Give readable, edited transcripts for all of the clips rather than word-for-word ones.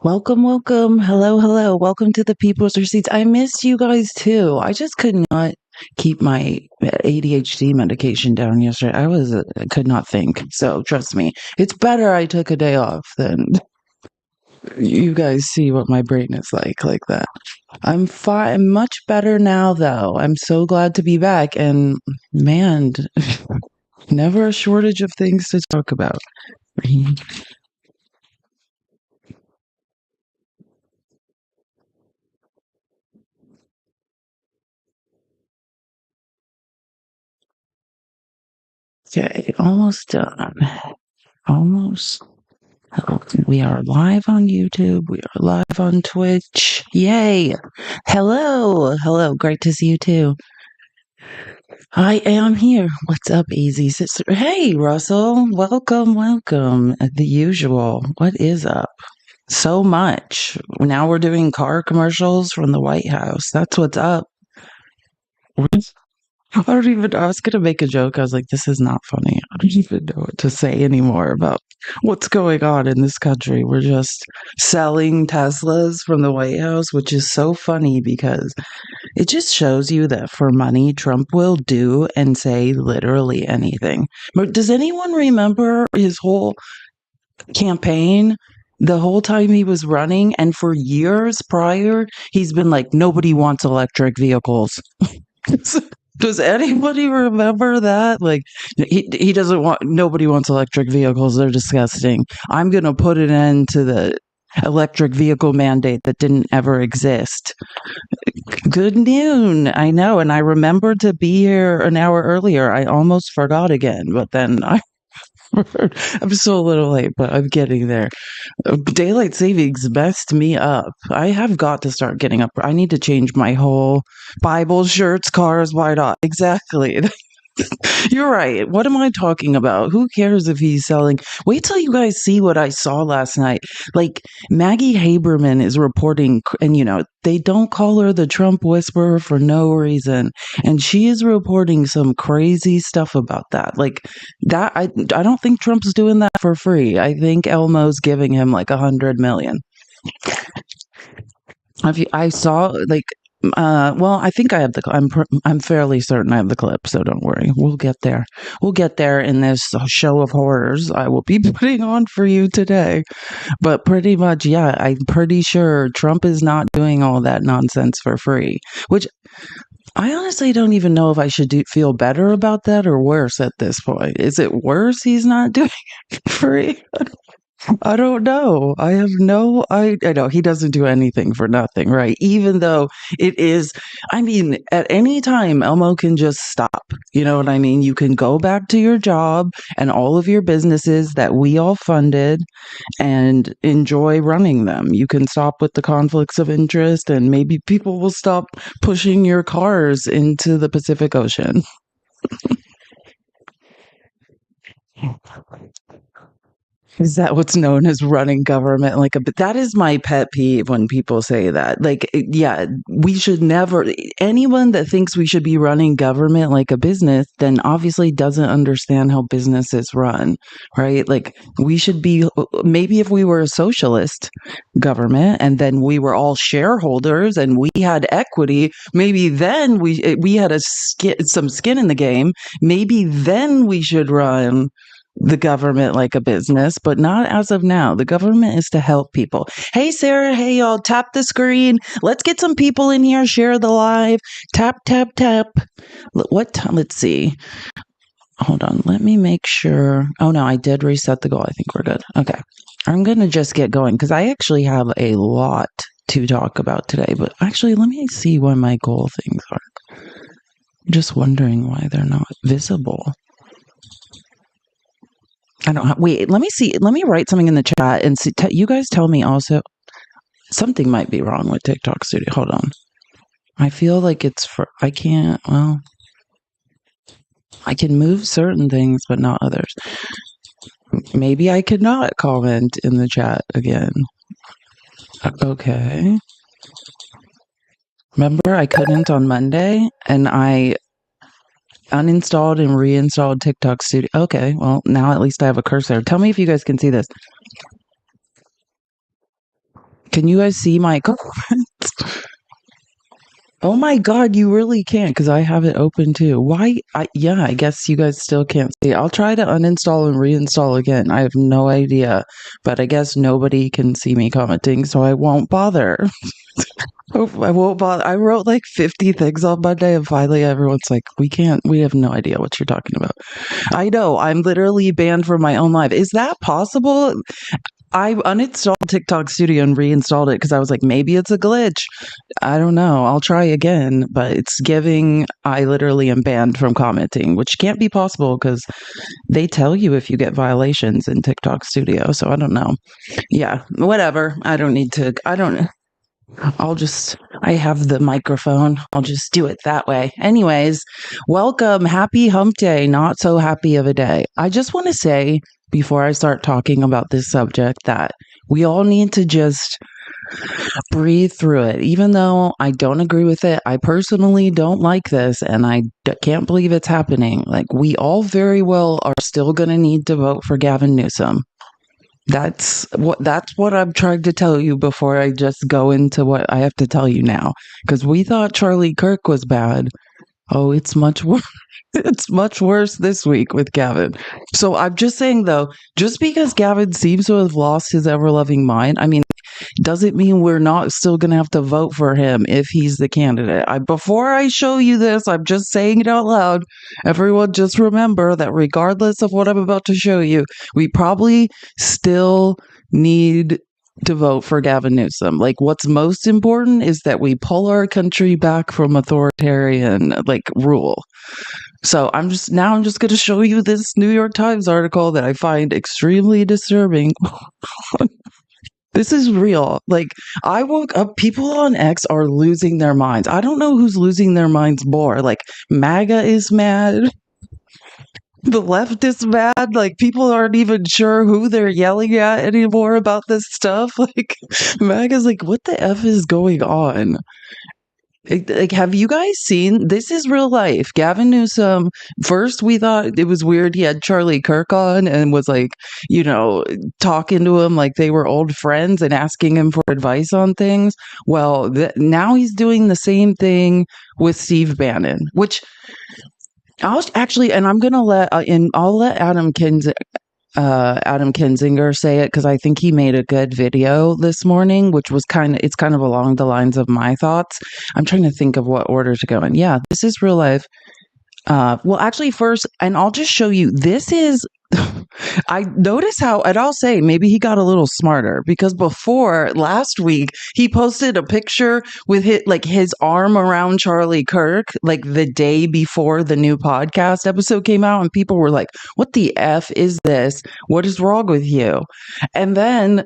Welcome, welcome. Hello, hello. Welcome to the People's Receipts. I missed you guys too. I just could not keep my ADHD medication down yesterday. I could not think. So trust me, it's better I took a day off than you guys see what my brain is like that. I'm fine. I'm much better now though. I'm so glad to be back. And man, never a shortage of things to talk about. Okay, almost done. Almost. We are live on YouTube. We are live on Twitch. Yay! Hello, hello. Great to see you too. I am here. What's up, Easy Sister? Hey, Russell. Welcome, welcome. The usual. What is up? So much. Now we're doing car commercials from the White House. That's what's up. I don't even, I was going to make a joke. I was like, this is not funny. I don't even know what to say anymore about what's going on in this country. We're just selling Teslas from the White House, which is so funny because it just shows you that for money, Trump will do and say literally anything. But does anyone remember his whole campaign? The whole time he was running, and for years prior, he's been like, nobody wants electric vehicles. Does anybody remember that? Like, he doesn't want, nobody wants electric vehicles. They're disgusting. I'm going to put an end to the electric vehicle mandate that didn't ever exist. Good noon. I know. And I remembered to be here an hour earlier. I almost forgot again, but then I'm still a little late, but I'm getting there. Daylight savings messed me up. I have got to start getting up. I need to change my whole Bible, shirts, cars, why not? Exactly. You're right. What am I talking about? Who cares if he's selling? Wait till you guys see what I saw last night. Like, Maggie Haberman is reporting, and they don't call her the Trump whisperer for no reason. And she is reporting some crazy stuff about that. Like, that, I don't think Trump's doing that for free. I think Elmo's giving him like 100 million. I saw like well, I think I have I'm fairly certain I have the clip, so don't worry. We'll get there. We'll get there in this show of horrors I will be putting on for you today. But pretty much, yeah, I'm pretty sure Trump is not doing all that nonsense for free, which I honestly don't even know if I should feel better about that or worse at this point. Is it worse he's not doing it for free? I don't know. I have no, I know he doesn't do anything for nothing, right? Even though it is, I mean, at any time, Elmo can just stop. You know what I mean? You can go back to your job and all of your businesses that we all funded and enjoy running them. You can stop with the conflicts of interest and maybe people will stop pushing your cars into the Pacific Ocean. Is that what's known as running government like a that is my pet peeve when people say that. Like, yeah, we should never, anyone that thinks we should be running government like a business, then obviously doesn't understand how businesses run, right? Like, we should be, maybe if we were a socialist government and then we were all shareholders and we had equity, maybe then we had some skin in the game. Maybe then we should run the government like a business, but not as of now. The government is to help people. Hey, Sarah. Hey, y'all. Tap the screen. Let's get some people in here. Share the live. Tap, tap, tap. What time? Let's see. Hold on. Let me make sure. Oh, no, I did reset the goal. I think we're good. Okay. I'm going to just get going because I actually have a lot to talk about today. But actually, let me see what my goal things are. I'm just wondering why they're not visible. I don't have, wait, let me see. Let me write something in the chat and see. You guys tell me also. Something might be wrong with TikTok Studio. Hold on. I feel like it's for, I can't, well, I can move certain things, but not others. Maybe I could not comment in the chat again. Okay. Remember, I couldn't on Monday and I uninstalled and reinstalled TikTok Studio. Okay, well, now at least I have a cursor. Tell me if you guys can see this. Can you guys see my comments? Oh my God, you really can't because I have it open too. Why? Yeah, I guess you guys still can't see. I'll try to uninstall and reinstall again. I have no idea, but I guess nobody can see me commenting, so I won't bother. I won't bother. I wrote like 50 things on Monday, and finally everyone's like, we have no idea what you're talking about. I know, I'm literally banned from my own live. Is that possible? I uninstalled TikTok Studio and reinstalled it because I was like, maybe it's a glitch. I don't know. I'll try again, but it's giving, I literally am banned from commenting, which can't be possible because they tell you if you get violations in TikTok Studio. So I don't know. Yeah, whatever. I have the microphone. I'll just do it that way. Anyways, welcome. Happy Hump Day. Not so happy of a day. I just want to say before I start talking about this subject that we all need to just breathe through it. Even though I don't agree with it, I personally don't like this and can't believe it's happening. Like, we all very well are still going to need to vote for Gavin Newsom. That's what I'm trying to tell you before I just go into what I have to tell you now. Because we thought Charlie Kirk was bad. Oh, it's much worse. It's much worse this week with Gavin. So I'm just saying, though, just because Gavin seems to have lost his ever-loving mind, I mean, doesn't mean we're not still going to have to vote for him if he's the candidate. Before I show you this, I'm just saying it out loud. Everyone just remember that regardless of what I'm about to show you, we probably still need to vote for Gavin Newsom. Like, what's most important is that we pull our country back from authoritarian, rule. So I'm just going to show you this New York Times article that I find extremely disturbing. This is real. I woke up, people on X are losing their minds. I don't know who's losing their minds more. MAGA is mad. The left is mad. People aren't even sure who they're yelling at anymore about this stuff. MAGA's what the F is going on? Have you guys seen, this is real life. Gavin Newsom, first we thought it was weird he had Charlie Kirk on and was talking to him like they were old friends and asking him for advice on things. Well, now he's doing the same thing with Steve Bannon, which I'll actually, and I'm going to I'll let Adam Kinzinger say it because I think he made a good video this morning, which was it's kind of along the lines of my thoughts. I'm trying to think of what order to go in. Yeah, this is real life. Well, actually first, and I'll just show you, this is, I notice how, and I'll say maybe he got a little smarter because before last week, he posted a picture with his arm around Charlie Kirk, the day before the new podcast episode came out. And people were like, what the F is this? What is wrong with you? And then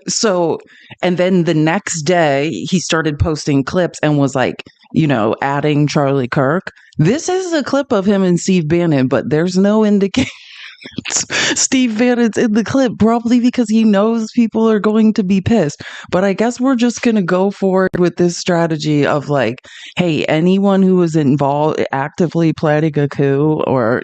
the next day he started posting clips and was adding Charlie Kirk. This is a clip of him and Steve Bannon, but there's no indication Steve Bannon's in the clip, probably because he knows people are going to be pissed. But I guess we're just going to go forward with this strategy of hey, anyone who is involved actively planning a coup or,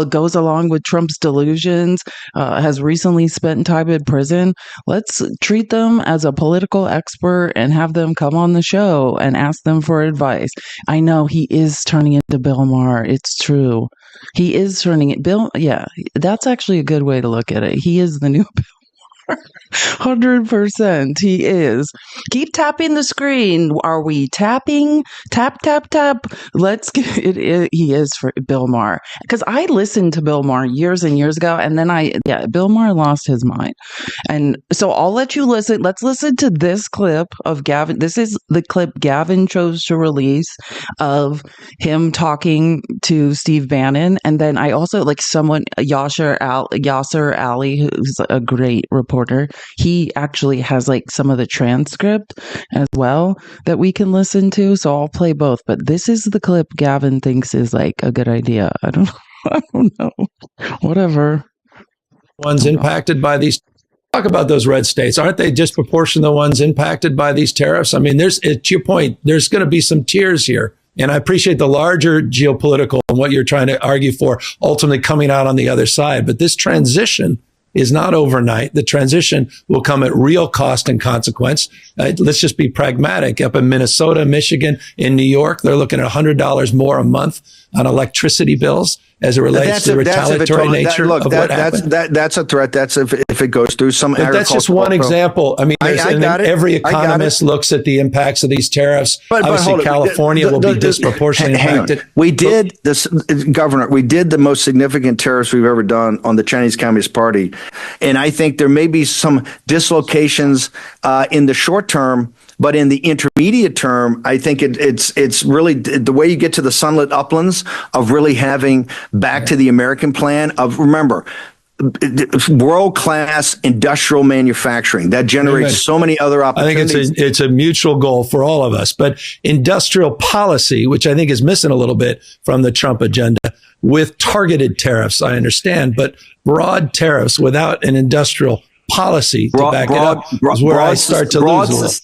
goes along with Trump's delusions, has recently spent time in prison, let's treat them as a political expert and have them come on the show and ask them for advice. I know he is turning into Bill Maher. It's true. He is turning it. Yeah, that's actually a good way to look at it. He is the new Bill Maher. 100%. He is. Keep tapping the screen. Are we tapping? Tap, tap, tap. Let's get it. He is for Bill Maher. Because I listened to Bill Maher years and years ago, and then Bill Maher lost his mind. And so I'll let you listen. Let's listen to this clip of Gavin. This is the clip Gavin chose to release of him talking to Steve Bannon. And then I also Yasser Ali, who's a great reporter. He actually has some of the transcript as well that we can listen to. So I'll play both. But this is the clip Gavin thinks is a good idea. I don't know. Whatever. Ones impacted by these. Talk about those red states. Aren't they disproportionate the ones impacted by these tariffs? I mean, to your point, there's going to be some tears here. And I appreciate the larger geopolitical and what you're trying to argue for ultimately coming out on the other side. But this transition is not overnight. The transition will come at real cost and consequence. Let's just be pragmatic. Up in Minnesota, Michigan, in New York, they're looking at $100 more a month on electricity bills as it relates to the retaliatory nature of what happened. That's a threat. That's if it goes through some but that's just one example. I mean, every economist looks at the impacts of these tariffs. Obviously, California will be disproportionately impacted. We did this, Governor. We did the most significant tariffs we've ever done on the Chinese Communist Party, and I think there may be some dislocations in the short term. But in the intermediate term, I think it's really the way you get to the sunlit uplands of really having back to the American plan of, remember, world-class industrial manufacturing that generates so many other opportunities. I think it's a mutual goal for all of us. But industrial policy, which I think is missing a little bit from the Trump agenda, with targeted tariffs, I understand, but broad tariffs without an industrial policy to back it up is where I start to lose a little.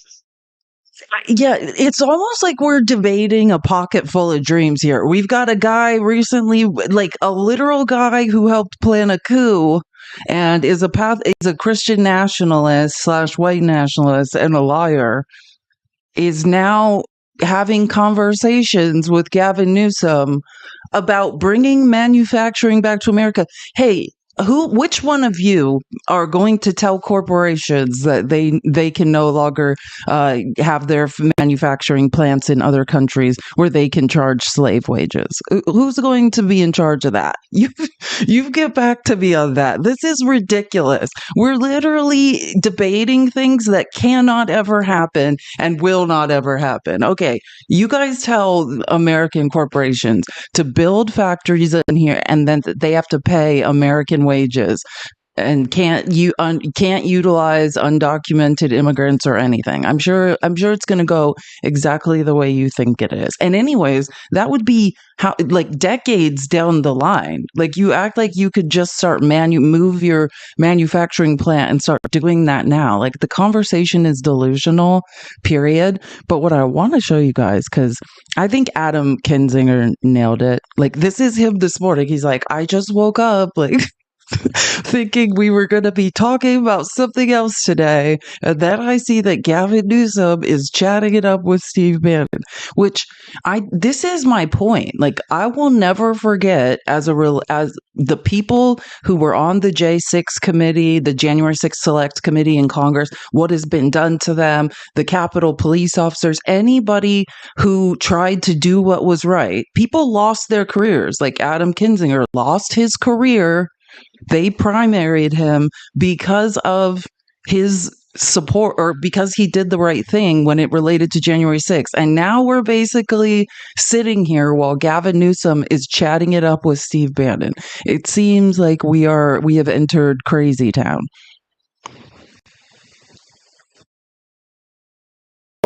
Yeah, it's almost like we're debating a pocket full of dreams here. We've got a guy recently, like a literal guy who helped plan a coup and is a Christian nationalist / white nationalist and a liar, is now having conversations with Gavin Newsom about bringing manufacturing back to America. Hey, which one of you are going to tell corporations that they can no longer have their manufacturing plants in other countries where they can charge slave wages? Who's going to be in charge of that? You get back to me on that. This is ridiculous. We're literally debating things that cannot ever happen and will not ever happen. Okay, you guys tell American corporations to build factories in here, and then they have to pay American wages and can't utilize undocumented immigrants or anything. I'm sure it's going to go exactly the way you think it is. And anyways, that would be how, like, decades down the line. Like, you act like you could just start move your manufacturing plant and start doing that now. Like, the conversation is delusional, period. But what I want to show you guys, because I think Adam Kinzinger nailed it. Like, this is him this morning. He's like, I just woke up, like, thinking we were going to be talking about something else today, and then I see that Gavin Newsom is chatting it up with Steve Bannon, which this is my point. Like, I will never forget as the people who were on the J6 committee, the January 6th Select Committee in Congress, what has been done to them, the Capitol police officers, anybody who tried to do what was right. People lost their careers. Like Adam Kinzinger lost his career. They primaried him because of his support, or because he did the right thing when it related to January 6th. And now we're basically sitting here while Gavin Newsom is chatting it up with Steve Bannon. It seems like we have entered crazy town.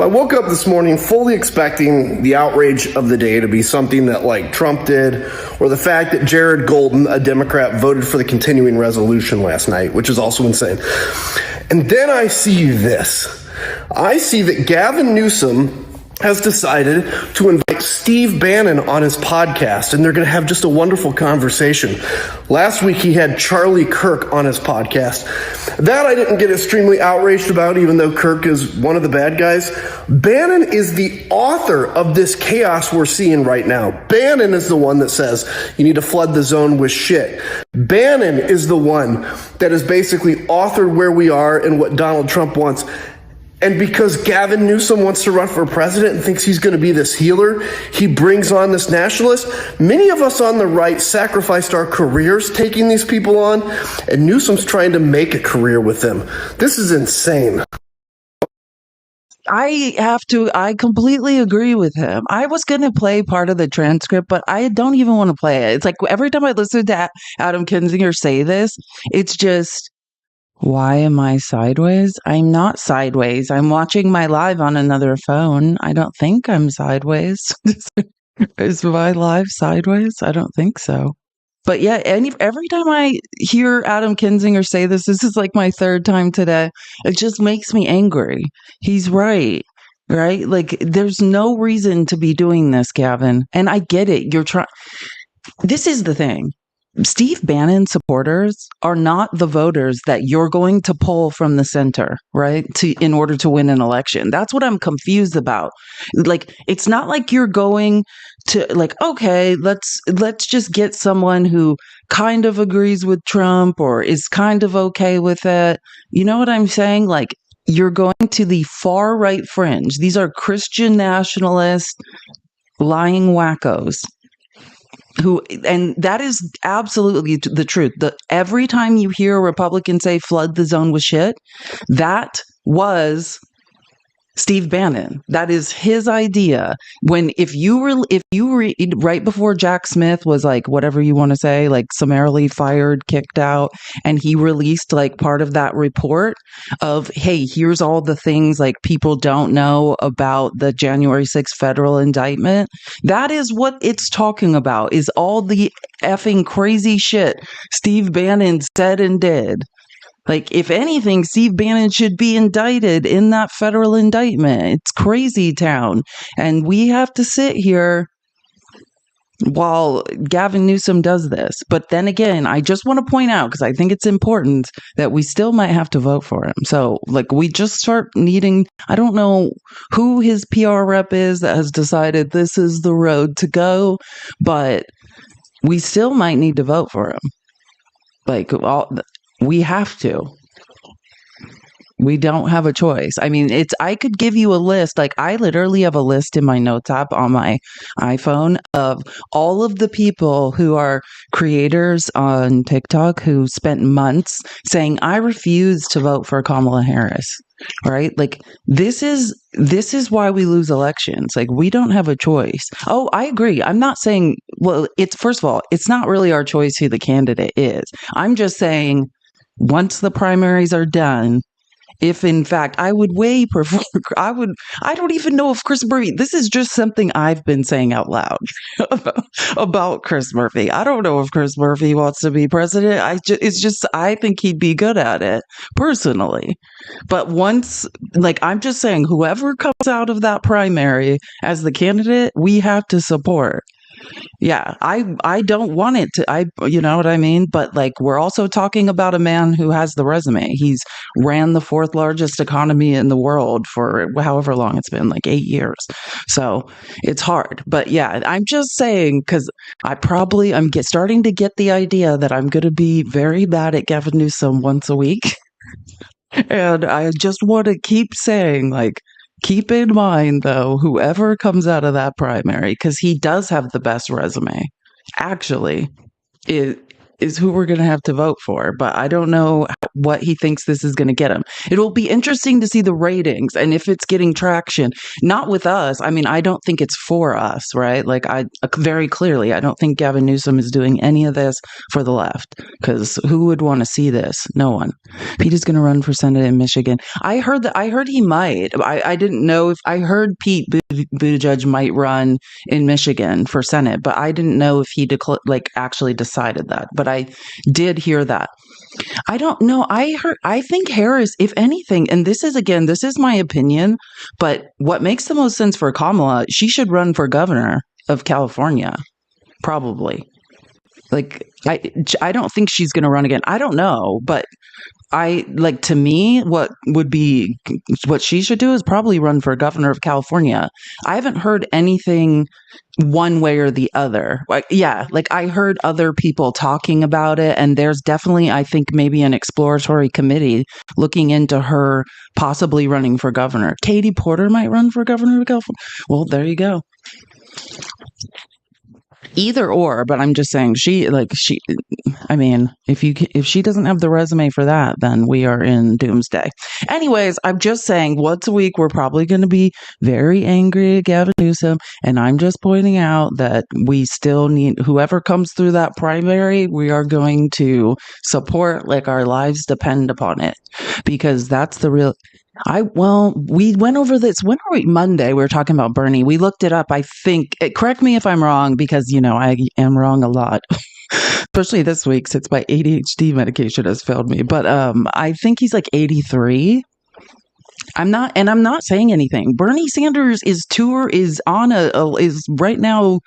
I woke up this morning fully expecting the outrage of the day to be something that, like, Trump did, or the fact that Jared Golden, a Democrat, voted for the continuing resolution last night, which is also insane. And then I see this. I see that Gavin Newsom has decided to invite Steve Bannon on his podcast, and they're going to have just a wonderful conversation. Last week, he had Charlie Kirk on his podcast. That I didn't get extremely outraged about, even though Kirk is one of the bad guys. Bannon is the author of this chaos we're seeing right now. Bannon is the one that says you need to flood the zone with shit. Bannon is the one that has basically authored where we are and what Donald Trump wants. And because Gavin Newsom wants to run for president and thinks he's going to be this healer, he brings on this nationalist. Many of us on the right sacrificed our careers taking these people on, and Newsom's trying to make a career with them. This is insane. I completely agree with him. I was going to play part of the transcript, but I don't even want to play it. It's like every time I listen to Adam Kinzinger say this, it's just, why am I sideways? I'm not sideways. I'm watching my live on another phone. I don't think I'm sideways. Is my live sideways? I don't think so. But yeah, every time I hear Adam Kinzinger say this is like my third time today, it just makes me angry. He's right? Like, there's no reason to be doing this, Gavin. And I get it. This is the thing. Steve Bannon supporters are not the voters that you're going to pull from the center, right? In order to win an election. That's what I'm confused about. Like, it's not like you're going to like, okay, let's just get someone who kind of agrees with Trump or is kind of okay with it. You know what I'm saying? Like, you're going to the far right fringe. These are Christian nationalists, lying wackos who, and that is absolutely the truth. Every time you hear a Republican say flood the zone with shit, that was Steve Bannon. That is his idea. If you read right before Jack Smith was like, whatever you want to say, like summarily fired, kicked out, and he released like part of that report of, hey, here's all the things like people don't know about the January 6th federal indictment. That is what it's talking about, is all the effing crazy shit Steve Bannon said and did. Like, if anything, Steve Bannon should be indicted in that federal indictment. It's crazy town. And we have to sit here while Gavin Newsom does this. But then again, I just want to point out, because I think it's important, that we still might have to vote for him. So, like, we just start needing, I don't know who his PR rep is that has decided this is the road to go, but we still might need to vote for him. Like, we have to. We don't have a choice. I mean, I could give you a list. Like, I literally have a list in my notes app on my iPhone of all of the people who are creators on TikTok who spent months saying, I refuse to vote for Kamala Harris. Right? Like, this is why we lose elections. Like, we don't have a choice. Oh, I agree. I'm not saying, well, first of all, it's not really our choice who the candidate is. I'm just saying, once the primaries are done, if in fact I would prefer, I don't even know if Chris Murphy, this is just something I've been saying out loud about Chris Murphy. I don't know if Chris Murphy wants to be president. I think he'd be good at it personally. But once, like, I'm just saying, whoever comes out of that primary as the candidate, we have to support. Yeah, I don't want it to, you know what I mean? But like, we're also talking about a man who has the resume. He's ran the fourth largest economy in the world for however long it's been, like 8 years. So it's hard. But yeah, I'm just saying, because I'm starting to get the idea that I'm going to be very bad at Gavin Newsom once a week. And I just want to keep saying, like, keep in mind, though, whoever comes out of that primary, because he does have the best resume, actually, is who we're going to have to vote for. But I don't know what he thinks this is going to get him. It'll be interesting to see the ratings and if it's getting traction. Not with us. I mean, I don't think it's for us, right? Like, very clearly, I don't think Gavin Newsom is doing any of this for the left, because who would want to see this? No one. Pete is going to run for Senate in Michigan. I heard he might. I didn't know if I heard Pete Buttigieg might run in Michigan for Senate, but I didn't know if he actually decided that. But I did hear that. I don't know. I think Harris, if anything, and this is my opinion, but what makes the most sense for Kamala, she should run for governor of California, probably. Like, I don't think she's going to run again. I don't know, but to me, what she should do is probably run for governor of California. I haven't heard anything one way or the other. I heard other people talking about it, and there's definitely, I think, maybe an exploratory committee looking into her possibly running for governor. Katie Porter might run for governor of California. Well, there you go. Either or, but I'm just saying I mean, if she doesn't have the resume for that, then we are in doomsday. Anyways, I'm just saying, once a week, we're probably going to be very angry at Gavin Newsom. And I'm just pointing out that we still need, whoever comes through that primary, we are going to support like our lives depend upon it, because that's the real. We went over this. When were we? Monday. We were talking about Bernie. We looked it up. I think, correct me if I'm wrong, because, I am wrong a lot, especially this week since my ADHD medication has failed me. But I think he's like 83. I'm not saying anything. Bernie Sanders is right now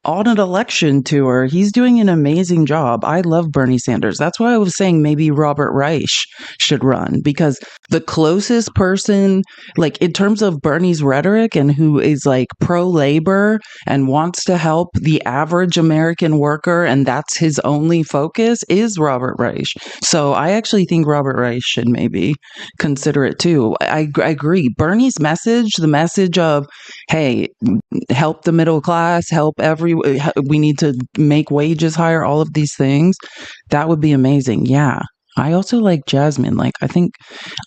on an election tour. He's doing an amazing job. I love Bernie Sanders. That's why I was saying maybe Robert Reich should run, because the closest person, like in terms of Bernie's rhetoric and who is like pro-labor and wants to help the average American worker, and that's his only focus, is Robert Reich. So I actually think Robert Reich should maybe consider it too. I agree. Bernie's message, the message of, hey, help the middle class, we need to make wages higher, all of these things, that would be amazing. Yeah. I also like Jasmine. Like, I think,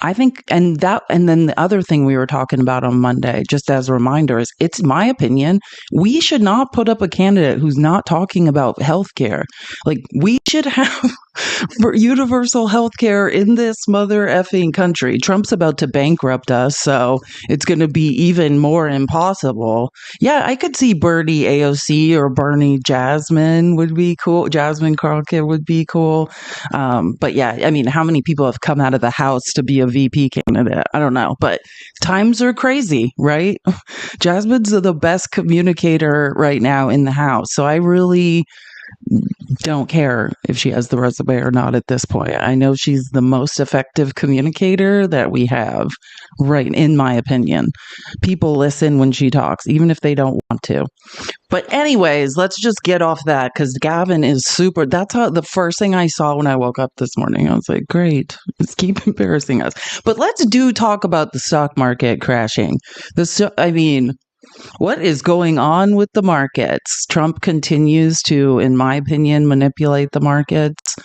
and then the other thing we were talking about on Monday, just as a reminder, is it's my opinion, we should not put up a candidate who's not talking about healthcare. Like, we should have for universal healthcare in this mother effing country. Trump's about to bankrupt us, so it's going to be even more impossible. Yeah, I could see Bernie AOC or Bernie Jasmine would be cool. Jasmine Crockett would be cool. But yeah, I mean, how many people have come out of the house to be a VP candidate? I don't know, but times are crazy, right? Jasmine's the best communicator right now in the house. So I really don't care if she has the resume or not at this point. I know she's the most effective communicator that we have, right, in my opinion. People listen when she talks, even if they don't want to. But anyways, let's just get off that, because Gavin is super. That's how the first thing I saw when I woke up this morning. I was like, great, let's keep embarrassing us. But let's talk about the stock market crashing. I mean, what is going on with the markets? Trump continues to, in my opinion, manipulate the markets,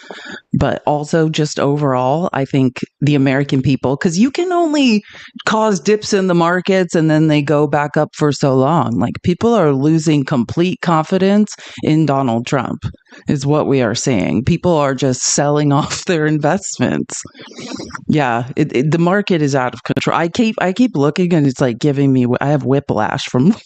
but also just overall, I think the American people, because you can only cause dips in the markets and then they go back up for so long. Like, people are losing complete confidence in Donald Trump, is what we are seeing. People are just selling off their investments. Yeah, the market is out of control. I keep looking, and it's like giving me, I have whiplash from looking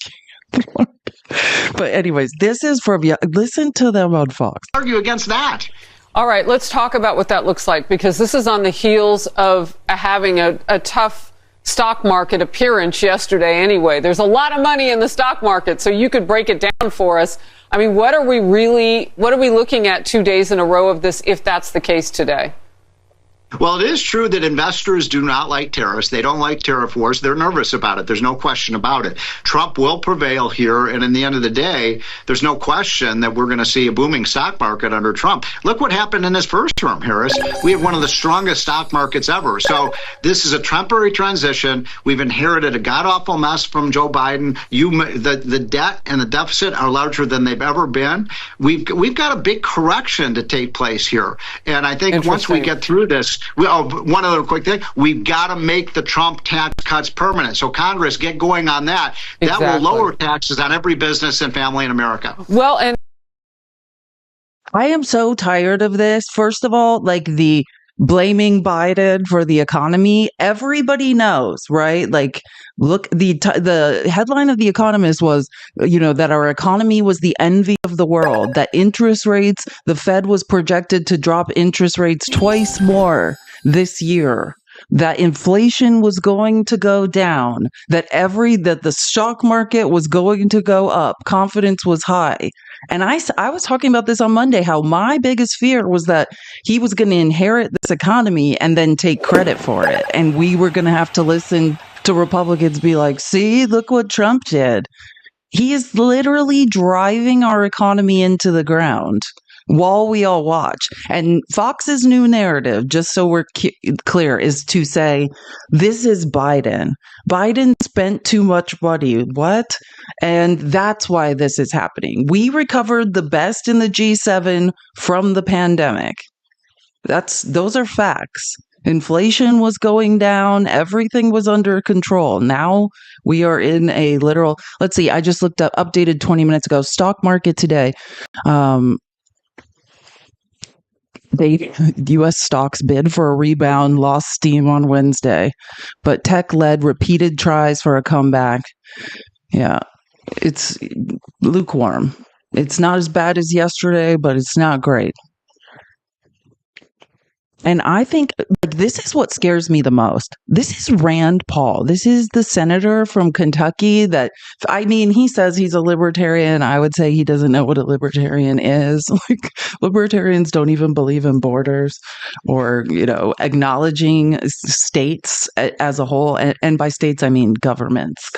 at the market. But anyways, this is from, listen to them on Fox. Argue against that. All right, let's talk about what that looks like, because this is on the heels of having a tough stock market appearance yesterday anyway. There's a lot of money in the stock market, so you could break it down for us. I mean, what are we looking at 2 days in a row of this, if that's the case today? Well, it is true that investors do not like tariffs. They don't like tariff wars. They're nervous about it. There's no question about it. Trump will prevail here. And in the end of the day, there's no question that we're going to see a booming stock market under Trump. Look what happened in his first term, Harris. We have one of the strongest stock markets ever. So this is a temporary transition. We've inherited a god-awful mess from Joe Biden. The debt and the deficit are larger than they've ever been. We've got a big correction to take place here. And I think once we get through this, one other quick thing, we've got to make the Trump tax cuts permanent. So Congress, get going on that. Exactly. That will lower taxes on every business and family in America. Well, and I am so tired of this. First of all, like the blaming Biden for the economy. Everybody knows, right? Like, look, the headline of The Economist was, that our economy was the envy of the world, that interest rates, the Fed was projected to drop interest rates twice more this year, that inflation was going to go down, that the stock market was going to go up, confidence was high. And I was talking about this on Monday, how my biggest fear was that he was going to inherit this economy and then take credit for it. And we were going to have to listen to Republicans be like, see, look what Trump did. He is literally driving our economy into the ground while we all watch. And Fox's new narrative, just so we're clear, is to say, this is Biden. Biden spent too much money. What? And that's why this is happening. We recovered the best in the G7 from the pandemic. Those are facts. Inflation was going down. Everything was under control. Now we are in a literal, let's see, I just looked up, updated 20 minutes ago, stock market today. U.S. stocks bid for a rebound, lost steam on Wednesday, but tech led repeated tries for a comeback. Yeah, it's lukewarm. It's not as bad as yesterday, but it's not great. And I think like, this is what scares me the most. This is Rand Paul. This is the senator from Kentucky that, I mean, he says he's a libertarian. I would say he doesn't know what a libertarian is. Like, libertarians don't even believe in borders or, acknowledging states as a whole. And by states, I mean governments.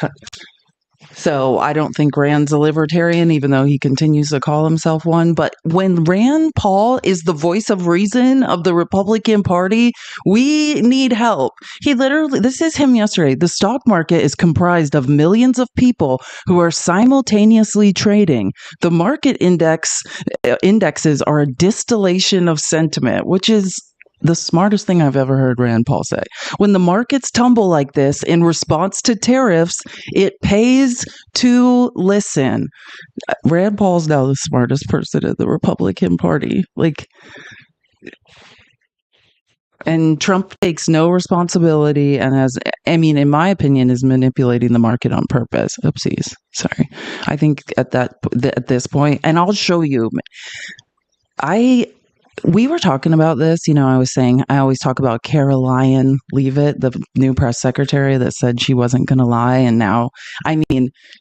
So I don't think Rand's a libertarian, even though he continues to call himself one. But when Rand Paul is the voice of reason of the Republican Party, we need help. He literally, this is him yesterday. The stock market is comprised of millions of people who are simultaneously trading. The market indexes are a distillation of sentiment, which is the smartest thing I've ever heard Rand Paul say. When the markets tumble like this in response to tariffs, it pays to listen. Rand Paul's now the smartest person in the Republican Party. And Trump takes no responsibility and in my opinion, is manipulating the market on purpose. Oopsies. Sorry. I think at this point, and I'll show you, we were talking about this, I was saying, I always talk about Caroline Leavitt, the new press secretary that said she wasn't going to lie. And now,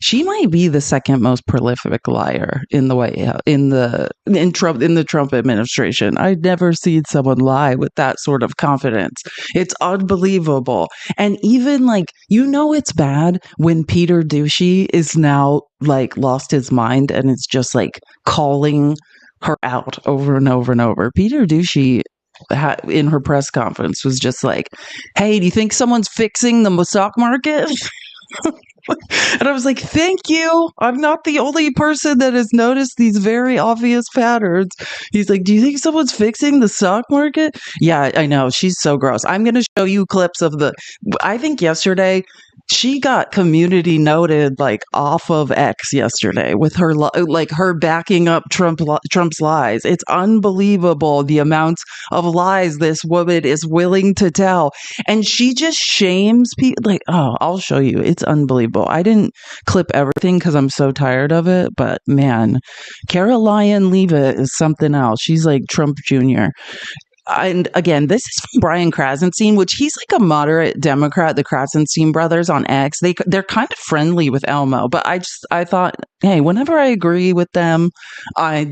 she might be the second most prolific liar in the Trump administration. I'd never seen someone lie with that sort of confidence. It's unbelievable. And even it's bad when Peter Ducey is now lost his mind and it's just calling her out over and over and over. Peter Ducey in her press conference was just like, hey, do you think someone's fixing the stock market? And I was like, thank you. I'm not the only person that has noticed these very obvious patterns. He's like, do you think someone's fixing the stock market? Yeah, I know. She's so gross. I'm going to show you clips of I think yesterday, she got community noted off of X yesterday with her her backing up Trump's lies. It's unbelievable the amounts of lies this woman is willing to tell, and she just shames people. I'll show you. It's unbelievable. I didn't clip everything because I'm so tired of it, but man, Caroline Leavitt is something else. She's like Trump Jr. And again, this is from Brian Krasenstein, which he's a moderate Democrat, the Krasenstein brothers on X. They're kind of friendly with Elmo, but I thought, hey, whenever I agree with them, I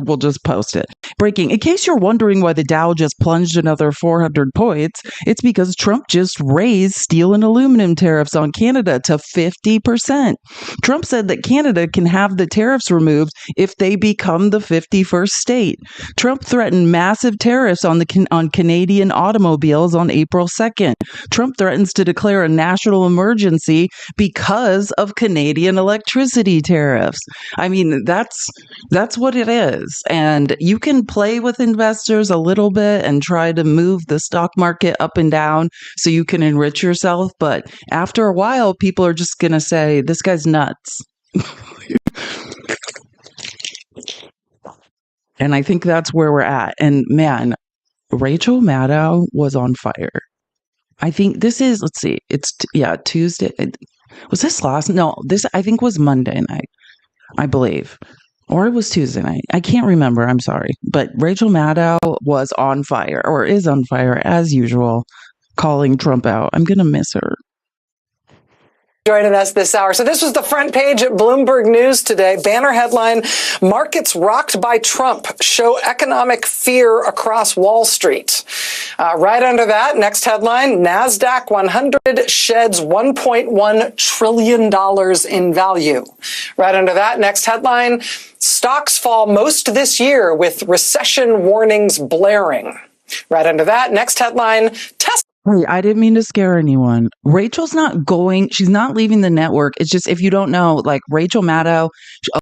will just post it. Breaking. In case you're wondering why the Dow just plunged another 400 points, it's because Trump just raised steel and aluminum tariffs on Canada to 50%. Trump said that Canada can have the tariffs removed if they become the 51st state. Trump threatened massive tariffs on Canadian automobiles on April 2nd. Trump threatens to declare a national emergency because of Canadian electricity tariffs. That's what it is. And you can play with investors a little bit and try to move the stock market up and down so you can enrich yourself. But after a while, people are just going to say, this guy's nuts. And I think that's where we're at. And man, Rachel Maddow was on fire. I think this is, let's see, Tuesday. Was this this I think was Monday night, I believe. Or it was Tuesday night. I can't remember. I'm sorry. But Rachel Maddow was on fire, or is on fire as usual, calling Trump out. I'm going to miss her. Joining us this hour. So this was the front page at Bloomberg News today. Banner headline, markets rocked by Trump show economic fear across Wall Street. Right under that, next headline, NASDAQ 100 sheds $1.1 trillion in value. Right under that, next headline, stocks fall most this year with recession warnings blaring. Right under that, next headline, Tesla. Wait, I didn't mean to scare anyone. Rachel's she's not leaving the network. It's just, if you don't know, Rachel Maddow,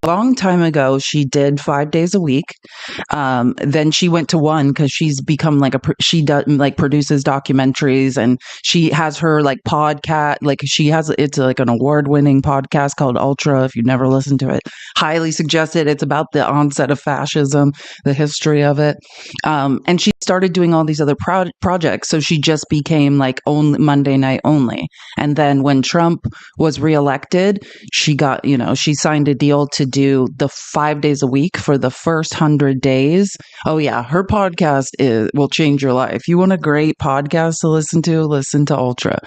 a long time ago, she did 5 days a week. Then she went to one because she's become she does produces documentaries, and she has her podcast. It's an award-winning podcast called Ultra. If you've never listened to it, highly suggest it. It's about the onset of fascism, the history of it. And she started doing all these other projects. So she just became became like only Monday night only. And then when Trump was reelected, she got, she signed a deal to do the 5 days a week for the first 100 days. Oh yeah, her podcast will change your life. You want a great podcast to listen to Ultra.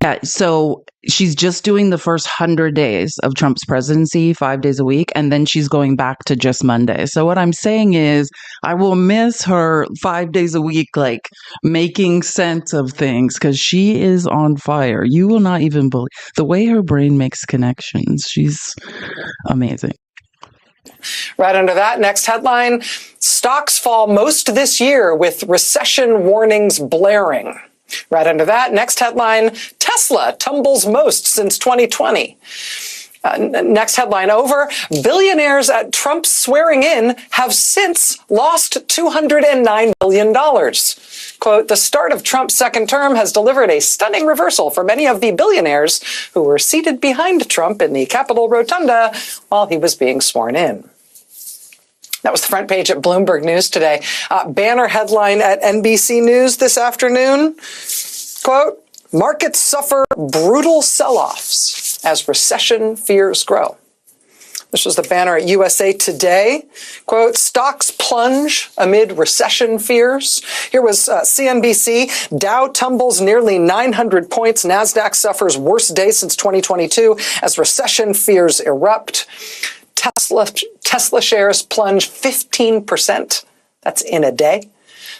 Yeah, so she's just doing the first 100 days of Trump's presidency, 5 days a week, and then she's going back to just Monday. So what I'm saying is I will miss her 5 days a week, like making sense of things, because she is on fire. You will not even believe the way her brain makes connections. She's amazing. Right under that, next headline, stocks fall most this year with recession warnings blaring. Right under that, next headline, Tesla tumbles most since 2020. Next headline over, billionaires at Trump's swearing in have since lost $209 billion. Quote, the start of Trump's second term has delivered a stunning reversal for many of the billionaires who were seated behind Trump in the Capitol Rotunda while he was being sworn in. That was the front page at Bloomberg News today. Banner headline at NBC News this afternoon. Quote, markets suffer brutal sell-offs as recession fears grow. This was the banner at USA Today. Quote, stocks plunge amid recession fears. Here was CNBC. Dow tumbles nearly 900 points. NASDAQ suffers worst day since 2022 as recession fears erupt. Tesla shares plunge 15%. That's in a day,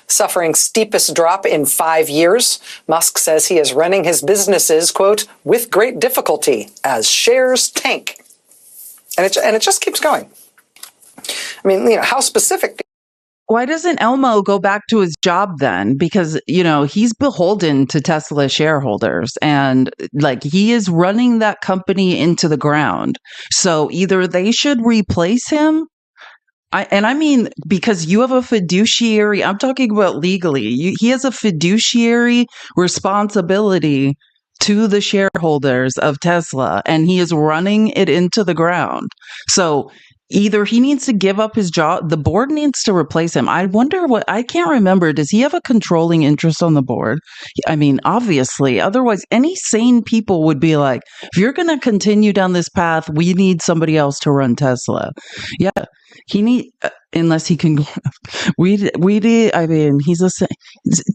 suffering steepest drop in 5 years. Musk says he is running his businesses, quote, with great difficulty as shares tank. And it just keeps going. I mean, how specific? Why doesn't Elmo go back to his job then? Because, he's beholden to Tesla shareholders and like he is running that company into the ground. So either they should replace him. I mean, because you have a fiduciary, I'm talking about legally, he has a fiduciary responsibility to the shareholders of Tesla and he is running it into the ground. So either he needs to give up his job, the board needs to replace him. I wonder I can't remember, does he have a controlling interest on the board? I mean, obviously, otherwise any sane people would be like, if you're going to continue down this path, we need somebody else to run Tesla. Yeah, unless he can, I mean,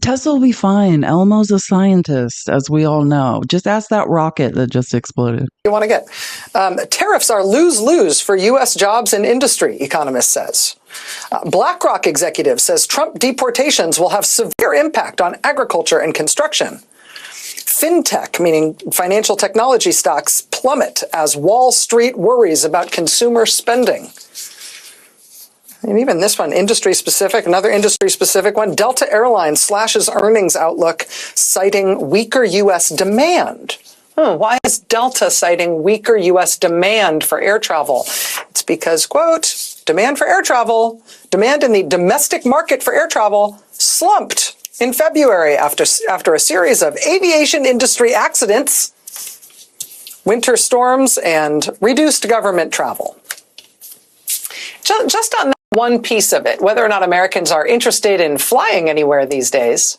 Tesla will be fine. Elmo's a scientist, as we all know. Just ask that rocket that just exploded. You want to get tariffs are lose-lose for U.S. jobs and industry, economist says. BlackRock executive says Trump deportations will have severe impact on agriculture and construction. Fintech, meaning financial technology stocks, plummet as Wall Street worries about consumer spending. And even this one, industry-specific, another industry-specific one, Delta Airlines slashes earnings outlook, citing weaker U.S. demand. Why is Delta citing weaker U.S. demand for air travel? It's because, quote, demand in the domestic market for air travel slumped in February after a series of aviation industry accidents, winter storms, and reduced government travel. Just on that one piece of it, whether or not Americans are interested in flying anywhere these days,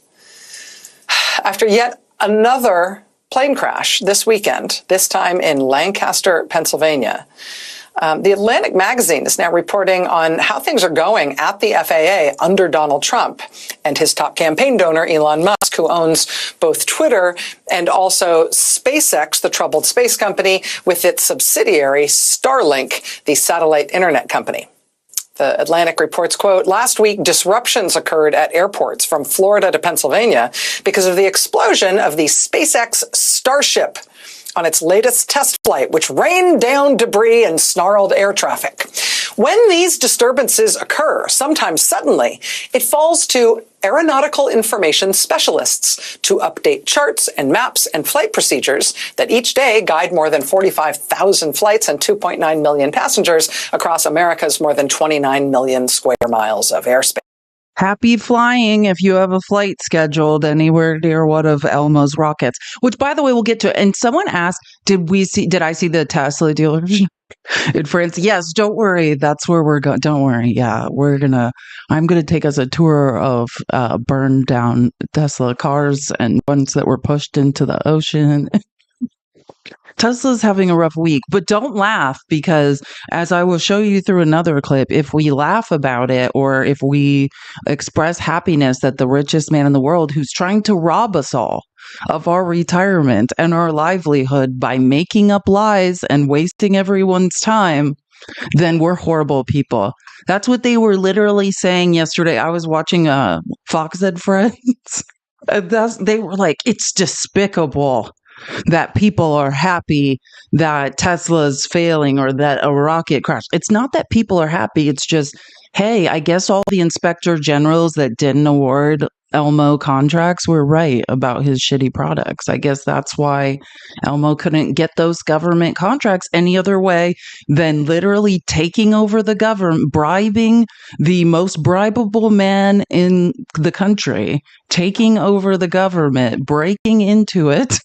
after yet another plane crash this weekend, this time in Lancaster, Pennsylvania. The Atlantic magazine is now reporting on how things are going at the FAA under Donald Trump and his top campaign donor, Elon Musk, who owns both Twitter and also SpaceX, the troubled space company, with its subsidiary Starlink, the satellite internet company. The Atlantic reports, quote, last week disruptions occurred at airports from Florida to Pennsylvania because of the explosion of the SpaceX Starship on its latest test flight, which rained down debris and snarled air traffic. When these disturbances occur, sometimes suddenly, it falls to aeronautical information specialists to update charts and maps and flight procedures that each day guide more than 45,000 flights and 2.9 million passengers across America's more than 29 million square miles of airspace. Happy flying if you have a flight scheduled anywhere near one of Elmo's rockets. Which, by the way, we'll get to. And someone asked, Did I see the Tesla dealers in France? Yes. Don't worry. That's where we're going. Don't worry. Yeah, I'm gonna take us a tour of burned down Tesla cars and ones that were pushed into the ocean. Tesla's having a rough week, but don't laugh because, as I will show you through another clip, if we laugh about it or if we express happiness that the richest man in the world who's trying to rob us all of our retirement and our livelihood by making up lies and wasting everyone's time, then we're horrible people. That's what they were literally saying yesterday. I was watching Fox and Friends. They were like, it's despicable that people are happy that Tesla's failing or that a rocket crashed. It's not that people are happy. It's just, hey, I guess all the inspector generals that didn't award Elmo contracts were right about his shitty products. I guess that's why Elmo couldn't get those government contracts any other way than literally taking over the government, bribing the most bribable man in the country, taking over the government, breaking into it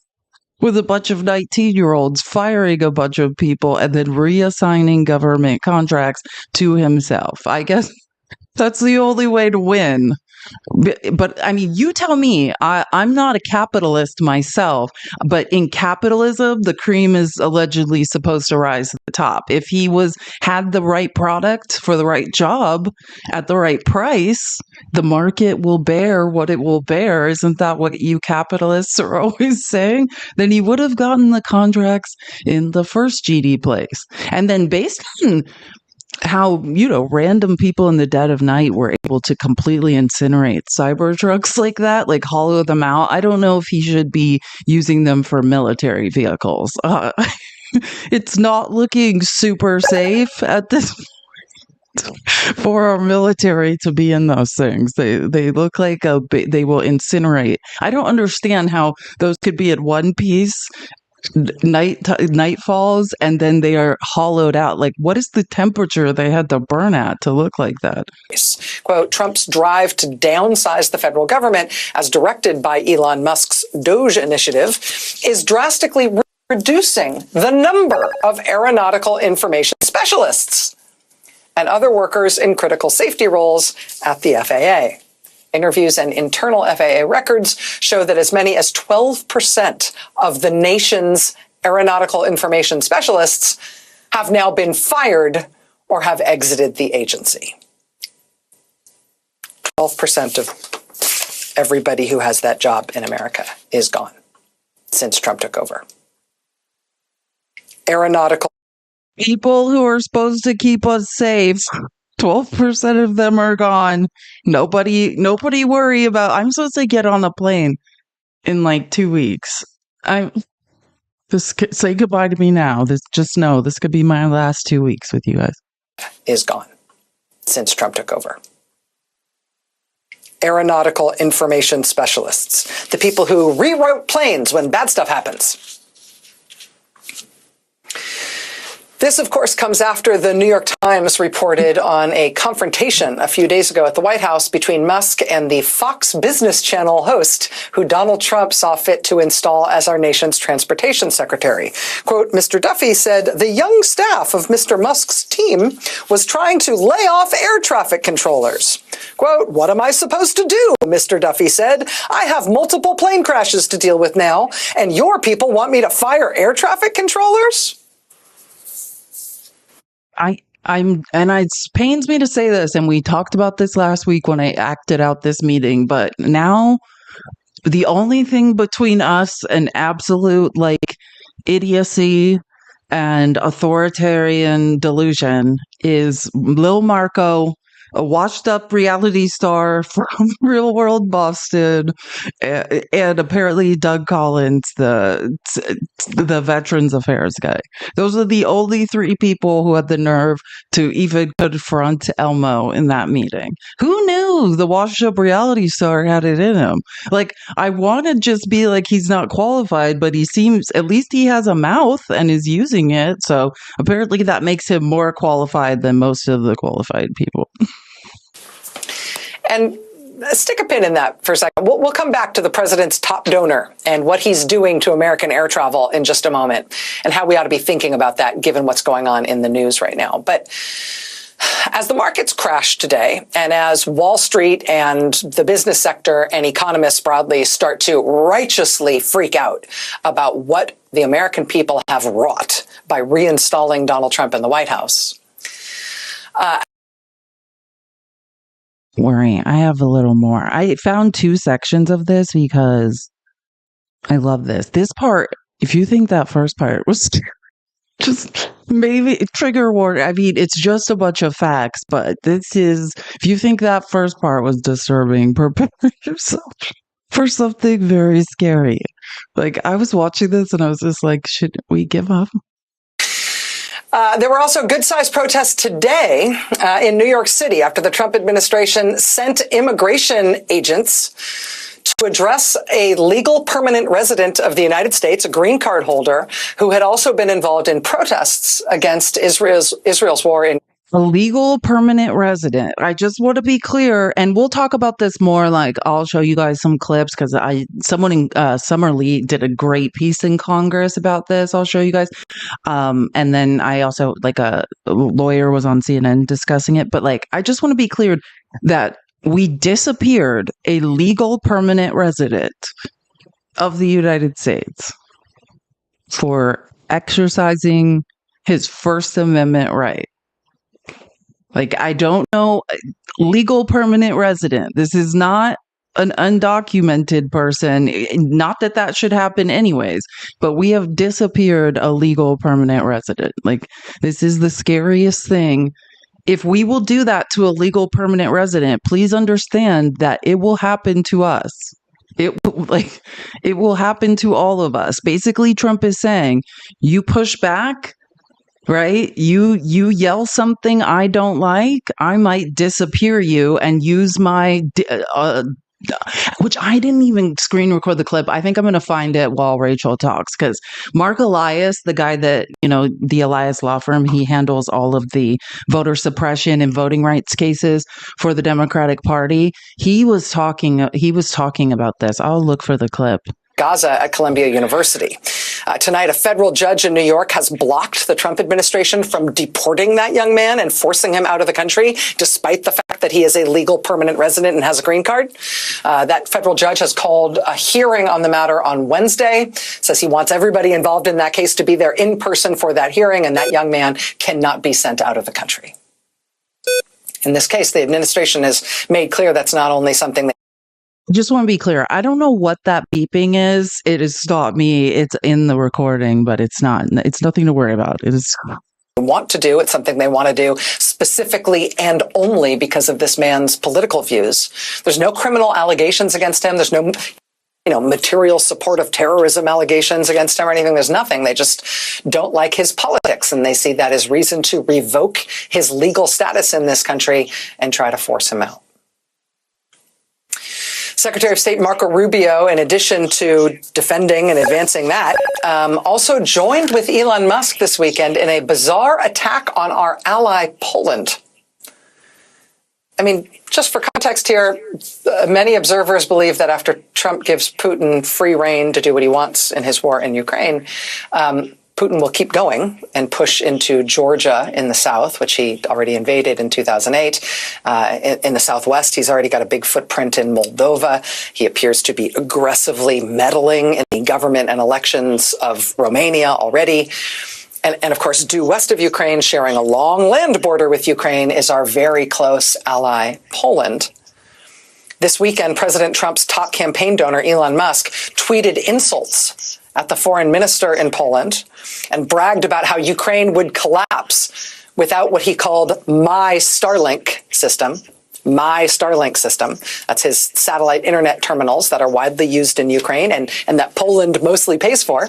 with a bunch of 19-year-olds, firing a bunch of people, and then reassigning government contracts to himself. I guess that's the only way to win. But I mean, you tell me. I'm not a capitalist myself, but in capitalism, the cream is allegedly supposed to rise to the top. If he had the right product for the right job at the right price, the market will bear what it will bear. Isn't that what you capitalists are always saying? Then he would have gotten the contracts in the first GD place. And then based on how, random people in the dead of night were able to completely incinerate Cybertrucks like that, like hollow them out. I don't know if he should be using them for military vehicles. It's not looking super safe at this point for our military to be in those things. They look like they will incinerate. I don't understand how those could be in one piece. Night falls and then they are hollowed out. Like, what is the temperature they had to burn at to look like that? Quote, Trump's drive to downsize the federal government, as directed by Elon Musk's Doge initiative, is drastically reducing the number of aeronautical information specialists and other workers in critical safety roles at the FAA. Interviews and internal FAA records show that as many as 12% of the nation's aeronautical information specialists have now been fired or have exited the agency. 12% of everybody who has that job in America is gone since Trump took over. Aeronautical people who are supposed to keep us safe. 12% of them are gone. Nobody worry about. I'm supposed to get on a plane in like 2 weeks. Say goodbye to me now. Just know this could be my last 2 weeks with you guys. Is gone since Trump took over. Aeronautical information specialists, the people who reroute planes when bad stuff happens. This, of course, comes after the New York Times reported on a confrontation a few days ago at the White House between Musk and the Fox Business Channel host who Donald Trump saw fit to install as our nation's transportation secretary. Quote, Mr. Duffy said the young staff of Mr. Musk's team was trying to lay off air traffic controllers. Quote, what am I supposed to do? Mr. Duffy said, I have multiple plane crashes to deal with now, and your people want me to fire air traffic controllers? It pains me to say this, and we talked about this last week when I acted out this meeting, but now the only thing between us and absolute idiocy and authoritarian delusion is Lil Marco, a washed up reality star from Real World Boston, and apparently Doug Collins, the Veterans Affairs guy. Those are the only three people who had the nerve to even confront Elmo in that meeting. Who knew the washed up reality star had it in him? Like, I want to just be like, he's not qualified, but he seems, at least he has a mouth and is using it. So apparently that makes him more qualified than most of the qualified people. And stick a pin in that for a second. We'll come back to the president's top donor and what he's doing to American air travel in just a moment, and how we ought to be thinking about that given what's going on in the news right now. But as the markets crash today, and as Wall Street and the business sector and economists broadly start to righteously freak out about what the American people have wrought by reinstalling Donald Trump in the White House, worrying. I have a little more. I found 2 sections of this because I love this. This part, if you think that first part was just maybe trigger warning. I mean, it's just a bunch of facts, but if you think that first part was disturbing, prepare yourself for something very scary. Like, I was watching this and I was just like, should we give up? There were also good-sized protests today in New York City after the Trump administration sent immigration agents to address a legal permanent resident of the United States, a green card holder, who had also been involved in protests against Israel's war in. A legal permanent resident. I just want to be clear, and we'll talk about this more. Like, I'll show you guys some clips because someone in Summer Lee did a great piece in Congress about this. I'll show you guys. And then I also, like, a lawyer was on CNN discussing it. But like, I just want to be clear that we disappeared a legal permanent resident of the United States for exercising his First Amendment right. Like, I don't know, legal permanent resident. This is not an undocumented person. Not that that should happen anyways, but we have disappeared a legal permanent resident. Like, this is the scariest thing. If we will do that to a legal permanent resident, please understand that it will happen to us. It will happen to all of us. Basically, Trump is saying, you push back, right? You yell something I don't like, I might disappear you and use my, which I didn't even screen record the clip. I think I'm going to find it while Rachel talks, because Mark Elias, the guy that, the Elias law firm, he handles all of the voter suppression and voting rights cases for the Democratic Party. He was talking about this. I'll look for the clip. Gaza at Columbia University. Tonight, a federal judge in New York has blocked the Trump administration from deporting that young man and forcing him out of the country, despite the fact that he is a legal permanent resident and has a green card. That federal judge has called a hearing on the matter on Wednesday, says he wants everybody involved in that case to be there in person for that hearing, and that young man cannot be sent out of the country. In this case, the administration has made clear that's not only something that just want to be clear. I don't know what that beeping is. It has stopped me. It's in the recording, but it's not. It's nothing to worry about. It is. Want to do. It's something they want to do specifically and only because of this man's political views. There's no criminal allegations against him. There's no, material support of terrorism allegations against him or anything. There's nothing. They just don't like his politics, and they see that as reason to revoke his legal status in this country and try to force him out. Secretary of State Marco Rubio, in addition to defending and advancing that, also joined with Elon Musk this weekend in a bizarre attack on our ally Poland. I mean, just for context here, many observers believe that after Trump gives Putin free rein to do what he wants in his war in Ukraine, Putin will keep going and push into Georgia in the south, which he already invaded in 2008. In the southwest, he's already got a big footprint in Moldova. He appears to be aggressively meddling in the government and elections of Romania already. And of course, due west of Ukraine, sharing a long land border with Ukraine, is our very close ally, Poland. This weekend, President Trump's top campaign donor, Elon Musk, tweeted insults at the foreign minister in Poland and bragged about how Ukraine would collapse without what he called my Starlink system. My Starlink system. That's his satellite internet terminals that are widely used in Ukraine and that Poland mostly pays for.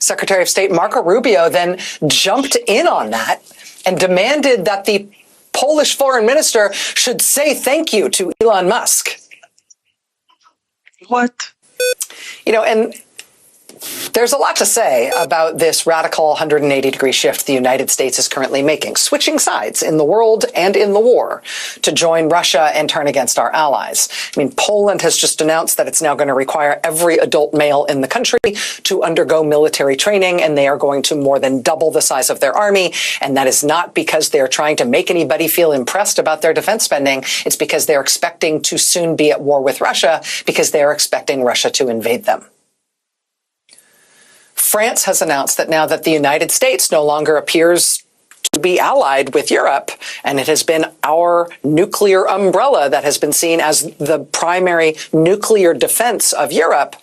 Secretary of State Marco Rubio then jumped in on that and demanded that the Polish foreign minister should say thank you to Elon Musk. What? And There's a lot to say about this radical 180-degree shift the United States is currently making, switching sides in the world and in the war to join Russia and turn against our allies. I mean, Poland has just announced that it's now going to require every adult male in the country to undergo military training, and they are going to more than double the size of their army. And that is not because they're trying to make anybody feel impressed about their defense spending. It's because they're expecting to soon be at war with Russia, because they're expecting Russia to invade them. France has announced that now that the United States no longer appears to be allied with Europe, and it has been our nuclear umbrella that has been seen as the primary nuclear defense of Europe,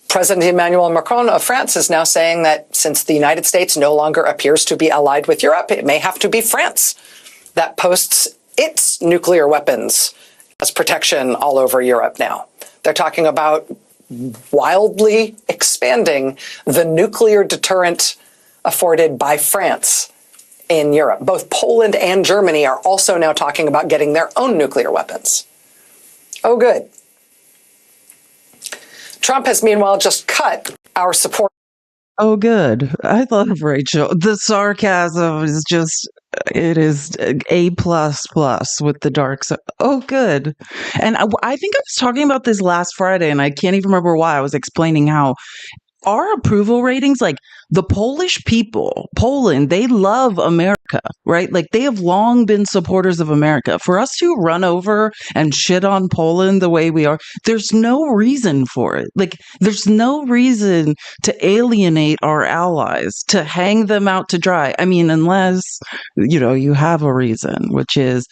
President Emmanuel Macron of France is now saying that since the United States no longer appears to be allied with Europe, it may have to be France that posts its nuclear weapons as protection all over Europe now. They're talking about wildly expanding the nuclear deterrent afforded by France in Europe. Both Poland and Germany are also now talking about getting their own nuclear weapons. Oh, good. Trump has meanwhile just cut our support. Oh, good. I love Rachel. The sarcasm is just, it is A plus plus with the dark side. Oh, good. And I think I was talking about this last Friday, and I can't even remember why. I was explaining how our approval ratings, like the Polish people, Poland, they love America, right? Like they have long been supporters of America. For us to run over and shit on Poland the way we are, there's no reason for it. Like there's no reason to alienate our allies, to hang them out to dry. I mean, unless, you have a reason, which is,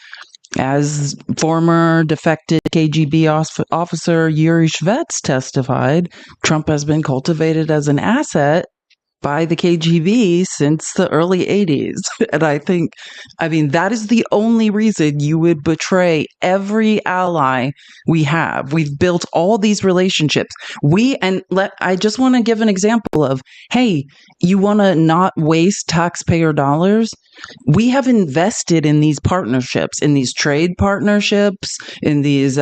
as former defected KGB officer Yuri Shvets testified, Trump has been cultivated as an asset by the KGB since the early 80s. And I mean, that is the only reason you would betray every ally we have. We've built all these relationships. I just want to give an example of, hey, you want to not waste taxpayer dollars? We have invested in these partnerships, in these trade partnerships, in these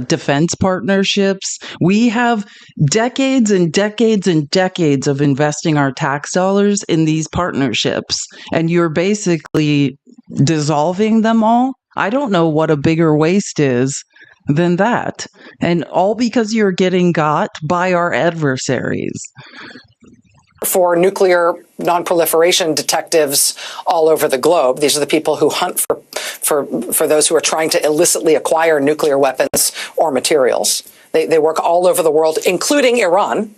defense partnerships. We have decades and decades and decades of investing our tax dollars in these partnerships, and you're basically dissolving them all. I don't know what a bigger waste is than that. And all because you're getting got by our adversaries. For nuclear nonproliferation detectives all over the globe. These are the people who hunt for those who are trying to illicitly acquire nuclear weapons or materials. They work all over the world, including Iran.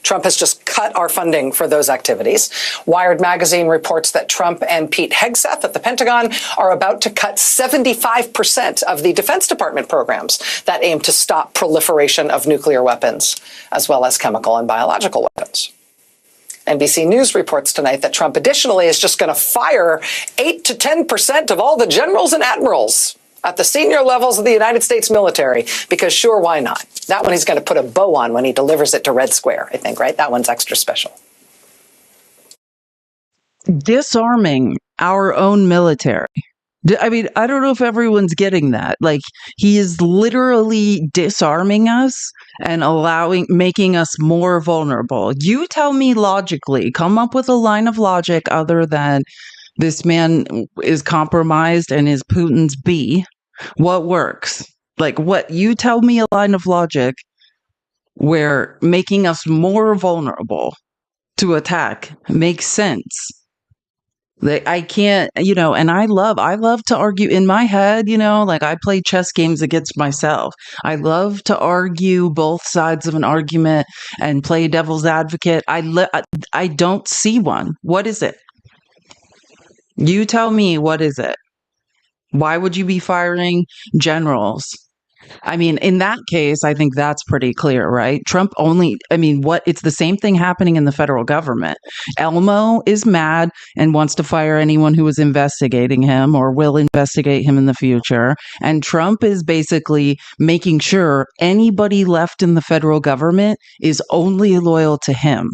Trump has just cut our funding for those activities. Wired magazine reports that Trump and Pete Hegseth at the Pentagon are about to cut 75% of the Defense Department programs that aim to stop proliferation of nuclear weapons, as well as chemical and biological weapons. NBC News reports tonight that Trump additionally is just going to fire 8 to 10% of all the generals and admirals at the senior levels of the United States military, because sure, why not? That one he's going to put a bow on when he delivers it to Red Square, I think, right? That one's extra special. Disarming our own military. I mean, I don't know if everyone's getting that. Like, he is literally disarming us and making us more vulnerable. You tell me logically, come up with a line of logic other than this man is compromised and is Putin's B. What works? Like, what? You tell me a line of logic where making us more vulnerable to attack makes sense. I can't, and I love to argue in my head, like I play chess games against myself. I love to argue both sides of an argument and play devil's advocate. I don't see one. What is it? You tell me, what is it? Why would you be firing generals? I mean, in that case, I think that's pretty clear, right? It's the same thing happening in the federal government. Elmo is mad and wants to fire anyone who is investigating him or will investigate him in the future. And Trump is basically making sure anybody left in the federal government is only loyal to him.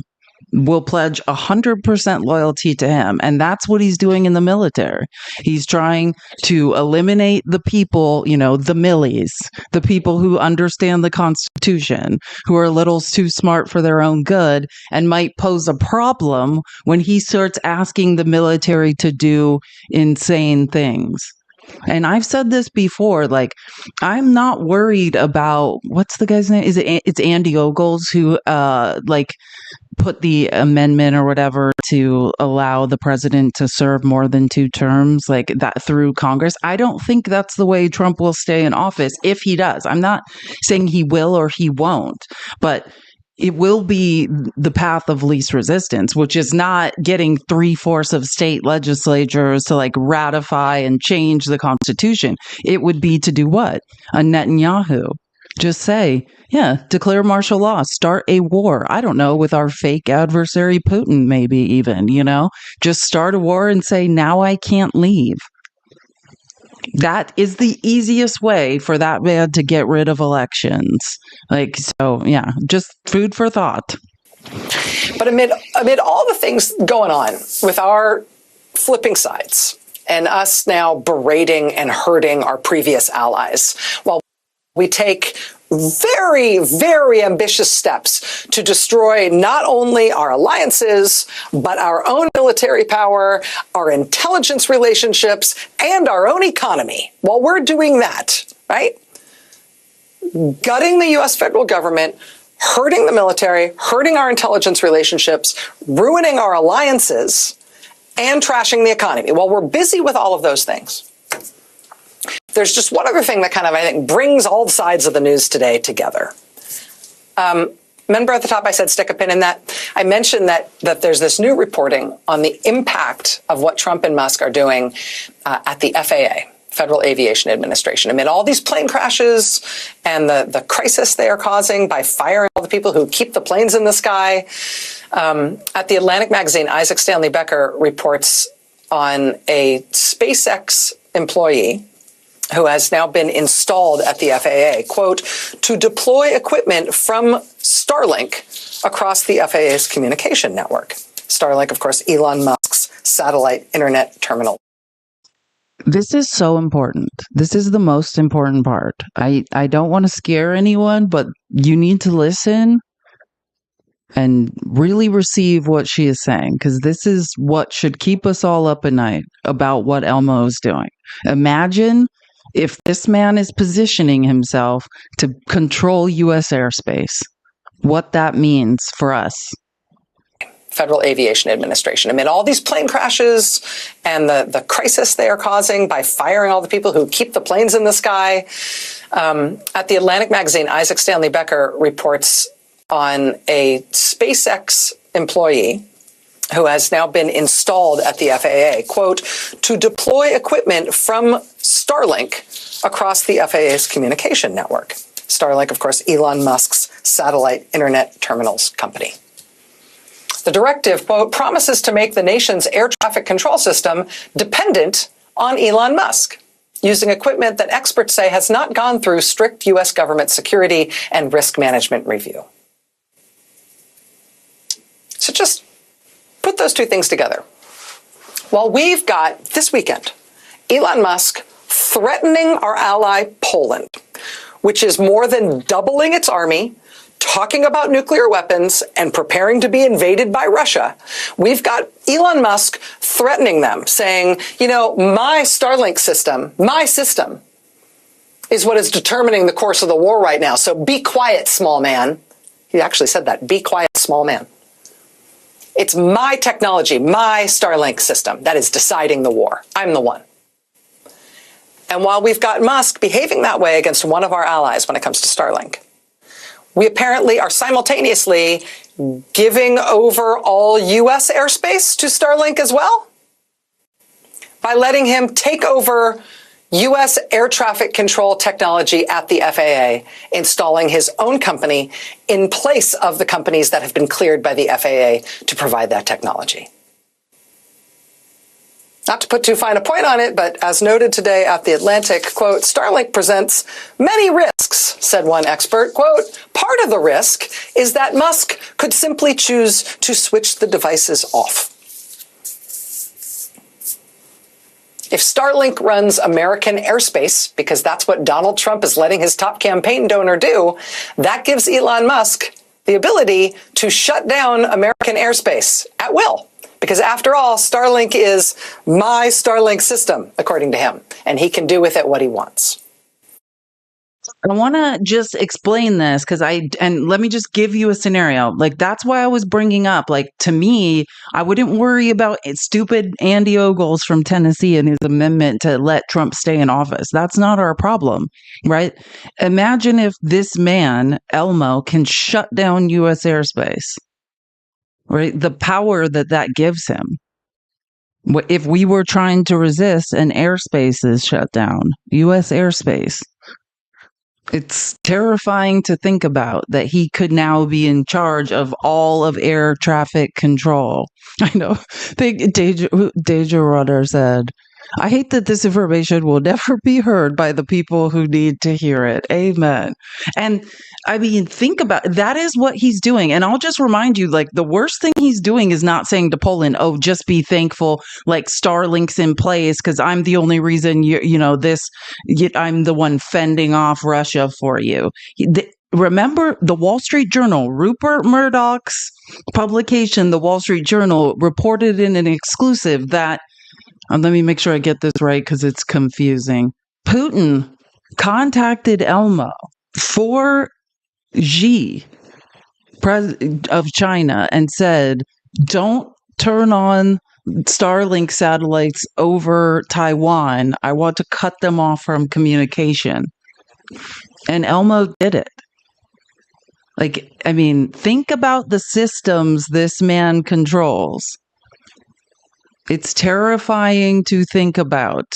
will pledge 100% loyalty to him. And that's what he's doing in the military. He's trying to eliminate the people, the millies, the people who understand the Constitution, who are a little too smart for their own good and might pose a problem when he starts asking the military to do insane things. And I've said this before, I'm not worried about, what's the guy's name? It's Andy Ogles who, put the amendment or whatever to allow the president to serve more than 2 terms, like that through Congress. I don't think that's the way Trump will stay in office if he does. I'm not saying he will or he won't, but it will be the path of least resistance, which is not getting 3/4 of state legislatures to ratify and change the Constitution. It would be to do what? A Netanyahu. Just say, declare martial law, start a war. I don't know, with our fake adversary Putin, maybe even, just start a war and say, now I can't leave. That is the easiest way for that man to get rid of elections. Just food for thought. But amid all the things going on with our flipping sides and us now berating and hurting our previous allies, while we take very, very ambitious steps to destroy not only our alliances, but our own military power, our intelligence relationships, and our own economy. While we're doing that, right? Gutting the U.S. federal government, hurting the military, hurting our intelligence relationships, ruining our alliances, and trashing the economy. While we're busy with all of those things, there's just one other thing that I think brings all sides of the news today together. Remember at the top I said stick a pin in that? I mentioned that there's this new reporting on the impact of what Trump and Musk are doing at the FAA, Federal Aviation Administration. Amid all these plane crashes and the crisis they are causing by firing all the people who keep the planes in the sky. At the Atlantic magazine, Isaac Stanley Becker reports on a SpaceX employee who has now been installed at the FAA, quote, to deploy equipment from Starlink across the FAA's communication network. Starlink, of course, Elon Musk's satellite internet terminal. This is so important. This is the most important part. I don't want to scare anyone, but you need to listen and really receive what she is saying, because this is what should keep us all up at night about what Elmo is doing. Imagine if this man is positioning himself to control U.S. airspace, what that means for us. Federal Aviation Administration. Amid all these plane crashes and the crisis they are causing by firing all the people who keep the planes in the sky. At the Atlantic magazine, Isaac Stanley Becker reports on a SpaceX employee who has now been installed at the FAA, quote, to deploy equipment from Starlink across the FAA's communication network. Starlink, of course, Elon Musk's satellite internet terminals company. The directive, quote, promises to make the nation's air traffic control system dependent on Elon Musk, using equipment that experts say has not gone through strict U.S. government security and risk management review. So just put those two things together. While we've got, this weekend, Elon Musk threatening our ally Poland, which is more than doubling its army, talking about nuclear weapons, and preparing to be invaded by Russia. We've got Elon Musk threatening them, saying, my Starlink system, my system, is what is determining the course of the war right now. So be quiet, small man. He actually said that, be quiet, small man. It's my technology, my Starlink system that is deciding the war. I'm the one. And while we've got Musk behaving that way against one of our allies when it comes to Starlink, we apparently are simultaneously giving over all U.S. airspace to Starlink as well by letting him take over U.S. air traffic control technology at the FAA, installing his own company in place of the companies that have been cleared by the FAA to provide that technology. Not to put too fine a point on it, but as noted today at The Atlantic, quote, Starlink presents many risks, said one expert. Quote, part of the risk is that Musk could simply choose to switch the devices off. If Starlink runs American airspace, because that's what Donald Trump is letting his top campaign donor do, that gives Elon Musk the ability to shut down American airspace at will. Because after all, Starlink is my Starlink system, according to him, and he can do with it what he wants. I want to just explain this and let me just give you a scenario. Like, that's why I was bringing up, like, to me, I wouldn't worry about stupid Andy Ogles from Tennessee and his amendment to let Trump stay in office. That's not our problem, right? Imagine if this man, Elmo, can shut down U.S. airspace, right? The power that gives him. If we were trying to resist and airspace is shut down, U.S. airspace. It's terrifying to think about that he could now be in charge of all of air traffic control. I know. Deja Rudder said, I hate that this information will never be heard by the people who need to hear it. Amen. And I mean, think about that is what he's doing. And I'll just remind you, like, the worst thing he's doing is not saying to Poland, oh, just be thankful, like Starlink's in place because I'm the only reason I'm the one fending off Russia for you. Remember the Wall Street Journal, Rupert Murdoch's publication, the Wall Street Journal, reported in an exclusive that, let me make sure I get this right because it's confusing. Putin contacted Elmo for Xi of China and said, don't turn on Starlink satellites over Taiwan. I want to cut them off from communication. And Elmo did it. Like, I mean, think about the systems this man controls. It's terrifying to think about.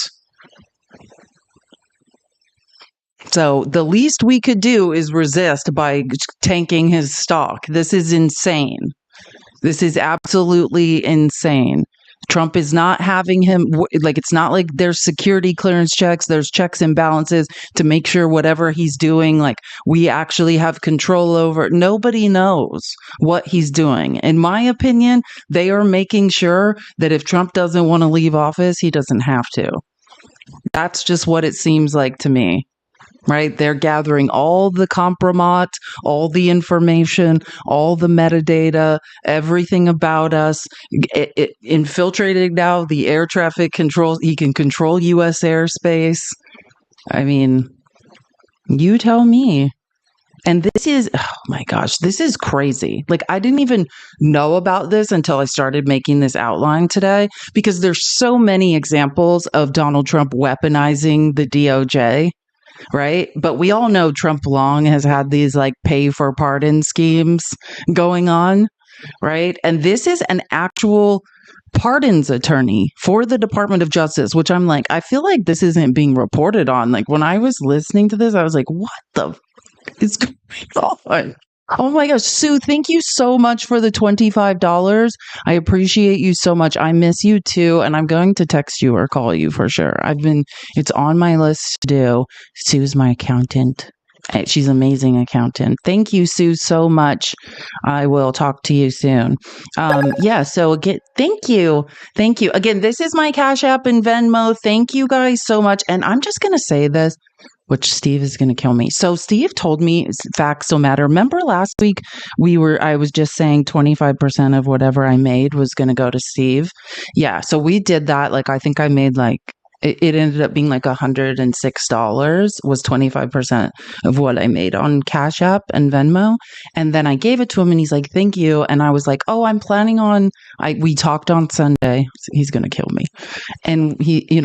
So the least we could do is resist by tanking his stock. This is insane. This is absolutely insane. Trump is not having him, like, it's not like there's security clearance checks, there's checks and balances to make sure whatever he's doing, like, we actually have control over. Nobody knows what he's doing. In my opinion, they are making sure that if Trump doesn't want to leave office, he doesn't have to. That's just what it seems like to me. Right? They're gathering all the compromat, all the information, all the metadata, everything about us, infiltrating now the air traffic control. He can control U.S. airspace. I mean, you tell me. And this is, oh my gosh, this is crazy. Like, I didn't even know about this until I started making this outline today, because there's so many examples of Donald Trump weaponizing the DOJ. Right. But we all know Trump long has had these like pay for pardon schemes going on. Right. And this is an actual pardons attorney for the Department of Justice, which I'm like, I feel like this isn't being reported on. Like, when I was listening to this, I was like, what the is going on? Oh my gosh, Sue, thank you so much for the $25. I appreciate you so much. I miss you too. And I'm going to text you or call you for sure. It's on my list to do. Sue's my accountant. She's an amazing accountant. Thank you, Sue, so much. I will talk to you soon. So again, thank you. Thank you. Again, this is my Cash App and Venmo. Thank you guys so much. And I'm just going to say this, which Steve is going to kill me. So Steve told me facts don't matter. Remember last week I was just saying 25% of whatever I made was going to go to Steve. Yeah. So we did that. Like, I think I made it ended up being like $106 was 25% of what I made on Cash App and Venmo. And then I gave it to him and he's like, thank you. And I was like, oh, I'm planning on, we talked on Sunday. He's going to kill me. And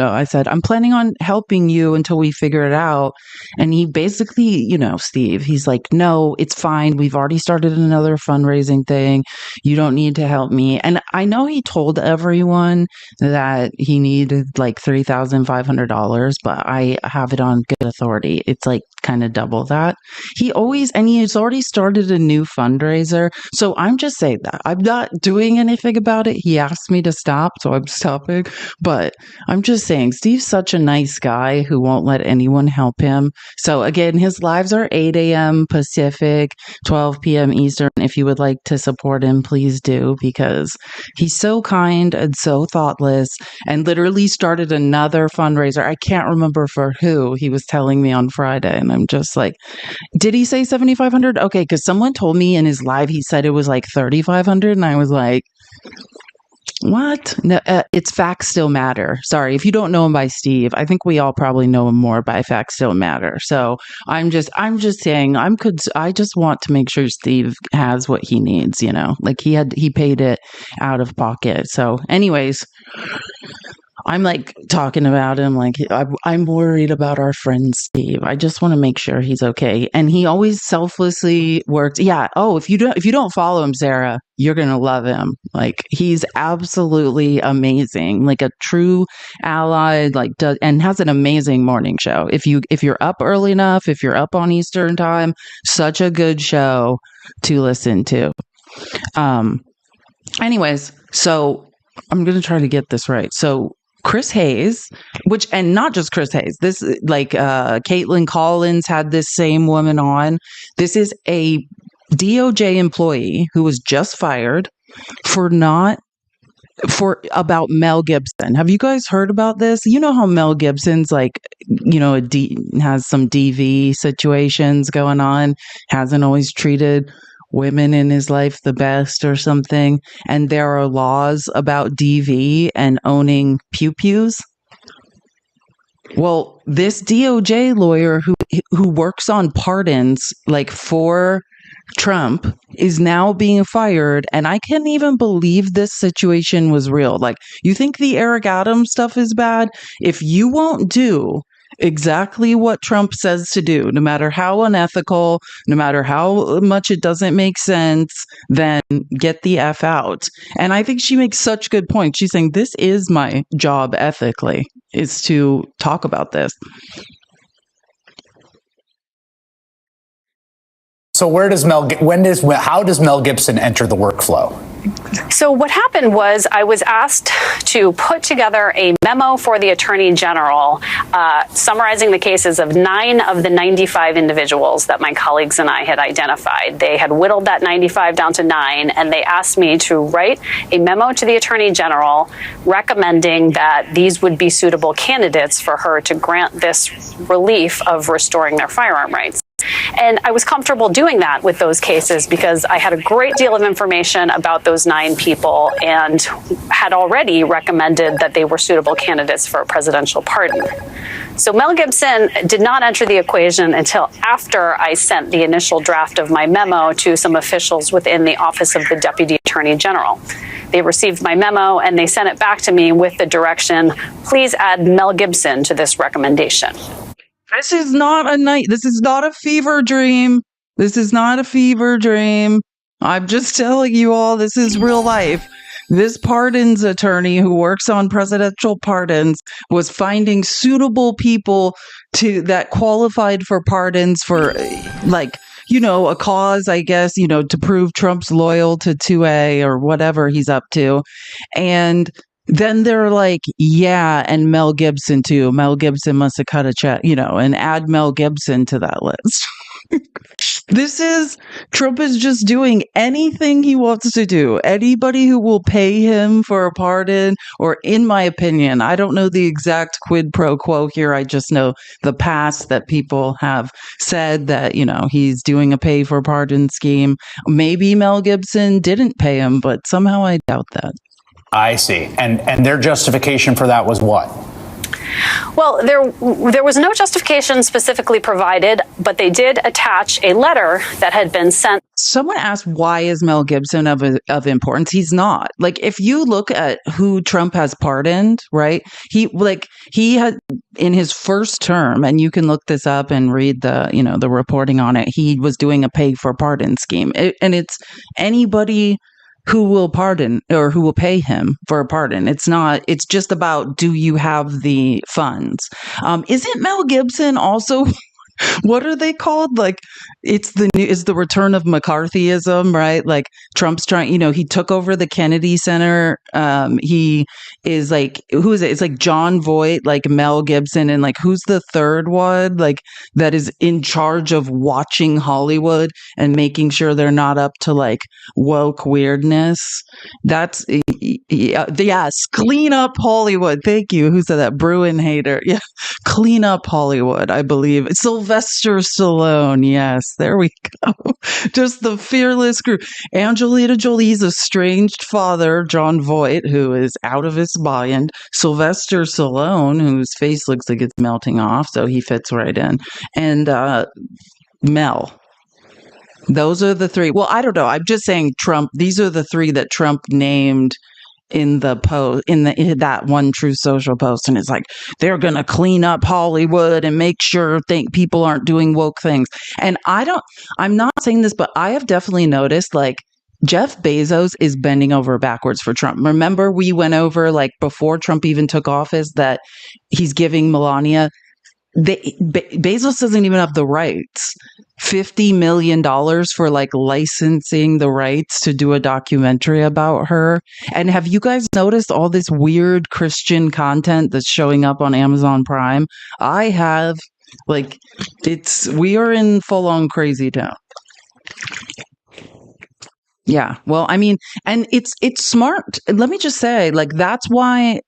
I said, I'm planning on helping you until we figure it out. And he basically, Steve, he's like, no, it's fine. We've already started another fundraising thing. You don't need to help me. And I know he told everyone that he needed like $3,000 $2,500, but I have it on good authority. It's like kind of double that. He's already started a new fundraiser. So I'm just saying that. I'm not doing anything about it. He asked me to stop, so I'm stopping. But I'm just saying, Steve's such a nice guy who won't let anyone help him. So again, his lives are 8 a.m. Pacific, 12 p.m. Eastern. If you would like to support him, please do, because he's so kind and so thoughtless, and literally started another fundraiser. I can't remember for who. He was telling me on Friday, and I'm just like, did he say 7,500? Okay, because someone told me in his live he said it was like 3,500, and I was like, what? No, it's Facts Still Matter. Sorry, if you don't know him by Steve, I think we all probably know him more by Facts Still Matter. So I'm just saying, I just want to make sure Steve has what he needs. Like he paid it out of pocket. So, anyways, I'm like talking about him like I'm worried about our friend Steve. I just want to make sure he's okay. And he always selflessly works. Yeah. Oh, if you don't follow him, Sarah, you're gonna love him. Like he's absolutely amazing. Like a true ally. And has an amazing morning show. If you're up early enough, if you're up on Eastern time, such a good show to listen to. Anyways, so I'm gonna try to get this right. So Chris Hayes, and not just Chris Hayes, this Caitlin Collins had this same woman on. This is a DOJ employee who was just fired about Mel Gibson. Have you guys heard about this? You know how Mel Gibson's has some DV situations going on, hasn't always treated women in his life the best or something, and there are laws about DV and owning pew-pews. Well, this DOJ lawyer who works on pardons for Trump is now being fired, and I can't even believe this situation was real. Like, you think the Eric Adams stuff is bad? If you won't do exactly what Trump says to do, no matter how unethical, no matter how much it doesn't make sense, then get the F out. And I think she makes such good points. She's saying, this is my job ethically, is to talk about this. So how does Mel Gibson enter the workflow? So what happened was I was asked to put together a memo for the Attorney General summarizing the cases of 9 of the 95 individuals that my colleagues and I had identified. They had whittled that 95 down to 9, and they asked me to write a memo to the Attorney General recommending that these would be suitable candidates for her to grant this relief of restoring their firearm rights. And I was comfortable doing that with those cases because I had a great deal of information about those 9 people and had already recommended that they were suitable candidates for a presidential pardon. So Mel Gibson did not enter the equation until after I sent the initial draft of my memo to some officials within the Office of the Deputy Attorney General. They received my memo and they sent it back to me with the direction, please add Mel Gibson to this recommendation. This is not a fever dream. This is not a fever dream. I'm just telling you all, this is real life. This pardons attorney who works on presidential pardons was finding suitable people that qualified for pardons for a cause, I guess, to prove Trump's loyal to 2A or whatever he's up to. And then they're like, yeah, and Mel Gibson too. Mel Gibson must have cut a check, and add Mel Gibson to that list. Trump is just doing anything he wants to do. Anybody who will pay him for a pardon, or in my opinion, I don't know the exact quid pro quo here. I just know the past that people have said that, he's doing a pay for pardon scheme. Maybe Mel Gibson didn't pay him, but somehow I doubt that. I see. And their justification for that was what? Well, there was no justification specifically provided, but they did attach a letter that had been sent. Someone asked, why is Mel Gibson of importance? He's not. Like, if you look at who Trump has pardoned, right? He had in his first term, and you can look this up and read the reporting on it. He was doing a pay for pardon scheme, and it's anybody who will pardon or who will pay him for a pardon. It's just about, do you have the funds? Isn't Mel Gibson also what are they called? Like, is the return of McCarthyism, right? Like Trump's trying, he took over the Kennedy Center. He is like, who is it? It's like John Voight, like Mel Gibson, and like, who's the third one? Like, that is in charge of watching Hollywood and making sure they're not up to like woke weirdness. That's, yes, clean up Hollywood. Thank you. Who said that? Bruin hater. Yeah. Clean up Hollywood, I believe. Sylvester Stallone. Yes, there we go. Just the fearless group. Angelina Jolie's estranged father, John Voight, who is out of his mind. Sylvester Stallone, whose face looks like it's melting off, so he fits right in. And Mel. Those are the three. Well, I don't know. I'm just saying Trump. These are the three that Trump named in the post, in that one True Social post, and it's like they're gonna clean up Hollywood and make sure people aren't doing woke things. And I'm not saying this, but I have definitely noticed like Jeff Bezos is bending over backwards for Trump. Remember, we went over like before Trump even took office that he's giving Melania. Bezos doesn't even have the rights. $50 million for like licensing the rights to do a documentary about her. And have you guys noticed all this weird Christian content that's showing up on Amazon Prime? I have. Like, we are in full on crazy town. Yeah. Well, I mean, and it's smart. Let me just say, like, that's why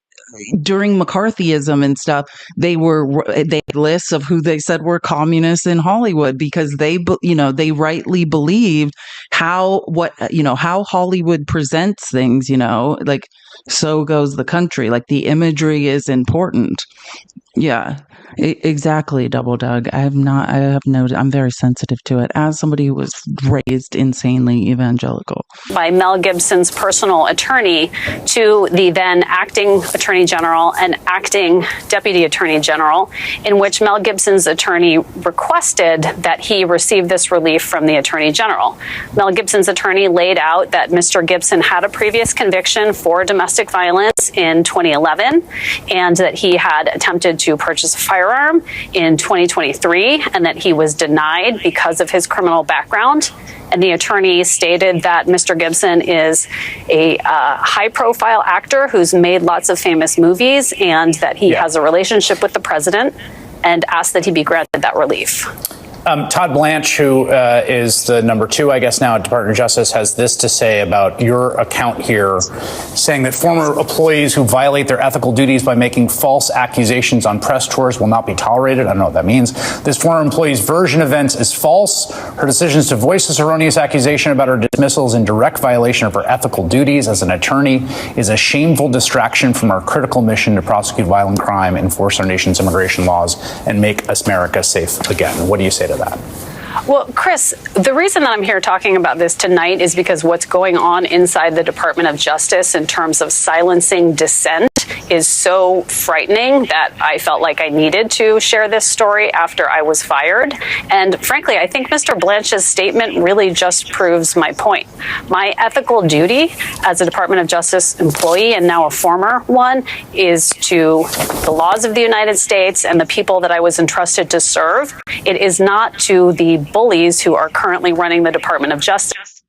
during McCarthyism and stuff, they had lists of who they said were communists in Hollywood, because they rightly believed how Hollywood presents things, like, so goes the country. Like, the imagery is important. Yeah, exactly. Double Doug. I'm very sensitive to it as somebody who was raised insanely evangelical. By Mel Gibson's personal attorney to the then acting attorney general and acting deputy attorney general, in which Mel Gibson's attorney requested that he receive this relief from the attorney general. Mel Gibson's attorney laid out that Mr. Gibson had a previous conviction for domestic violence in 2011, and that he had attempted to purchase a firearm in 2023, and that he was denied because of his criminal background. And the attorney stated that Mr. Gibson is a high-profile actor who's made lots of famous movies, and that he has a relationship with the president, and asked that he be granted that relief. Todd Blanche, who is the number 2, I guess, now at Department of Justice, has this to say about your account here, saying that former employees who violate their ethical duties by making false accusations on press tours will not be tolerated. I don't know what that means. This former employee's version of events is false. Her decisions to voice this erroneous accusation about her dismissal is in direct violation of her ethical duties as an attorney, is a shameful distraction from our critical mission to prosecute violent crime, enforce our nation's immigration laws, and make America safe again. What do you say to that? Well, Chris, the reason that I'm here talking about this tonight is because what's going on inside the Department of Justice in terms of silencing dissent is so frightening that I felt like I needed to share this story after I was fired. And frankly, I think Mr. Blanche's statement really just proves my point. My ethical duty as a Department of Justice employee, and now a former one, is to the laws of the United States and the people that I was entrusted to serve. It is not to the bullies who are currently running the Department of Justice.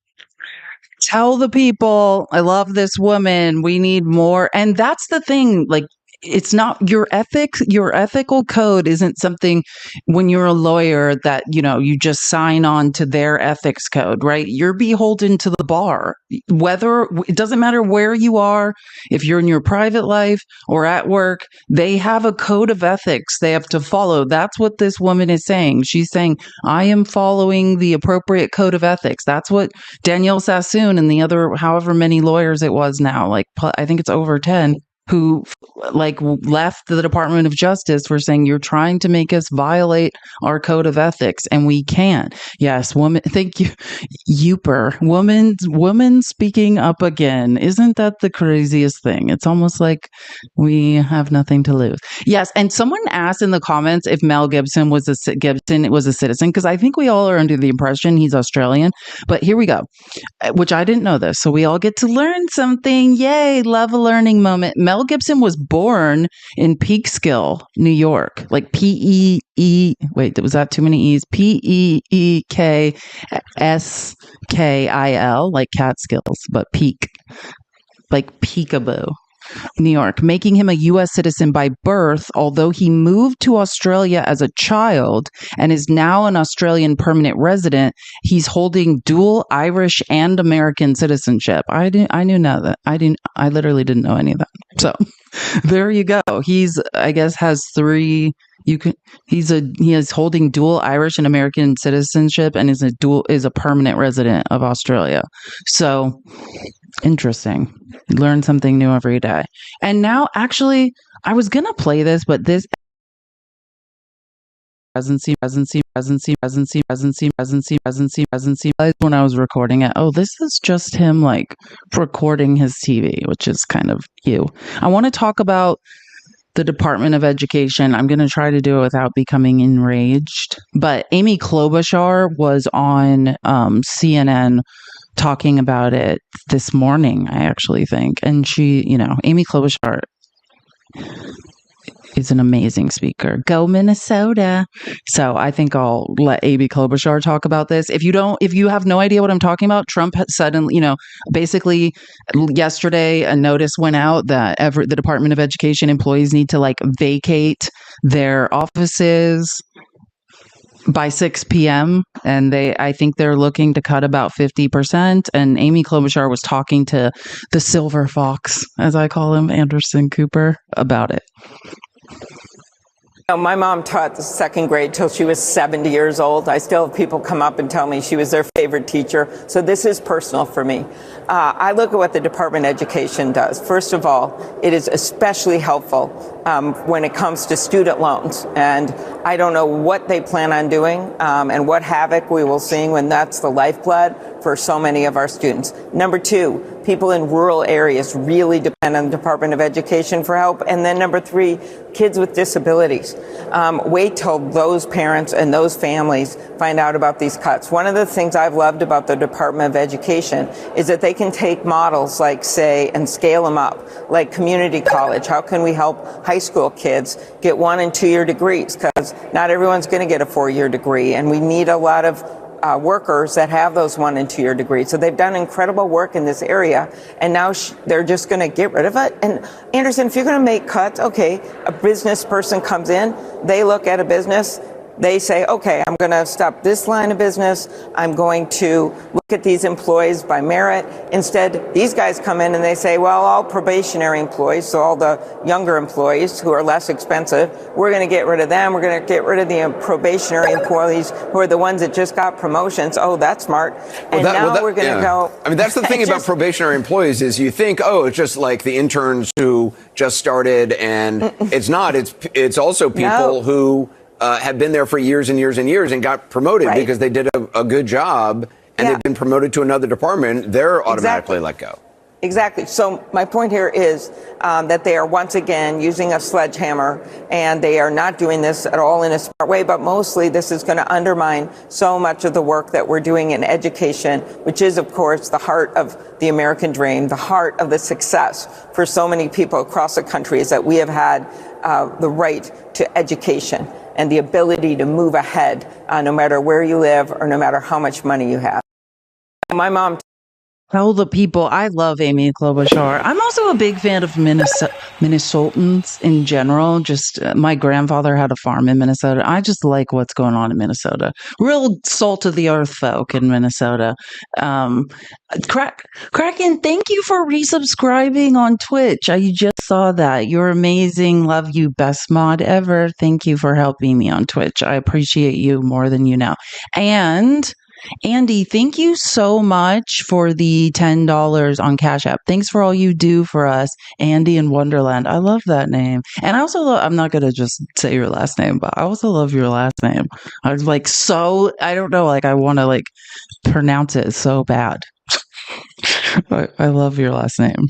Tell the people, I love this woman. We need more. And that's the thing. Like, it's not your ethical code isn't something when you're a lawyer that, you just sign on to their ethics code, right? You're beholden to the bar. It doesn't matter where you are, if you're in your private life or at work, they have a code of ethics they have to follow. That's what this woman is saying. She's saying, I am following the appropriate code of ethics. That's what Danielle Sassoon and the other, however many lawyers it was now, like, I think it's over 10, who like left the Department of Justice for saying you're trying to make us violate our code of ethics, and we can't. Yes, woman. Thank you, Youper. Woman speaking up again. Isn't that the craziest thing? It's almost like we have nothing to lose. Yes, and someone asked in the comments if Mel Gibson was a citizen, because I think we all are under the impression he's Australian. But here we go, which I didn't know this, so we all get to learn something. Yay! Love a learning moment. Mel Gibson was born in Peekskill, New York. Like P-E-E. Wait, was that too many E's? Peekskil, like Catskills, but peak, like peekaboo. New York, making him a U.S. citizen by birth, although he moved to Australia as a child and is now an Australian permanent resident. He's holding dual Irish and American citizenship. I knew none of that. I literally didn't know any of that. So there you go. He's, I guess, has three. He is holding dual Irish and American citizenship and is a permanent resident of Australia. So interesting. Learn something new every day. And now, actually, I was gonna play this, but this residency. When I was recording it, oh, this is just him like recording his TV, which is kind of you. I want to talk about the Department of Education. I'm going to try to do it without becoming enraged. But Amy Klobuchar was on CNN talking about it this morning, I actually think. And she, Amy Klobuchar is an amazing speaker. Go Minnesota. So I think I'll let Amy Klobuchar talk about this. If you have no idea what I'm talking about, Trump suddenly, basically yesterday a notice went out that the Department of Education employees need to like vacate their offices by 6 p.m. and I think they're looking to cut about 50%. And Amy Klobuchar was talking to the silver fox, as I call him, Anderson Cooper, about it. My mom taught the second grade till she was 70 years old. I still have people come up and tell me she was their favorite teacher. So this is personal for me. I look at what the Department of Education does. First of all, it is especially helpful when it comes to student loans. And I don't know what they plan on doing and what havoc we will see when that's the lifeblood for so many of our students. Number two, people in rural areas really depend on the Department of Education for help. And then number three, kids with disabilities. Wait till those parents and those families find out about these cuts. One of the things I've loved about the Department of Education is that they can take models like, say, and scale them up, like community college. How can we help high school kids get 1- and 2-year degrees? Because not everyone's going to get a 4-year degree, and we need a lot of workers that have those 1- and 2-year degrees. So they've done incredible work in this area, and now they're just going to get rid of it. And Anderson, if you're going to make cuts, okay, a business person comes in, they look at a business, they say, okay, I'm going to stop this line of business. I'm going to look at these employees by merit. Instead, these guys come in and they say, well, all probationary employees, so all the younger employees who are less expensive, we're going to get rid of them. We're going to get rid of the probationary employees who are the ones that just got promotions. Oh, that's smart. And we're going to go. I mean, that's the thing about probationary employees is you think, oh, it's just like the interns who just started, and it's not. It's also people who have been there for years and years and years and got promoted because they did a good job and they've been promoted to another department. They're automatically let go. Exactly. So my point here is that they are once again using a sledgehammer, and they are not doing this at all in a smart way. But mostly this is going to undermine so much of the work that we're doing in education, which is, of course, the heart of the American dream, the heart of the success for so many people across the country, is that we have had the right to education and the ability to move ahead no matter where you live or no matter how much money you have. My mom. Tell the people, I love Amy Klobuchar. I'm also a big fan of Minnesotans in general. Just my grandfather had a farm in Minnesota. I just like what's going on in Minnesota. Real salt of the earth folk in Minnesota. Kraken, thank you for resubscribing on Twitch. I just saw that. You're amazing. Love you. Best mod ever. Thank you for helping me on Twitch. I appreciate you more than you know. And Andy, thank you so much for the $10 on Cash App. Thanks for all you do for us, Andy in Wonderland. I love that name. And I also love, I'm not going to just say your last name, but I also love your last name. I was like, so, I don't know, like I want to like pronounce it so bad. I love your last name.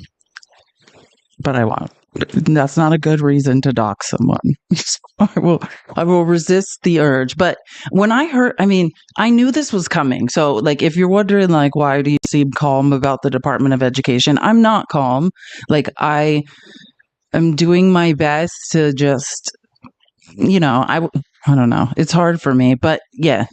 But I won't. That's not a good reason to dox someone. I will resist the urge. But when I heard, I mean, I knew this was coming. So like, if you're wondering like, why do you seem calm about the Department of Education? I'm not calm. Like I am doing my best to just, you know, I don't know. It's hard for me, but yeah,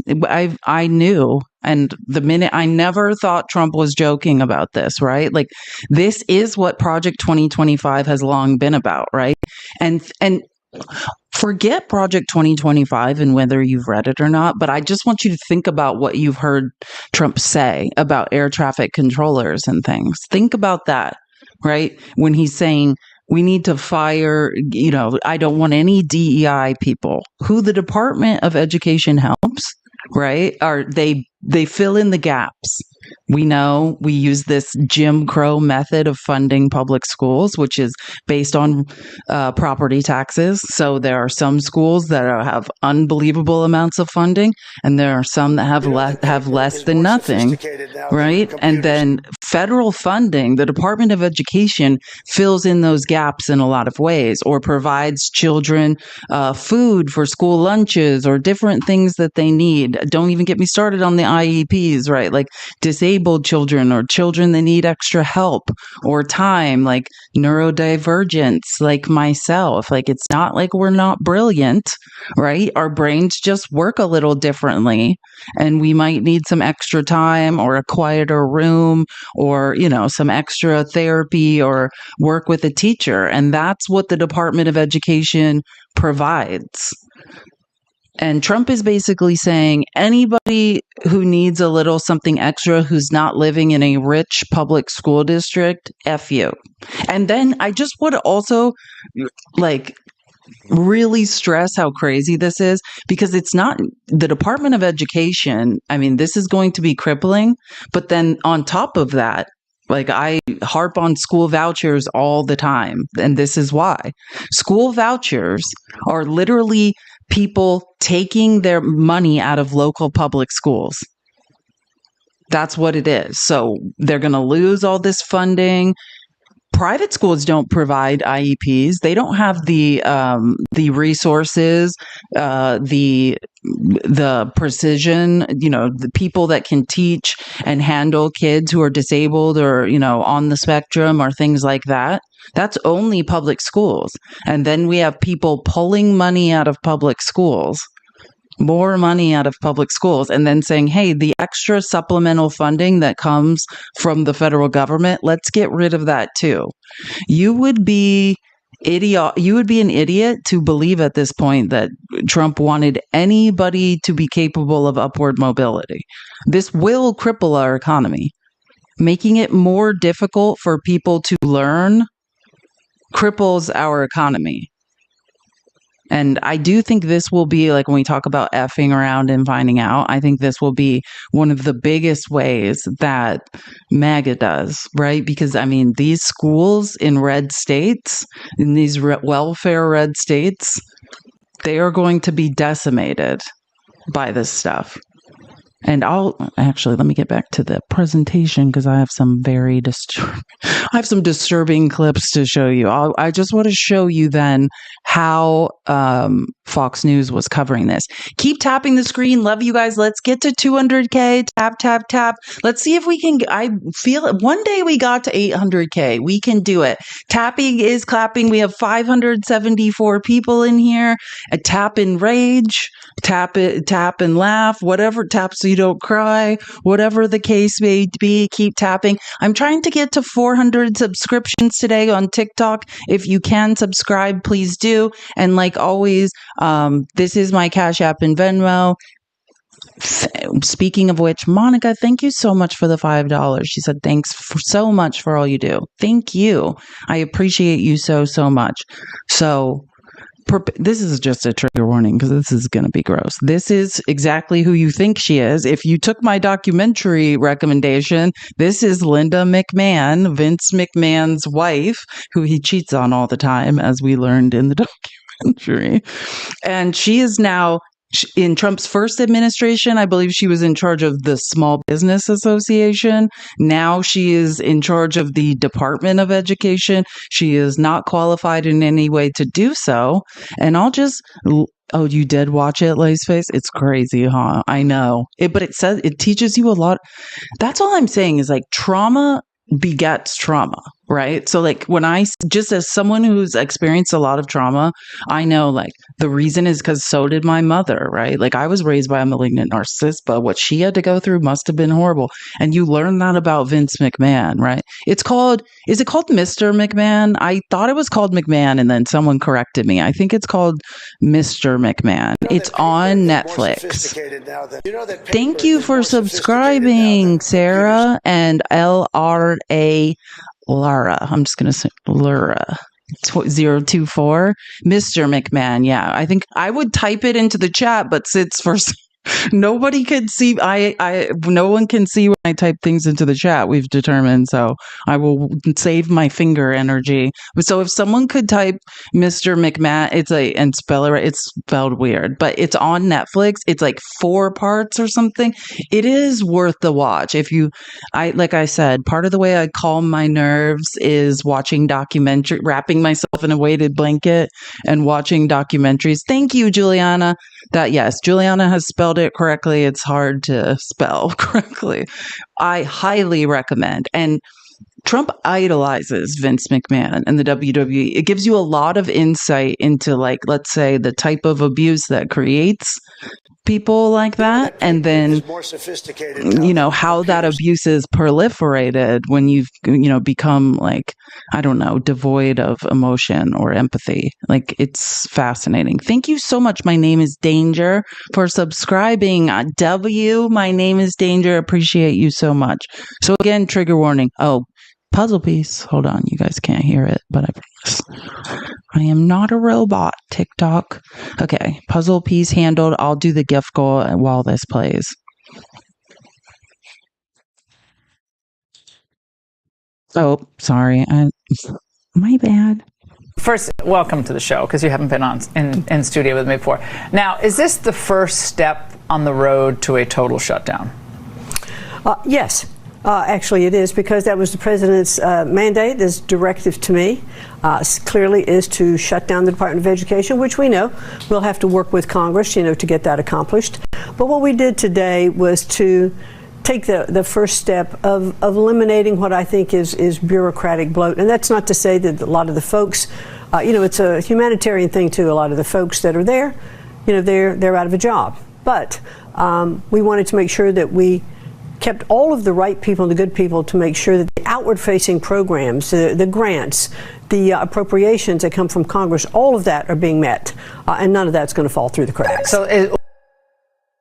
I knew. And the minute I never thought Trump was joking about this, right? Like this is what Project 2025 has long been about, right? And forget Project 2025 and whether you've read it or not, but I just want you to think about what you've heard Trump say about air traffic controllers and things. Think about that, right? When he's saying we need to fire, you know, I don't want any DEI people. Who the Department of Education helps, right? They fill in the gaps. We know we use this Jim Crow method of funding public schools, which is based on property taxes. So there are some schools that have unbelievable amounts of funding, and there are some that have less than nothing, right? And then federal funding, the Department of Education fills in those gaps in a lot of ways, or provides children food for school lunches or different things that they need. Don't even get me started on the IEPs, right? Like disabled children or children that need extra help or time, like neurodivergence, like myself. Like it's not like we're not brilliant, right? Our brains just work a little differently, and we might need some extra time or a quieter room or, you know, some extra therapy or work with a teacher. And that's what the Department of Education provides. And Trump is basically saying anybody who needs a little something extra who's not living in a rich public school district, F you. And then I just would also like really stress how crazy this is, because it's not the Department of Education. I mean, this is going to be crippling. But then on top of that, like I harp on school vouchers all the time. And this is why. School vouchers are literally people taking their money out of local public schools. That's what it is. So they're going to lose all this funding. Private schools don't provide IEPs. They don't have the resources, the precision, you know, the people that can teach and handle kids who are disabled or, you know, on the spectrum or things like that. That's only public schools. And then we have people pulling money out of public schools, more money out of public schools, and then saying, hey, the extra supplemental funding that comes from the federal government, let's get rid of that too. You would be an idiot to believe at this point that Trump wanted anybody to be capable of upward mobility. This will cripple our economy. Making it more difficult for people to learn cripples our economy. And I do think this will be, like when we talk about effing around and finding out, I think this will be one of the biggest ways that MAGA does, right? Because, I mean, these schools in red states, in these welfare red states, they are going to be decimated by this stuff. And let me get back to the presentation because I have some disturbing clips to show you. I just want to show you then how Fox News was covering this. Keep tapping the screen. Love you guys. Let's get to 200K. Tap, tap, tap. Let's see if we can. I feel one day we got to 800K. We can do it. Tapping is clapping. We have 574 people in here. A tap and rage. Tap and laugh. Whatever. Tap so you don't cry. Whatever the case may be. Keep tapping. I'm trying to get to 400 subscriptions today on TikTok. If you can subscribe, please do. And like always, this is my Cash App and Venmo. Speaking of which, Monica, thank you so much for the $5. She said, thanks so much for all you do. Thank you. I appreciate you so much. So this is just a trigger warning because this is going to be gross. This is exactly who you think she is. If you took my documentary recommendation, this is Linda McMahon, Vince McMahon's wife, who he cheats on all the time, as we learned in the documentary. And she is now in Trump's first administration. I believe she was in charge of the Small Business Association. Now she is in charge of the Department of Education. She is not qualified in any way to do so. And oh, you did watch it, Laceface? It's crazy, huh? I know. But it says it teaches you a lot. That's all I'm saying is like trauma begets trauma, right? So like when just as someone who's experienced a lot of trauma, I know like the reason is because so did my mother, right? Like I was raised by a malignant narcissist, but what she had to go through must have been horrible. And you learn that about Vince McMahon, right? Is it called Mr. McMahon? I thought it was called McMahon and then someone corrected me. I think it's called Mr. McMahon. It's on Netflix. Thank you for subscribing, Sarah and LRA. Lara. I'm just going to say Laura. 024. Mr. McMahon. Yeah, I think I would type it into the chat, but since nobody can see, no one can see when I type things into the chat, we've determined, so I will save my finger energy. So if someone could type Mr. McMahon, and spell it right, it's spelled weird, but it's on Netflix. It's like 4 parts or something. It is worth the watch. Like I said, part of the way I calm my nerves is watching wrapping myself in a weighted blanket and watching documentaries. Thank you, Juliana. Juliana has spelled it correctly. It's hard to spell correctly. I highly recommend. And Trump idolizes Vince McMahon and the WWE. It gives you a lot of insight into, like, let's say, the type of abuse that creates people like that, and then how that abuse is proliferated when you've become, like, I don't know, devoid of emotion or empathy. Like, it's fascinating. Thank you so much. My name is Danger for subscribing. My name is Danger. Appreciate you so much. So again, trigger warning. Oh, puzzle piece. Hold on, you guys can't hear it, but I promise. I am not a robot, TikTok. Okay, puzzle piece handled. I'll do the gift goal while this plays. Oh, sorry. My bad. First, welcome to the show, because you haven't been on in studio with me before. Now, is this the first step on the road to a total shutdown? Yes. Actually, it is, because that was the president's mandate. His directive to me clearly is to shut down the Department of Education, which we know we'll have to work with Congress, to get that accomplished. But what we did today was to take the first step of eliminating what I think is bureaucratic bloat. And that's not to say that a lot of the folks, it's a humanitarian thing too. A lot of the folks that are there, they're out of a job. But we wanted to make sure that we kept all of the right people and the good people to make sure that the outward-facing programs, the grants, the appropriations that come from Congress, all of that are being met, and none of that's going to fall through the cracks. So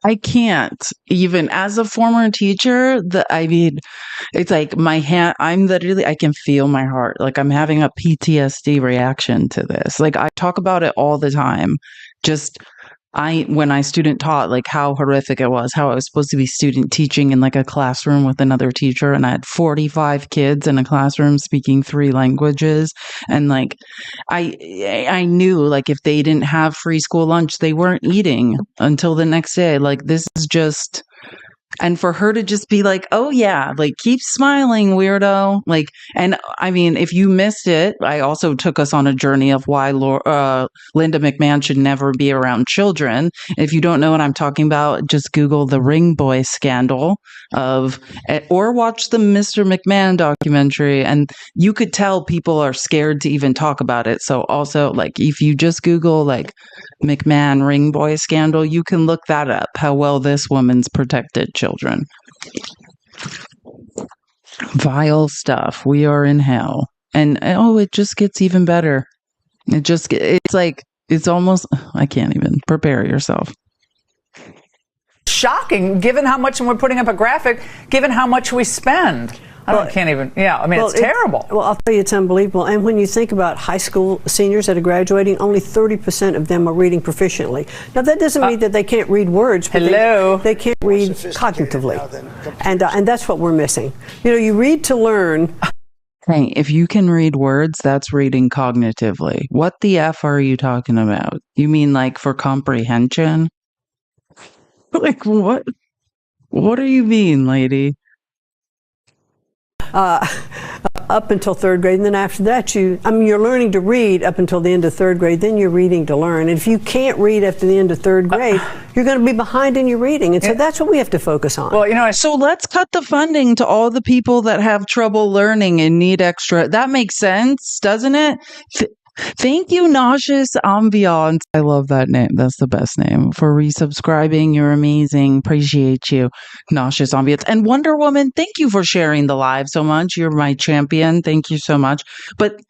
I can't, even as a former teacher, it's like my hand, I can feel my heart. Like I'm having a PTSD reaction to this. Like I talk about it all the time. When I student taught, like how horrific it was, how I was supposed to be student teaching in like a classroom with another teacher, and I had 45 kids in a classroom speaking 3 languages. And like, I knew, like, if they didn't have free school lunch, they weren't eating until the next day. Like, this is just, and for her to just be like, oh yeah, like keep smiling, weirdo. Like, and I mean, if you missed it, I also took us on a journey of why Linda McMahon should never be around children. If you don't know what I'm talking about, just Google the Ring Boy scandal or watch the Mr. McMahon documentary, and you could tell people are scared to even talk about it. So also, like, if you just Google like McMahon Ring Boy scandal, you can look that up, how well this woman's protected children. Vile stuff. We are in hell. And it just gets even better. It's almost, I can't even. Prepare yourself. Shocking, given how much, and we're putting up a graphic, given how much we spend. can't even. Yeah, I mean, it's terrible. Well, I'll tell you, it's unbelievable. And when you think about high school seniors that are graduating, only 30% of them are reading proficiently. Now, that doesn't mean that they can't read words, but they can't read cognitively, and that's what we're missing. You know, you read to learn. Hey, if you can read words, that's reading cognitively. What the F are you talking about? You mean like for comprehension? Like what? What do you mean, lady? Up until third grade, and then after that, you're learning to read up until the end of third grade, then you're reading to learn. And if you can't read after the end of third grade, you're going to be behind in your reading. And so that's what we have to focus on. Well, so let's cut the funding to all the people that have trouble learning and need extra. That makes sense, doesn't it? Thank you, Nauseous Ambiance. I love that name. That's the best name. For resubscribing. You're amazing. Appreciate you, Nauseous Ambiance. And Wonder Woman, thank you for sharing the live so much. You're my champion. Thank you so much. But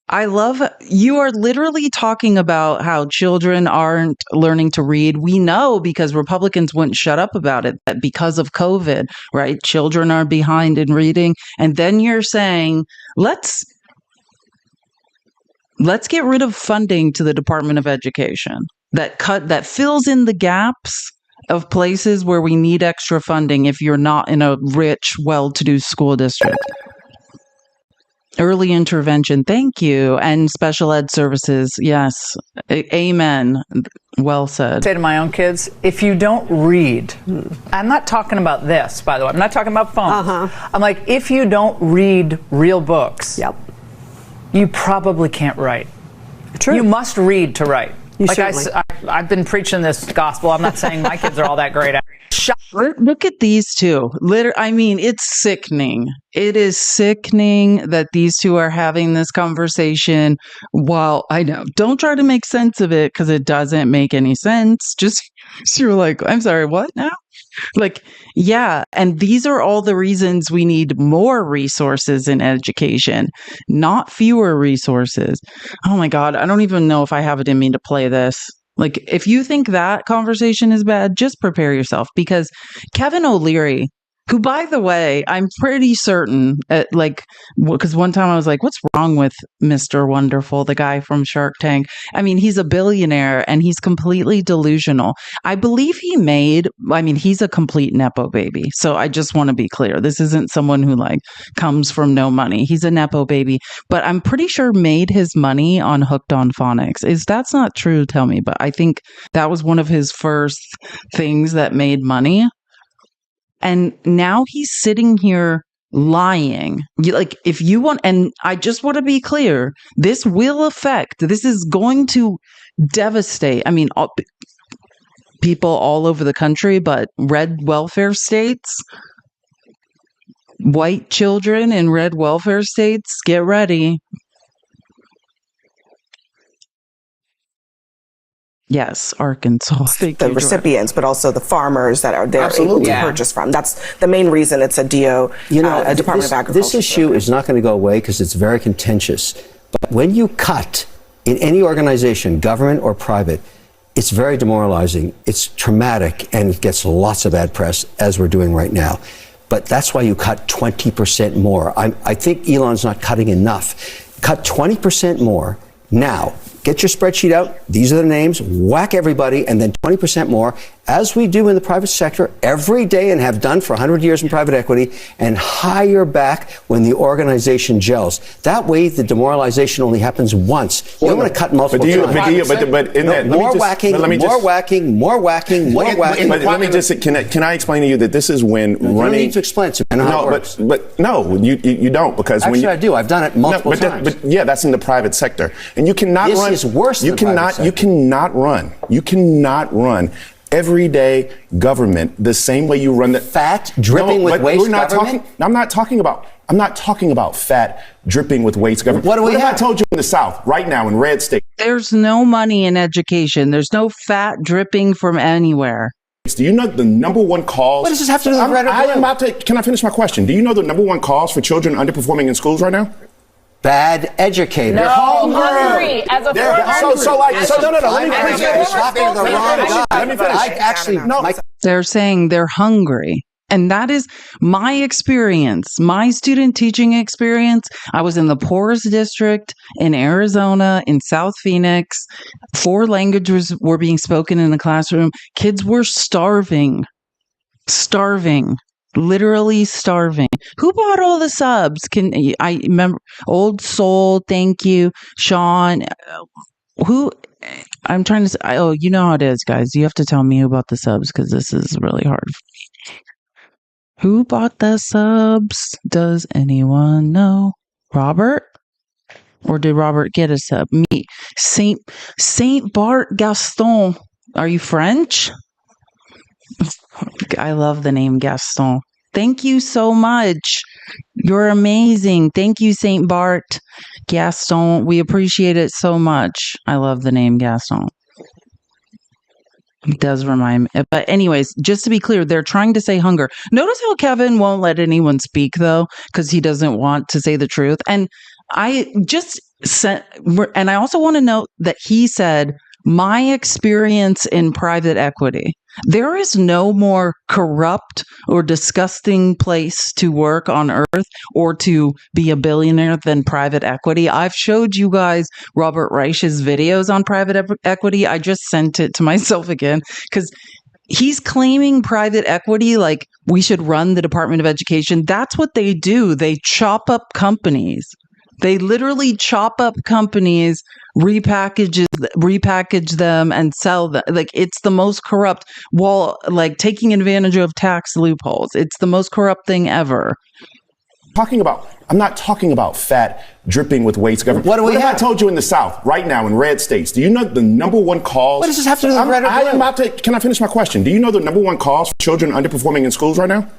I love, you are literally talking about how children aren't learning to read. We know because Republicans wouldn't shut up about it, that because of COVID, right? Children are behind in reading. And then you're saying, let's get rid of funding to the Department of Education that fills in the gaps of places where we need extra funding if you're not in a rich, well-to-do school district. Early intervention, thank you. And special ed services, yes. Amen. Well said. I say to my own kids, if you don't read, I'm not talking about this, by the way. I'm not talking about phones. I'm like, if you don't read real books, you probably can't write. True. You must read to write. I've been preaching this gospel. I'm not saying my kids are all that great at it. Look at these two. I mean, it's sickening. It is sickening that these two are having this conversation. While I know, don't try to make sense of it because it doesn't make any sense. Just so you're like, I'm sorry, what now? Like, yeah. And these are all the reasons we need more resources in education, not fewer resources. Oh my God. I don't even know if I have it in me to play this. Like, if you think that conversation is bad, just prepare yourself, because Kevin O'Leary, who, by the way, I'm pretty certain, because one time I was like, what's wrong with Mr. Wonderful, the guy from Shark Tank? I mean, he's a billionaire and he's completely delusional. I believe he's a complete Nepo baby. So I just want to be clear. This isn't someone who comes from no money. He's a Nepo baby, but I'm pretty sure made his money on Hooked on Phonics. That's not true? Tell me. But I think that was one of his first things that made money. And now he's sitting here lying. If you want, and I just want to be clear, this is going to devastate. I mean, people all over the country, but red welfare states, white children in red welfare states, get ready. Yes, Arkansas. The recipients, but also the farmers that are there able to purchase from. That's the main reason it's a Department of Agriculture. This issue is not going to go away because it's very contentious. But when you cut in any organization, government or private, it's very demoralizing. It's traumatic, and it gets lots of bad press, as we're doing right now. But that's why you cut 20% more. I think Elon's not cutting enough. Cut 20% more now. Get your spreadsheet out. These are the names. Whack everybody, and then 20% more, as we do in the private sector every day and have done for 100 years in private equity, and hire back when the organization gels. That way, the demoralization only happens once. You don't want to cut multiple times. More whacking. Let me just, can I explain to you that this is when running. You don't need to explain to me. I know how it works. But no, you don't, because actually I do. I've done it multiple times. But yeah, that's in the private sector, and you cannot run. This is worse than the private sector. You cannot run everyday government the same way you run the fat dripping with waste government. I'm not talking about fat dripping with waste government. What do we have? I told you in the South right now in red state. There's no money in education. There's no fat dripping from anywhere. Do you know the number one cause? What does this have to do with red or blue? Can I finish my question? Do you know the number one cause for children underperforming in schools right now? Bad educators. No, hungry. As a They're saying they're hungry. And that is my experience, my student teaching experience. I was in the poorest district in Arizona, in South Phoenix. 4 languages were being spoken in the classroom. Kids were starving, literally starving. Who bought all the subs? I remember Old Soul? Thank you, Sean. Who? I'm trying to say. Oh, you know how it is, guys. You have to tell me who bought the subs because this is really hard. Who bought the subs? Does anyone know? Robert? Or did Robert get a sub? Me. Saint Bart Gaston. Are you French? I love the name Gaston. Thank you so much. You're amazing. Thank you, Saint Bart Gaston. We appreciate it so much. I love the name Gaston. It does remind me. But anyways, just to be clear, they're trying to say hunger. Notice how Kevin won't let anyone speak, though, because he doesn't want to say the truth. And I just said, and I also want to note that he said, my experience in private equity. There is no more corrupt or disgusting place to work on earth or to be a billionaire than private equity. I've showed you guys Robert Reich's videos on private equity. I just sent it to myself again because he's claiming private equity like we should run the Department of Education. That's what they do. They chop up companies. They literally chop up companies, repackage them, and sell them. Like, it's the most corrupt, while like taking advantage of tax loopholes. It's the most corrupt thing ever. I'm not talking about fat dripping with waste government. What do we have? I told you in the South, right now in red states, do you know the number one cause? What does this have to do with red or blue? Can I finish my question? Do you know the number one cause for children underperforming in schools right now?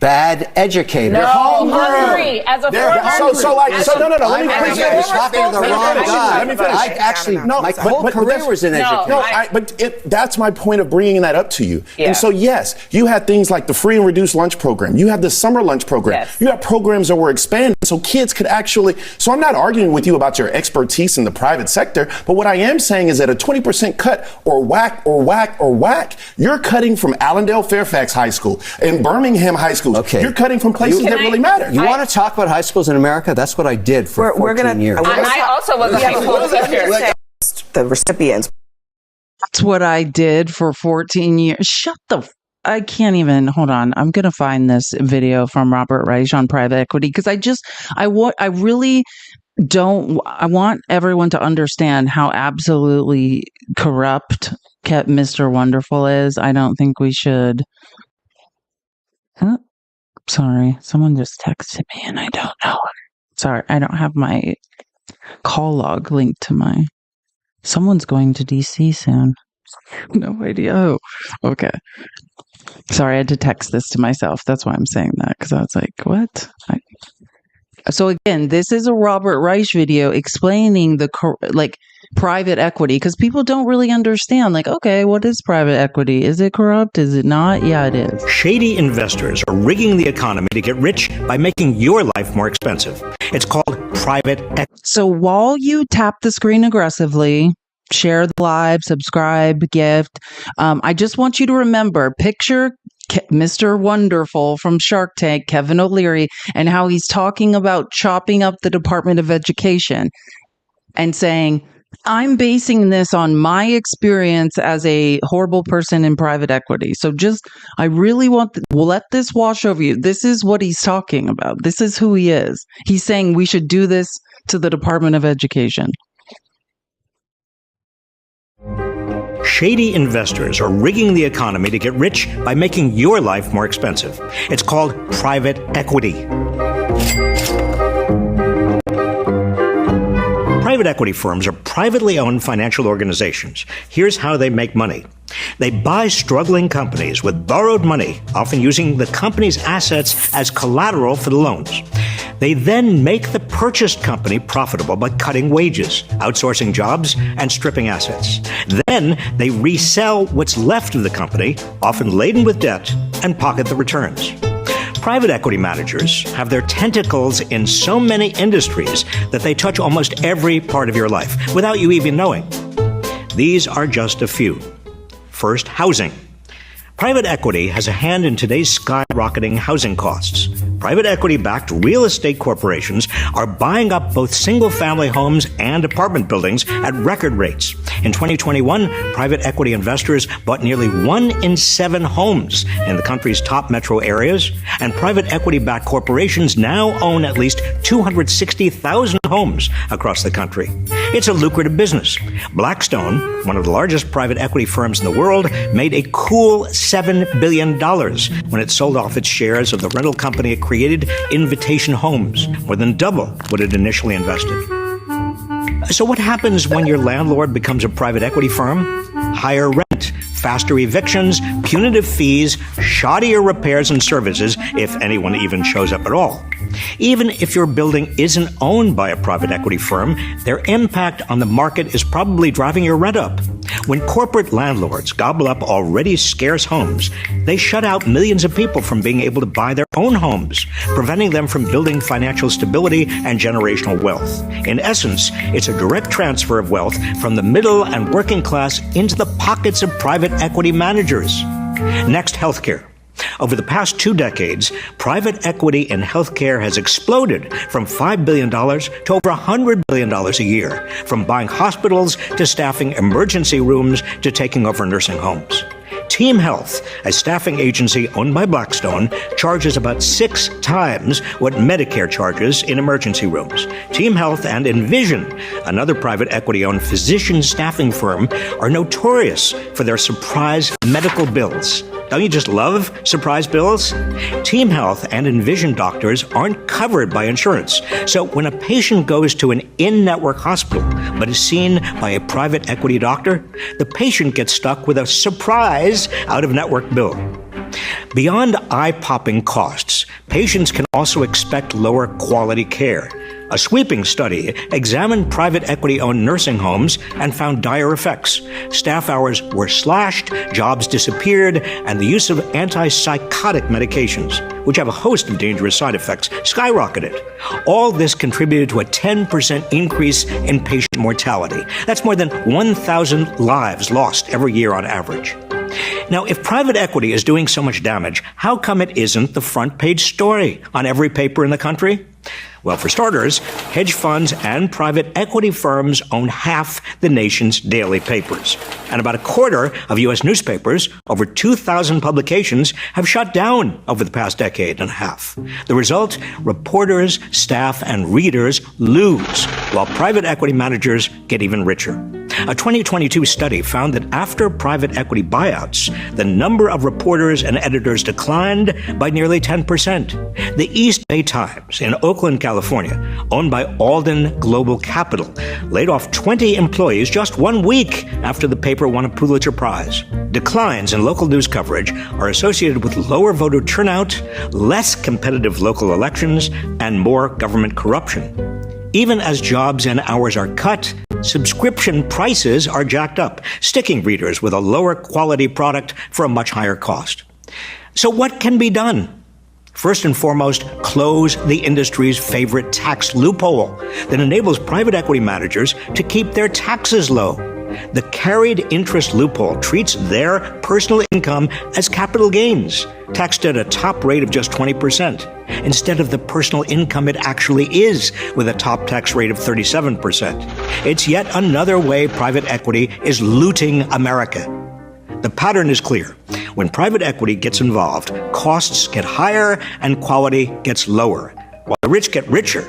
Bad educators. They're hungry. As a no. Let me finish. You're talking to the wrong guy. Let me finish. I actually, my whole career was in education. That's my point of bringing that up to you. Yeah. And so, yes, you had things like the free and reduced lunch program. You had the summer lunch program. Yes. You had programs that were expanded so kids could actually. So I'm not arguing with you about your expertise in the private sector, but what I am saying is that a 20% cut or whack, you're cutting from Allendale Fairfax High School and Birmingham High School. Okay. You're cutting from places that really matter. You want to talk about high schools in America? That's what I did for 14 years. I also was a high school teacher. The recipients. That's what I did for 14 years. I can't even, hold on. I'm going to find this video from Robert Reich on private equity because I want everyone to understand how absolutely corrupt Mr. Wonderful is. I don't think we should. Sorry, someone just texted me and I don't know. Sorry, I don't have my call log linked to my. Someone's going to DC soon. No idea. Oh, okay. Sorry, I had to text this to myself. That's why I'm saying that, because I was like, what? So again, this is a Robert Reich video explaining the private equity, because people don't really understand, like, okay, what is private equity? Is it corrupt? Is it not? Yeah, it is. Shady investors are rigging the economy to get rich by making your life more expensive. It's called private equity. So while you tap the screen aggressively, share the live, subscribe, gift, I just want you to remember, picture Mr. Wonderful from Shark Tank, Kevin O'Leary, and how he's talking about chopping up the Department of Education and saying, I'm basing this on my experience as a horrible person in private equity. So I really let this wash over you. This is what he's talking about. This is who he is. He's saying we should do this to the Department of Education. Shady investors are rigging the economy to get rich by making your life more expensive. It's called private equity. Private equity firms are privately owned financial organizations. Here's how they make money. They buy struggling companies with borrowed money, often using the company's assets as collateral for the loans. They then make the purchased company profitable by cutting wages, outsourcing jobs, and stripping assets. Then they resell what's left of the company, often laden with debt, and pocket the returns. Private equity managers have their tentacles in so many industries that they touch almost every part of your life without you even knowing. These are just a few. First, housing. Private equity has a hand in today's skyrocketing housing costs. Private equity-backed real estate corporations are buying up both single-family homes and apartment buildings at record rates. In 2021, private equity investors bought nearly 1 in 7 homes in the country's top metro areas, and private equity-backed corporations now own at least 260,000 homes across the country. It's a lucrative business. Blackstone, one of the largest private equity firms in the world, made a cool $7 billion when it sold off its shares of the rental company it created, Invitation Homes, more than double what it initially invested. So what happens when your landlord becomes a private equity firm? Higher rent, faster evictions, punitive fees, shoddier repairs and services, if anyone even shows up at all. Even if your building isn't owned by a private equity firm, their impact on the market is probably driving your rent up. When corporate landlords gobble up already scarce homes, they shut out millions of people from being able to buy their own homes, preventing them from building financial stability and generational wealth. In essence, it's a direct transfer of wealth from the middle and working class into the pockets of private equity managers. Next, healthcare. Over the past 2 decades, private equity in healthcare has exploded from $5 billion to over $100 billion a year, from buying hospitals to staffing emergency rooms to taking over nursing homes. Team Health, a staffing agency owned by Blackstone, charges about 6 times what Medicare charges in emergency rooms. Team Health and Envision, another private equity-owned physician staffing firm, are notorious for their surprise medical bills. Don't you just love surprise bills? Team Health and Envision doctors aren't covered by insurance. So when a patient goes to an in-network hospital but is seen by a private equity doctor, the patient gets stuck with a surprise out-of-network bill. Beyond eye-popping costs, patients can also expect lower quality care. A sweeping study examined private equity-owned nursing homes and found dire effects. Staff hours were slashed, jobs disappeared, and the use of antipsychotic medications, which have a host of dangerous side effects, skyrocketed. All this contributed to a 10% increase in patient mortality. That's more than 1,000 lives lost every year on average. Now, if private equity is doing so much damage, how come it isn't the front page story on every paper in the country? Well, for starters, hedge funds and private equity firms own half the nation's daily papers. And about a quarter of U.S. newspapers, over 2,000 publications, have shut down over the past decade and a half. The result? Reporters, staff, and readers lose, while private equity managers get even richer. A 2022 study found that after private equity buyouts, the number of reporters and editors declined by nearly 10%. The East Bay Times in Oakland, California, owned by Alden Global Capital, laid off 20 employees just 1 week after the paper won a Pulitzer Prize. Declines in local news coverage are associated with lower voter turnout, less competitive local elections, and more government corruption. Even as jobs and hours are cut, subscription prices are jacked up, sticking readers with a lower quality product for a much higher cost. So what can be done? First and foremost, close the industry's favorite tax loophole that enables private equity managers to keep their taxes low. The carried interest loophole treats their personal income as capital gains, taxed at a top rate of just 20%, instead of the personal income it actually is, with a top tax rate of 37%. It's yet another way private equity is looting America. The pattern is clear. When private equity gets involved, costs get higher and quality gets lower, while the rich get richer.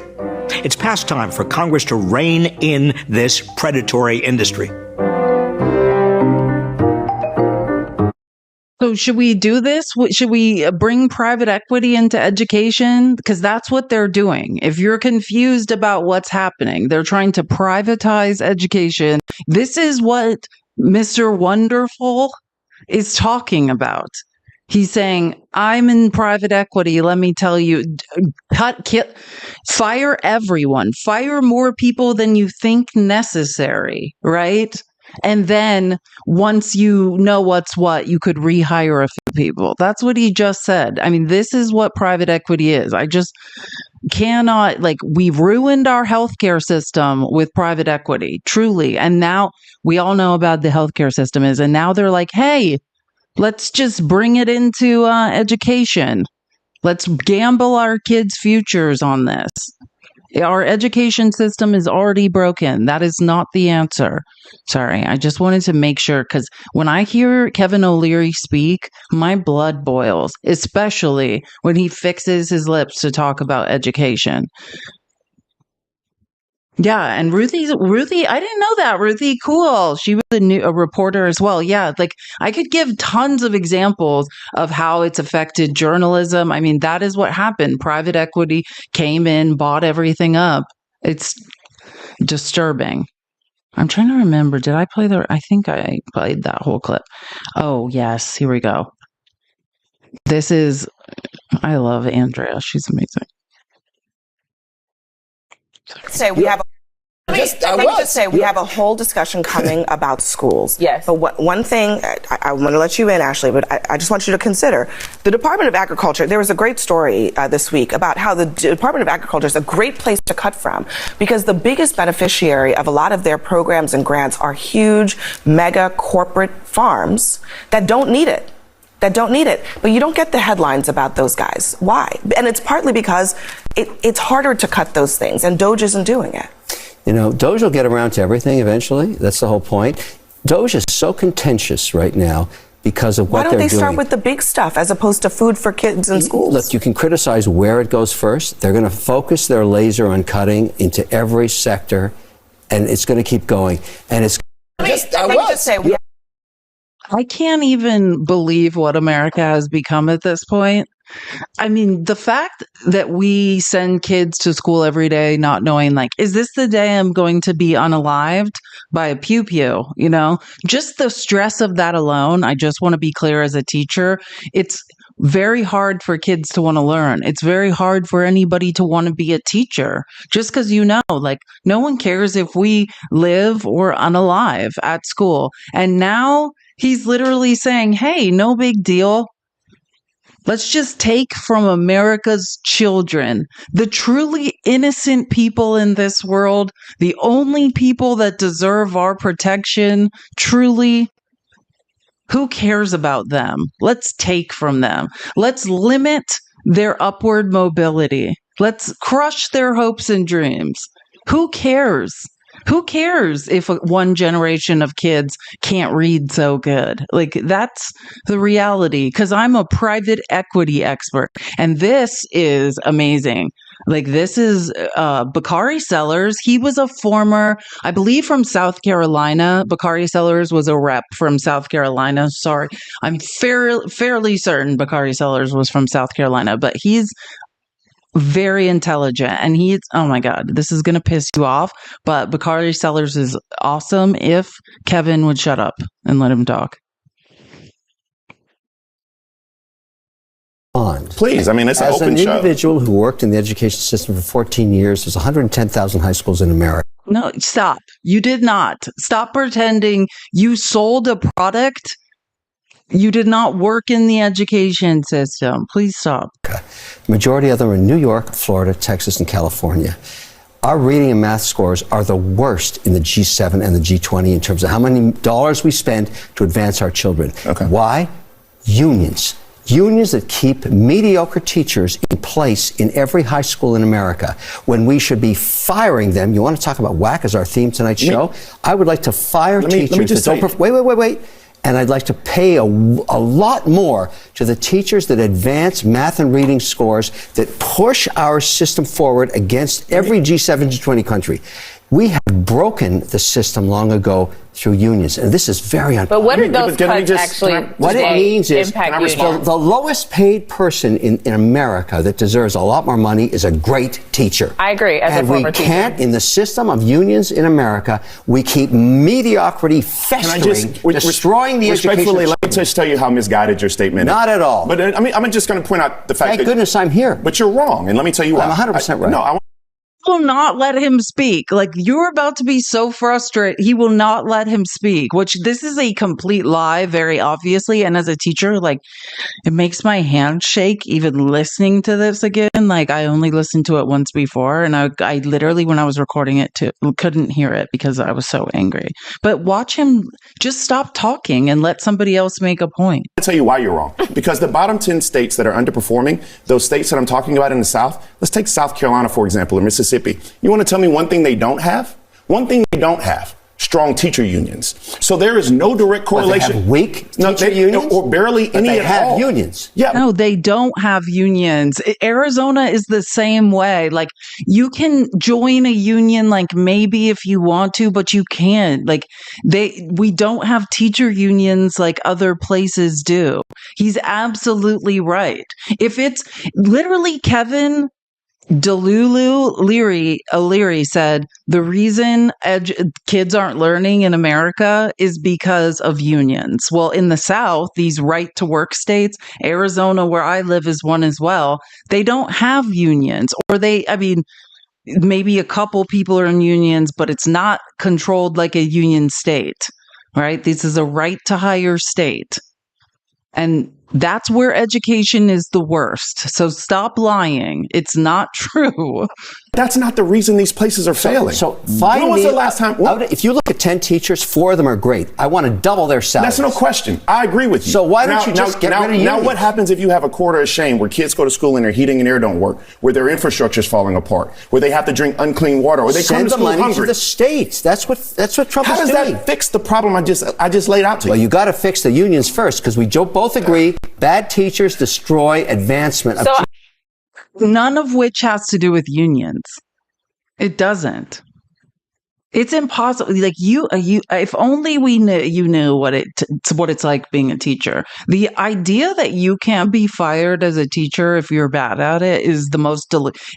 It's past time for Congress to rein in this predatory industry. So should we do this? Should we bring private equity into education? Because that's what they're doing. If you're confused about what's happening, they're trying to privatize education. This is what Mr. Wonderful is talking about. He's saying, I'm in private equity. Let me tell you, fire everyone, fire more people than you think necessary, right? And then once you know what's what, you could rehire a few people. That's what he just said. I mean, this is what private equity is. I just cannot, we've ruined our healthcare system with private equity, truly. And now we all know about the healthcare system and now they're like, hey, Let's just bring it into education. Let's gamble our kids' futures on this. Our education system is already broken. That is not the answer. Sorry, I just wanted to make sure, because when I hear Kevin O'Leary speak, my blood boils, especially when he fixes his lips to talk about education. Yeah, and Ruthie, I didn't know that. Ruthie, cool. She was a reporter as well. Yeah, like I could give tons of examples of how it's affected journalism. I mean, that is what happened. Private equity came in, bought everything up. It's disturbing. I'm trying to remember. Did I play I think I played that whole clip. Oh, yes. Here we go. I love Andrea. She's amazing. Say we have. Let me just say we have a whole discussion coming about schools. Yes. But one thing I want to let you in, Ashley, but I just want you to consider the Department of Agriculture. There was a great story this week about how the Department of Agriculture is a great place to cut from because the biggest beneficiary of a lot of their programs and grants are huge, mega corporate farms that don't need it. But you don't get the headlines about those guys. Why? And it's partly because it's harder to cut those things, and Doge isn't doing it. You know, Doge will get around to everything eventually. That's the whole point. Doge is so contentious right now because of what they're doing. Why don't they start with the big stuff as opposed to food for kids in schools? Look, you can criticize where it goes first. They're going to focus their laser on cutting into every sector, and it's going to keep going. And it's I can't even believe what America has become at this point. I mean, the fact that we send kids to school every day not knowing, like, is this the day I'm going to be unalived by a pew-pew, you know? Just the stress of that alone, I just want to be clear as a teacher, it's very hard for kids to want to learn. It's very hard for anybody to want to be a teacher, just because, you know, like, no one cares if we live or unalive at school. And now he's literally saying, hey, no big deal. Let's just take from America's children, the truly innocent people in this world, the only people that deserve our protection, truly. Who cares about them? Let's take from them. Let's limit their upward mobility. Let's crush their hopes and dreams. Who cares? Who cares if one generation of kids can't read so good? Like, that's the reality, because I'm a private equity expert, and this is amazing. Like, this is Bakari Sellers. He was a former, I believe, from South Carolina. Bakari Sellers was a rep from South Carolina. Sorry, I'm fairly certain Bakari Sellers was from South Carolina, but he's very intelligent, and he's, oh my God, this is going to piss you off, but Bakari Sellers is awesome if Kevin would shut up and let him talk. Please, I mean, it's an open show. As an individual who worked in the education system for 14 years, there's 110,000 high schools in America. No, stop. You did not. Stop pretending you sold a product. You did not work in the education system. Please stop. The majority of them are in New York, Florida, Texas, and California. Our reading and math scores are the worst in the G7 and the G20 in terms of how many dollars we spend to advance our children. Okay. Why? Unions. Unions that keep mediocre teachers in place in every high school in America when we should be firing them. You want to talk about whack as our theme tonight's show? I would like to fire teachers that don't... Wait. And I'd like to pay a lot more to the teachers that advance math and reading scores that push our system forward against every G7, G20 country. We have broken the system long ago through unions, and this is very unpopular. But what are those cuts actually? What it means is the lowest paid person in America that deserves a lot more money is a great teacher. I agree. As and a former we can't, in the system of unions in America, we keep mediocrity festering, destroying the education. Respectfully, let me just tell you how misguided your statement is. Not at all. But I mean, I'm just going to point out the fact that... Thank goodness I'm here. But you're wrong, and let me tell you why. I'm 100% right. No, will not let him speak. Like, you're about to be so frustrated. He will not let him speak, which this is a complete lie, very obviously. And as a teacher, like, it makes my hand shake even listening to this again. Like, I only listened to it once before, and I literally, when I was recording it, couldn't hear it because I was so angry. But watch him just stop talking and let somebody else make a point. I'll tell you why you're wrong. Because the bottom 10 states that are underperforming, those states that I'm talking about in the South, let's take South Carolina, for example, or Mississippi. You want to tell me one thing they don't have? One thing they don't have. Strong teacher unions. So there is no direct correlation. They have weak teacher unions? Or barely But any they at have all. unions. Yeah. No, they don't have unions. Arizona is the same way. Like, you can join a union, like, maybe if you want to, but you can't. Like, we don't have teacher unions like other places do. He's absolutely right. If it's literally Kevin O'Leary said the reason kids aren't learning in America is because of unions. Well, in the South, these right to work states, Arizona, where I live, is one as well. They don't have unions, or maybe a couple people are in unions, but it's not controlled like a union state, right? This is a right to hire state. And that's where education is the worst. So stop lying. It's not true. That's not the reason these places are failing. So when was the last time? If you look at 10 teachers, 4 of them are great. I want to double their salaries. That's no question. I agree with you. So why don't you just get rid of unions? Now what happens if you have a quarter of shame where kids go to school and their heating and air don't work, where their infrastructure is falling apart, where they have to drink unclean water, or they come to school hungry? Send the money to the states. That's what Trump is doing. How does that fix the problem I just laid out to you? Well, you got to fix the unions first, because we both agree bad teachers destroy advancement. None of which has to do with unions. It doesn't. It's impossible. Like, if only you knew what it's like being a teacher. The idea that you can't be fired as a teacher if you're bad at it is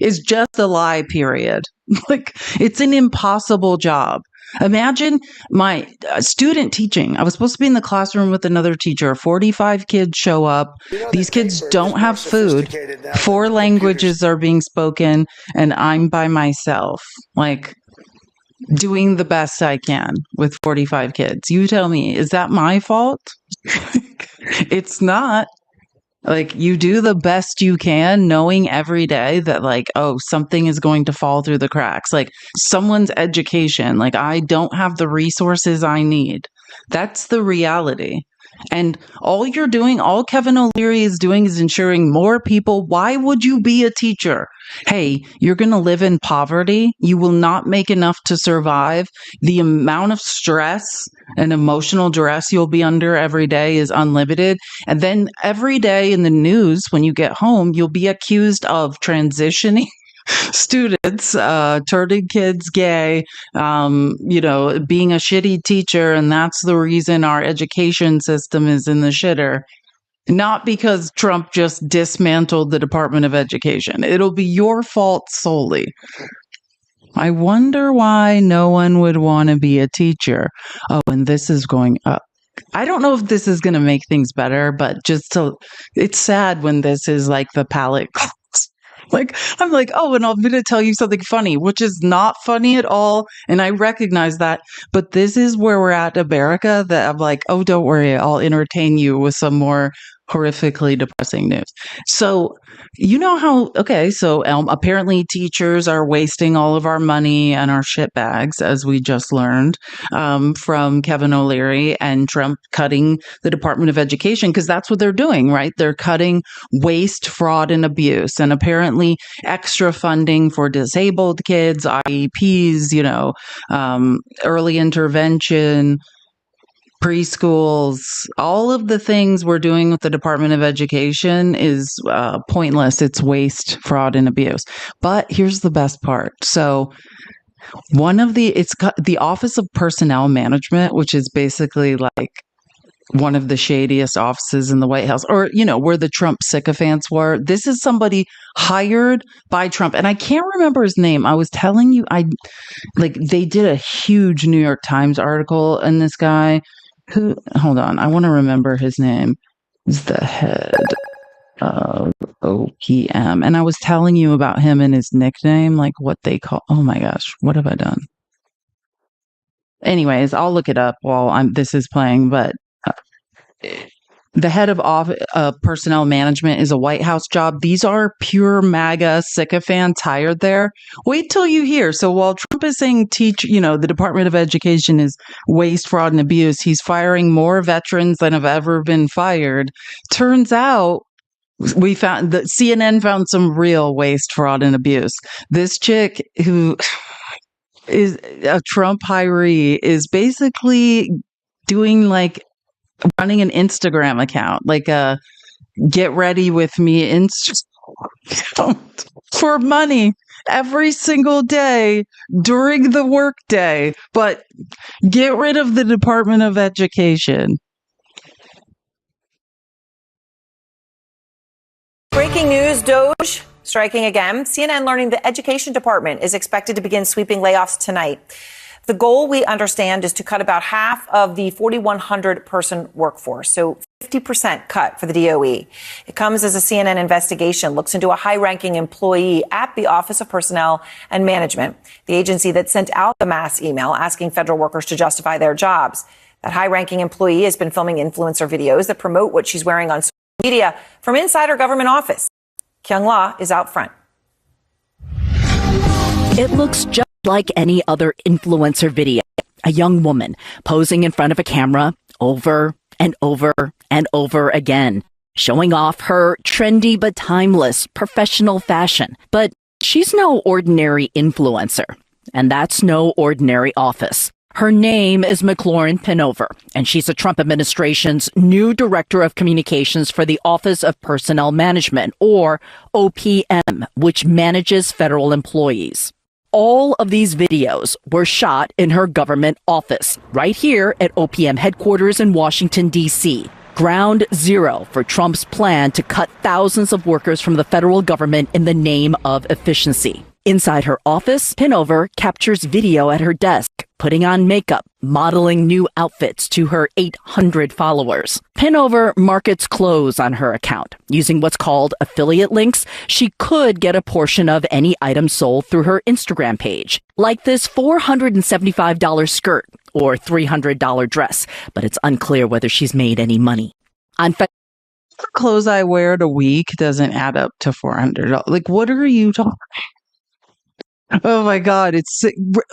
is just a lie, period. Like, it's an impossible job. Imagine my student teaching. I was supposed to be in the classroom with another teacher. 45 kids show up. These kids don't have food. 4 languages are being spoken, and I'm by myself, like, doing the best I can with 45 kids. You tell me, is that my fault? It's not. Like, you do the best you can, knowing every day that, like, oh, something is going to fall through the cracks. Like, someone's education. Like, I don't have the resources I need. That's the reality. And all Kevin O'Leary is doing is ensuring more people. Why would you be a teacher? Hey, you're going to live in poverty. You will not make enough to survive. The amount of stress and emotional duress you'll be under every day is unlimited. And then every day in the news, when you get home, you'll be accused of transitioning students, turning kids gay, being a shitty teacher, and that's the reason our education system is in the shitter. Not because Trump just dismantled the Department of Education. It'll be your fault solely. I wonder why no one would want to be a teacher. Oh, and this is going up. I don't know if this is going to make things better, but it's sad when this is like the palate cleanse. Like, I'm like, oh, and I'm going to tell you something funny, which is not funny at all. And I recognize that. But this is where we're at in America, that I'm like, oh, don't worry. I'll entertain you with some more horrifically depressing news. So, you know how, apparently teachers are wasting all of our money and our shit bags, as we just learned from Kevin O'Leary and Trump cutting the Department of Education, because that's what they're doing, right? They're cutting waste, fraud, and abuse, and apparently extra funding for disabled kids, IEPs, early intervention, preschools. All of the things we're doing with the Department of Education is pointless. It's waste, fraud, and abuse. But here's the best part. So it's the Office of Personnel Management, which is basically like one of the shadiest offices in the White House, or, where the Trump sycophants were. This is somebody hired by Trump. And I can't remember his name. I was telling you, they did a huge New York Times article on this guy. Hold on, I want to remember his name. He's the head. OPM. And I was telling you about him and his nickname, like what they call. Oh my gosh, what have I done? Anyways, I'll look it up while this is playing. But the head of personnel management is a White House job. These are pure MAGA sycophants hired there. Wait till you hear. So while Trump is saying the Department of Education is waste, fraud, and abuse, he's firing more veterans than have ever been fired. Turns out we found that CNN found some real waste, fraud, and abuse. This chick who is a Trump hiree is basically doing running an Instagram account, like a get ready with me Instagram for money every single day during the work day. But get rid of the Department of Education. Breaking news, Doge striking again. CNN learning the education department is expected to begin sweeping layoffs tonight. The goal, we understand, is to cut about half of the 4,100 person workforce, so 50% cut for the DOE. It comes as a CNN investigation looks into a high-ranking employee at the Office of Personnel and Management, the agency that sent out the mass email asking federal workers to justify their jobs. That high-ranking employee has been filming influencer videos that promote what she's wearing on social media from inside her government office. Kyung La is out front. It looks just like any other influencer video. A young woman posing in front of a camera over and over and over again, showing off her trendy but timeless professional fashion. But she's no ordinary influencer, and that's no ordinary office. Her name is McLaurin Pinover, and she's the Trump administration's new director of communications for the Office of Personnel Management, or OPM, which manages federal employees. All of these videos were shot in her government office, right here at OPM headquarters in Washington, D.C., ground zero for Trump's plan to cut thousands of workers from the federal government in the name of efficiency. Inside her office, Pinover captures video at her desk, putting on makeup, modeling new outfits to her 800 followers. Pinover markets clothes on her account. Using what's called affiliate links, she could get a portion of any item sold through her Instagram page, like this $475 skirt or $300 dress, but it's unclear whether she's made any money. The clothes I wear a week doesn't add up to $400. Like, what are you talking about? Oh my God.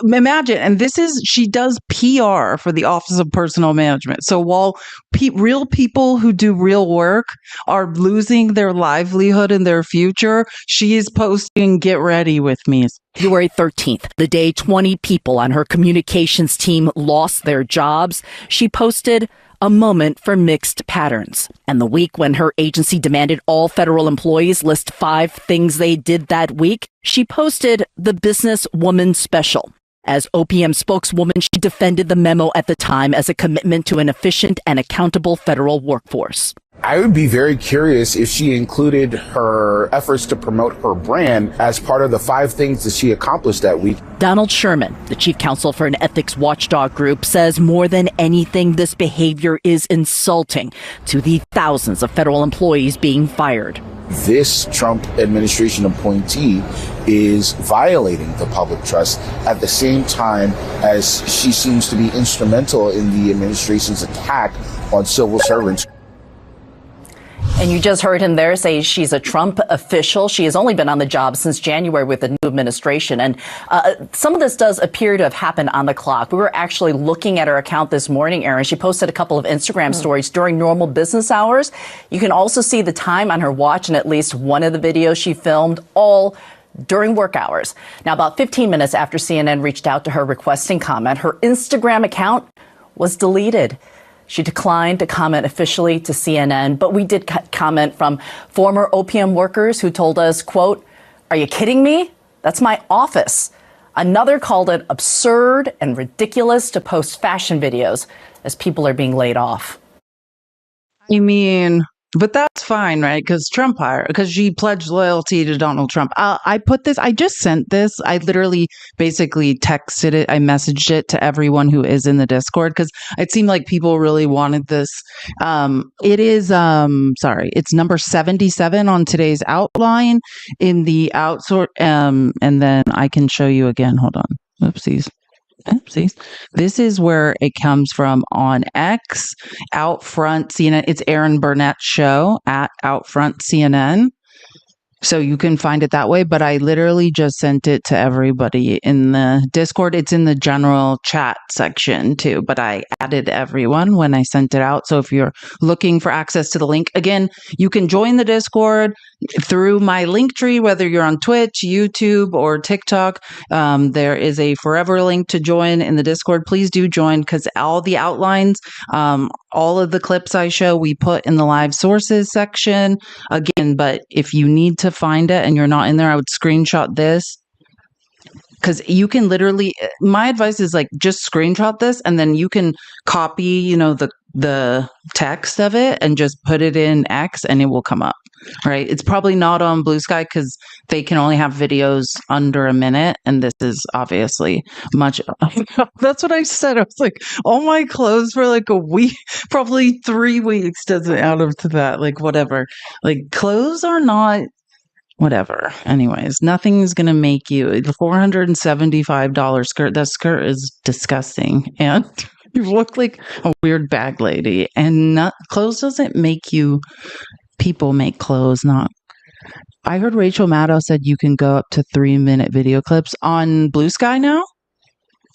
Imagine. And she does PR for the Office of Personnel Management. So while real people who do real work are losing their livelihood and their future, she is posting, get ready with me. February 13th, the day 20 people on her communications team lost their jobs, she posted a moment for mixed patterns. And the week when her agency demanded all federal employees list 5 things they did that week, she posted the Business Woman Special. As OPM spokeswoman, she defended the memo at the time as a commitment to an efficient and accountable federal workforce. I would be very curious if she included her efforts to promote her brand as part of the 5 things that she accomplished that week. Donald Sherman, the chief counsel for an ethics watchdog group, says more than anything, this behavior is insulting to the thousands of federal employees being fired. This Trump administration appointee is violating the public trust at the same time as she seems to be instrumental in the administration's attack on civil servants. And you just heard him there say she's a Trump official. She has only been on the job since January with the new administration. And some of this does appear to have happened on the clock. We were actually looking at her account this morning, Aaron. She posted a couple of Instagram stories during normal business hours. You can also see the time on her watch in at least one of the videos she filmed, all during work hours. Now, about 15 minutes after CNN reached out to her requesting comment, her Instagram account was deleted. She declined to comment officially to CNN, but we did comment from former OPM workers who told us, quote, "Are you kidding me? That's my office." Another called it absurd and ridiculous to post fashion videos as people are being laid off. I mean, But that's fine, right? Because because she pledged loyalty to Donald Trump. I just sent this. I literally basically texted it. I messaged it to everyone who is in the Discord because it seemed like people really wanted this. It is, it's number 77 on today's outline in the outsort. And then I can show you again. Hold on. Oopsies. Oopsies. This is where it comes from on X, Outfront CNN. It's Aaron Burnett's show at Outfront CNN. So you can find it that way. But I literally just sent it to everybody in the Discord. It's in the general chat section too. But I added everyone when I sent it out. So if you're looking for access to the link, again, you can join the Discord through my link tree, whether you're on Twitch, YouTube, or TikTok. There is a forever link to join in the Discord. Please do join because all the outlines, all of the clips I show, we put in the live sources section again. But if you need to find it and you're not in there, I would screenshot this. Because you can literally, my advice is like, just screenshot this and then you can copy, the text of it and just put it in X and it will come up, right? It's probably not on Blue Sky because they can only have videos under a minute. And this is obviously much. That's what I said. I was like, all my clothes for like a week, probably 3 weeks doesn't add up to that. Like, whatever. Like, clothes are not. Whatever. Anyways, nothing's going to make you the $475 skirt. That skirt is disgusting. And you look like a weird bag lady. And clothes doesn't make you. People make clothes, not. I heard Rachel Maddow said you can go up to 3-minute video clips on Blue Sky now.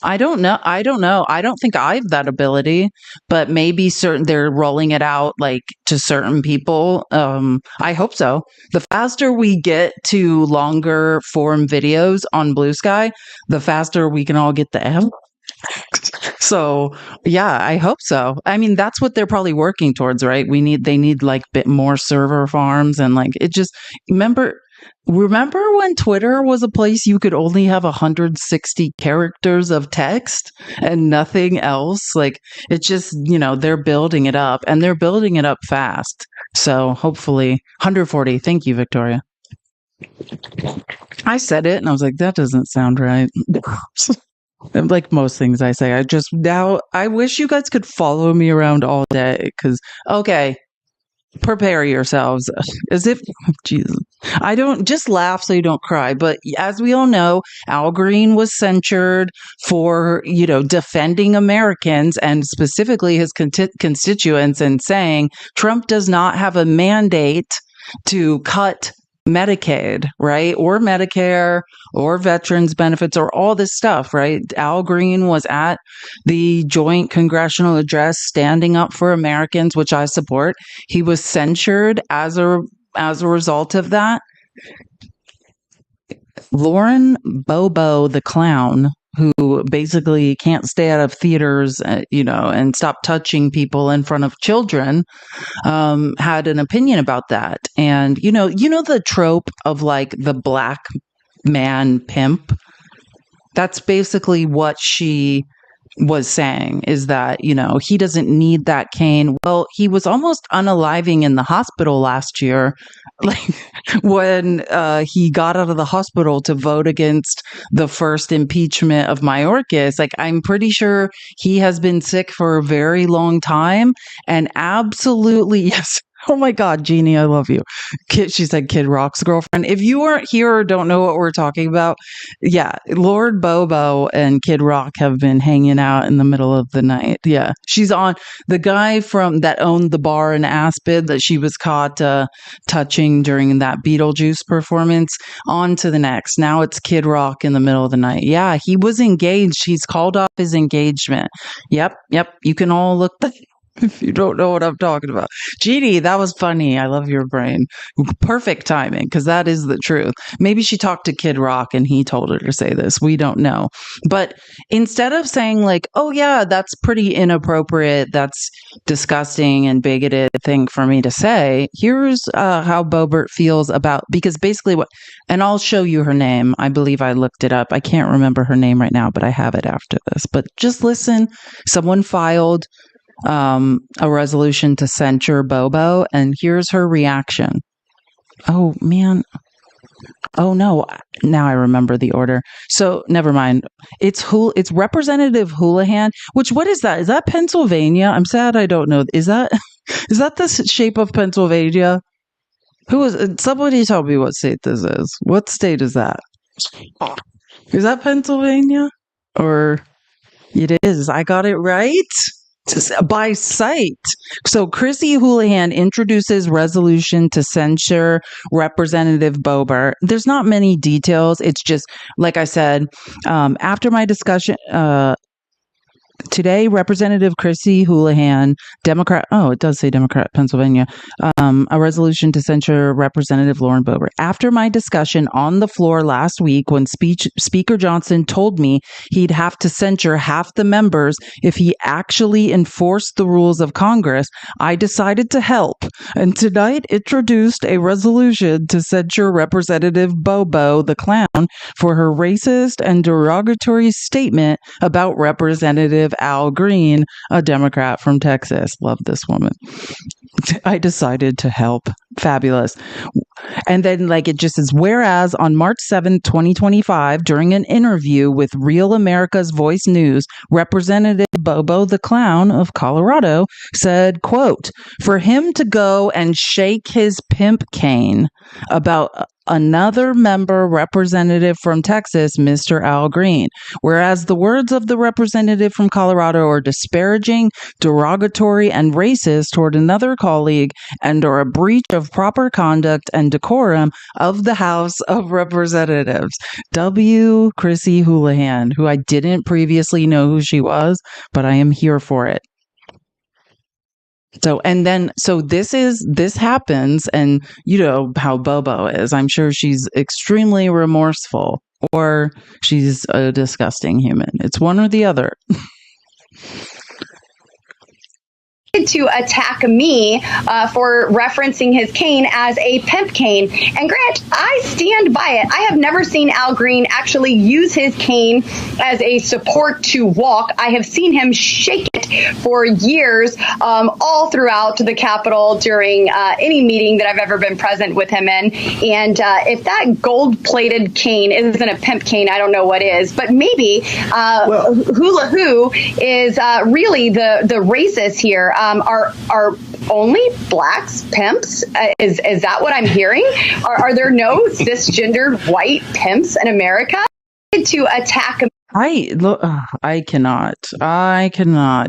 I don't know. I don't think I have that ability, but maybe they're rolling it out like to certain people. I hope so. The faster we get to longer form videos on Blue Sky, the faster we can all get the F. So yeah, I hope so. I mean, that's what they're probably working towards, right? They need like bit more server farms and like it just Remember when Twitter was a place you could only have 160 characters of text and nothing else? Like, it's just, they're building it up and they're building it up fast. So hopefully 140. Thank you, Victoria. I said it and I was like, that doesn't sound right. Like most things I say, I wish you guys could follow me around all day because, okay. Prepare yourselves as if Jesus. I don't just laugh so you don't cry. But as we all know, Al Green was censured for, defending Americans and specifically his constituents and saying Trump does not have a mandate to cut Medicaid, right? Or Medicare or veterans benefits or all this stuff, right? Al Green was at the joint congressional address standing up for Americans, which I support. He was censured as a result of that. Lauren Bobo, the clown, who basically can't stay out of theaters, and stop touching people in front of children, had an opinion about that. And, the trope of like the black man pimp, that's basically what she was saying is that, he doesn't need that cane. Well, he was almost unaliving in the hospital last year, like when he got out of the hospital to vote against the first impeachment of Mayorkas. Like, I'm pretty sure he has been sick for a very long time and absolutely, yes. Oh my God, Jeannie, I love you. She said Kid Rock's girlfriend. If you weren't here or don't know what we're talking about, yeah, Lord Bobo and Kid Rock have been hanging out in the middle of the night. Yeah, she's on the guy that owned the bar in Aspen that she was caught touching during that Beetlejuice performance. On to the next. Now it's Kid Rock in the middle of the night. Yeah, he was engaged. He's called off his engagement. Yep. You can all look. If you don't know what I'm talking about. Jeannie, that was funny. I love your brain. Perfect timing, because that is the truth. Maybe she talked to Kid Rock and he told her to say this. We don't know. But instead of saying like, oh yeah, that's pretty inappropriate, that's disgusting and bigoted thing for me to say, here's how Boebert feels about, because basically and I'll show you her name. I believe I looked it up. I can't remember her name right now, but I have it after this. But just listen. Someone filed a resolution to censure Bobo, and here's her reaction. Oh man. Oh no, now I remember the order. So never mind. It's Representative Houlihan, what is that? Is that Pennsylvania? I'm sad I don't know. Is that the shape of Pennsylvania? Somebody tell me what state this is. What state is that? Is that Pennsylvania? Or it is. I got it right? By sight. So Chrissy Houlihan introduces resolution to censure Representative Boebert. There's not many details. It's just, like I said, after my discussion, today, Representative Chrissy Houlihan, Democrat, it does say Democrat, Pennsylvania, a resolution to censure Representative Lauren Boebert. After my discussion on the floor last week, when Speaker Johnson told me he'd have to censure half the members if he actually enforced the rules of Congress, I decided to help, and tonight introduced a resolution to censure Representative Bobo the Clown for her racist and derogatory statement about Representative Al Green, a Democrat from Texas. Love this woman. I decided to help. Fabulous. And then it just says, whereas on March 7th, 2025, during an interview with Real America's Voice News, Representative Bobo the Clown of Colorado said, quote, for him to go and shake his pimp cane about another member representative from Texas, Mr. Al Green, whereas the words of the representative from Colorado are disparaging, derogatory, and racist toward another colleague and are a breach of proper conduct and decorum of the House of Representatives. W. Chrissy Houlihan, who I didn't previously know who she was, but I am here for it. So this happens, and you know how Bobo is. I'm sure she's extremely remorseful, or she's a disgusting human. It's one or the other. To attack me for referencing his cane as a pimp cane. And Grant, I stand by it. I have never seen Al Green actually use his cane as a support to walk. I have seen him shake it for years, all throughout the Capitol during any meeting that I've ever been present with him in. And if that gold-plated cane isn't a pimp cane, I don't know what is. But maybe Hula Hoo is really the racist here. Are only blacks pimps? Is that what I'm hearing? Are there no cisgendered white pimps in America? To attack. I cannot.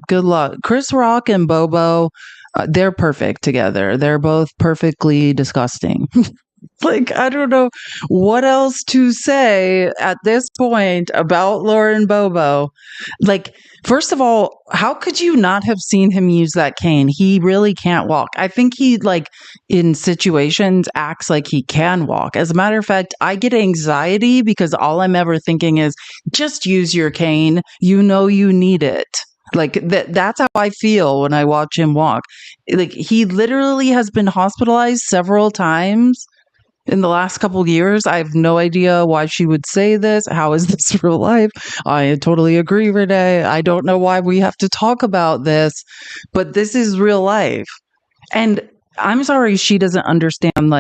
Good luck. Chris Rock and Bobo, they're perfect together. They're both perfectly disgusting. I don't know what else to say at this point about Lauren Bobo. First of all, how could you not have seen him use that cane? He really can't walk. I think he, in situations, acts like he can walk. As a matter of fact, I get anxiety because all I'm ever thinking is, just use your cane. You know you need it. That's how I feel when I watch him walk. He literally has been hospitalized several times in the last couple of years. I have no idea why she would say this. How is this real life? I totally agree, Renee. I don't know why we have to talk about this, but this is real life. And I'm sorry she doesn't understand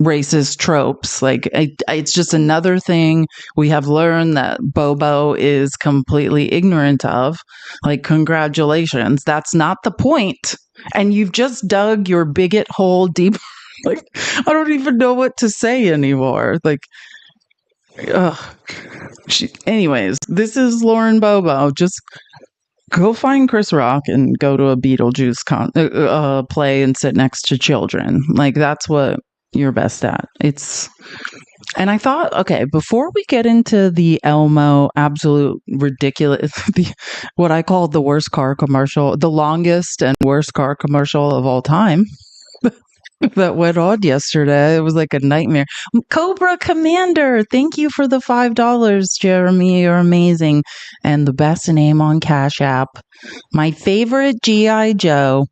racist tropes. It's just another thing we have learned that Bobo is completely ignorant of. Congratulations. That's not the point. And you've just dug your bigot hole deep. I don't even know what to say anymore. Anyways, this is Lauren Bobo. Just go find Chris Rock and go to a Beetlejuice play and sit next to children. That's what you're best at. And I thought, okay, before we get into the Elmo absolute ridiculous, what I call the worst car commercial, the longest and worst car commercial of all time, that went on yesterday. It was like a nightmare. Cobra Commander, thank you for the $5, Jeremy. You're amazing. And the best name on Cash App. My favorite G.I. Joe.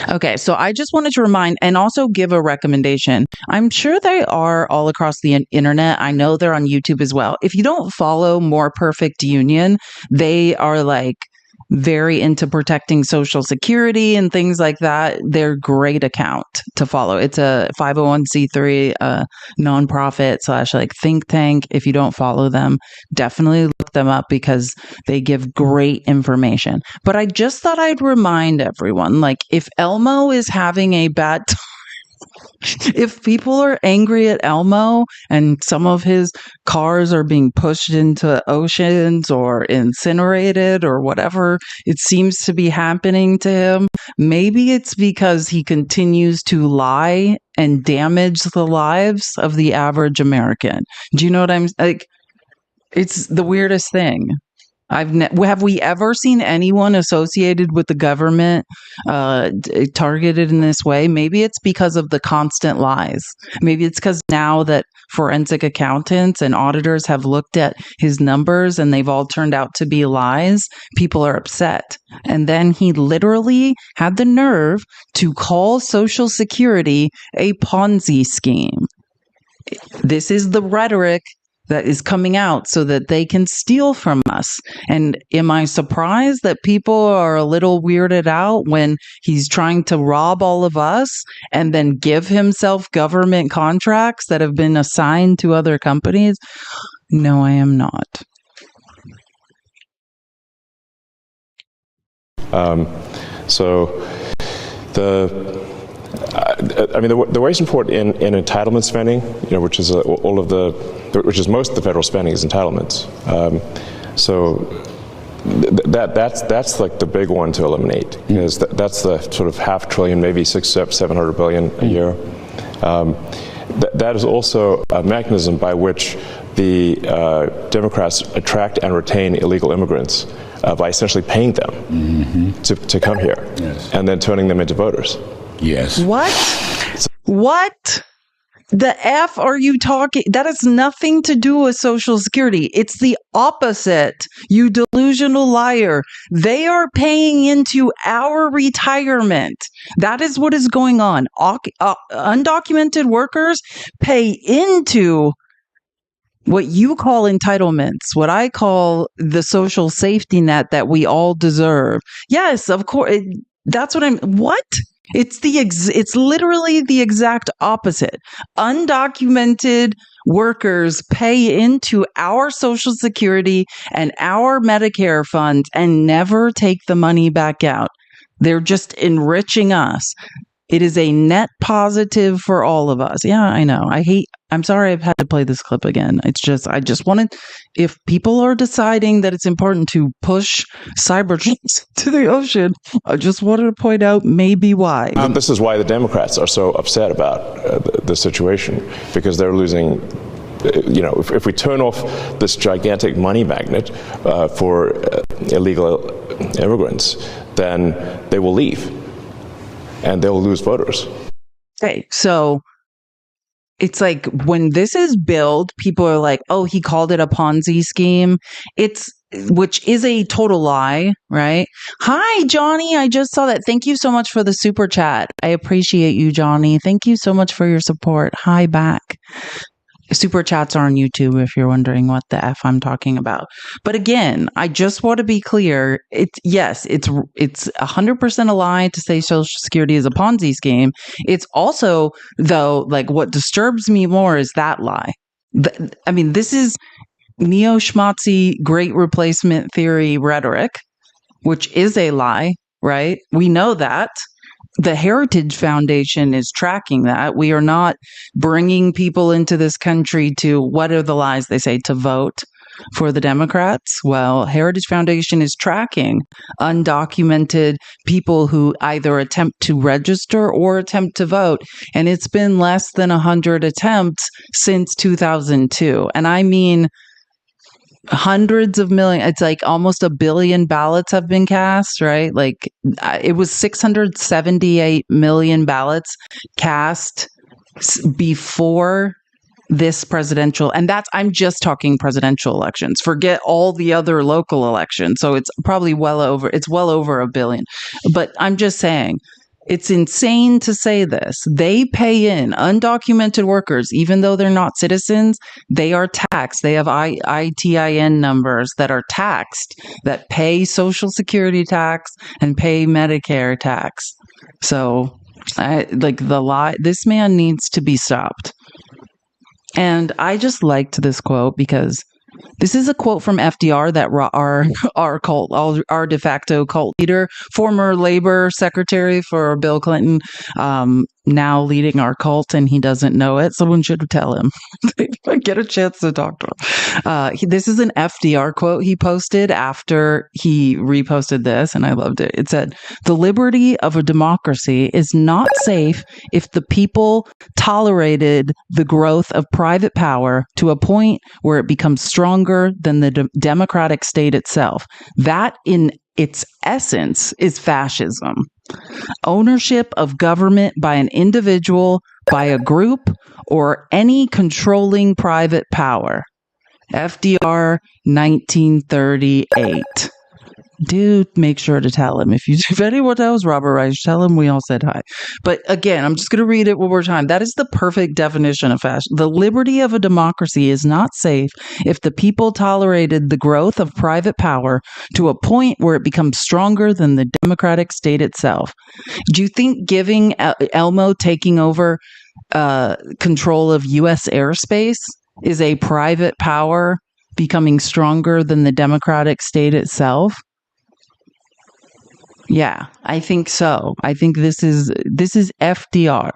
Okay, so I just wanted to remind and also give a recommendation. I'm sure they are all across the internet. I know they're on YouTube as well. If you don't follow More Perfect Union, they are very into protecting Social Security and things like that, they're great account to follow. It's a 501c3 nonprofit / like think tank. If you don't follow them, definitely look them up because they give great information. But I just thought I'd remind everyone, like, if Elmo is having a bad time, if people are angry at Elmo and some of his cars are being pushed into oceans or incinerated or whatever it seems to be happening to him, maybe it's because he continues to lie and damage the lives of the average American. Do you know what I'm like? It's the weirdest thing. Have we ever seen anyone associated with the government targeted in this way? Maybe it's because of the constant lies. Maybe it's because now that forensic accountants and auditors have looked at his numbers and they've all turned out to be lies, people are upset. And then he literally had the nerve to call Social Security a Ponzi scheme. This is the rhetoric that is coming out so that they can steal from us. And am I surprised that people are a little weirded out when he's trying to rob all of us and then give himself government contracts that have been assigned to other companies? No, I am not. The waste and report in entitlement spending, which is which is most of the federal spending is entitlements. That's like the big one to eliminate, because that's the sort of $500 billion, maybe $700 billion a year. That is also a mechanism by which the Democrats attract and retain illegal immigrants by essentially paying them to come here, and then turning them into voters. Yes. What? The F are you talking? That has nothing to do with Social Security. It's the opposite, you delusional liar. They are paying into our retirement. That is what is going on. Undocumented workers pay into what you call entitlements, what I call the social safety net that we all deserve. Yes, of course. That's what what? It's literally the exact opposite. Undocumented workers pay into our Social Security and our Medicare funds and never take the money back out. They're just enriching us. It is a net positive for all of us. Yeah, I know. I'm sorry I've had to play this clip again. I just wanted, if people are deciding that it's important to push Cybertrucks to the ocean, I just wanted to point out maybe why. This is why the Democrats are so upset about the situation, because they're losing. If we turn off this gigantic money magnet for illegal immigrants, then they will leave. And they'll lose voters. Okay, so it's like when this is billed, people are like, oh, he called it a Ponzi scheme. Which is a total lie, right? Hi, Johnny. I just saw that. Thank you so much for the super chat. I appreciate you, Johnny. Thank you so much for your support. Hi back. Super chats are on YouTube if you're wondering what the F I'm talking about. But again, I just want to be clear. It's 100% a lie to say Social Security is a Ponzi scheme. It's also, though, like what disturbs me more is that lie. This is neo-schmatzy great replacement theory rhetoric, which is a lie, right? We know that. The Heritage Foundation is tracking that. We are not bringing people into this country to, what are the lies they say, to vote for the Democrats? Well, Heritage Foundation is tracking undocumented people who either attempt to register or attempt to vote. And it's been less than 100 attempts since 2002. And I mean, hundreds of millions. It's like almost 1 billion ballots have been cast, right? Like it was 678 million ballots cast before this presidential, and I'm just talking presidential elections. Forget all the other local elections. So it's probably well over 1 billion. But I'm just saying, It's insane to say this. They pay in undocumented workers, even though they're not citizens, they are taxed. They have ITIN numbers that are taxed, that pay Social Security tax and pay Medicare tax. So, this man needs to be stopped. And I just liked this quote because this is a quote from FDR, that our de facto cult leader, former labor secretary for Bill Clinton, now leading our cult, and he doesn't know it. Someone should tell him. Get a chance to talk to him. This is an FDR quote he posted after he reposted this, and I loved it. It said, "The liberty of a democracy is not safe if the people tolerated the growth of private power to a point where it becomes stronger than the democratic state itself. That, in its essence, is fascism. Ownership of government by an individual, by a group, or any controlling private power." FDR 1938. Dude, make sure to tell him. If anyone knows Robert Reich, tell him we all said hi. But again, I'm just going to read it one more time. That is the perfect definition of fascism. The liberty of a democracy is not safe if the people tolerated the growth of private power to a point where it becomes stronger than the democratic state itself. Do you think giving Elmo taking over control of U.S. airspace is a private power becoming stronger than the democratic state itself? Yeah, I think so. I think this is FDR.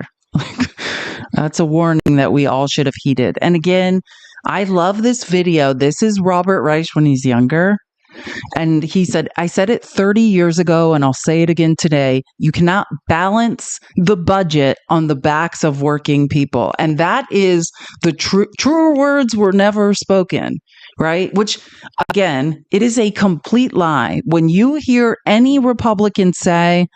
That's a warning that we all should have heeded. And again, I love this video. This is Robert Reich when he's younger. And he said, "I said it 30 years ago, and I'll say it again today. You cannot balance the budget on the backs of working people." And that is the truer words were never spoken, right? Which, again, it is a complete lie. When you hear any Republican say,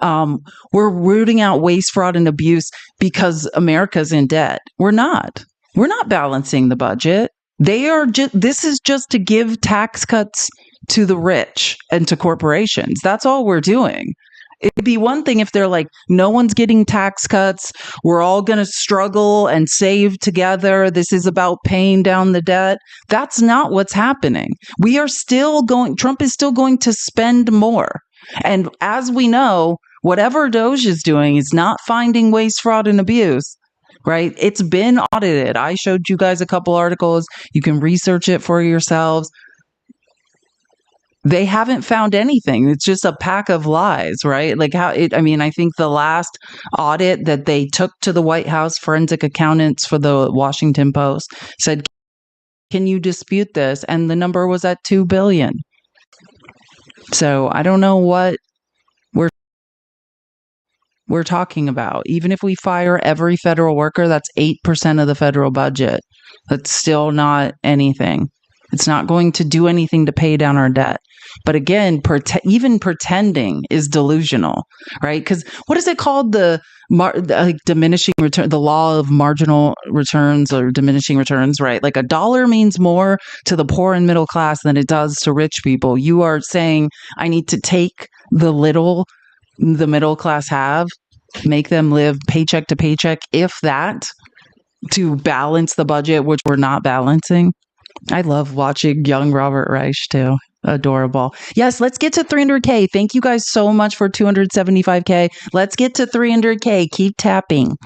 we're rooting out waste, fraud, and abuse because America's in debt, we're not. We're not balancing the budget. This is just to give tax cuts to the rich and to corporations. That's all we're doing. It'd be one thing if they're like, no one's getting tax cuts. We're all going to struggle and save together. This is about paying down the debt. That's not what's happening. Trump is still going to spend more. And as we know, whatever Doge is doing is not finding waste, fraud, and abuse. Right? It's been audited. I showed you guys a couple articles. You can research it for yourselves. They haven't found anything. It's just a pack of lies, right? I think the last audit that they took to the White House, forensic accountants for the Washington Post said, "Can you dispute this?" And the number was at $2 billion. So I don't know what we're talking about. Even if we fire every federal worker, that's 8% of the federal budget. That's still not anything. It's not going to do anything to pay down our debt. But again, even pretending is delusional, right? Because what is it called? Diminishing return, the law of marginal returns or diminishing returns, right? Like $1 means more to the poor and middle class than it does to rich people. You are saying I need to take the little the middle class have, make them live paycheck to paycheck, if that, to balance the budget, which we're not balancing. I love watching young Robert Reich too. Adorable. Yes, let's get to 300K. Thank you guys so much for 275K. Let's get to 300K. Keep tapping.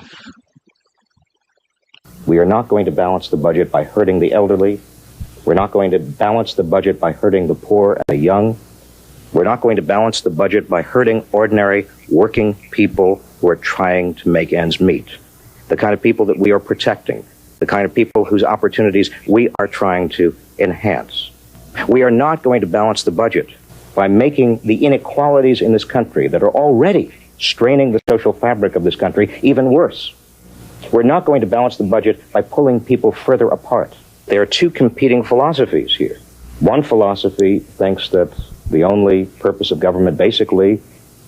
We are not going to balance the budget by hurting the elderly. We're not going to balance the budget by hurting the poor and the young. We're not going to balance the budget by hurting ordinary working people who are trying to make ends meet. The kind of people that we are protecting, the kind of people whose opportunities we are trying to enhance. We are not going to balance the budget by making the inequalities in this country that are already straining the social fabric of this country even worse. We're not going to balance the budget by pulling people further apart. There are two competing philosophies here. One philosophy thinks that the only purpose of government basically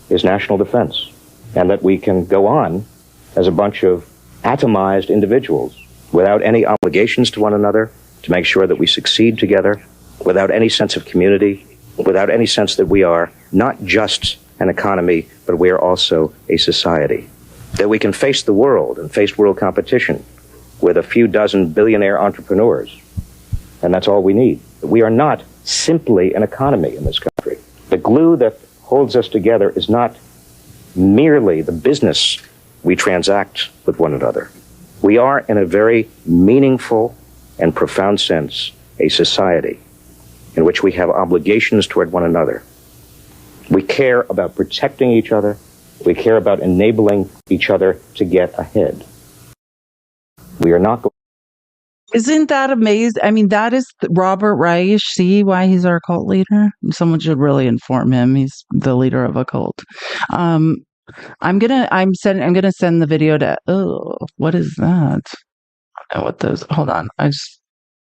is national defense, and that we can go on as a bunch of atomized individuals without any obligations to one another to make sure that we succeed together, without any sense of community, without any sense that we are not just an economy, but we are also a society. That we can face the world and face world competition with a few dozen billionaire entrepreneurs. And that's all we need. We are not simply an economy in this country. The glue that holds us together is not merely the business we transact with one another. We are, in a very meaningful and profound sense, a society in which we have obligations toward one another. We care about protecting each other. We care about enabling each other to get ahead. We are not going. Isn't that amazing? I mean, that is Robert Reich. See why he's our cult leader? Someone should really inform him. He's the leader of a cult. I'm gonna send the video to. Oh, what is that? I don't know what those. Hold on.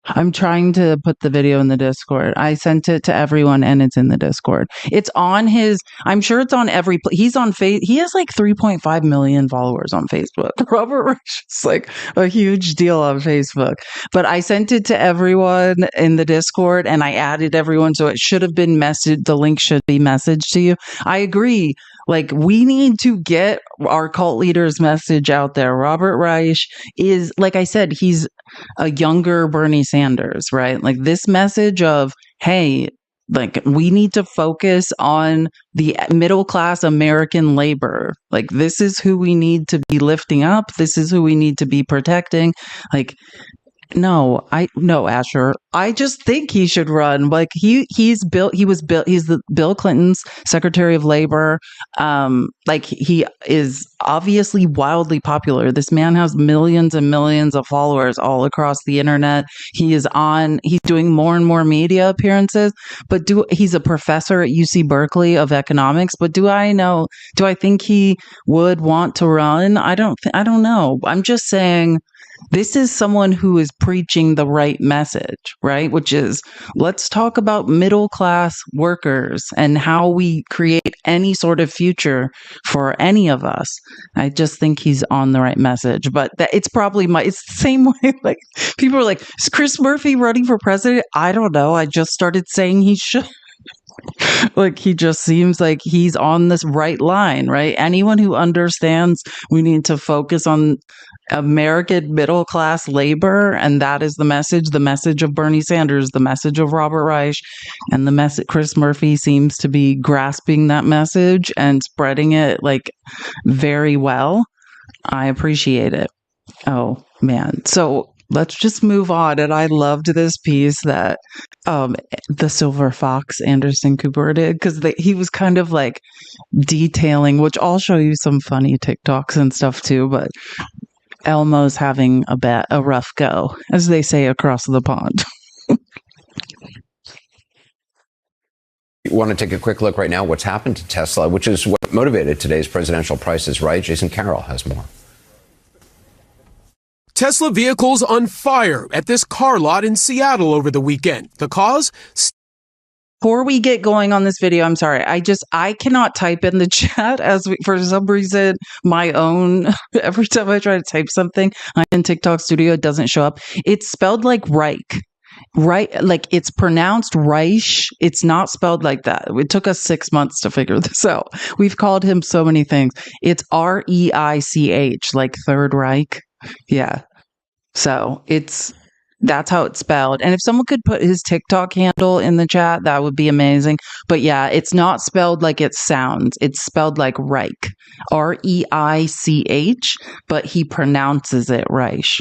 I'm trying to put the video in the Discord. I sent it to everyone and it's in the Discord. It's on his, I'm sure it's on every, he's on he has like 3.5 million followers on Facebook. Robert Rich is like a huge deal on Facebook. But I sent it to everyone in the Discord and I added everyone. So it should have been messaged. The link should be messaged to you. I agree. Like, we need to get our cult leader's message out there. Robert Reich is, like I said, he's a younger Bernie Sanders, right? Like, this message of, hey, like, we need to focus on the middle class American labor. Like, this is who we need to be lifting up. This is who we need to be protecting. Like, no, Asher. I just think he should run. Like he's the Bill Clinton's Secretary of Labor. Like he is obviously wildly popular. This man has millions and millions of followers all across the internet. He's doing more and more media appearances, but he's a professor at UC Berkeley of economics, but do I think he would want to run? I don't know. I'm just saying, this is someone who is preaching the right message, right? Which is, let's talk about middle class workers and how we create any sort of future for any of us. I just think he's on the right message, but it's probably it's the same way. Like, people are like, is Chris Murphy running for president? I don't know. I just started saying he should. Like, he just seems like he's on this right line, right? Anyone who understands we need to focus on American middle class labor, and that is the message of Bernie Sanders, the message of Robert Reich, and the message Chris Murphy seems to be grasping that message and spreading it like very well. I appreciate it. Oh man. So let's just move on. And I loved this piece that the Silver Fox Anderson Cooper did, because he was kind of like detailing, which I'll show you some funny TikToks and stuff too, but Elmo's having a rough go, as they say across the pond. You want to take a quick look right now what's happened to Tesla, which is what motivated today's presidential prices, right? Jason Carroll has more. Tesla vehicles on fire at this car lot in Seattle over the weekend. The cause? Before we get going on this video, I'm sorry. I cannot type in the chat for some reason, every time I try to type something in TikTok Studio, it doesn't show up. It's spelled like Reich. Right, like it's pronounced Reich. It's not spelled like that. It took us 6 months to figure this out. We've called him so many things. It's Reich, like Third Reich. Yeah. So that's how it's spelled. And if someone could put his TikTok handle in the chat, that would be amazing. But yeah, it's not spelled like it sounds. It's spelled like Reich, Reich, but he pronounces it Reich.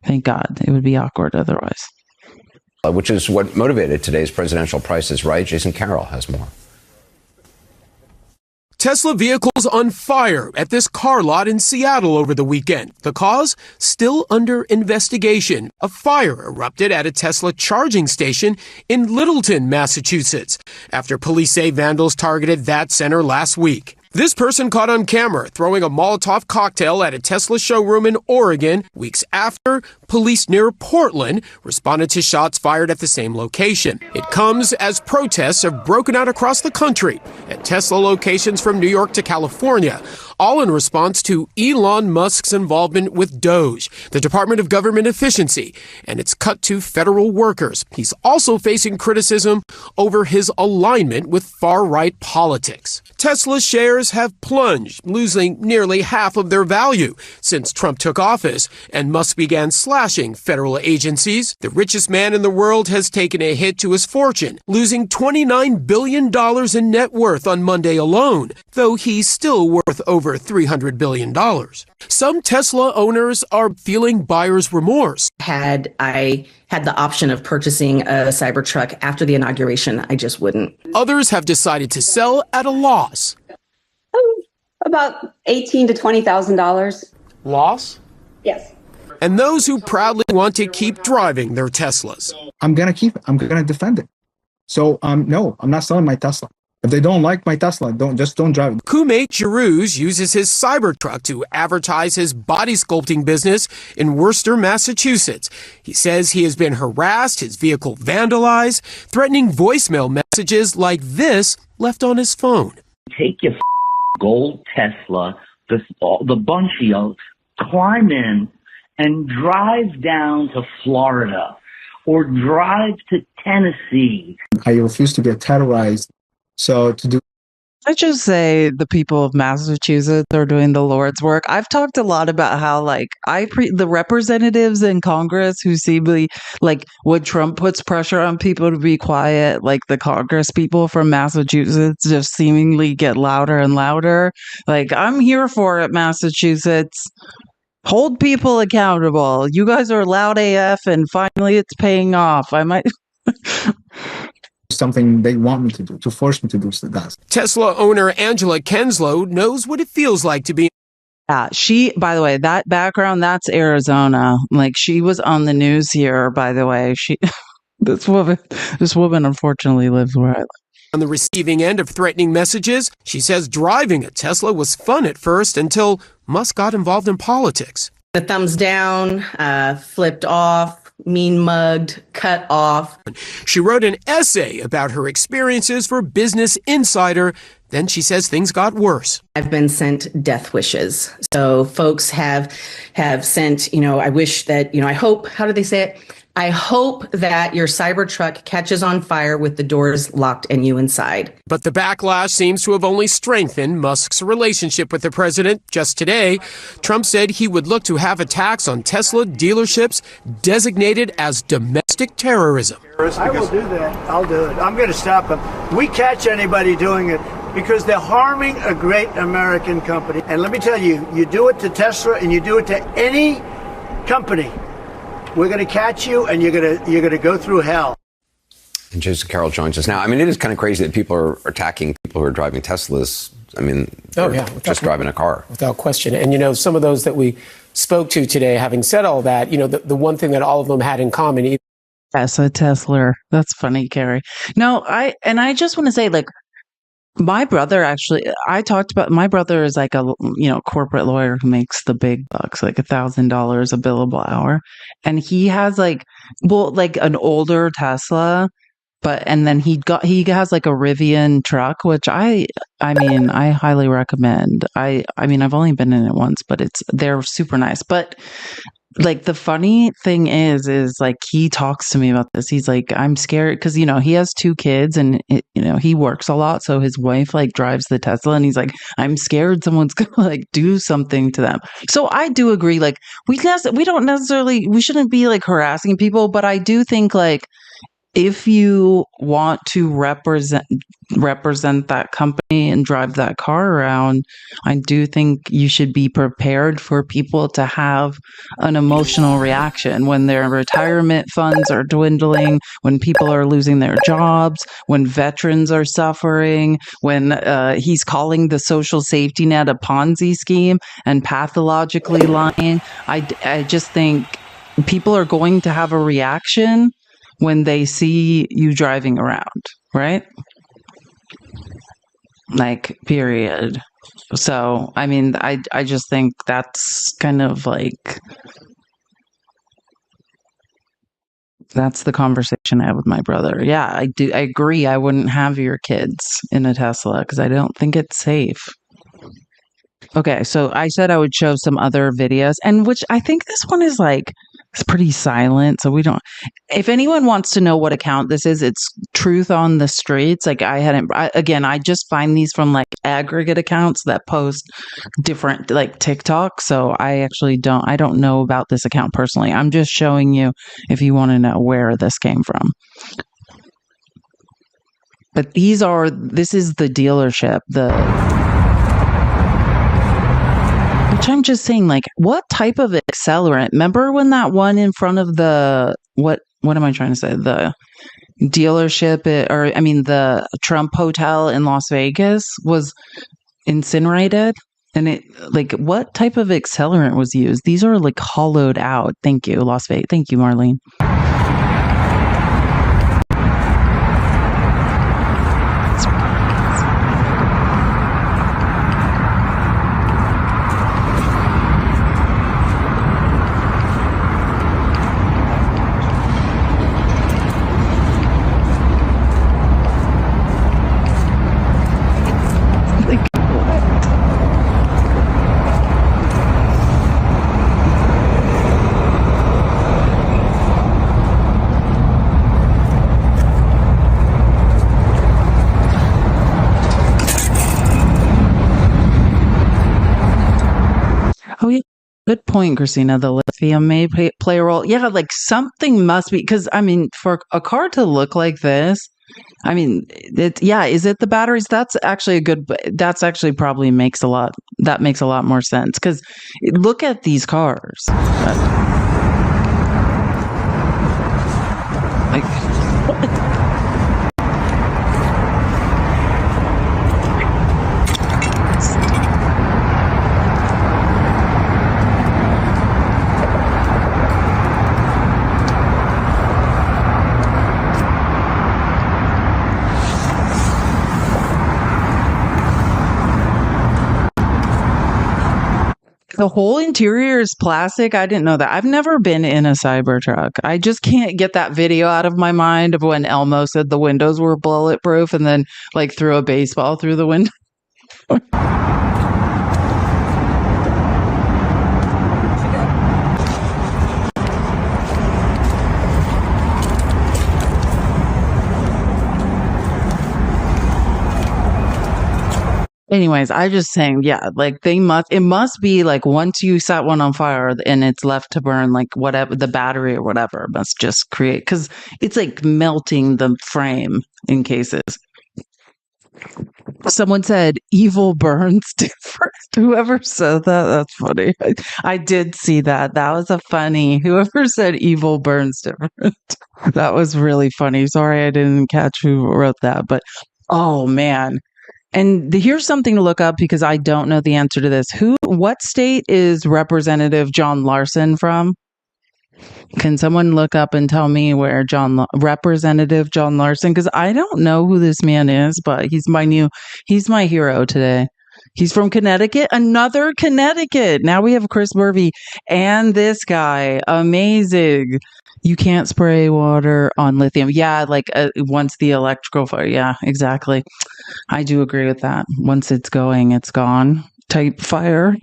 Thank God. It would be awkward otherwise. Which is what motivated today's presidential prices, right? Jason Carroll has more. Tesla vehicles on fire at this car lot in Seattle over the weekend. The cause? Still under investigation. A fire erupted at a Tesla charging station in Littleton, Massachusetts, after police say vandals targeted that center last week. This person caught on camera throwing a Molotov cocktail at a Tesla showroom in Oregon weeks after police near Portland responded to shots fired at the same location. It comes as protests have broken out across the country at Tesla locations from New York to California, all in response to Elon Musk's involvement with Doge, the Department of Government Efficiency, and its cut to federal workers. He's also facing criticism over his alignment with far-right politics. Tesla shares have plunged, losing nearly half of their value since Trump took office and Musk began slashing federal agencies. The richest man in the world has taken a hit to his fortune, losing $29 billion in net worth on Monday alone, though he's still worth over $300 billion. Some Tesla owners are feeling buyer's remorse. Had I had the option of purchasing a Cybertruck after the inauguration, I just wouldn't. Others have decided to sell at a loss. About $18,000 to $20,000. Loss? Yes. And those who proudly want to keep driving their Teslas. I'm going to keep it. I'm going to defend it. So, no, I'm not selling my Tesla. If they don't like my Tesla, don't drive it. Kumate Giroux uses his Cybertruck to advertise his body sculpting business in Worcester, Massachusetts. He says he has been harassed, his vehicle vandalized, threatening voicemail messages like this left on his phone. Take your gold Tesla, the bunch of you, climb in and drive down to Florida or drive to Tennessee. I refuse to get terrorized. So to do. I just say the people of Massachusetts are doing the Lord's work. I've talked a lot about how, like, the representatives in Congress who seemingly, like, when Trump puts pressure on people to be quiet, like the Congress people from Massachusetts just seemingly get louder and louder. Like, I'm here for it, Massachusetts. Hold people accountable. You guys are loud AF, and finally it's paying off. I might. Something they want me to do, to force me to do that. Tesla owner Angela Kenslow knows what it feels like to be. Yeah, by the way, that background, that's Arizona. Like, she was on the news here, by the way. This woman unfortunately lives where I live. On the receiving end of threatening messages, she says driving a Tesla was fun at first until Musk got involved in politics. The thumbs down, flipped off, mean mugged, cut off. She wrote an essay about her experiences for Business Insider. Then she says things got worse. I've been sent death wishes. So folks have sent, I wish that, I hope, how do they say it? I hope that your Cybertruck catches on fire with the doors locked and you inside. But the backlash seems to have only strengthened Musk's relationship with the president. Just today, Trump said he would look to have attacks on Tesla dealerships designated as domestic terrorism. I will do that. I'll do it. I'm going to stop them. We catch anybody doing it because they're harming a great American company. And let me tell you, you do it to Tesla and you do it to any company, we're going to catch you, and you're going to go through hell. And Jason Carroll joins us now. I mean, it is kind of crazy that people are attacking people who are driving Teslas. I mean, just driving a car. Without question. And, some of those that we spoke to today, having said all that, the one thing that all of them had in common. Yes, a Tesla. That's funny, Carrie. No, I just want to say, like, my brother my brother is like a, corporate lawyer who makes the big bucks, like $1,000 a billable hour. And he has like an older Tesla, and then he has like a Rivian truck, which I highly recommend. I mean, I've only been in it once, but they're super nice. But like, the funny thing is like, he talks to me about this. He's like, I'm scared because, he has 2 kids and, he works a lot. So his wife like drives the Tesla, and he's like, I'm scared someone's going to like do something to them. So I do agree. Like, we shouldn't be like harassing people, but I do think like, if you want to represent that company and drive that car around, I do think you should be prepared for people to have an emotional reaction when their retirement funds are dwindling, when people are losing their jobs, when veterans are suffering, when he's calling the social safety net a Ponzi scheme and pathologically lying. I just think people are going to have a reaction when they see you driving around, right? Like, period. So, I mean, I just think that's kind of like, that's the conversation I have with my brother. Yeah, I agree. I wouldn't have your kids in a Tesla because I don't think it's safe. Okay, so I said I would show some other videos, and which I think this one is like it's pretty silent. So we don't. If anyone wants to know what account this is, it's Truth on the Streets. Like I just find these from like aggregate accounts that post different like TikTok. So I don't know about this account personally. I'm just showing you if you want to know where this came from. But this is the dealership, which I'm just saying, like, what type of accelerant? Remember when that one in front of what am I trying to say? The dealership, the Trump hotel in Las Vegas was incinerated? And what type of accelerant was used? These are like hollowed out. Thank you, Las Vegas. Thank you, Marlene. Oh, yeah. Good point, Christina. The lithium may play a role. Yeah, like something must be, because I mean, for a car to look like this, I mean, is it the batteries? That's actually probably makes a lot more sense, because look at these cars. The whole interior is plastic. I didn't know that. I've never been in a Cybertruck. I just can't get that video out of my mind of when Elmo said the windows were bulletproof and then like threw a baseball through the window. Anyways, I just saying, yeah, like it must be like once you set one on fire and it's left to burn, like whatever the battery or whatever must just create, because it's like melting the frame in cases. Someone said evil burns different. Whoever said that's funny. I did see that. That was whoever said evil burns different. That was really funny. Sorry, I didn't catch who wrote that, but oh man. And here's something to look up because I don't know the answer to this. What state is Representative John Larson from? Can someone look up and tell me where Representative John Larson? Because I don't know who this man is, but he's my hero today. He's from Connecticut, another Connecticut. Now we have Chris Murphy and this guy. Amazing. You can't spray water on lithium. Yeah, like once the electrical fire. Yeah, exactly. I do agree with that. Once it's going, it's gone type fire.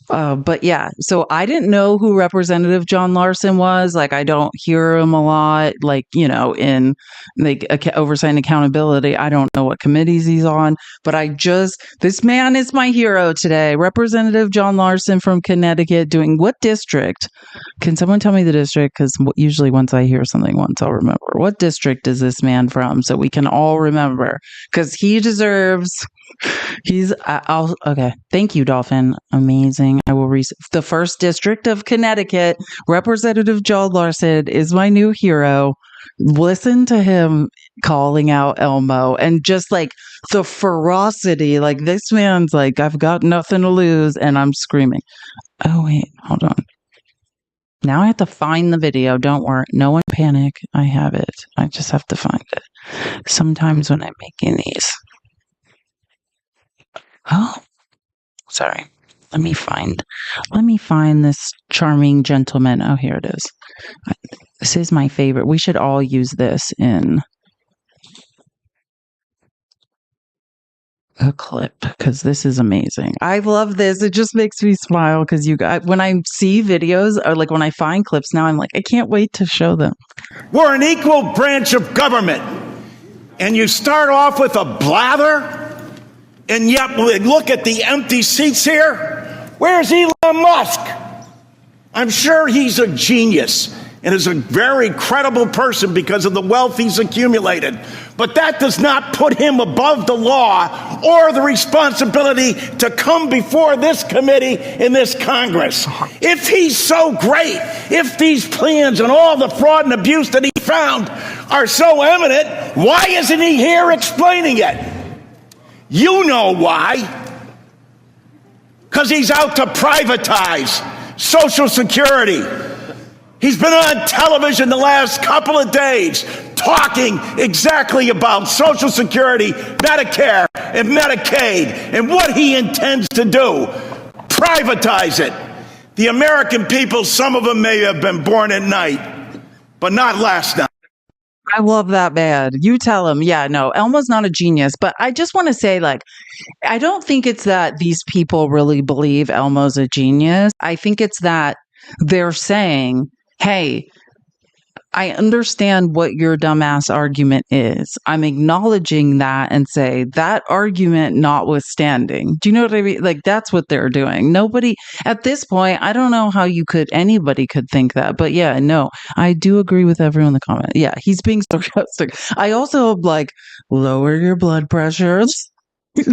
But yeah, so I didn't know who Representative John Larson was. Like, I don't hear him a lot, like, in like oversight and accountability. I don't know what committees he's on, but this man is my hero today. Representative John Larson from Connecticut, doing what district? Can someone tell me the district? Because usually once I hear something once, I'll remember. What district is this man from? So we can all remember, because he deserves... okay. Thank you, Dolphin. Amazing. I will the 1st District of Connecticut. Representative John Larson is my new hero. Listen to him calling out Elmo and just like the ferocity. Like, this man's like, I've got nothing to lose, and I'm screaming. Oh, wait, hold on. Now I have to find the video. Don't worry. No one panic. I have it. I just have to find it. Sometimes when I'm making these. Oh, sorry. Let me find this charming gentleman. Oh, here it is. This is my favorite. We should all use this in. a clip because this is amazing. I love this. It just makes me smile because you guys, when I see videos or like when I find clips now, I'm like, I can't wait to show them. We're an equal branch of government. And you start off with a blather, and yet look at the empty seats here. Where's Elon Musk? I'm sure he's a genius and is a very credible person because of the wealth he's accumulated. But that does not put him above the law or the responsibility to come before this committee in this Congress. If he's so great, if these plans and all the fraud and abuse that he found are so eminent, why isn't he here explaining it? You know why. Because he's out to privatize Social Security. He's been on television the last couple of days talking exactly about Social Security, Medicare, and Medicaid, and what he intends to do. Privatize it. The American people, some of them may have been born at night, but not last night. I love that man. You tell him, yeah, no, Elmo's not a genius. But I just want to say, like, I don't think it's that these people really believe Elmo's a genius. I think it's that they're saying, hey, I understand what your dumbass argument is. I'm acknowledging that and say that argument notwithstanding. Do you know what I mean? Like, that's what they're doing. Nobody at this point, I don't know how anybody could think that. But yeah, no, I do agree with everyone in the comment. Yeah, he's being sarcastic. I also like lower your blood pressure.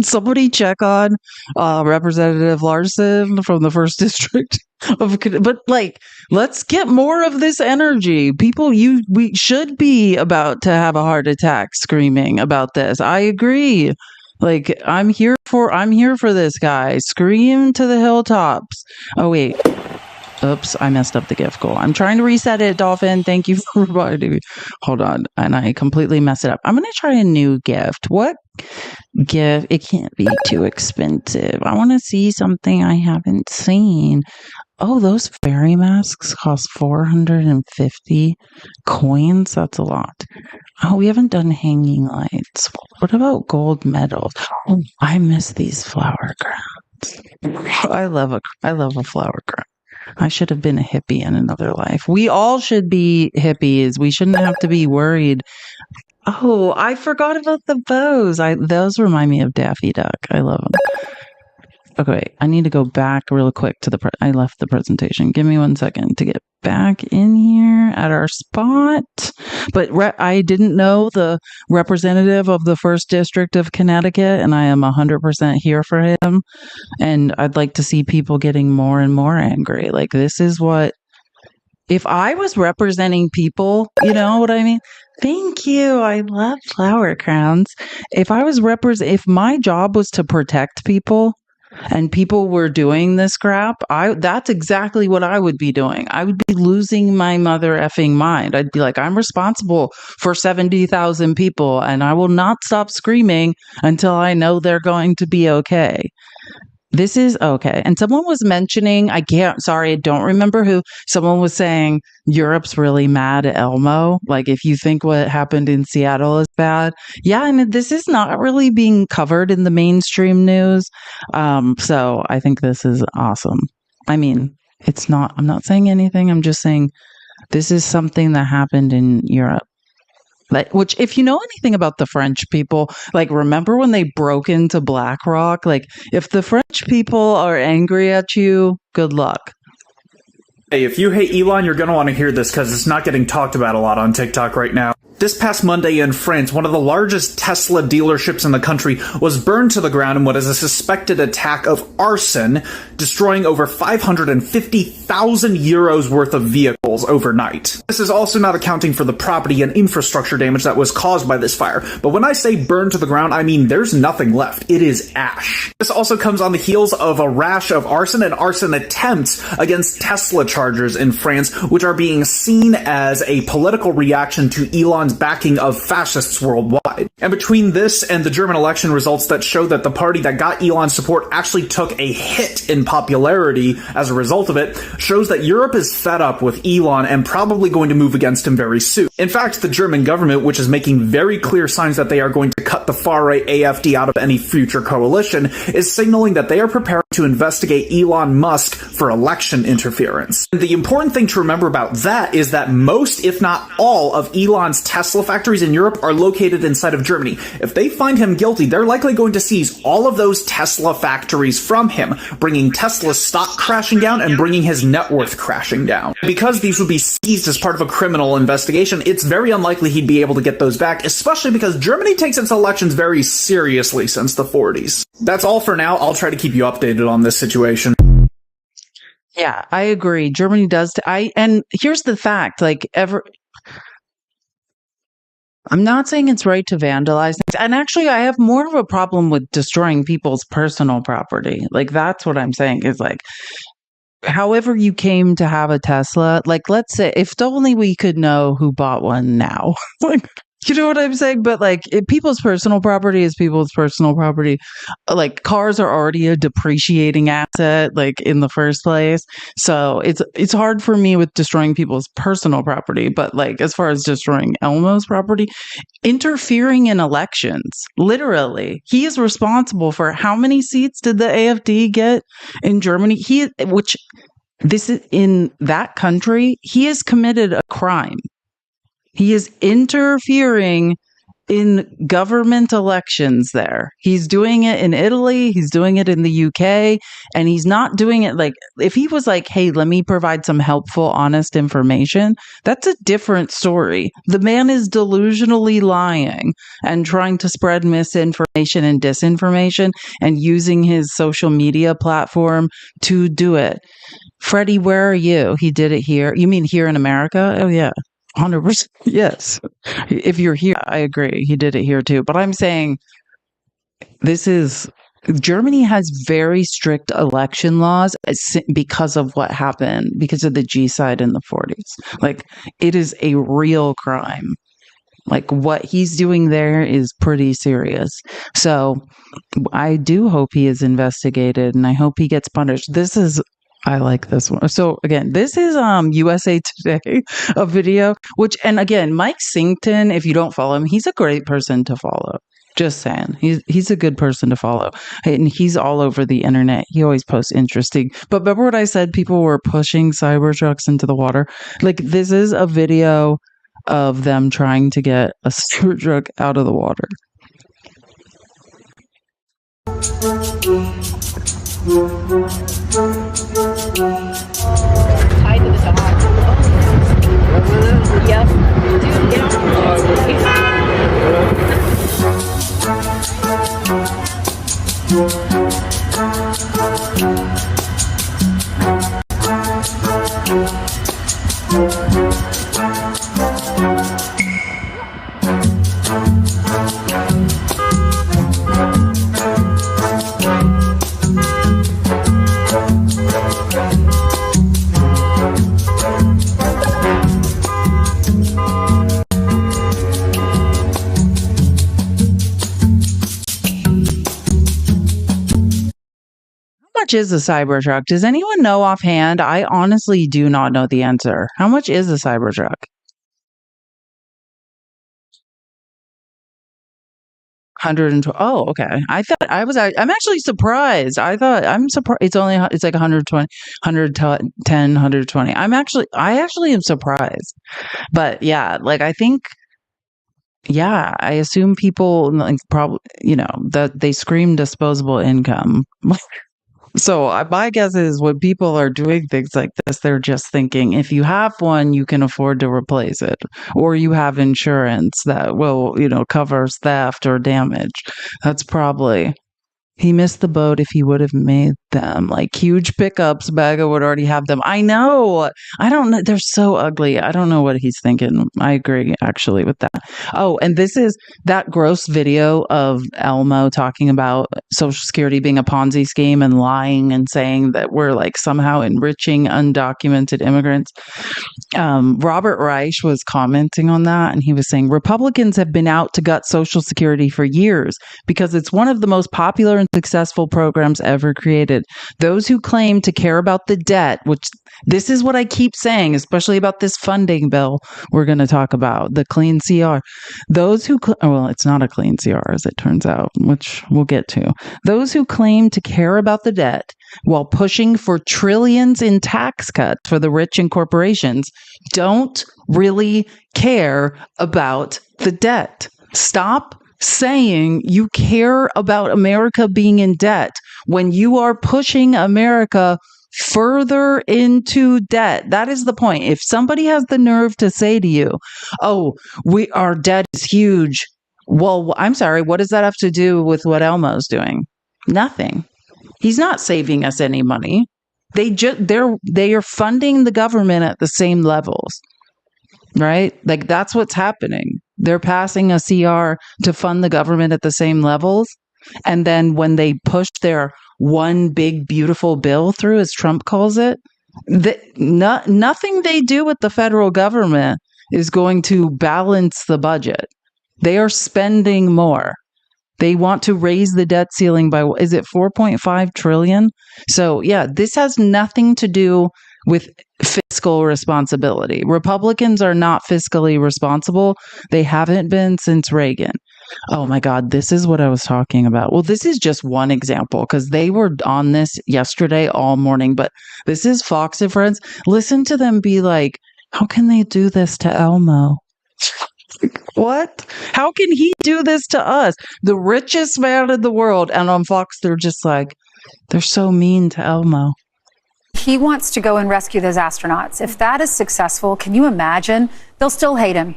Somebody check on Representative Larson from the 1st District. But like, let's get more of this energy. People, we should be about to have a heart attack screaming about this. I agree. Like, I'm here for this guy. Scream to the hilltops. Oh wait. Oops, I messed up the gift goal. I'm trying to reset it, Dolphin. Thank you for reminding me. Hold on. And I completely messed it up. I'm going to try a new gift. What gift? It can't be too expensive. I want to see something I haven't seen. Oh, those fairy masks cost 450 coins. That's a lot. Oh, we haven't done hanging lights. What about gold medals? Oh, I miss these flower crowns. I love a flower crown. I should have been a hippie in another life. We all should be hippies. We shouldn't have to be worried. Oh, I forgot about the bows. Those remind me of Daffy Duck. I love them. Okay, I need to go back real quick to I left the presentation. Give me 1 second to get back in here at our spot. But I didn't know the representative of the 1st District of Connecticut, and I am 100% here for him. And I'd like to see people getting more and more angry. Like, this is what, if I was representing people, you know what I mean? Thank you. I love flower crowns. If my job was to protect people, and people were doing this crap, that's exactly what I would be doing. I would be losing my mother effing mind. I'd be like, I'm responsible for 70,000 people, and I will not stop screaming until I know they're going to be okay. This is okay. And someone was mentioning, I don't remember who, someone was saying Europe's really mad at Elmo. Like, if you think what happened in Seattle is bad. Yeah, and this is not really being covered in the mainstream news. So I think this is awesome. I mean, I'm not saying anything. I'm just saying this is something that happened in Europe. Which, if you know anything about the French people, like, remember when they broke into BlackRock? Like, if the French people are angry at you, good luck. Hey, if you hate Elon, you're going to want to hear this because it's not getting talked about a lot on TikTok right now. This past Monday in France, one of the largest Tesla dealerships in the country was burned to the ground in what is a suspected attack of arson, destroying over 550,000 euros worth of vehicles overnight. This is also not accounting for the property and infrastructure damage that was caused by this fire. But when I say burned to the ground, I mean there's nothing left. It is ash. This also comes on the heels of a rash of arson and arson attempts against Tesla chargers in France, which are being seen as a political reaction to Elon's backing of fascists worldwide. And between this and the German election results that show that the party that got Elon's support actually took a hit in popularity as a result of it, shows that Europe is fed up with Elon and probably going to move against him very soon. In fact, the German government, which is making very clear signs that they are going to cut the far-right AfD out of any future coalition, is signaling that they are preparing to investigate Elon Musk for election interference. And the important thing to remember about that is that most, if not all, of Elon's Tesla factories in Europe are located inside of Germany. If they find him guilty, they're likely going to seize all of those Tesla factories from him, bringing Tesla's stock crashing down and bringing his net worth crashing down. Because these would be seized as part of a criminal investigation, it's very unlikely he'd be able to get those back, especially because Germany takes its elections very seriously since the 40s. That's all for now. I'll try to keep you updated on this situation. Yeah, I agree. Germany does. And here's the fact, I'm not saying it's right to vandalize things. And actually, I have more of a problem with destroying people's personal property. That's what I'm saying is however you came to have a Tesla, let's say, if only we could know who bought one now. You know what I'm saying? But if people's personal property is people's personal property. Cars are already a depreciating asset, in the first place. So it's hard for me with destroying people's personal property. But as far as destroying Elmo's property, interfering in elections, literally, he is responsible for how many seats did the AfD get in Germany? This is in that country, he has committed a crime. He is interfering in government elections there. He's doing it in Italy. He's doing it in the UK. And he's not doing it if he was hey, let me provide some helpful, honest information, that's a different story. The man is delusionally lying and trying to spread misinformation and disinformation and using his social media platform to do it. Freddie, where are you? He did it here. You mean here in America? Oh, yeah. 100%. Yes. If you're here, I agree. He did it here too. But I'm saying Germany has very strict election laws because of what happened, because of the G-side in the 40s. It is a real crime. What he's doing there is pretty serious. So I do hope he is investigated and I hope he gets punished. I like this one. So again, this is USA Today, a video, and again, Mike Singleton, if you don't follow him, he's a great person to follow. Just saying. He's a good person to follow. And he's all over the internet. He always posts interesting. But remember what I said, people were pushing Cybertrucks into the water? This is a video of them trying to get a Cybertruck out of the water. Tied to the dock. Yep. Dude, get much is a Cybertruck? Does anyone know offhand? I honestly do not know the answer. How much is a Cybertruck? $120. Oh, okay. I'm actually surprised. I'm surprised. It's like 120, 110, 120. I actually am surprised. But yeah, I think, yeah, I assume people probably, that they scream disposable income. So my guess is when people are doing things like this, they're just thinking, if you have one, you can afford to replace it, or you have insurance that will, covers theft or damage. That's probably, he missed the boat if he would have made them huge pickups. Baga would already have them. I know. I don't know. They're so ugly. I don't know what he's thinking. I agree actually with that. Oh, and this is that gross video of Elmo talking about Social Security being a Ponzi scheme and lying and saying that we're somehow enriching undocumented immigrants. Robert Reich was commenting on that, and he was saying Republicans have been out to gut Social Security for years because it's one of the most popular and successful programs ever created. Those who claim to care about the debt, which this is what I keep saying, especially about this funding bill we're going to talk about, the clean CR. Those who, well, it's not a clean CR as it turns out, which we'll get to. Those who claim to care about the debt while pushing for trillions in tax cuts for the rich and corporations don't really care about the debt. Stop saying you care about America being in debt when you are pushing America further into debt. That is the point. If somebody has the nerve to say to you, "Oh, our debt is huge," well, I'm sorry. What does that have to do with what Elmo's doing? Nothing. He's not saving us any money. They are funding the government at the same levels, right? Like that's what's happening. They're passing a CR to fund the government at the same levels, and then when they push their one big beautiful bill through, as Trump calls it, nothing they do with the federal government is going to balance the budget. They are spending more. They want to raise the debt ceiling by, is it 4.5 trillion? So yeah, this has nothing to do with fiscal responsibility. Republicans are not fiscally responsible. They haven't been since Reagan. Oh my God, this is what I was talking about. Well, this is just one example because they were on this yesterday all morning, but this is Fox and Friends. Listen to them be like, how can they do this to Elmo? What? How can he do this to us? The richest man in the world. And on Fox, they're just like, they're so mean to Elmo. He wants to go and rescue those astronauts. If that is successful, can you imagine? They'll still hate him.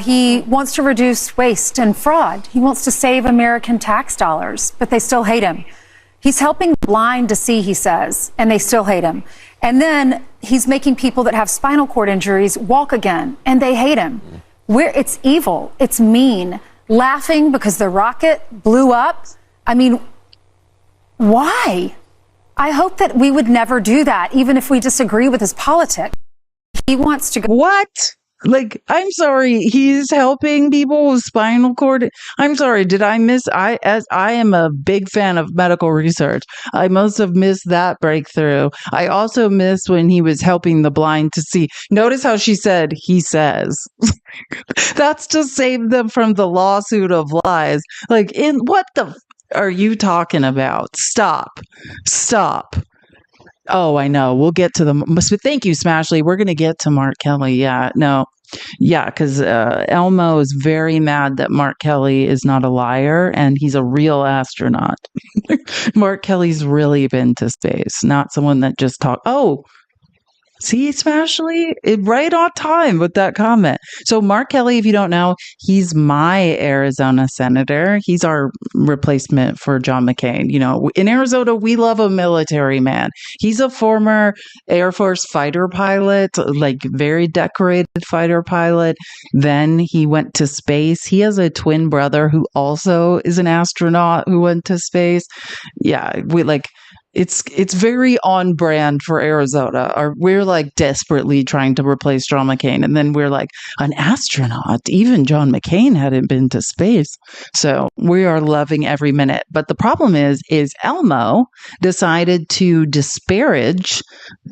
He wants to reduce waste and fraud. He wants to save American tax dollars, but they still hate him. He's helping the blind to see, he says, and they still hate him. And then he's making people that have spinal cord injuries walk again, and they hate him. It's evil. It's mean. Laughing because the rocket blew up. I mean, why? I hope that we would never do that, even if we disagree with his politics. He wants to go. What? Like, I'm sorry, he's helping people with spinal cord. I'm sorry, did I miss? As I am a big fan of medical research, I must have missed that breakthrough. I also missed when he was helping the blind to see. Notice how she said, he says. That's to save them from the lawsuit of lies. Like, in what the are you talking about? Stop. Oh, I know. We'll get to them. Thank you, Smashley. We're going to get to Mark Kelly. Yeah, no. Yeah, because Elmo is very mad that Mark Kelly is not a liar and he's a real astronaut. Mark Kelly's really been to space, not someone that just talked. Oh, see, Smashley, right on time with that comment. So Mark Kelly, if you don't know, he's my Arizona senator. He's our replacement for John McCain. You know, in Arizona, we love a military man. He's a former Air Force fighter pilot, like very decorated fighter pilot. Then he went to space. He has a twin brother who also is an astronaut who went to space. Yeah, we like... It's very on brand for Arizona. We're like desperately trying to replace John McCain. And then we're like, an astronaut. Even John McCain hadn't been to space. So we are loving every minute. But the problem is Elmo decided to disparage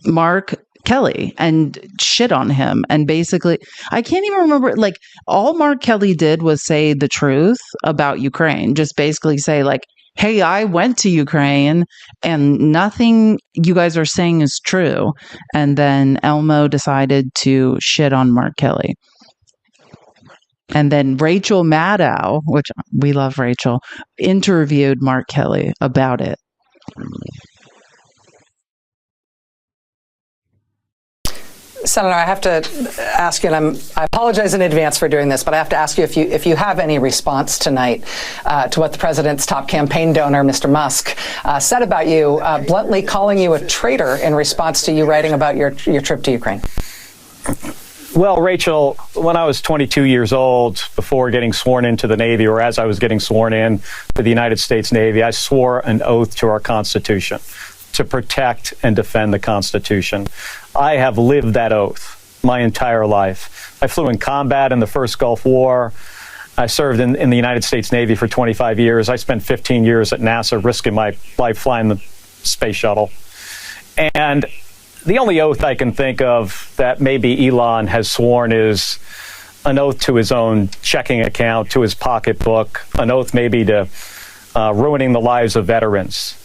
Mark Kelly and shit on him. And basically, I can't even remember, like, all Mark Kelly did was say the truth about Ukraine. Just basically say, like, hey, I went to Ukraine and nothing you guys are saying is true. And then Elmo decided to shit on Mark Kelly. And then Rachel Maddow, which we love Rachel, interviewed Mark Kelly about it. Senator, I have to ask you, and I apologize in advance for doing this, but I have to ask you if you have any response tonight to what the president's top campaign donor, Mr. Musk, said about you, bluntly calling you a traitor in response to you writing about your trip to Ukraine. Well, Rachel, when I was 22 years old, before getting sworn into the Navy, or as I was getting sworn in to the United States Navy, I swore an oath to our Constitution to protect and defend the Constitution. I have lived that oath my entire life. I flew in combat in the first Gulf War. I served in the United States Navy for 25 years. I spent 15 years at NASA risking my life flying the space shuttle. And the only oath I can think of that maybe Elon has sworn is an oath to his own checking account, to his pocketbook, an oath maybe to ruining the lives of veterans.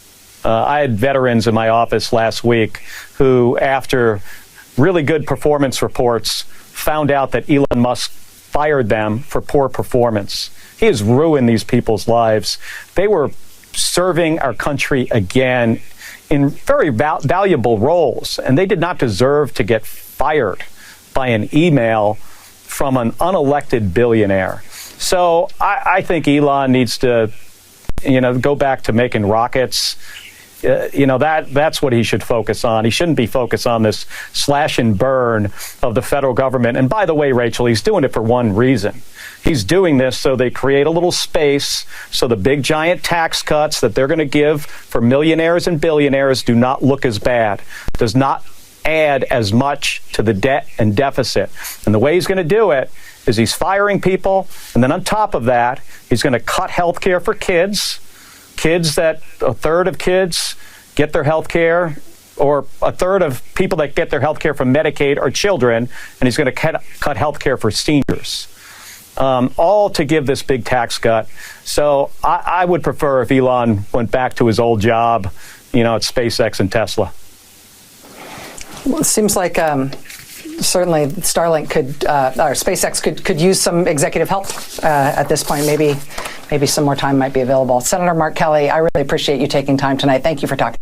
I had veterans in my office last week who, after really good performance reports, found out that Elon Musk fired them for poor performance. He has ruined these people's lives. They were serving our country again in very valuable roles, and they did not deserve to get fired by an email from an unelected billionaire. So I think Elon needs to, go back to making rockets. That's what he should focus on. He shouldn't be focused on this slash and burn of the federal government. And by the way, Rachel, he's doing it for one reason. He's doing this so they create a little space so the big giant tax cuts that they're going to give for millionaires and billionaires do not look as bad, does not add as much to the debt and deficit. And the way he's going to do it is he's firing people. And then on top of that, he's going to cut health care for kids that a third of kids get their health care, or a third of people that get their health care from Medicaid are children, and he's going to cut health care for seniors, all to give this big tax cut. So I would prefer if Elon went back to his old job, at SpaceX and Tesla. Well, it seems like certainly Starlink or SpaceX could use some executive help at this point. Maybe some more time might be available. Senator Mark Kelly, I really appreciate you taking time tonight. Thank you for talking.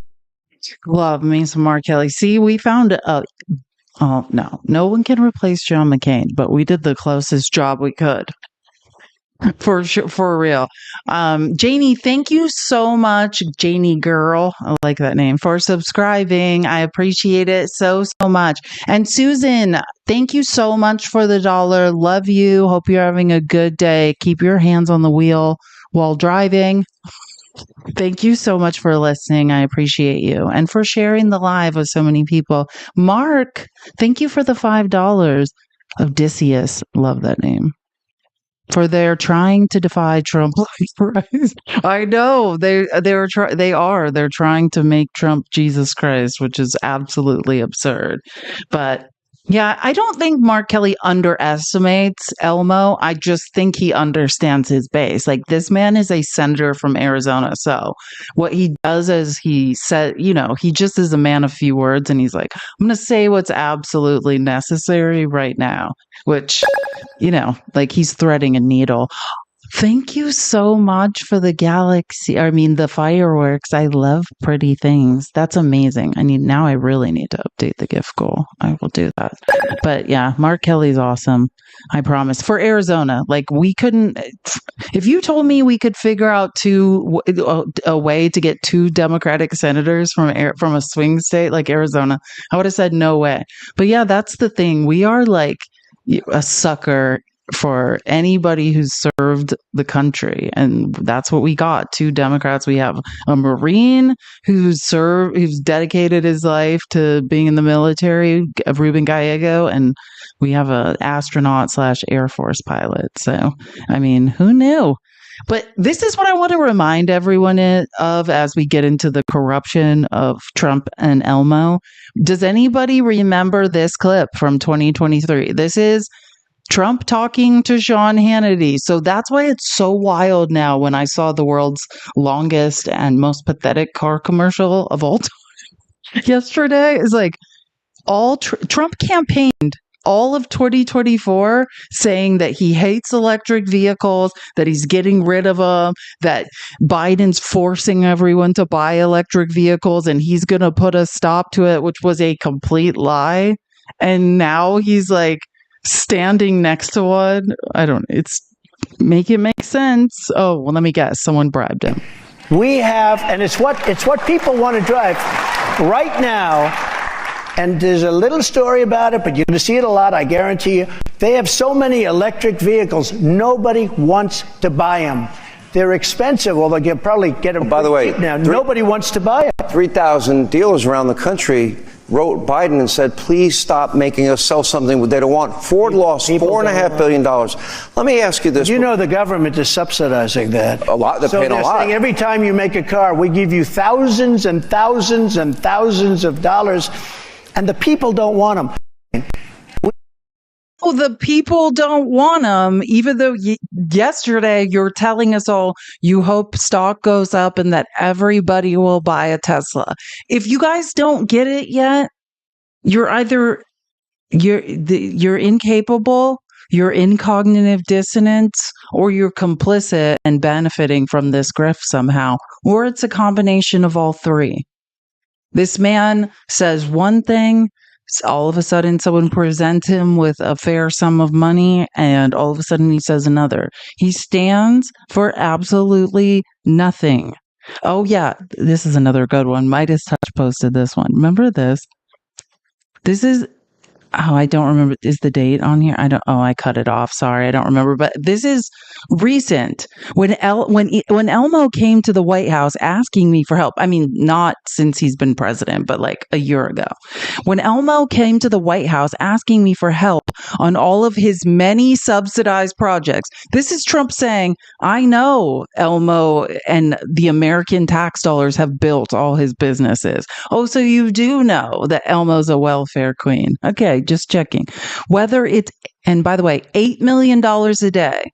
Love me some Mark Kelly. See, we found no one can replace John McCain, but we did the closest job we could. For sure, for real. Janie, thank you so much, Janie girl. I like that name, for subscribing. I appreciate it so much. And Susan, thank you so much for the $1. Love you. Hope you're having a good day. Keep your hands on the wheel while driving. Thank you so much for listening. I appreciate you, and for sharing the live with so many people. Mark, thank you for the $5. Odysseus, love that name. For they're trying to defy Trump. I know they're trying to make Trump Jesus Christ, which is absolutely absurd. But yeah, I don't think Mark Kelly underestimates Elmo. I just think he understands his base. Like, this man is a senator from Arizona. So what he does is he said, he just is a man of few words. And he's like, I'm going to say what's absolutely necessary right now, which, like he's threading a needle. Thank you so much for the the fireworks. I love pretty things. That's amazing. I really need to update the gift goal. I will do that. But yeah, Mark Kelly's awesome. I promise. For Arizona, we couldn't, if you told me we could figure out a way to get 2 Democratic senators from a swing state like Arizona, I would have said no way. But yeah, that's the thing. We are like a sucker for anybody who's served the country, and that's what we got. 2 Democrats. We have a Marine who's dedicated his life to being in the military, Ruben Gallego, and we have an astronaut / Air Force pilot. So, who knew? But this is what I want to remind everyone of as we get into the corruption of Trump and Elmo. Does anybody remember this clip from 2023? This is Trump talking to Sean Hannity. So that's why it's so wild now when I saw the world's longest and most pathetic car commercial of all time yesterday. Is like Trump campaigned all of 2024 saying that he hates electric vehicles, that he's getting rid of them, that Biden's forcing everyone to buy electric vehicles and he's going to put a stop to it, which was a complete lie. And now he's like standing next to one. Make it make sense. Oh, well, let me guess. Someone bribed him. We have, and it's what people want to drive right now. And there's a little story about it, but you're going to see it a lot, I guarantee you. They have so many electric vehicles, nobody wants to buy them. They're expensive, although you probably get them by the way, cheap now. Nobody wants to buy them. 3,000 dealers around the country wrote Biden and said, please stop making us sell something they don't want. Ford lost $4.5 billion. Let me ask you this. You know the government is subsidizing that. A lot. They're paying a lot. Saying every time you make a car, we give you thousands and thousands and thousands of dollars, and the people don't want them. Oh, the people don't want them, even though yesterday you're telling us all you hope stock goes up and that everybody will buy a Tesla. If you guys don't get it yet, you're either you're incapable, you're in cognitive dissonance, or you're complicit and benefiting from this grift somehow, or it's a combination of all three. This man says one thing, all of a sudden someone presents him with a fair sum of money, and all of a sudden he says another. He stands for absolutely nothing. Oh yeah, this is another good one. Midas Touch posted this one. Remember this? This is I don't remember. Is the date on here? I cut it off. Sorry, I don't remember. But this is recent. When Elmo came to the White House asking me for help. I mean, not since he's been president, but like a year ago. When Elmo came to the White House asking me for help on all of his many subsidized projects. This is Trump saying, I know Elmo and the American tax dollars have built all his businesses. Oh, so you do know that Elmo's a welfare queen. Okay, just checking. Whether it's, and by the way, $8 million a day,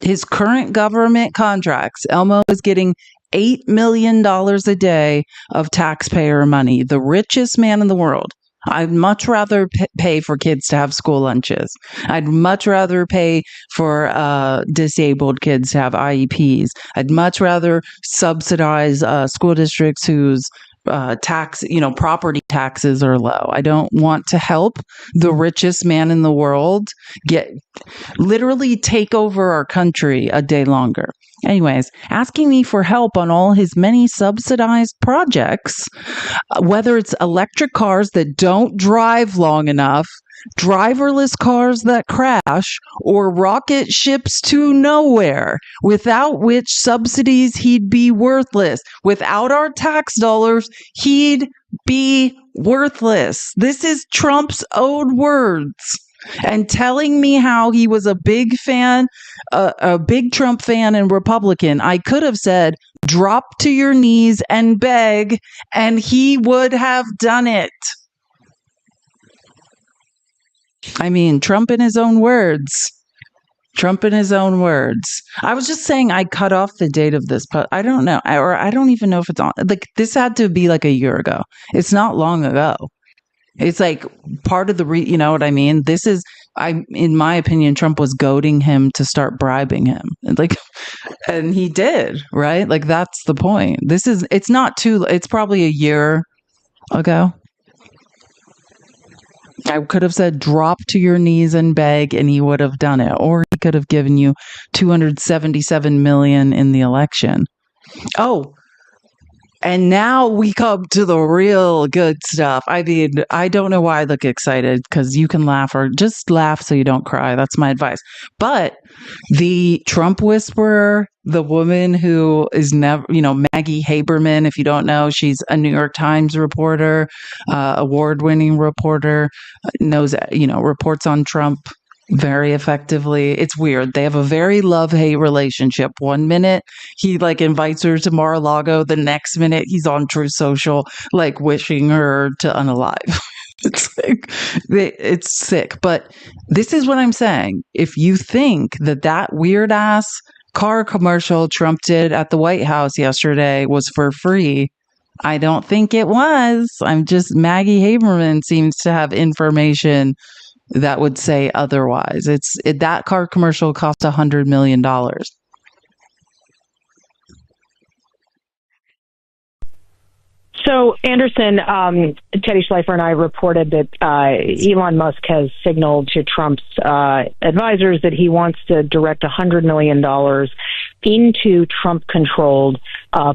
his current government contracts, Elmo is getting $8 million a day of taxpayer money, the richest man in the world. I'd much rather pay for kids to have school lunches. I'd much rather pay for disabled kids to have IEPs. I'd much rather subsidize school districts whose property taxes are low. I don't want to help the richest man in the world literally take over our country a day longer. Anyways, asking me for help on all his many subsidized projects, whether it's electric cars that don't drive long enough, driverless cars that crash, or rocket ships to nowhere, without which subsidies he'd be worthless. Without our tax dollars, he'd be worthless. This is Trump's own words. And telling me how he was a big fan, a big Trump fan and Republican, I could have said, drop to your knees and beg, and he would have done it. I mean, Trump in his own words. Trump in his own words. I was just saying I cut off the date of this, but I don't know. I don't even know if it's on. Like, this had to be like a year ago. It's not long ago. It's like part of the, you know what I mean? This is, in my opinion, Trump was goading him to start bribing him. And he did, right? Like, that's the point. It's probably a year ago. I could have said, drop to your knees and beg, and he would have done it. Or he could have given you $277 million in the election. Oh, and now we come to the real good stuff. I mean, I don't know why I look excited, because you can laugh, or just laugh so you don't cry. That's my advice. But the Trump whisperer, the woman who is never, Maggie Haberman, if you don't know, she's a New York Times reporter, award-winning reporter, knows, reports on Trump very effectively. It's weird. They have a very love-hate relationship. One minute he invites her to Mar-a-Lago, the next minute he's on True Social wishing her to unalive. It's sick. But this is what I'm saying. If you think that weird ass car commercial Trump did at the White House yesterday was for free, I don't think it was. Maggie Haberman seems to have information that would say otherwise. That car commercial cost $100 million. So, Anderson, Teddy Schleifer and I reported that Elon Musk has signaled to Trump's advisors that he wants to direct $100 million into Trump-controlled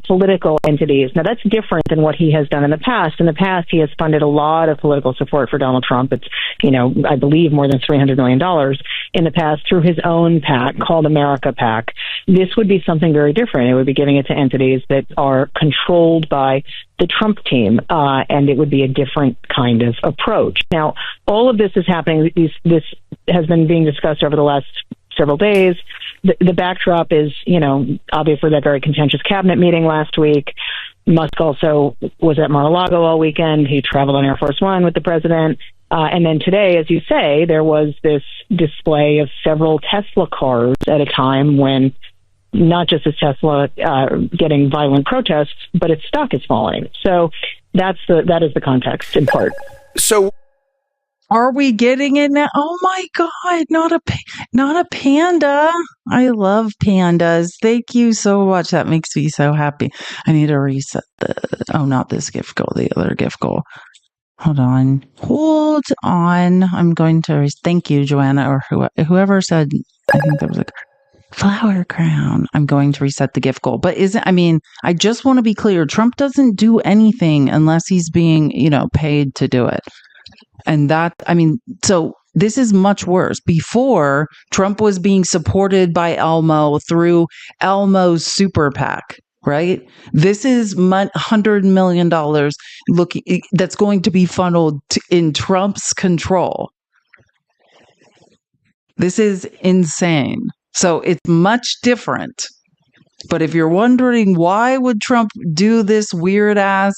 political entities. Now, that's different than what he has done in the past. In the past, he has funded a lot of political support for Donald Trump. It's, I believe more than $300 million in the past through his own PAC called America PAC. This would be something very different. It would be giving it to entities that are controlled by the Trump team, and it would be a different kind of approach. Now, all of this is happening. This has been being discussed over the last several days. The backdrop is, obviously that very contentious cabinet meeting last week. Musk also was at Mar-a-Lago all weekend. He traveled on Air Force One with the president. And then today, as you say, there was this display of several Tesla cars at a time when not just is Tesla getting violent protests, but its stock is falling. So that is the context in part. So are we getting it now? Oh my God, not a panda. I love pandas. Thank you so much. That makes me so happy. I need to reset not this gift goal, the other gift goal. Hold on. I'm going to thank you, Joanna, or whoever said, I think that was flower crown. I'm going to reset the gift goal. But I just want to be clear. Trump doesn't do anything unless he's being, paid to do it. And so this is much worse. Before, Trump was being supported by Elmo through Elmo's super PAC, right? This is $100 million that's going to be funneled in Trump's control. This is insane. So it's much different. But if you're wondering why would Trump do this weird ass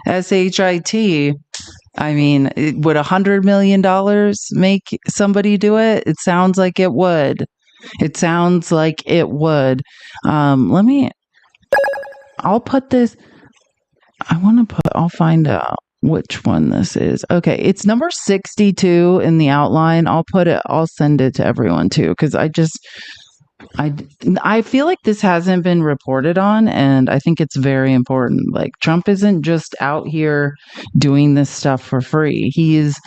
SHIT, would $100 million make somebody do it? It sounds like it would. I'll put this, I'll find out which one this is. Okay, it's number 62 in the outline. I'll send it to everyone too, because I feel like this hasn't been reported on, and I think it's very important. Like, Trump isn't just out here doing this stuff for free. He is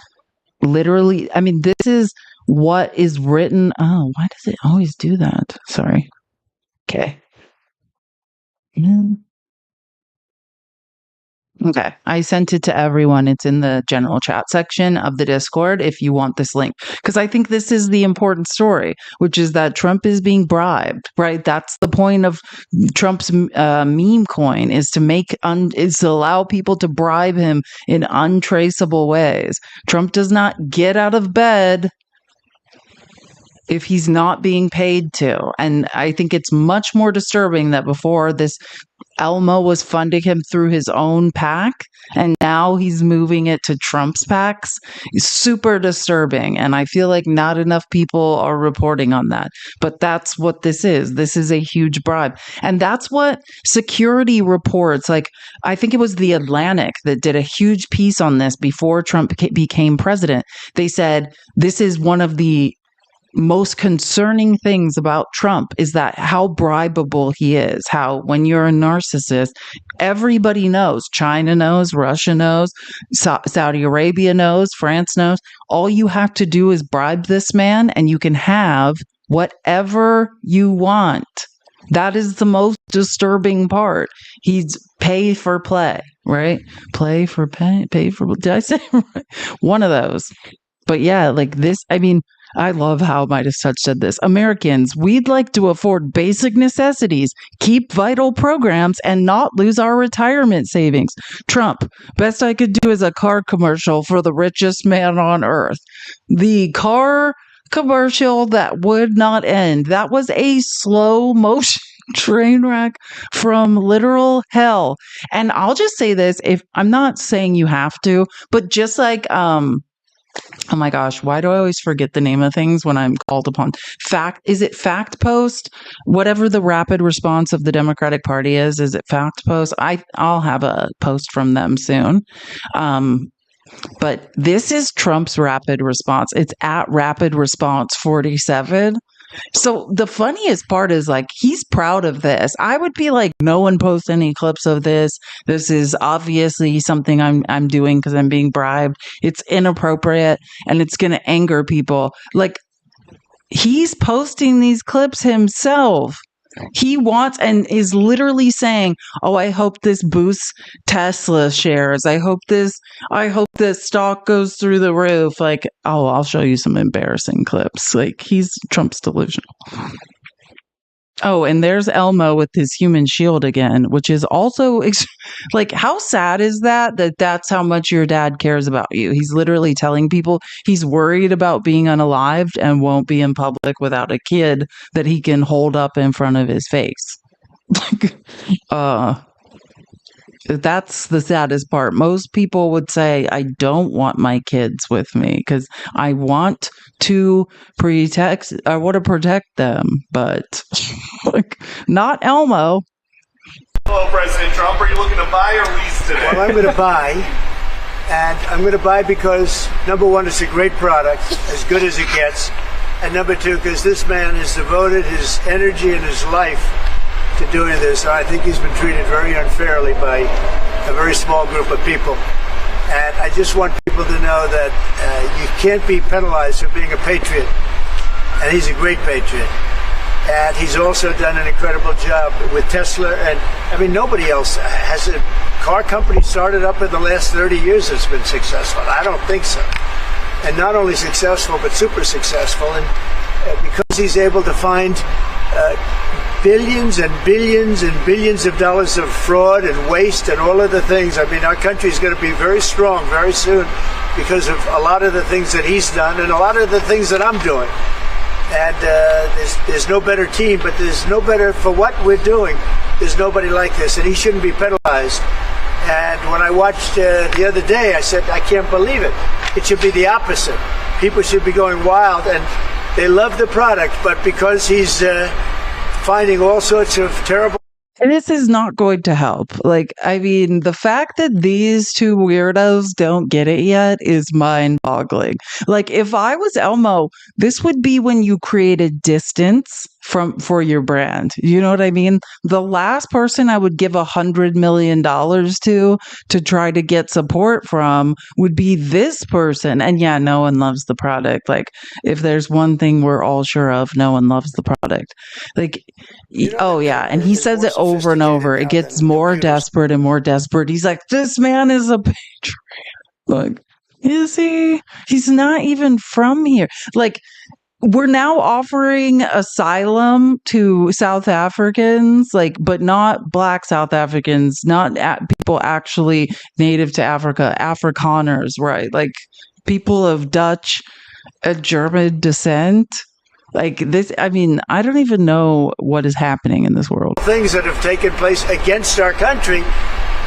literally, this is what is written. Oh, why does it always do that? Sorry. Okay. Okay, I sent it to everyone. It's in the general chat section of the Discord if you want this link. Because I think this is the important story, which is that Trump is being bribed, right? That's the point of Trump's meme coin, is to allow people to bribe him in untraceable ways. Trump does not get out of bed if he's not being paid to. And I think it's much more disturbing that before this, Elmo was funding him through his own PAC, and now he's moving it to Trump's PACs. It's super disturbing, and I feel like not enough people are reporting on that. But that's what this is. This is a huge bribe. And that's what security reports, I think it was The Atlantic that did a huge piece on this before Trump became president. They said, this is one of the most concerning things about Trump is that how bribable he is, how when you're a narcissist, everybody knows. China knows, Russia knows, Saudi Arabia knows, France knows. All you have to do is bribe this man and you can have whatever you want. That is the most disturbing part. He's pay for play, right? Play for pay for, did I say right? One of those. But yeah, this, I love how Midas Touch said this. Americans, we'd like to afford basic necessities, keep vital programs, and not lose our retirement savings. Trump, best I could do is a car commercial for the richest man on earth. The car commercial that would not end. That was a slow motion train wreck from literal hell. And I'll just say this, if I'm not saying you have to, but just oh my gosh, why do I always forget the name of things when I'm called upon? Is it Fact Post? Whatever the rapid response of the Democratic Party is it Fact Post? I'll have a post from them soon. But this is Trump's rapid response. It's at rapid response 47. So the funniest part is he's proud of this. I would be like, no one posts any clips of this. This is obviously something I'm doing because I'm being bribed. It's inappropriate and it's going to anger people. He's posting these clips himself. He wants and is literally saying, "Oh, I hope this boosts Tesla shares. I hope this stock goes through the roof." Like, oh, I'll show you some embarrassing clips. Like, Trump's delusional. Oh, and there's Elmo with his human shield again, which is also like, how sad is that that's how much your dad cares about you? He's literally telling people he's worried about being unalived and won't be in public without a kid that he can hold up in front of his face. That's the saddest part. Most people would say, I don't want my kids with me because I want to protect them, but like, not Elmo. Hello, President Trump. Are you looking to buy or lease today? Well, I'm going to buy, and I'm going to buy because, number one, it's a great product, as good as it gets, and number two, because this man has devoted his energy and his life to doing this. I think he's been treated very unfairly by a very small group of people. And I just want people to know that you can't be penalized for being a patriot. And he's a great patriot. And he's also done an incredible job with Tesla. And I mean, nobody else has a car company started up in the last 30 years that's been successful. I don't think so. And not only successful, but super successful. And because he's able to find billions and billions and billions of dollars of fraud and waste and all of the things. I mean, our country is going to be very strong very soon because of a lot of the things that he's done and a lot of the things that I'm doing. And there's no better team, but there's no better for what we're doing. There's nobody like this, and he shouldn't be penalized. And when I watched the other day, I said, I can't believe it. It should be the opposite. People should be going wild, and they love the product, but because he's finding all sorts of terrible... This is not going to help. Like, I mean, the fact that these two weirdos don't get it yet is mind-boggling. Like, if I was Elmo, this would be when you created distance for your brand. You know what I mean? The last person I would give $100 million to try to get support from would be this person. And yeah, no one loves the product. Like, if there's one thing we're all sure of, no one loves the product. Like, oh yeah, and he says it over and over. It gets more desperate and more desperate. He's like, this man is a patriot. Like, is he? He's not even from here. Like, we're now offering asylum to South Africans, like, but not Black South Africans, not people actually native to Africa, Afrikaners, right? Like, people of Dutch and German descent. Like this, I mean, I don't even know what is happening in this world. Things that have taken place against our country,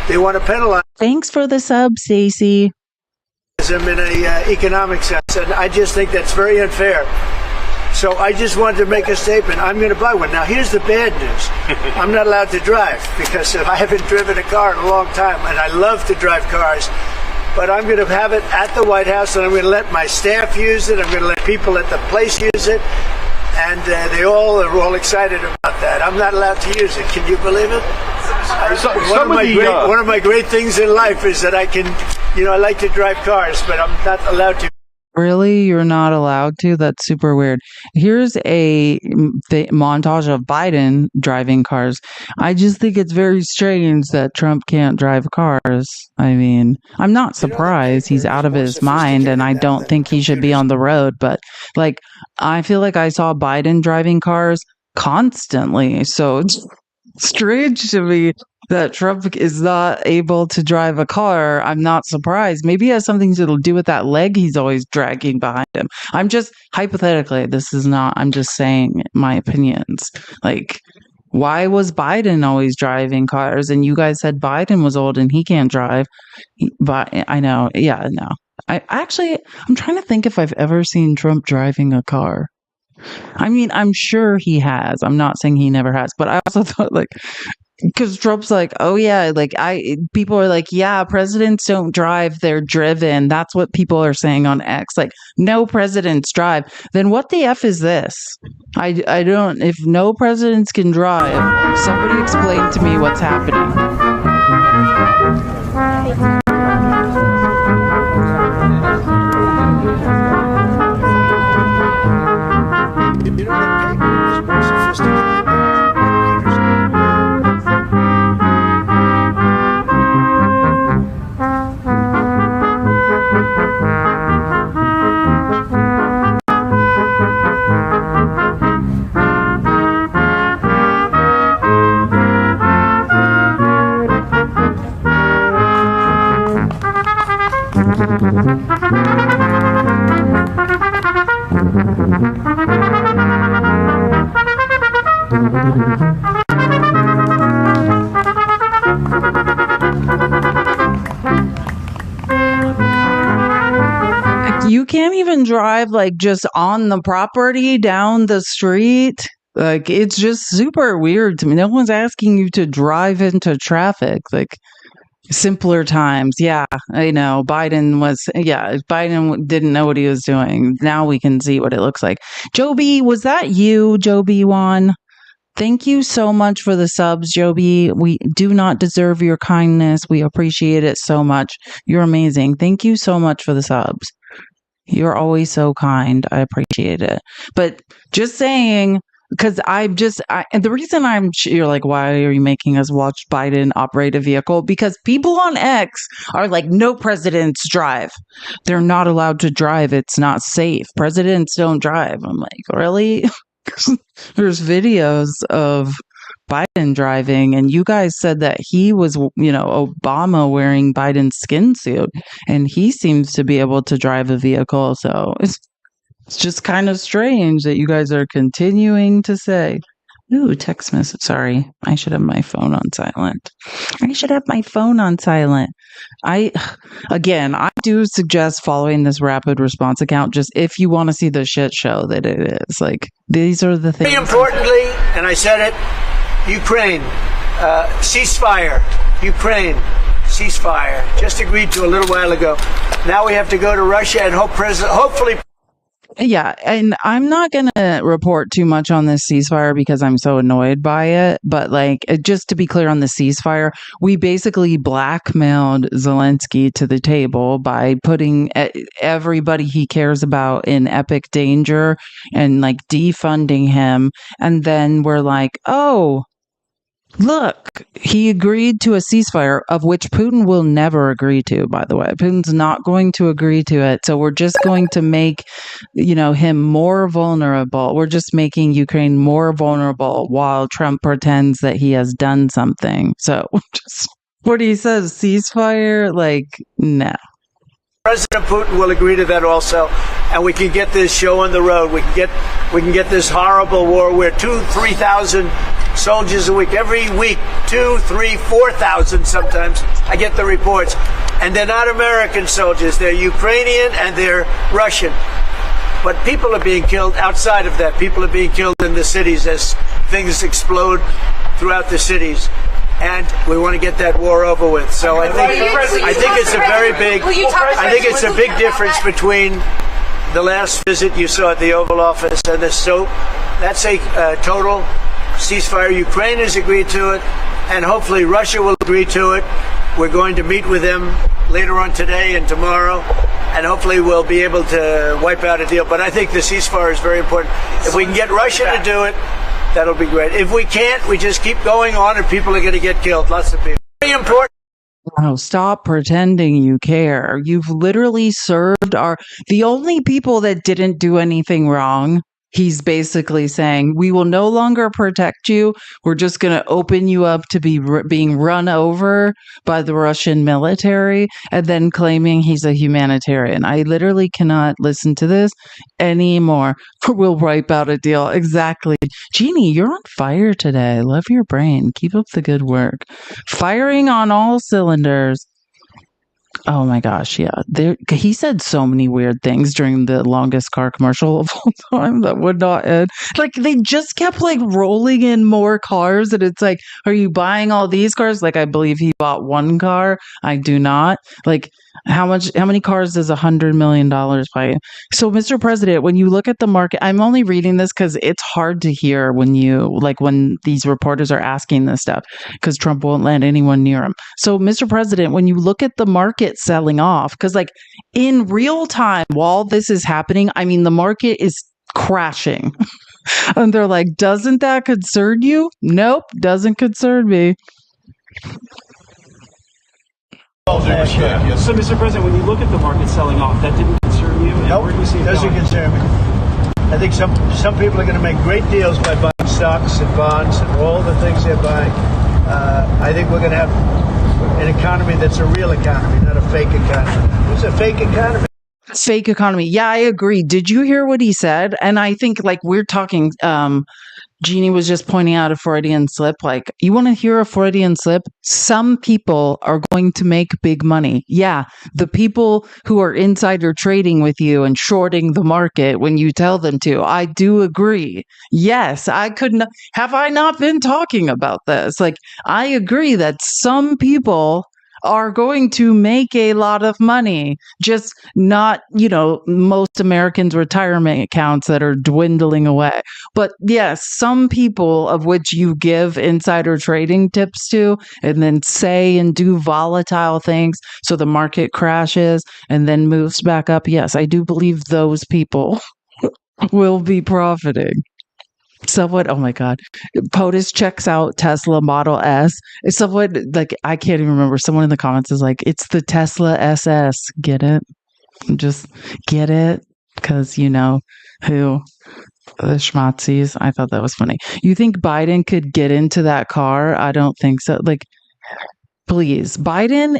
they want to penalize. Thanks for the sub, Stacey. In a economic sense, and I just think that's very unfair. So I just wanted to make a statement. I'm going to buy one. Now, here's the bad news. I'm not allowed to drive because I haven't driven a car in a long time, and I love to drive cars. But I'm going to have it at the White House, and I'm going to let my staff use it. I'm going to let people at the place use it. And they all are all excited about that. I'm not allowed to use it. Can you believe it? One of my great things in life is that I can, I like to drive cars, but I'm not allowed to. Really? You're not allowed to? That's super weird. Here's a montage of Biden driving cars. I just think it's very strange that Trump can't drive cars. I mean, I'm not surprised. He's out of his mind, and I don't think he should be on the road. But, like, I feel like I saw Biden driving cars constantly. So it's strange to me that Trump is not able to drive a car. I'm not surprised. Maybe it has something to do with that leg he's always dragging behind him. I'm just hypothetically, I'm just saying my opinions. Like, why was Biden always driving cars? And you guys said Biden was old and he can't drive. But I know. Yeah, no. I'm trying to think if I've ever seen Trump driving a car. I mean, I'm sure he has. I'm not saying he never has, but I also thought, like, because Trump's like, oh yeah, like people are like, yeah, presidents don't drive, they're driven. That's what people are saying on X. Like, no presidents drive. Then what the F is this? I don't, if no presidents can drive, somebody explain to me what's happening. You can't even drive like just on the property down the street. Like, it's just super weird to me. No one's asking you to drive into traffic. Like, simpler times. Yeah, I know. Biden didn't know what he was doing. Now we can see what it looks like. Joby, was that you, Joby One? Thank you so much for the subs, Joby. We do not deserve your kindness. We appreciate it so much. You're amazing. Thank you so much for the subs. You're always so kind. I appreciate it. But just saying, because and the reason you're like, why are you making us watch Biden operate a vehicle? Because people on X are like, no presidents drive. They're not allowed to drive. It's not safe. Presidents don't drive. I'm like, really? There's videos of Biden driving, and you guys said that he was, Obama wearing Biden's skin suit, and he seems to be able to drive a vehicle. So it's just kind of strange that you guys are continuing to say, ooh, text message. Sorry, I should have my phone on silent. I do suggest following this rapid response account just if you want to see the shit show that it is. Like, these are the things. Very importantly, and I said it, Ukraine, ceasefire. Ukraine, ceasefire. Just agreed to a little while ago. Now we have to go to Russia and hopefully. Yeah, and I'm not going to report too much on this ceasefire because I'm so annoyed by it. But just to be clear on the ceasefire, we basically blackmailed Zelensky to the table by putting everybody he cares about in epic danger and defunding him. And then we're like, oh, look, he agreed to a ceasefire, of which Putin will never agree to, by the way. Putin's not going to agree to it. So we're just going to make, him more vulnerable. We're just making Ukraine more vulnerable while Trump pretends that he has done something. So just what he says, ceasefire, no. President Putin will agree to that also, and we can get this show on the road. We can get this horrible war where 2,000-3,000 soldiers a week, every week, 2,000, 3,000, 4,000 sometimes. I get the reports, and they're not American soldiers. They're Ukrainian and they're Russian. But people are being killed outside of that. People are being killed in the cities as things explode throughout the cities. And we want to get that war over with. So I think it's a very big. I think it's a big difference between the last visit you saw at the Oval Office and this. So that's a total ceasefire. Ukraine has agreed to it, and hopefully Russia will agree to it. We're going to meet with them later on today and tomorrow, and hopefully we'll be able to wipe out a deal. But I think the ceasefire is very important. If we can get Russia to do it, that'll be great. If we can't, we just keep going on and people are going to get killed. Lots of people. Very important. Oh, stop pretending you care. You've literally served the only people that didn't do anything wrong. He's basically saying, we will no longer protect you. We're just going to open you up to being run over by the Russian military, and then claiming he's a humanitarian. I literally cannot listen to this anymore. We'll wipe out a deal. Exactly. Jeannie, you're on fire today. Love your brain. Keep up the good work. Firing on all cylinders. Oh my gosh, yeah. He said so many weird things during the longest car commercial of all time that would not end. They just kept rolling in more cars, and it's like, are you buying all these cars? I believe he bought one car. I do not. How many cars does $100 million buy? So, Mr. President, when you look at the market, I'm only reading this because it's hard to hear when these reporters are asking this stuff, because Trump won't let anyone near him. So, Mr. President, when you look at the market selling off, because in real time while this is happening, the market is crashing. And they're like, doesn't that concern you? Nope, doesn't concern me. So, Mr. President, when you look at the market selling off, that didn't concern you? No, nope, it doesn't concern me. I think some people are going to make great deals by buying stocks and bonds and all the things they're buying. I think we're going to have an economy that's a real economy, not a fake economy. It's a fake economy. Fake economy. Yeah, I agree. Did you hear what he said? And I think we're talking Jeannie was just pointing out a Freudian slip. Like, you want to hear a Freudian slip? Some people are going to make big money. Yeah, the people who are insider trading with you and shorting the market when you tell them to. I do agree. Yes, I couldn't. Have I not been talking about this? Like, I agree that some people are going to make a lot of money, just not, most Americans' retirement accounts that are dwindling away. But yes, some people of which you give insider trading tips to and then say and do volatile things so the market crashes and then moves back up. Yes, I do believe those people will be profiting. Someone, oh my God, POTUS checks out Tesla Model S. It's someone, like, I can't even remember. Someone in the comments is like, it's the Tesla SS. Get it? Just get it? Because you know who the schmazzies. I thought that was funny. You think Biden could get into that car? I don't think so. Like, please, Biden,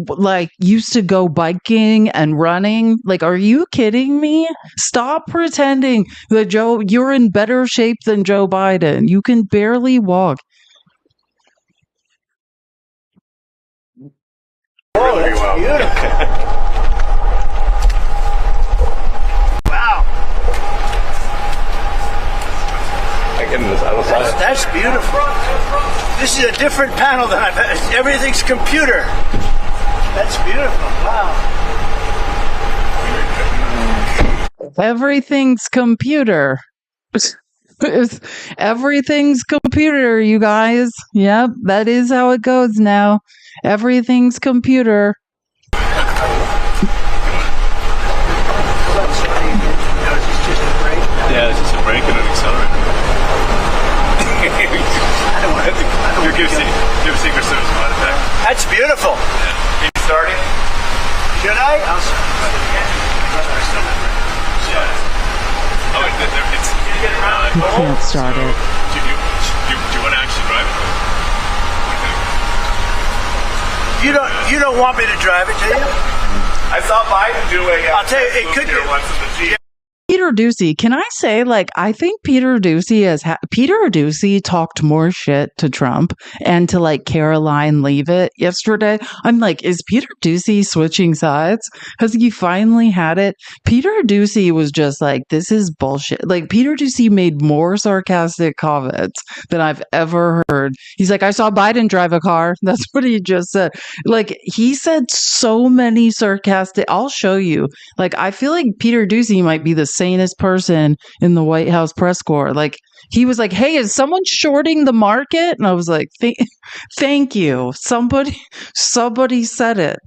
like, used to go biking and running. Like, are you kidding me? Stop pretending that you're in better shape than Joe Biden. You can barely walk. Oh, that's beautiful. Wow. That's beautiful. This is a different panel than I've had. Everything's computer. That's beautiful. Wow. Everything's computer. Everything's computer, you guys. Yep, that is how it goes now. Everything's computer. Yeah, it's just a brake and an accelerator. I don't want to give Secret Service a effect. That's beautiful. Yeah. Keep starting. Should I? I'll start. Oh, it's. You can't start it. Do you want to actually drive it? You don't want me to drive it, do you? I saw Biden do a. I'll tell you, it could be. Once in the Jeep. Peter Doocy, can I say, like, I think Peter Doocy talked more shit to Trump and to, like, Caroline Leavitt yesterday. I'm like, is Peter Doocy switching sides? Has he finally had it? Peter Doocy was just like, this is bullshit. Like, Peter Doocy made more sarcastic comments than I've ever heard. He's like, I saw Biden drive a car. That's what he just said. Like, he said so many sarcastic, I'll show you. Like, I feel like Peter Doocy might be the sanest person in the White House press corps. Like, he was like, hey, is someone shorting the market? And I was like, thank you. Somebody said it.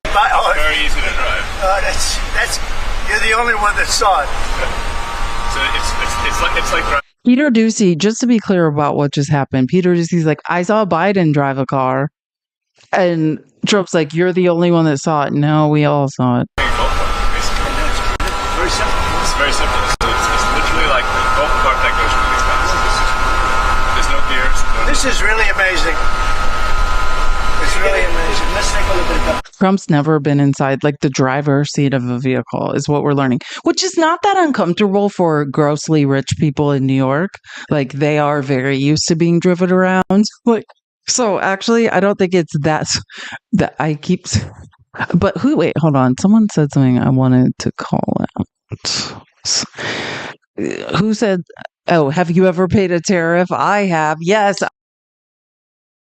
Very easy to drive. That's you're the only one that saw it. So it's like driving. Peter Doocy, just to be clear about what just happened, Peter Doocy's like, I saw Biden drive a car. And Trump's like, you're the only one that saw it. No, we all saw it. Very simple. It's very simple. It's literally like the golf cart that goes really fast. There's no gears. This is really amazing. It's really amazing. Let's take a look at it. Trump's never been inside, like, the driver's seat of a vehicle is what we're learning, which is not that uncomfortable for grossly rich people in New York. Like, they are very used to being driven around. Like, so actually, I don't think it's that I keep. But wait, hold on. Someone said something I wanted to call out. Who said, oh, have you ever paid a tariff? I have. Yes.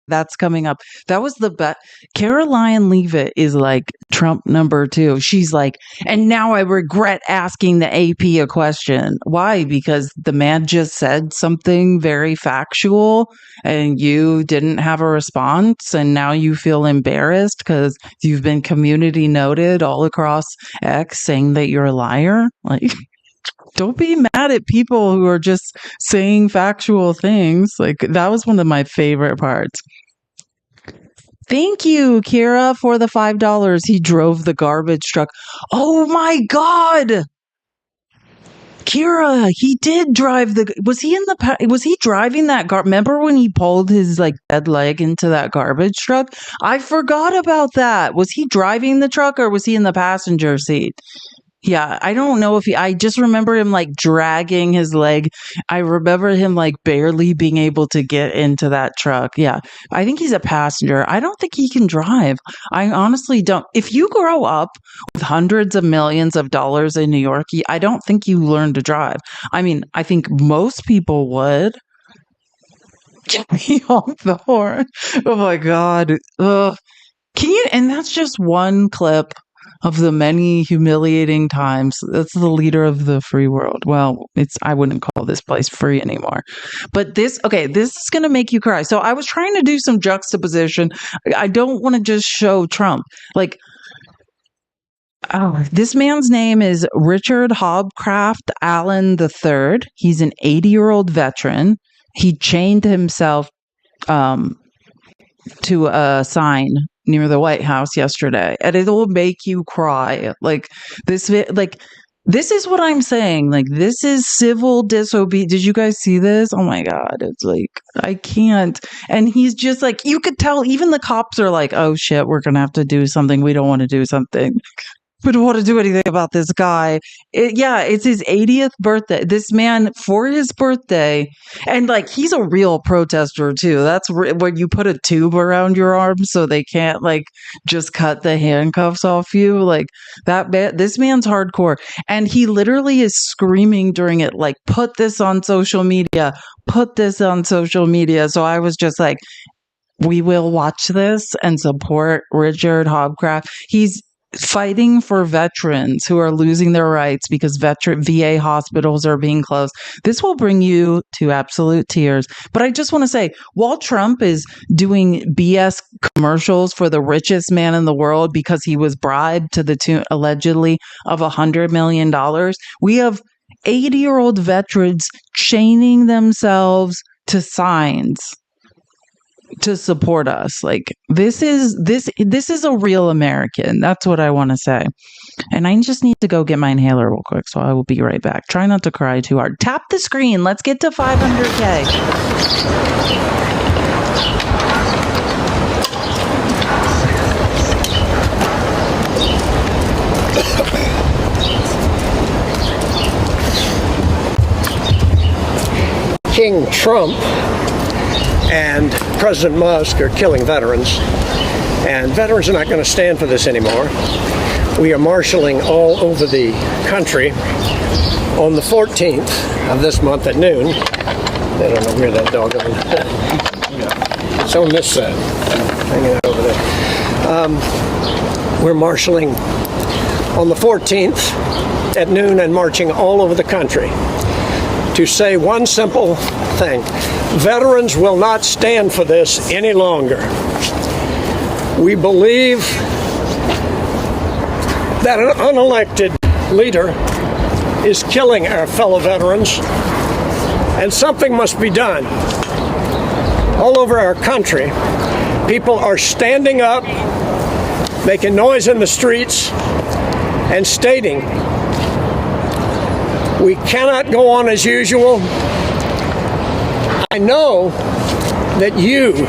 That's coming up. That was the best. Caroline Leavitt is like Trump number 2. She's like, and now I regret asking the AP a question. Why? Because the man just said something very factual and you didn't have a response. And now you feel embarrassed because you've been community noted all across X saying that you're a liar. Like, don't be mad at people who are just saying factual things. Like, that was one of my favorite parts. Thank you, Kira, for the $5. He drove the garbage truck. Oh my God. Kira, he did drive was he driving that remember when he pulled his, like, dead leg into that garbage truck? I forgot about that. Was he driving the truck or was he in the passenger seat? Yeah, I don't know if I just remember him like dragging his leg. I remember him like barely being able to get into that truck. Yeah, I think he's a passenger. I don't think he can drive. I honestly don't. If you grow up with hundreds of millions of dollars in New York, I don't think you learn to drive. I mean, I think most people would. Get me off the horn. Oh my God. Ugh. Can you? And that's just one clip of the many humiliating times. That's the leader of the free world. Well, I wouldn't call this place free anymore. But this is going to make you cry. So I was trying to do some juxtaposition. I don't want to just show Trump. Like, this man's name is Richard Hobcraft Allen III. He's an 80-year-old veteran. He chained himself to a sign near the White House yesterday, and it will make you cry. This is what I'm saying. Like, this is civil disobedience. Did you guys see this? Oh my God. It's like, I can't. And he's just like, you could tell even the cops are like, oh shit, we're going to have to do something. We don't want to do something. We don't want to do anything about this guy. It's his 80th birthday. This man, for his birthday, and like, he's a real protester too. That's when you put a tube around your arm so they can't like just cut the handcuffs off you. Like this man's hardcore, and he literally is screaming during it, like, put this on social media, put this on social media. So I was just like, we will watch this and support Richard Hobcraft. He's fighting for veterans who are losing their rights because VA hospitals are being closed. This will bring you to absolute tears. But I just want to say, while Trump is doing BS commercials for the richest man in the world because he was bribed to the tune, allegedly, of $100 million, we have 80-year-old veterans chaining themselves to signs to support us. Like, this is a real American. That's what I want to say. And I just need to go get my inhaler real quick, so I will be right back. Try not to cry too hard. Tap the screen. Let's get to 500K. King Trump and President Musk are killing veterans, and veterans are not going to stand for this anymore. We are marshaling all over the country on the 14th of this month at noon. I don't know where that dog is. It's on this side, hanging out over there. We're marshaling on the 14th at noon and marching all over the country to say one simple thing: veterans will not stand for this any longer. We believe that an unelected leader is killing our fellow veterans, and something must be done. All over our country, people are standing up, making noise in the streets, and stating, we cannot go on as usual. I know that you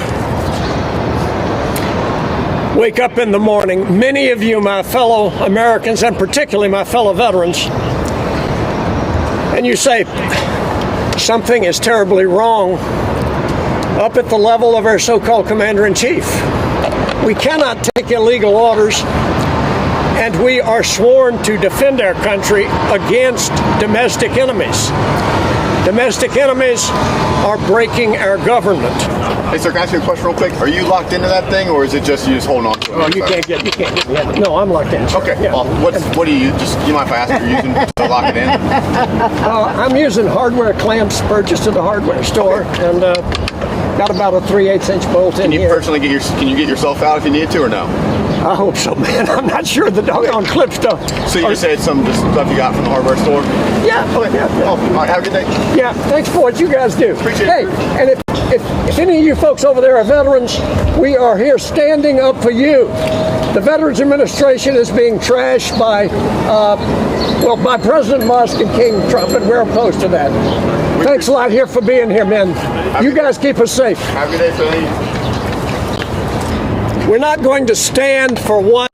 wake up in the morning, many of you, my fellow Americans, and particularly my fellow veterans, and you say, something is terribly wrong up at the level of our so-called commander-in-chief. We cannot take illegal orders, and we are sworn to defend our country against domestic enemies. Domestic enemies are breaking our government. Hey, sir, can I ask you a question real quick? Are you locked into that thing, or is it just you just holding on to it? Oh, you can't get it. No, I'm locked in. Okay. Yeah. Well, what do you just? You mind if I ask what you're using to lock it in? I'm using hardware clamps purchased at the hardware store, and got about a 3/8-inch bolt in here. Can you get yourself out if you need to, or no? I hope so, man. I'm not sure the doggone clip stuff. So you're saying some of the stuff you got from the hardware store? Yeah. Okay. Yeah. Oh, all right, have a good day. Yeah. Thanks for what you guys do. Appreciate it. Hey, and if any of you folks over there are veterans, we are here standing up for you. The Veterans Administration is being trashed by President Musk and King Trump, and we're opposed to that. Thanks a lot here for being here, man. You guys keep us safe. Have a good day, Philly. We're not going to stand for what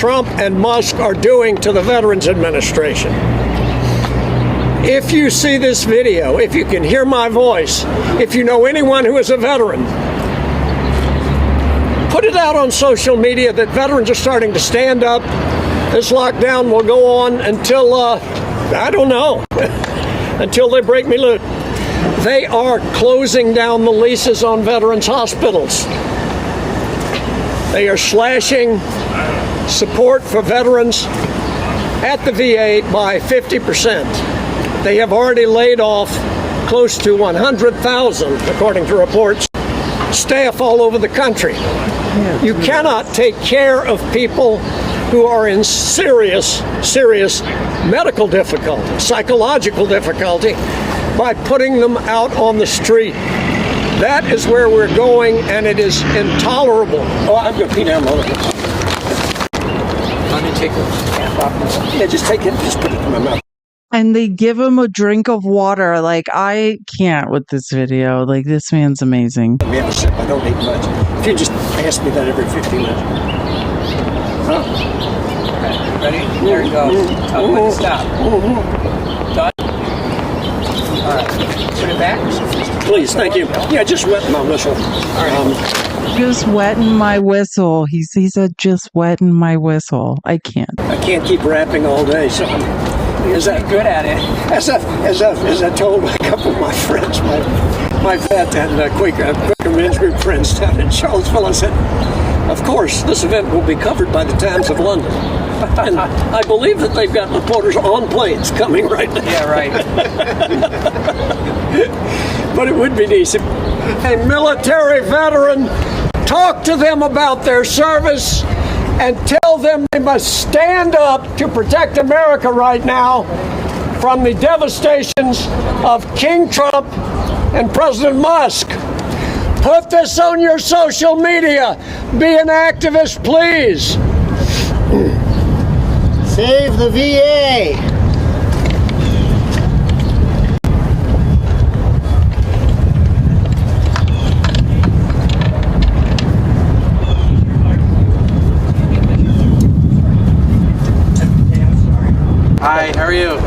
Trump and Musk are doing to the Veterans Administration. If you see this video, if you can hear my voice, if you know anyone who is a veteran, put it out on social media that veterans are starting to stand up. This lockdown will go on until, I don't know, until they break me loose. They are closing down the leases on veterans' hospitals. They are slashing support for veterans at the VA by 50%. They have already laid off close to 100,000, according to reports, staff all over the country. You cannot take care of people who are in serious medical difficulty, psychological difficulty, by putting them out on the street. That is where we're going, and it is intolerable. Oh, I'm going to pee down all of this. Let me take the cap off. Yeah, just take it, just put it in my mouth. And they give him a drink of water. Like, I can't with this video. Like, this man's amazing. Let me have a sip. I don't need much. If you just ask me that every 15 minutes. Huh? Okay. Ready? There you go. Tell me when to stop. Done? All right. Put it back. Please, thank you. Yeah, just wet my whistle. All right. Just wetting my whistle. He said, just wetting my whistle. I can't. I can't keep rapping all day, so You're pretty good at it. As I told a couple of my friends, my vet and Quaker Men's Group friends down in Charlottesville, I said, of course, this event will be covered by the Times of London. And I believe that they've got reporters on planes coming right now. Yeah, right. But it would be decent. A military veteran, talk to them about their service and tell them they must stand up to protect America right now from the devastations of King Trump and President Musk. Put this on your social media. Be an activist, please. Save the VA. Hi, how are you?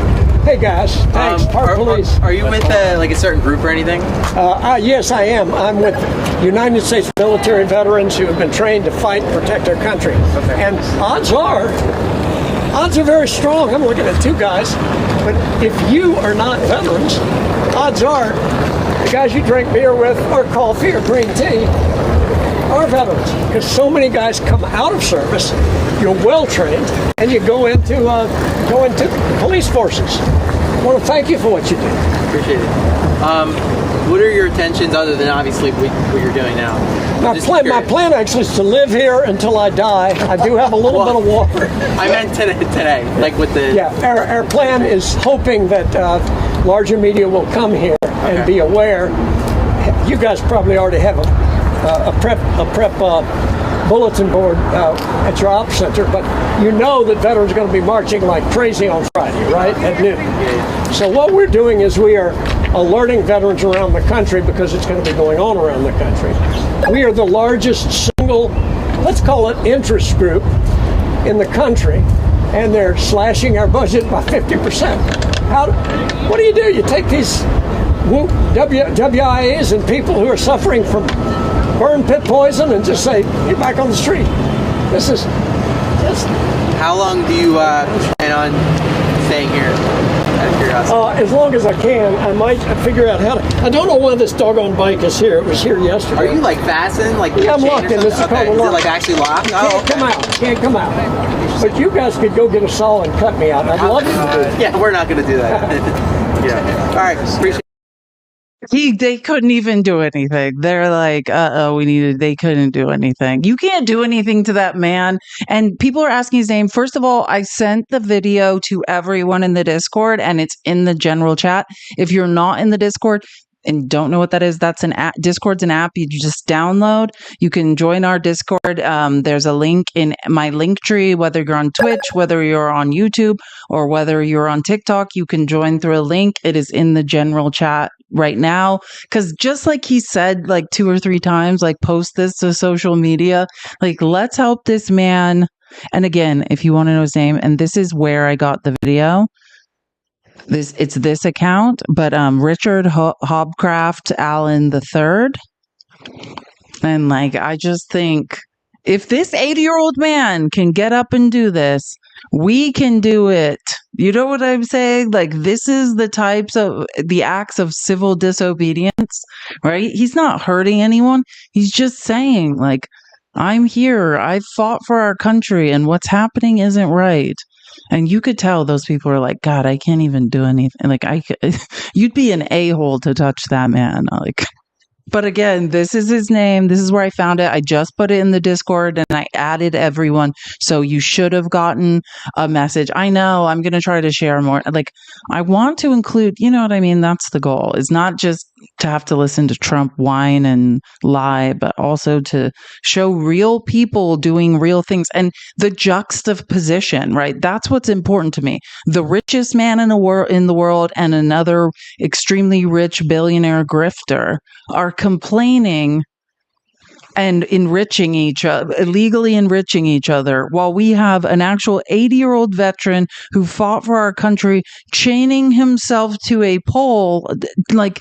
Hey guys, thanks. Park Police. Are you with like a certain group or anything? Yes, I am. I'm with United States military veterans who have been trained to fight and protect our country. Okay. And odds are very strong. I'm looking at two guys. But if you are not veterans, odds are the guys you drink beer with or coffee or green tea are veterans. Because so many guys come out of service, you're well trained, and you go into police forces. I want to thank you for what you do. Appreciate it. What are your intentions other than obviously what you're doing now? My plan actually is to live here until I die. I do have a little bit of water. I meant today, like with the... Yeah, our plan is hoping that larger media will come here and be aware. You guys probably already have a prep bulletin board at your op center, but you know that veterans are going to be marching like crazy on Friday, right, at noon. So what we're doing is we are alerting veterans around the country because it's going to be going on around the country. We are the largest single, let's call it interest group in the country, and they're slashing our budget by 50%. What do? You take these WIAs and people who are suffering from burn pit poison and just say, get back on the street. This is just... How long do you plan on staying here, out of curiosity? As long as I can. I might figure out how to... I don't know why this doggone bike is here. It was here yesterday. Are you like fastened? Like yeah, I'm locked in. This is called a lock. Is it like actually locked? Can't come out. But you guys could go get a saw and cut me out. I'd love to do that. Yeah, we're not going to do that. Yeah. All right. Appreciate They couldn't even do anything. They're like, they couldn't do anything. You can't do anything to that man. And people are asking his name. First of all, I sent the video to everyone in the Discord and it's in the general chat. If you're not in the Discord and don't know what that is, that's an app. Discord's an app you just download. You can join our Discord. There's a link in my link tree, whether you're on Twitch, whether you're on YouTube, or whether you're on TikTok, you can join through a link. It is in the general chat right now. Because just like he said, like 2 or 3 times, like post this to social media, like let's help this man And again, if you want to know his name, and this is where I got the video. It's this account, but Richard Hobcraft Allen III. And like, I just think if this 80-year-old man can get up and do this, we can do it. You know what I'm saying? Like, this is the acts of civil disobedience, right? He's not hurting anyone. He's just saying, like, I'm here. I fought for our country, and what's happening isn't right. And you could tell those people are like, God, I can't even do anything. Like, you'd be an a-hole to touch that man. Like, but again, this is his name. This is where I found it. I just put it in the Discord and I added everyone. So you should have gotten a message. I know I'm going to try to share more. Like, I want to include, you know what I mean? That's the goal. It's not just to have to listen to Trump whine and lie, but also to show real people doing real things and the juxtaposition, right? That's what's important to me. The richest man in the world and another extremely rich billionaire grifter are complaining and enriching each other, illegally enriching each other, while we have an actual 80-year-old veteran who fought for our country, chaining himself to a pole, like,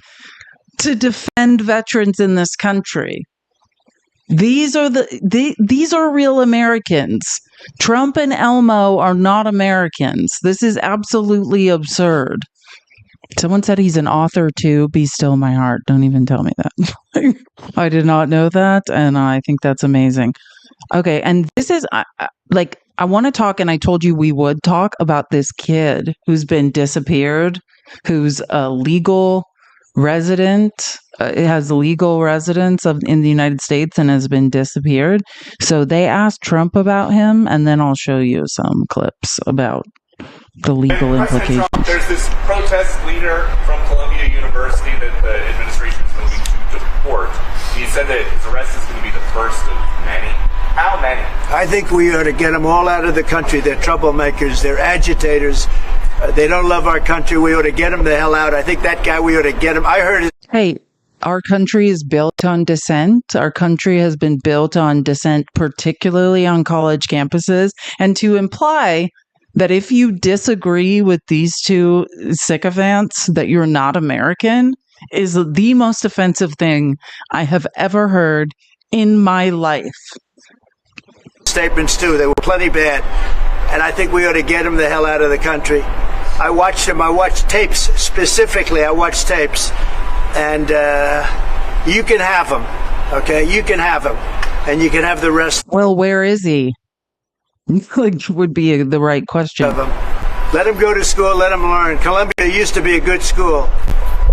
to defend veterans in this country. These are real Americans. Trump and Elmo are not Americans. This is absolutely absurd. Someone said he's an author too. Be still my heart. Don't even tell me that. I did not know that, and I think that's amazing. Okay, and this is I want to talk, and I told you we would talk about this kid who's been disappeared, who's a legal resident, has legal residence in the United States and has been disappeared. So they asked Trump about him, and then I'll show you some clips about the legal implications. Trump, there's this protest leader from Columbia University that the administration is moving to deport. He said that his arrest is going to be the first of many. How many? I think we ought to get them all out of the country. They're troublemakers. They're agitators. They don't love our country. We ought to get them the hell out. I think that guy, we ought to get him. I heard it. Hey, our country is built on dissent. Our country has been built on dissent, particularly on college campuses. And to imply that if you disagree with these two sycophants, that you're not American, is the most offensive thing I have ever heard in my life. Statements too. They were plenty bad. And I think we ought to get him the hell out of the country. I watched him. I watched tapes specifically. I watched tapes. And you can have him. Okay? You can have him. And you can have the rest. Well, where is he? Like, would be the right question. Let him go to school. Let him learn. Columbia used to be a good school.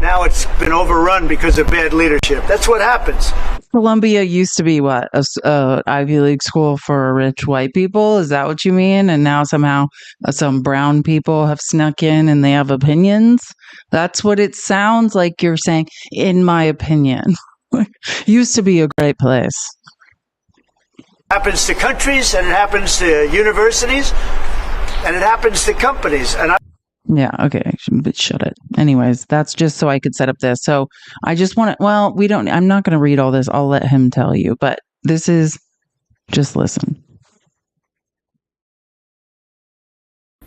Now it's been overrun because of bad leadership. That's what happens. Columbia used to be what? A Ivy League school for rich white people? Is that what you mean? And now somehow some brown people have snuck in and they have opinions? That's what it sounds like you're saying, in my opinion. Used to be a great place. It happens to countries, and it happens to universities, and it happens to companies. And yeah, okay, but shut it. Anyways, that's just so I could set up this. So I just want to, well, I'm not going to read all this. I'll let him tell you, but this is, just listen.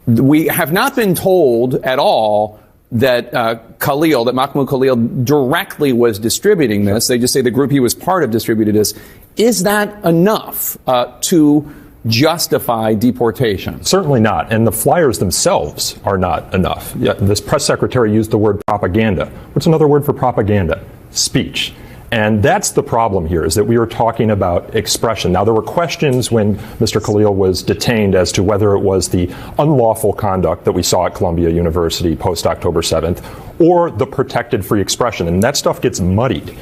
We have not been told at all that Mahmoud Khalil directly was distributing this. They just say the group he was part of distributed this. Is that enough to justify deportation? Certainly not. And the flyers themselves are not enough. Yeah, this press secretary used the word propaganda. What's another word for propaganda? Speech. And that's the problem here, is that we are talking about expression. Now, there were questions when Mr. Khalil was detained as to whether it was the unlawful conduct that we saw at Columbia University post-October 7th or the protected free expression. And that stuff gets muddied.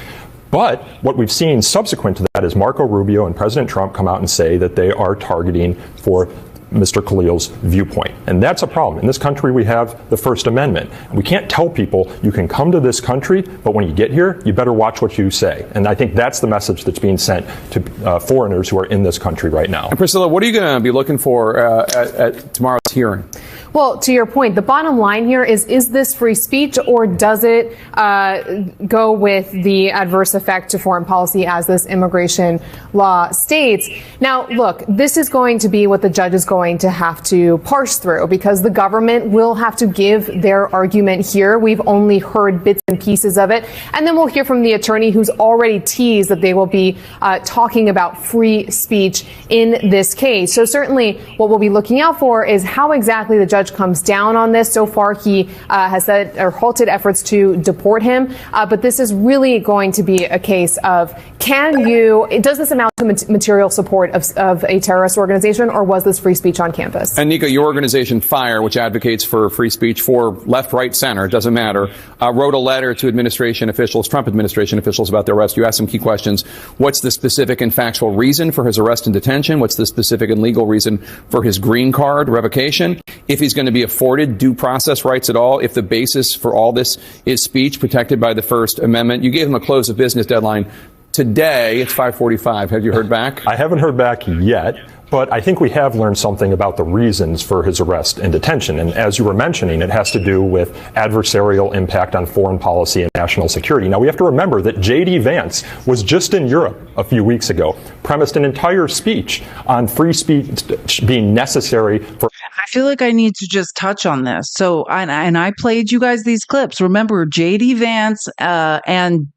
But what we've seen subsequent to that is Marco Rubio and President Trump come out and say that they are targeting for Mr. Khalil's viewpoint. And that's a problem. In this country, we have the First Amendment. We can't tell people you can come to this country, but when you get here, you better watch what you say. And I think that's the message that's being sent to foreigners who are in this country right now. And Priscilla, what are you going to be looking for at tomorrow's hearing? Well, to your point, the bottom line here is this free speech, or does it go with the adverse effect to foreign policy as this immigration law states? Now, look, this is going to be what the judge is going to have to parse through, because the government will have to give their argument here. We've only heard bits and pieces of it. And then we'll hear from the attorney who's already teased that they will be talking about free speech in this case. So certainly what we'll be looking out for is how exactly the judge comes down on this. So far, he has said or halted efforts to deport him. But this is really going to be a case of, does this amount to material support of a terrorist organization, or was this free speech on campus? And Nico, your organization, FIRE, which advocates for free speech for left, right, center, it doesn't matter, wrote a letter to administration officials, Trump administration officials, about the arrest. You asked some key questions. What's the specific and factual reason for his arrest and detention? What's the specific and legal reason for his green card revocation? If he's going to be afforded due process rights at all, if the basis for all this is speech protected by the First Amendment. You gave him a close of business deadline. Today, it's 5:45. Have you heard back? I haven't heard back yet. But I think we have learned something about the reasons for his arrest and detention. And as you were mentioning, it has to do with adversarial impact on foreign policy and national security. Now, we have to remember that J.D. Vance was just in Europe a few weeks ago, premised an entire speech on free speech being necessary for. I feel like I need to just touch on this. So, and I played you guys these clips. Remember, J.D. Vance and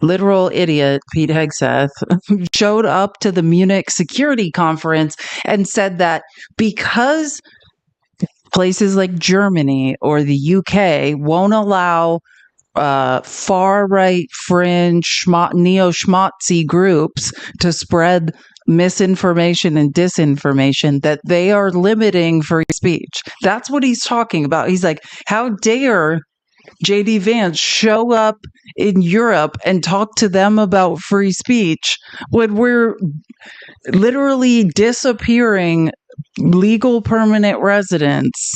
literal idiot Pete Hegseth showed up to the Munich security conference and said that because places like Germany or the UK won't allow far-right fringe neo-schmatzy groups to spread misinformation and disinformation, that they are limiting free speech. That's what he's talking about. He's like, how dare J.D. Vance show up in Europe and talk to them about free speech when we're literally disappearing legal permanent residents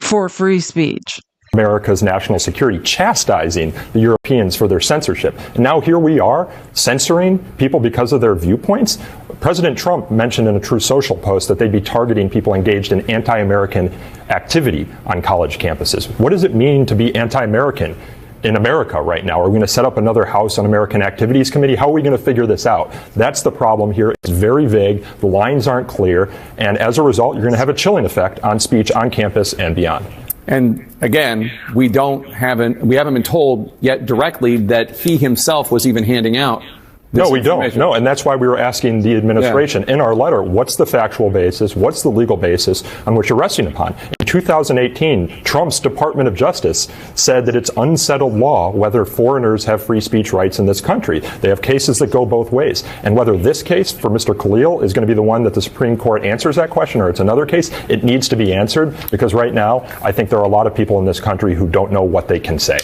for free speech. America's national security, chastising the Europeans for their censorship. And now here we are censoring people because of their viewpoints. President Trump mentioned in a True Social post that they'd be targeting people engaged in anti-American activity on college campuses. What does it mean to be anti-American in America right now? Are we going to set up another House Un-American Activities Committee? How are we going to figure this out? That's the problem here. It's very vague. The lines aren't clear. And as a result, you're going to have a chilling effect on speech on campus and beyond. And again, we haven't been told yet directly that he himself was even handing out. No, we don't. No, and that's why we were asking the administration in our letter, what's the factual basis, what's the legal basis on which you're resting upon? In 2018, Trump's Department of Justice said that it's unsettled law whether foreigners have free speech rights in this country. They have cases that go both ways. And whether this case for Mr. Khalil is going to be the one that the Supreme Court answers that question, or it's another case, it needs to be answered, because right now, I think there are a lot of people in this country who don't know what they can say.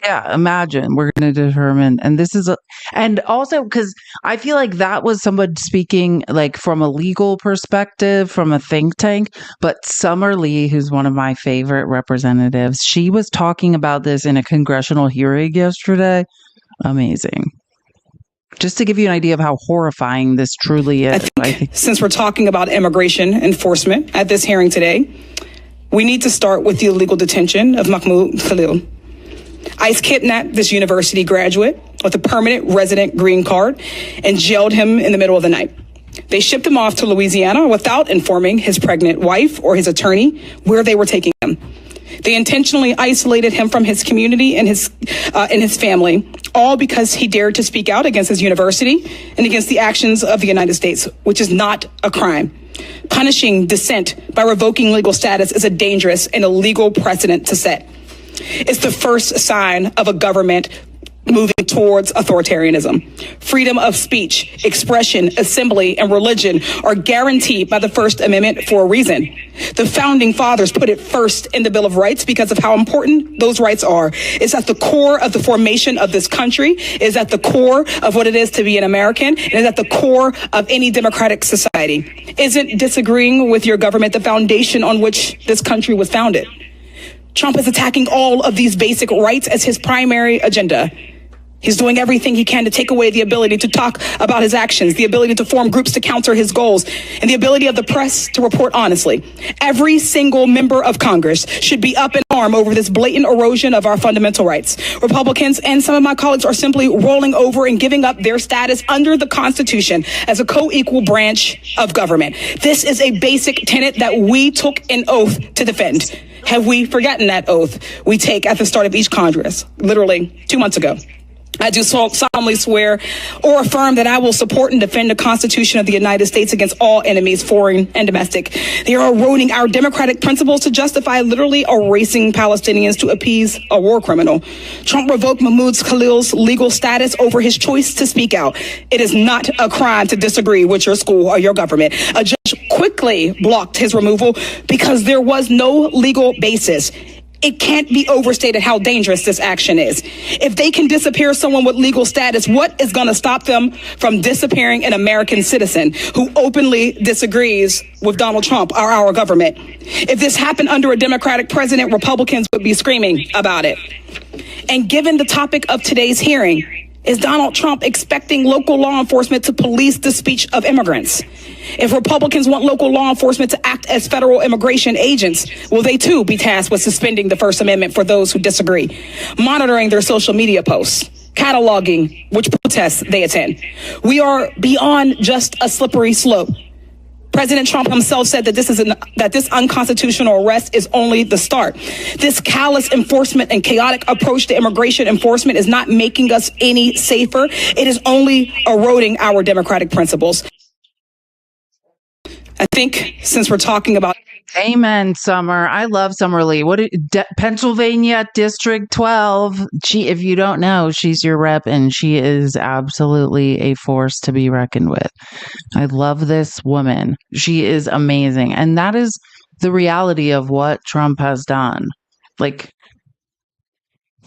Yeah, imagine we're going to determine, and this is, and also because I feel like that was someone speaking like from a legal perspective, from a think tank, but Summer Lee, who's one of my favorite representatives, she was talking about this in a congressional hearing yesterday. Amazing. Just to give you an idea of how horrifying this truly is. I think since we're talking about immigration enforcement at this hearing today, we need to start with the illegal detention of Mahmoud Khalil. ICE kidnapped this university graduate with a permanent resident green card and jailed him in the middle of the night. They shipped him off to Louisiana without informing his pregnant wife or his attorney where they were taking him. They intentionally isolated him from his community and his family, all because he dared to speak out against his university and against the actions of the United States, which is not a crime. Punishing dissent by revoking legal status is a dangerous and illegal precedent to set. It's the first sign of a government moving towards authoritarianism. Freedom of speech, expression, assembly, and religion are guaranteed by the First Amendment for a reason. The founding fathers put it first in the Bill of Rights because of how important those rights are. It's at the core of the formation of this country, is at the core of what it is to be an American, and is at the core of any democratic society. Isn't disagreeing with your government the foundation on which this country was founded? Trump is attacking all of these basic rights as his primary agenda. He's doing everything he can to take away the ability to talk about his actions, the ability to form groups to counter his goals, and the ability of the press to report honestly. Every single member of Congress should be up in arms over this blatant erosion of our fundamental rights. Republicans and some of my colleagues are simply rolling over and giving up their status under the Constitution as a co-equal branch of government. This is a basic tenet that we took an oath to defend. Have we forgotten that oath we take at the start of each Congress, literally 2 months ago? I do solemnly swear or affirm that I will support and defend the Constitution of the United States against all enemies, foreign and domestic. They are eroding our democratic principles to justify literally erasing Palestinians to appease a war criminal. Trump revoked Mahmoud Khalil's legal status over his choice to speak out. It is not a crime to disagree with your school or your government. A judge quickly blocked his removal because there was no legal basis. It can't be overstated how dangerous this action is. If they can disappear someone with legal status, what is going to stop them from disappearing an American citizen who openly disagrees with Donald Trump or our government? If this happened under a Democratic president, Republicans would be screaming about it. And given the topic of today's hearing, is Donald Trump expecting local law enforcement to police the speech of immigrants? If Republicans want local law enforcement to act as federal immigration agents, will they too be tasked with suspending the First Amendment for those who disagree, monitoring their social media posts, cataloging which protests they attend? We are beyond just a slippery slope. President Trump himself said that this unconstitutional arrest is only the start. This callous enforcement and chaotic approach to immigration enforcement is not making us any safer. It is only eroding our democratic principles. I think since we're talking about Amen, Summer. I love Summer Lee. Pennsylvania District 12. If you don't know, she's your rep, and she is absolutely a force to be reckoned with. I love this woman. She is amazing. And that is the reality of what Trump has done. Like,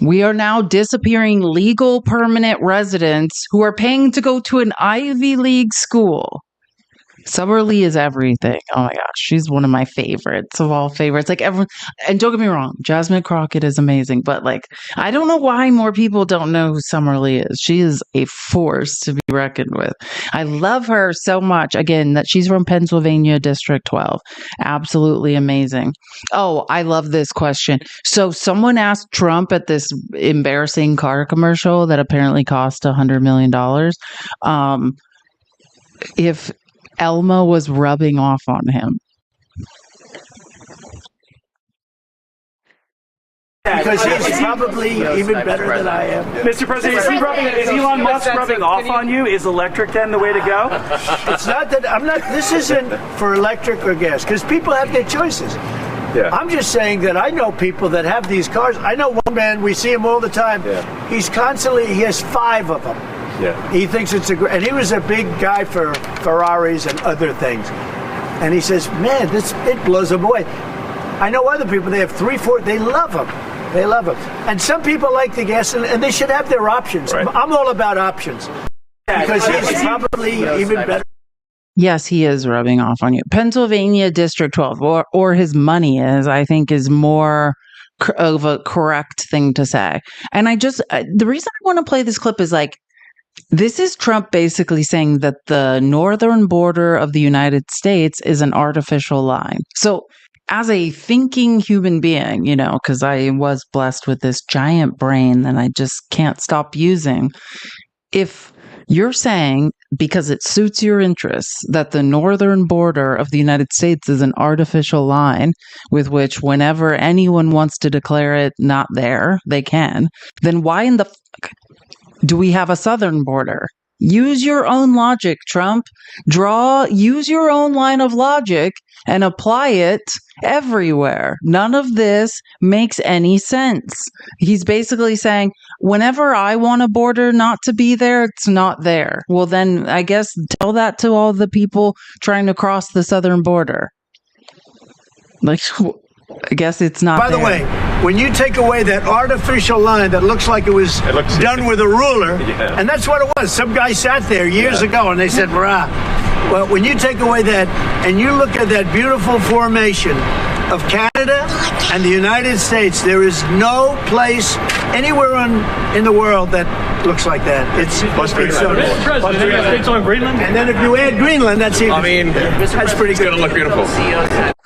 we are now disappearing legal permanent residents who are paying to go to an Ivy League school. Summer Lee is everything. Oh my gosh, she's one of my favorites of all favorites. Like everyone, and don't get me wrong, Jasmine Crockett is amazing, but like I don't know why more people don't know who Summer Lee is. She is a force to be reckoned with. I love her so much. Again, that she's from Pennsylvania District 12. Absolutely amazing. Oh, I love this question. So someone asked Trump at this embarrassing car commercial that apparently cost $100 million, if Elmo was rubbing off on him. Because he's probably even better than I am. Mr. President, is Elon Musk rubbing off on you? Is electric then the way to go? It's not that this isn't for electric or gas, because people have their choices. Yeah. I'm just saying that I know people that have these cars. I know one man, we see him all the time. Yeah. He has 5 of them. Yeah. He thinks it's and he was a big guy for Ferraris and other things. And he says, man, it blows him away. I know other people, they have 3, 4, they love them. They love them. And some people like the gas, and they should have their options. Right. I'm all about options. Because he's probably even better. Yes, he is rubbing off on you. Pennsylvania District 12, or his money I think is more of a correct thing to say. And the reason I want to play this clip is like, this is Trump basically saying that the northern border of the United States is an artificial line. So as a thinking human being, because I was blessed with this giant brain that I just can't stop using, if you're saying, because it suits your interests, that the northern border of the United States is an artificial line with which whenever anyone wants to declare it not there, they can, then why in the fuck do we have a southern border? Use your own logic, Trump. Use your own line of logic and apply it everywhere. None of this makes any sense. He's basically saying, whenever I want a border not to be there, it's not there. Well, then I guess tell that to all the people trying to cross the southern border. Like, I guess it's not By the way, when you take away that artificial line that looks like it was done with a ruler, and that's what it was. Some guy sat there years ago and they said, "Brah." Well, when you take away that and you look at that beautiful formation of Canada and the United States, there is no place anywhere in the world that looks like that. It's so States on Greenland. And then if you add Greenland, that's even. That's pretty good. It's going to look beautiful.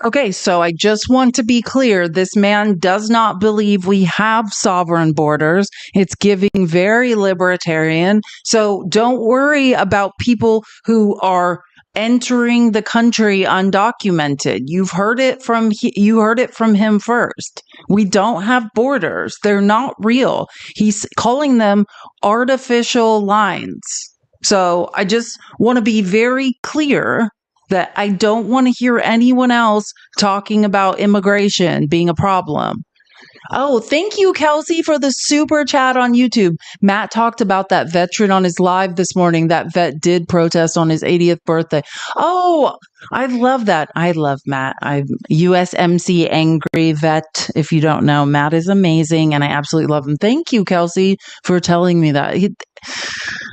Okay, so I just want to be clear. This man does not believe we have sovereign borders. It's giving very libertarian. So don't worry about people who are entering the country undocumented. You heard it from him first. We don't have borders. They're not real. He's calling them artificial lines. So I just want to be very clear that I don't want to hear anyone else talking about immigration being a problem. Oh, thank you, Kelsey, for the super chat on YouTube. Matt talked about that veteran on his live this morning. That vet did protest on his 80th birthday. Oh, I love that. I love Matt. I'm USMC Angry Vet. If you don't know, Matt is amazing, and I absolutely love him. Thank you, Kelsey, for telling me that.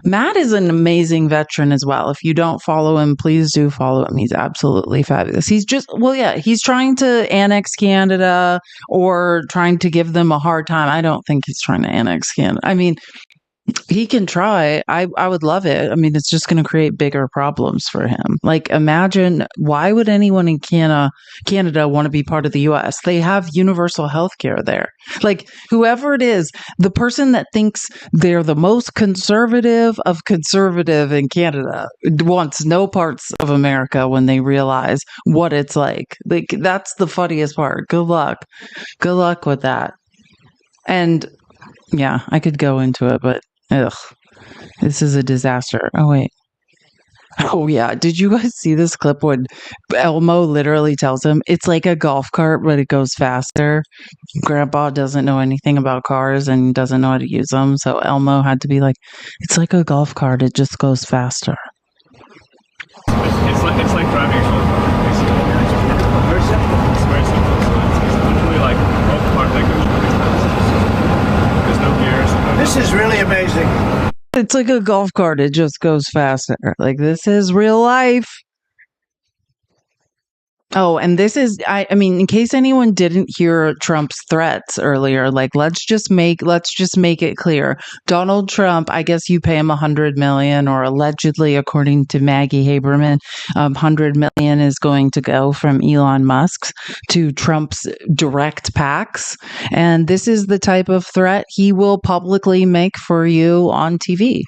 Matt is an amazing veteran as well. If you don't follow him, please do follow him. He's absolutely fabulous. He's he's trying to annex Canada or trying to give them a hard time. I don't think he's trying to annex Canada. I mean, he can try. I would love it. I mean, it's just going to create bigger problems for him. Like, imagine, why would anyone in Canada want to be part of the US? They have universal health care there. Like, whoever it is, the person that thinks they're the most conservative of conservative in Canada wants no parts of America when they realize what it's like. Like, that's the funniest part. Good luck. Good luck with that. And yeah, I could go into it, but ugh, this is a disaster. Oh, wait. Oh, yeah. Did you guys see this clip when Elmo literally tells him it's like a golf cart, but it goes faster? Grandpa doesn't know anything about cars and doesn't know how to use them. So Elmo had to be like, it's like a golf cart. It just goes faster. It's like driving a golf cart. Very simple. It's very simple. It's literally like a golf cart that goes really fast. There's no gears. This is really amazing. It's like a golf cart. It just goes faster. Like, this is real life. Oh, and this is, I mean, in case anyone didn't hear Trump's threats earlier, like, let's just make it clear. Donald Trump, I guess you pay him $100 million, or allegedly, according to Maggie Haberman, $100 million is going to go from Elon Musk's to Trump's direct PACs. And this is the type of threat he will publicly make for you on TV.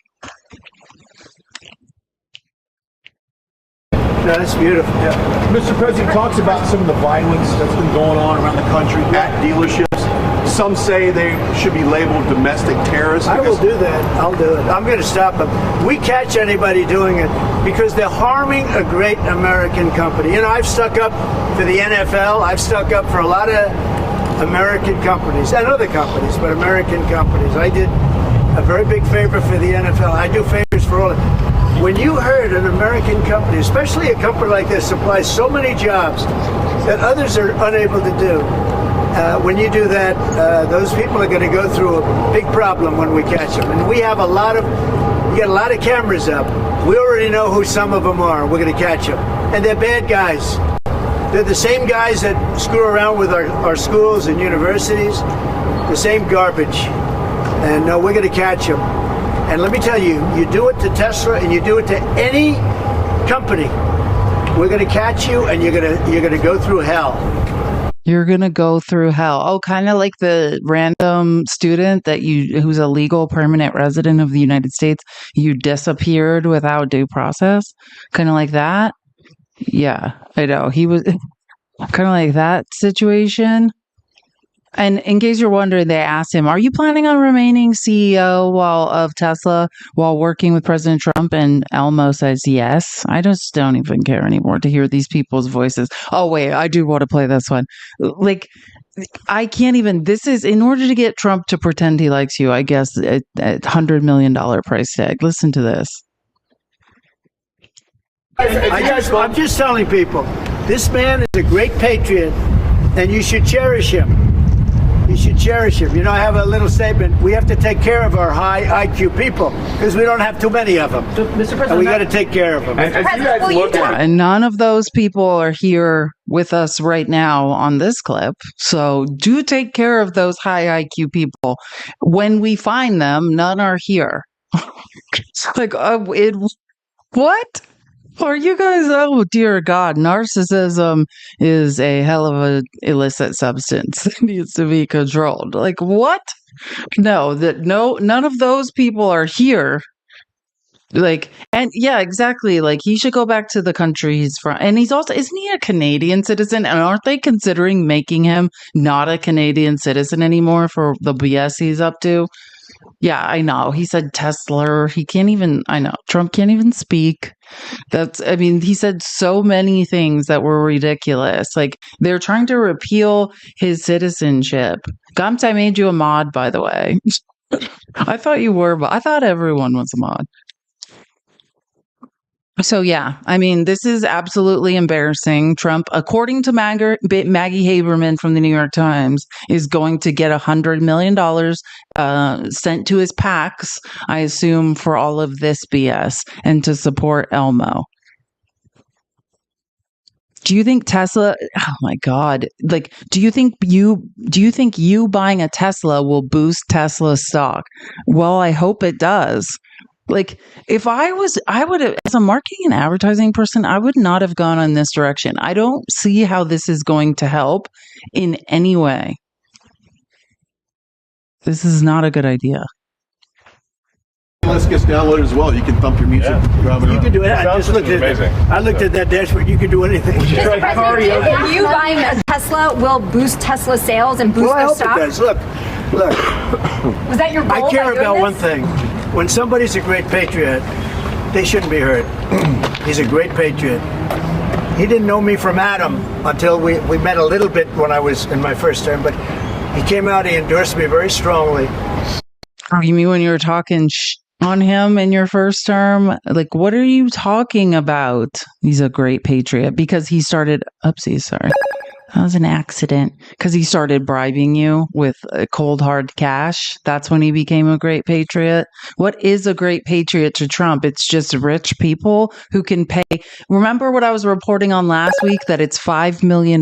No, that's beautiful. Yeah. Mr. President talks about some of the violence that's been going on around the country at dealerships. Some say they should be labeled domestic terrorists. I will do that. I'll do it. I'm going to stop them. We catch anybody doing it because they're harming a great American company. You know, I've stuck up for the NFL. I've stuck up for a lot of American companies and other companies, but American companies. I did a very big favor for the NFL. I do favors for all of them. When you heard an American company, especially a company like this, supplies so many jobs that others are unable to do, when you do that, those people are going to go through a big problem when we catch them. And we have we got a lot of cameras up. We already know who some of them are. We're going to catch them. And they're bad guys. They're the same guys that screw around with our schools and universities, the same garbage. And no, we're going to catch them. And let me tell you, you do it to Tesla and you do it to any company, we're going to catch you and you're going to go through hell. You're going to go through hell. Oh, kind of like the random student who's a legal permanent resident of the United States. You disappeared without due process. Kind of like that. Yeah, I know. He was kind of like that situation. And in case you're wondering, they asked him, are you planning on remaining CEO of Tesla while working with President Trump? And Elmo says, yes. I just don't even care anymore to hear these people's voices. Oh, wait, I do want to play this one. Like, I can't even, this is, in order to get Trump to pretend he likes you, I guess, a $100 million price tag. Listen to this. I'm just telling people, this man is a great patriot, and you should cherish him. You should cherish him. You know, I have a little statement. We have to take care of our high IQ people because we don't have too many of them. So, Mr. President, and we got to take care of them. And none of those people are here with us right now on this clip. So do take care of those high IQ people. When we find them, none are here. It's like, what? Are you guys? Oh dear God! Narcissism is a hell of a illicit substance. It needs to be controlled. Like what? No, none of those people are here. Like, and yeah, exactly. Like he should go back to the country he's from. And he's also, isn't he a Canadian citizen? And aren't they considering making him not a Canadian citizen anymore for the BS he's up to? Yeah, I know. He said Tesla. He can't even, I know. Trump can't even speak. I mean, he said so many things that were ridiculous. Like, they're trying to repeal his citizenship. Gumps, I made you a mod, by the way. I thought you were, but I thought everyone was a mod. So, yeah, I mean, this is absolutely embarrassing. Trump, according to Maggie Haberman from the New York Times, is going to get $100 million sent to his PACs, I assume, for all of this BS and to support Elmo. Do you think Tesla, oh my God, like, do you think you buying a Tesla will boost Tesla's stock? Well, I hope it does. Like, if I would have, as a marketing and advertising person, I would not have gone in this direction. I don't see how this is going to help in any way. This is not a good idea. Let's get downloaded as well. You can thump your music. You can do it. I just looked at amazing. I looked at that dashboard. You can do anything. Mr. President, you buying a Tesla will boost Tesla sales and boost Well, I their hope stock? it does. Look. Was that your goal? I care by doing about this? one thing. When somebody's a great patriot, they shouldn't be hurt. He's a great patriot. He didn't know me from Adam until we met a little bit when I was in my first term, but he came out, he endorsed me very strongly. Oh, you mean when you were talking on him in your first term? Like, what are you talking about? He's a great patriot because he started, oopsie, sorry. That was an accident. Because he started bribing you with cold hard cash. That's when he became a great patriot. What is a great patriot to Trump? It's just rich people who can pay. Remember what I was reporting on last week, that it's $5 million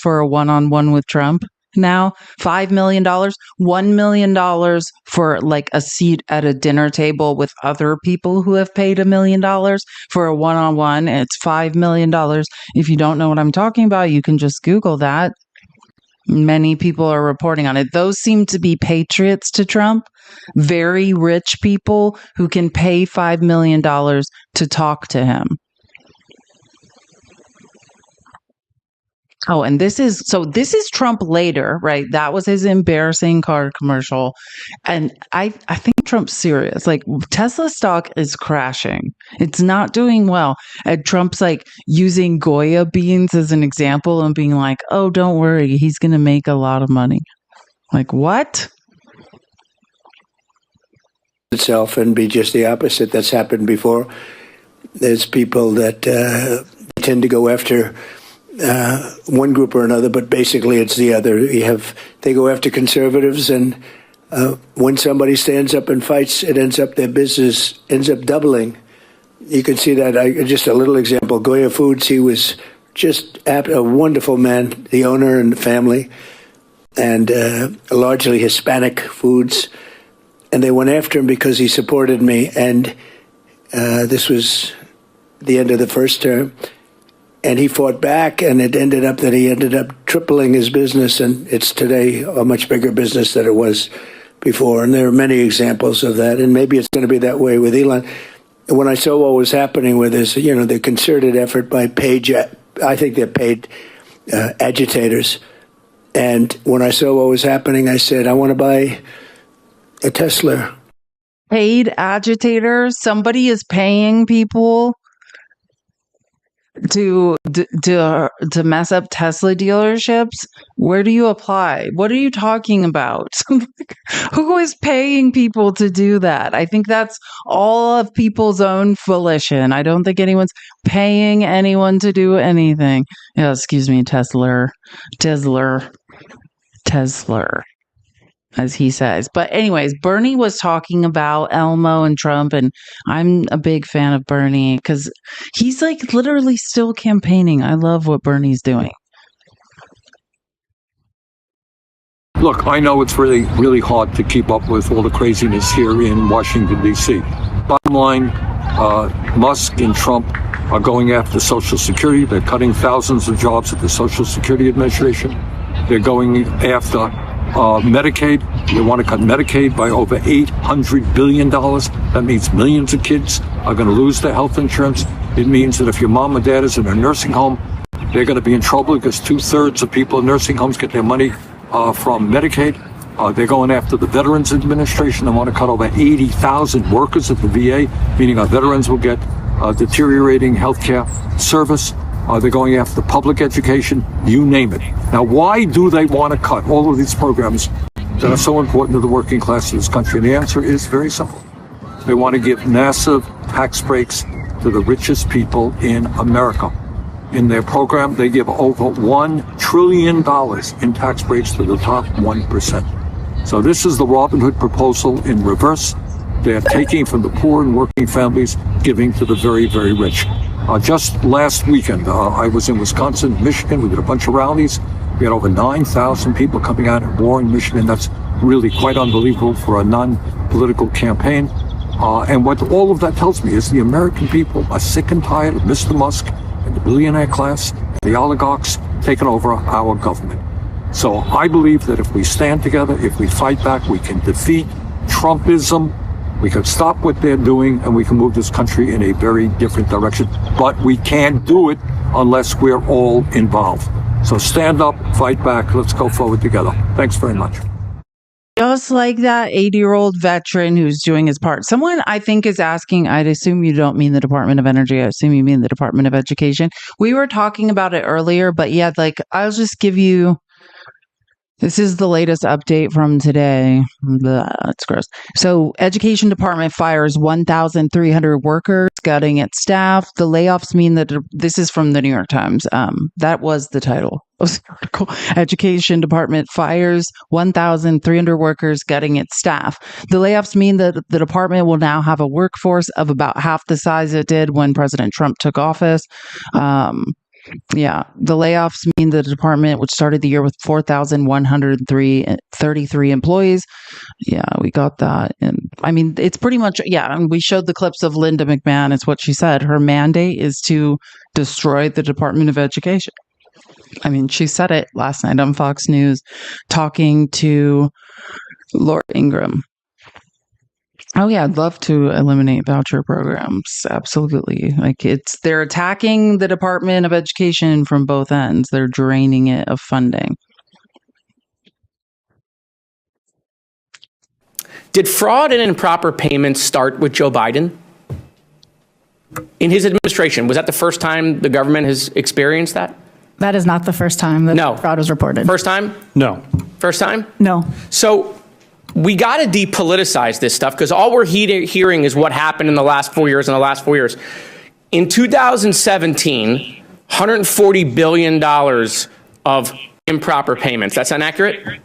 for a one-on-one with Trump? Now $5 million, $1 million for like a seat at a dinner table with other people who have paid $1 million for a one-on-one. It's $5 million. If you don't know what I'm talking about, you can just Google that. Many people are reporting on it. Those seem to be patriots to Trump. Very rich people who can pay $5 million to talk to him. Oh, and this is Trump later, right? That was his embarrassing car commercial. And I think Trump's serious. Like, Tesla stock is crashing. It's not doing well. And Trump's like using Goya beans as an example and being like, oh, don't worry, he's going to make a lot of money. Like, what? Itself and be just the opposite. That's happened before. There's people that tend to go after one group or another, but basically it's the other. They go after conservatives, and when somebody stands up and fights, their business ends up doubling. You can see that. Just a little example. Goya Foods, he was just a wonderful man, the owner and the family, and largely Hispanic foods. And they went after him because he supported me. And this was the end of the first term. And he fought back, and it ended up that he ended up tripling his business, and it's today a much bigger business than it was before. And there are many examples of that, and maybe it's going to be that way with Elon. When I saw what was happening with this, the concerted effort by I think they're paid agitators. And when I saw what was happening, I said, I want to buy a Tesla. Paid agitators? Somebody is paying people to mess up Tesla dealerships? Where do you apply? What are you talking about? Who is paying people to do that? I think that's all of people's own volition. I don't think anyone's paying anyone to do anything. Yeah, excuse me, Tesla, as he says. But anyways, Bernie was talking about Elmo and Trump, and I'm a big fan of Bernie because he's like literally still campaigning. I love what Bernie's doing. Look, I know it's really, really hard to keep up with all the craziness here in Washington, D.C. Bottom line, Musk and Trump are going after Social Security. They're cutting thousands of jobs at the Social Security Administration. They're going after Medicaid. They want to cut Medicaid by over $800 billion. That means millions of kids are going to lose their health insurance. It means that if your mom or dad is in a nursing home, they're going to be in trouble because 2/3 of people in nursing homes get their money from Medicaid. They're going after the Veterans Administration. They want to cut over 80,000 workers at the VA, meaning our veterans will get deteriorating health care service. They're going after public education, you name it. Now, why do they want to cut all of these programs that are so important to the working class of this country? And the answer is very simple. They want to give massive tax breaks to the richest people in America. In their program, they give over $1 trillion in tax breaks to the top 1%. So this is the Robin Hood proposal in reverse. They're taking from the poor and working families, giving to the very, very rich. Just last weekend, I was in Wisconsin, Michigan. We did a bunch of rallies. We had over 9,000 people coming out at Warren, Michigan. That's really quite unbelievable for a non-political campaign. And what all of that tells me is the American people are sick and tired of Mr. Musk and the billionaire class, the oligarchs taking over our government. So I believe that if we stand together, if we fight back, we can defeat Trumpism. We can stop what they're doing, and we can move this country in a very different direction. But we can't do it unless we're all involved. So stand up, fight back. Let's go forward together. Thanks very much. Just like that 80-year-old veteran who's doing his part. Someone I think is asking, I'd assume you don't mean the Department of Energy. I assume you mean the Department of Education. We were talking about it earlier, but yeah, like I'll just give you, this is the latest update from today. That's gross. So Education Department fires 1,300 workers, gutting its staff. The layoffs mean that this is from the New York Times. That was the title of the article. Education Department fires 1,300 workers, gutting its staff. The layoffs mean that the department will now have a workforce of about half the size it did when President Trump took office. Yeah, the layoffs mean the department, which started the year with 4,133 employees. Yeah, we got that. And I mean, it's pretty much, yeah, and we showed the clips of Linda McMahon. It's what she said. Her mandate is to destroy the Department of Education. I mean, she said it last night on Fox News, talking to Laura Ingraham. Oh yeah, I'd love to eliminate voucher programs. Absolutely. Like they're attacking the Department of Education from both ends. They're draining it of funding. Did fraud and improper payments start with Joe Biden? In his administration, was that the first time the government has experienced that? That is not the first time that fraud was reported. First time? No. First time? No. So we got to depoliticize this stuff because all we're hearing is what happened in the last 4 years. In 2017, $140 billion of improper payments. That's inaccurate?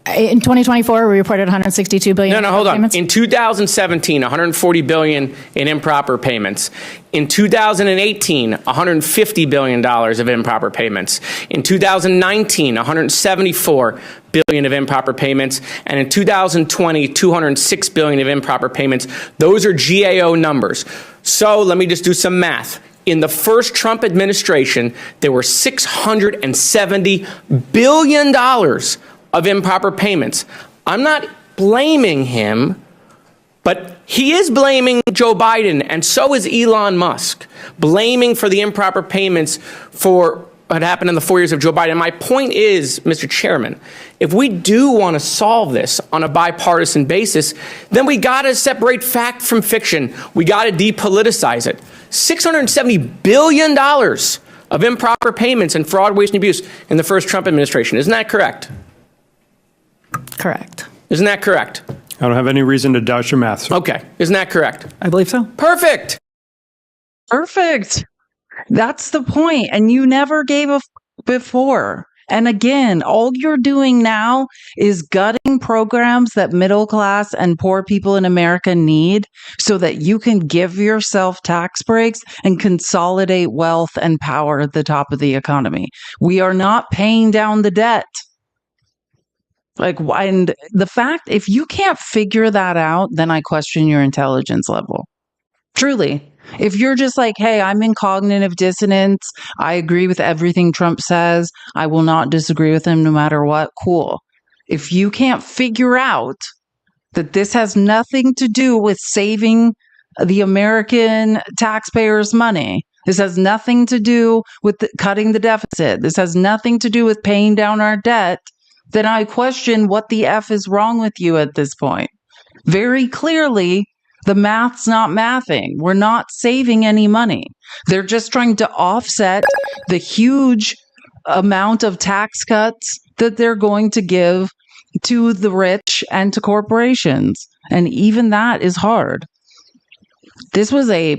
In 2024, we reported $162 billion. No, hold on. Payments. In 2017, $140 billion in improper payments. In 2018, $150 billion of improper payments. In 2019, $174 billion of improper payments. And in 2020, $206 billion of improper payments. Those are GAO numbers. So let me just do some math. In the first Trump administration, there were $670 billion of improper payments. I'm not blaming him, but he is blaming Joe Biden, and so is Elon Musk, blaming for the improper payments for what happened in the 4 years of Joe Biden. My point is, Mr. Chairman, if we do want to solve this on a bipartisan basis, then we got to separate fact from fiction. We got to depoliticize it. $670 billion of improper payments and fraud, waste, and abuse in the first Trump administration. Isn't that correct? Correct. Isn't that correct? I don't have any reason to doubt your math, sir. Okay. Isn't that correct? I believe so. Perfect. Perfect. That's the point. And you never gave a before. And again, all you're doing now is gutting programs that middle class and poor people in America need so that you can give yourself tax breaks and consolidate wealth and power at the top of the economy. We are not paying down the debt. And the fact, if you can't figure that out, then I question your intelligence level. Truly. If you're just like, hey, I'm in cognitive dissonance, I agree with everything Trump says, I will not disagree with him no matter what, cool. If you can't figure out that this has nothing to do with saving the American taxpayers' money, this has nothing to do with cutting the deficit, this has nothing to do with paying down our debt, then I question what the F is wrong with you at this point. Very clearly, the math's not mathing. We're not saving any money. They're just trying to offset the huge amount of tax cuts that they're going to give to the rich and to corporations. And even that is hard. This was a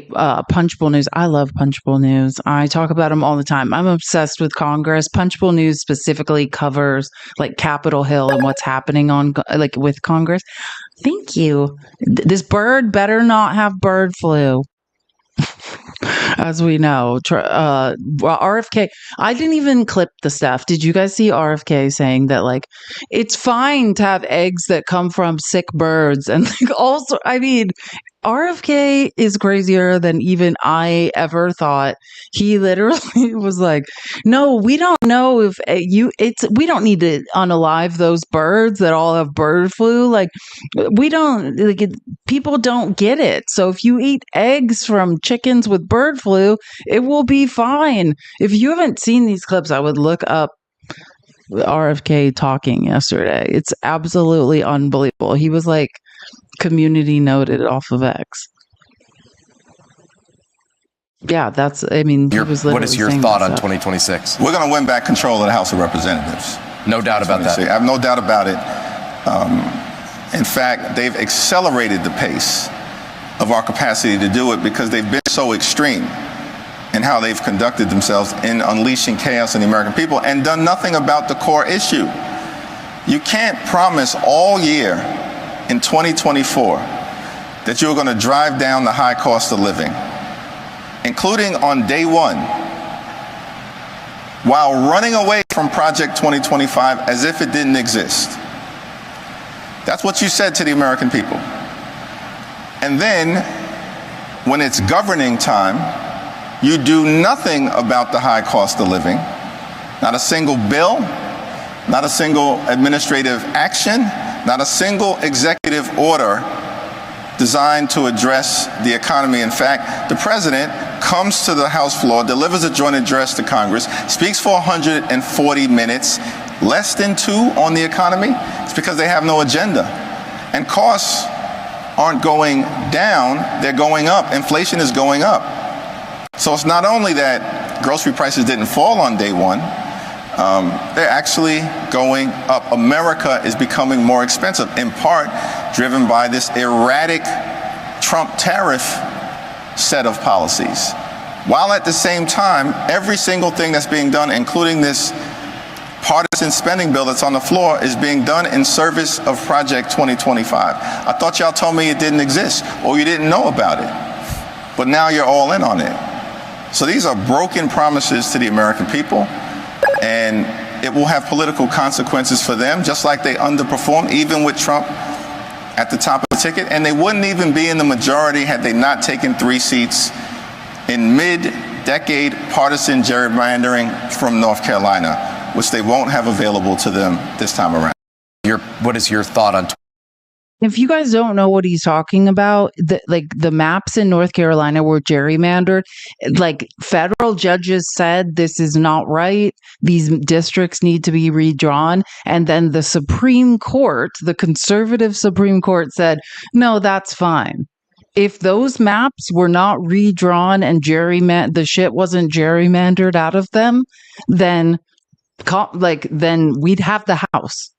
Punchbowl News. I love Punchbowl News. I talk about them all the time. I'm obsessed with Congress. Punchbowl News specifically covers like Capitol Hill and what's happening on with Congress. Thank you. This bird better not have bird flu. As we know, RFK, I didn't even clip the stuff. Did you guys see RFK saying that, like, it's fine to have eggs that come from sick birds? And like, also, I mean, RFK is crazier than even I ever thought. He literally was like, no, we don't know if we don't need to unalive those birds that all have bird flu. Like, we don't, people don't get it. So if you eat eggs from chickens with bird flu, it will be fine. If you haven't seen these clips, I would look up RFK talking yesterday. It's absolutely unbelievable. He was like, community noted off of X. Yeah, what is your thought on 2026? We're going to win back control of the House of Representatives. No doubt about that. I have no doubt about it. In fact, they've accelerated the pace of our capacity to do it because they've been so extreme in how they've conducted themselves in unleashing chaos on the American people and done nothing about the core issue. You can't promise all year in 2024 that you're going to drive down the high cost of living, including on day one, while running away from Project 2025 as if it didn't exist. That's what you said to the American people. And then, when it's governing time, you do nothing about the high cost of living. Not a single bill, not a single administrative action, not a single executive order designed to address the economy. In fact, the president comes to the House floor, delivers a joint address to Congress, speaks for 140 minutes, less than 2 on the economy. It's because they have no agenda. And costs aren't going down, they're going up. Inflation is going up. So it's not only that grocery prices didn't fall on day one, they're actually going up. America is becoming more expensive, in part driven by this erratic Trump tariff set of policies. While at the same time, every single thing that's being done, including this partisan spending bill that's on the floor, is being done in service of Project 2025. I thought y'all told me it didn't exist or you didn't know about it, but now you're all in on it. So these are broken promises to the American people, and it will have political consequences for them, just like they underperformed, even with Trump at the top of the ticket. And they wouldn't even be in the majority had they not taken 3 seats in mid-decade partisan gerrymandering from North Carolina, which they won't have available to them this time around. What is your thought on? If you guys don't know what he's talking about, the maps in North Carolina were gerrymandered. Like, federal judges said this is not right. These districts need to be redrawn. And then the Supreme Court, the conservative Supreme Court, said, no, that's fine. If those maps were not redrawn and the shit wasn't gerrymandered out of them, then we'd have the House.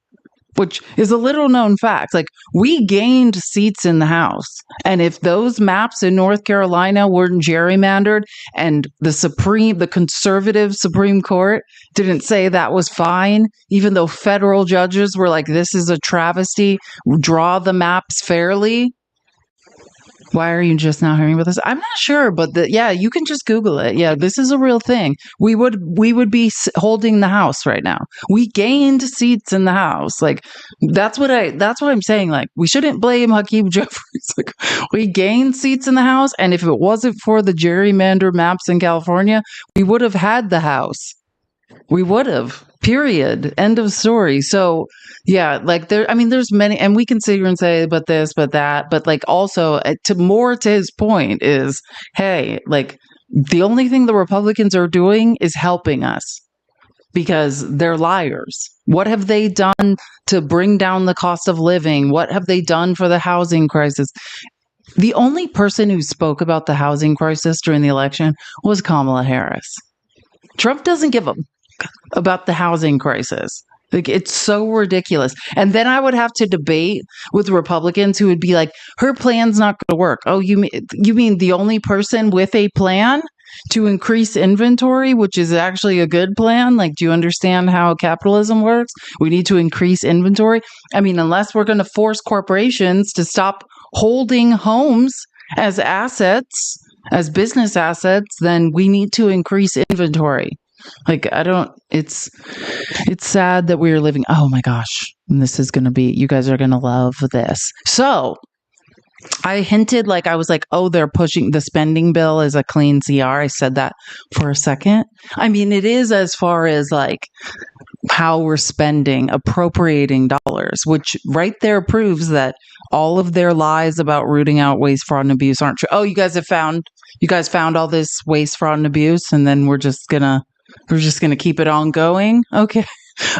which is a little known fact. Like, we gained seats in the House. And if those maps in North Carolina weren't gerrymandered and the conservative Supreme Court didn't say that was fine, even though federal judges were like, this is a travesty, draw the maps fairly. Why are you just now hearing about this? I'm not sure, but you can just Google it. Yeah, this is a real thing. We would be holding the House right now. We gained seats in the House. Like, that's what I'm saying. Like, we shouldn't blame Hakeem Jeffries. Like, we gained seats in the House, and if it wasn't for the gerrymander maps in California, we would have had the House. We would have. Period. End of story. So, yeah, like there's many, and we can sit here and say, but this, but that, but like also to his point is, hey, like the only thing the Republicans are doing is helping us because they're liars. What have they done to bring down the cost of living? What have they done for the housing crisis? The only person who spoke about the housing crisis during the election was Kamala Harris. Trump doesn't give a about the housing crisis. Like, it's so ridiculous. And then I would have to debate with Republicans who would be like, her plan's not going to work. Oh, you mean the only person with a plan to increase inventory, which is actually a good plan? Like, do you understand how capitalism works? We need to increase inventory. I mean, unless we're going to force corporations to stop holding homes as assets, as business assets, then we need to increase inventory. Like, it's sad that we're living, oh my gosh, and this is going to be, you guys are going to love this. So I hinted, like, I was like, oh, they're pushing the spending bill as a clean CR. I said that for a second. I mean, it is as far as like how we're spending, appropriating dollars, which right there proves that all of their lies about rooting out waste, fraud, and abuse aren't true. Oh, you guys found all this waste, fraud, and abuse, and then we're just gonna keep it on going. Okay.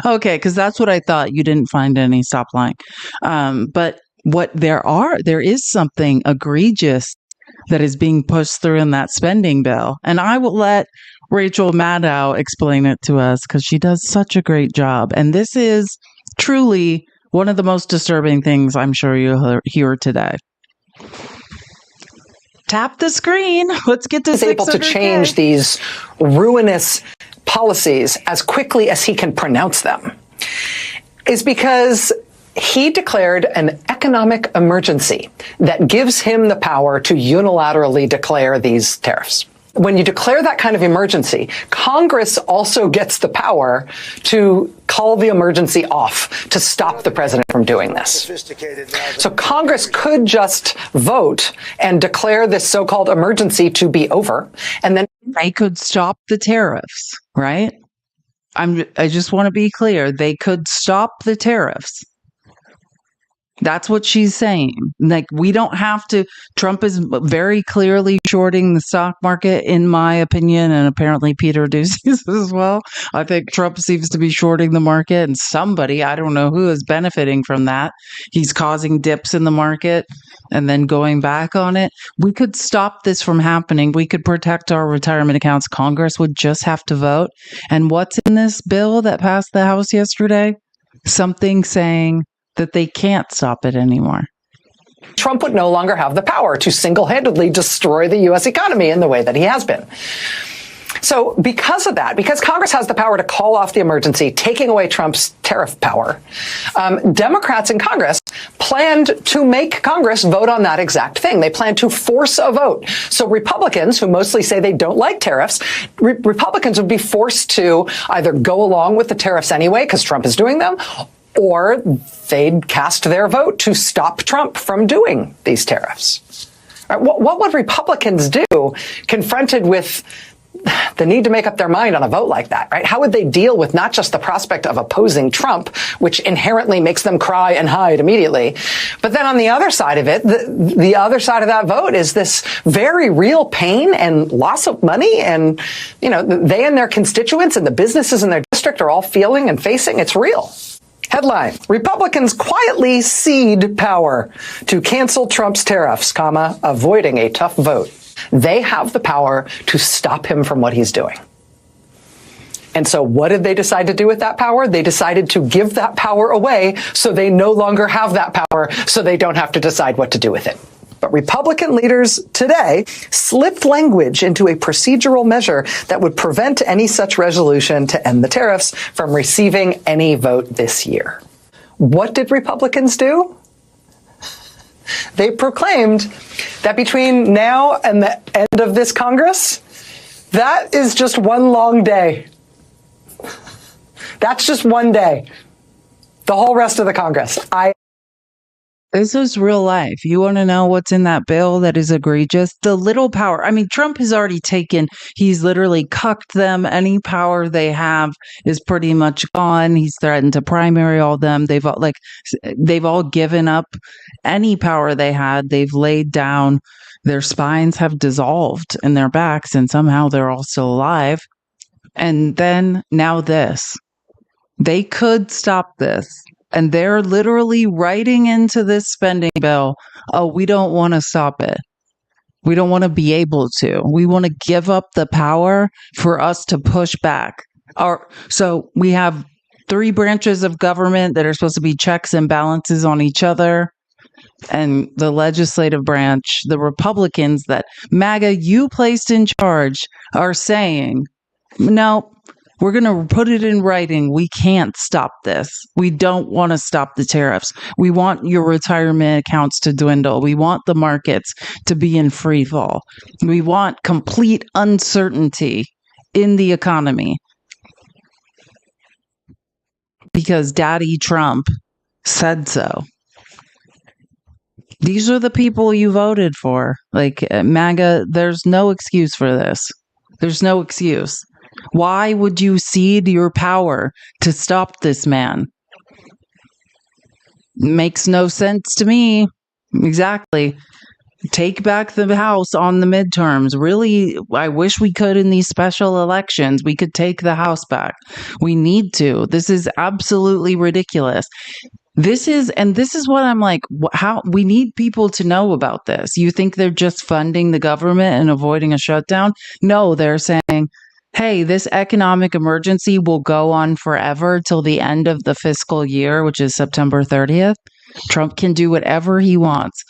Because that's what I thought. You didn't find any. Stop lying. But there is something egregious that is being pushed through in that spending bill. And I will let Rachel Maddow explain it to us because she does such a great job. And this is truly one of the most disturbing things I'm sure you'll hear today. Tap the screen. Let's get to 600K. He's able to change these ruinous policies as quickly as he can pronounce them is because he declared an economic emergency that gives him the power to unilaterally declare these tariffs. When you declare that kind of emergency, Congress also gets the power to call the emergency off to stop the president from doing this. So Congress could just vote and declare this so-called emergency to be over, and then they could stop the tariffs, right? I just want to be clear. They could stop the tariffs. That's what she's saying. Like, we don't have to. Trump is very clearly shorting the stock market, in my opinion, and apparently Peter Doocy's as well. I think Trump seems to be shorting the market, and somebody, I don't know who, is benefiting from that. He's causing dips in the market and then going back on it. We could stop this from happening. We could protect our retirement accounts. Congress would just have to vote. And what's in this bill that passed the House yesterday? Something saying that they can't stop it anymore. Trump would no longer have the power to single-handedly destroy the U.S. economy in the way that he has been. So because of that, because Congress has the power to call off the emergency, taking away Trump's tariff power, Democrats in Congress planned to make Congress vote on that exact thing. They planned to force a vote. So Republicans, who mostly say they don't like tariffs, Republicans would be forced to either go along with the tariffs anyway, because Trump is doing them, or they'd cast their vote to stop Trump from doing these tariffs. Right, what would Republicans do confronted with the need to make up their mind on a vote like that, right? How would they deal with not just the prospect of opposing Trump, which inherently makes them cry and hide immediately, but then on the other side of it, the other side of that vote is this very real pain and loss of money, and, you know, they and their constituents and the businesses in their district are all feeling and facing. It's real. Headline: Republicans quietly cede power to cancel Trump's tariffs, avoiding a tough vote. They have the power to stop him from what he's doing. And so what did they decide to do with that power? They decided to give that power away so they no longer have that power, so they don't have to decide what to do with it. But Republican leaders today slipped language into a procedural measure that would prevent any such resolution to end the tariffs from receiving any vote this year. What did Republicans do? They proclaimed that between now and the end of this Congress, that is just one long day. That's just one day. The whole rest of the Congress. This is real life. You want to know what's in that bill that is egregious? The little power. I mean, Trump has already he's literally cucked them. Any power they have is pretty much gone. He's threatened to primary all them. They've all given up any power they had. They've laid down. Their spines have dissolved in their backs, and somehow they're all still alive. And then now this. They could stop this. And they're literally writing into this spending bill, oh, we don't want to stop it. We don't want to be able to. We want to give up the power for us to push back. So we have 3 branches of government that are supposed to be checks and balances on each other. And the legislative branch, the Republicans that MAGA you placed in charge, are saying, no, we're going to put it in writing. We can't stop this. We don't want to stop the tariffs. We want your retirement accounts to dwindle. We want the markets to be in free fall. We want complete uncertainty in the economy. Because Daddy Trump said so. These are the people you voted for. MAGA, there's no excuse for this. There's no excuse. Why would you cede your power to stop this man? Makes no sense to me. Exactly. Take back the House on the midterms. Really, I wish we could in these special elections. We could take the House back. We need to. This is absolutely ridiculous. This is what I'm like, how we need people to know about this. You think they're just funding the government and avoiding a shutdown? No, they're saying, hey, this economic emergency will go on forever till the end of the fiscal year, which is September 30th. Trump can do whatever he wants.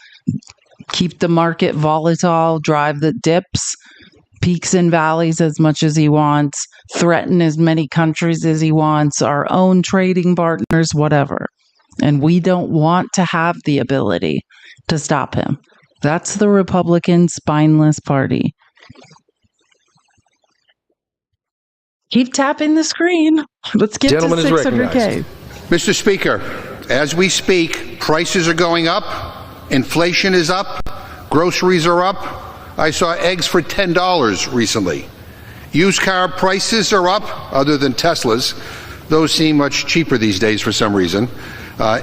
Keep the market volatile, drive the dips, peaks and valleys as much as he wants, threaten as many countries as he wants, our own trading partners, whatever. And we don't want to have the ability to stop him. That's the Republican spineless party. Keep tapping the screen. Let's get Gentleman to 600K. Mr. Speaker, as we speak, prices are going up, inflation is up, groceries are up. I saw eggs for $10 recently. Used car prices are up, other than Teslas. Those seem much cheaper these days for some reason.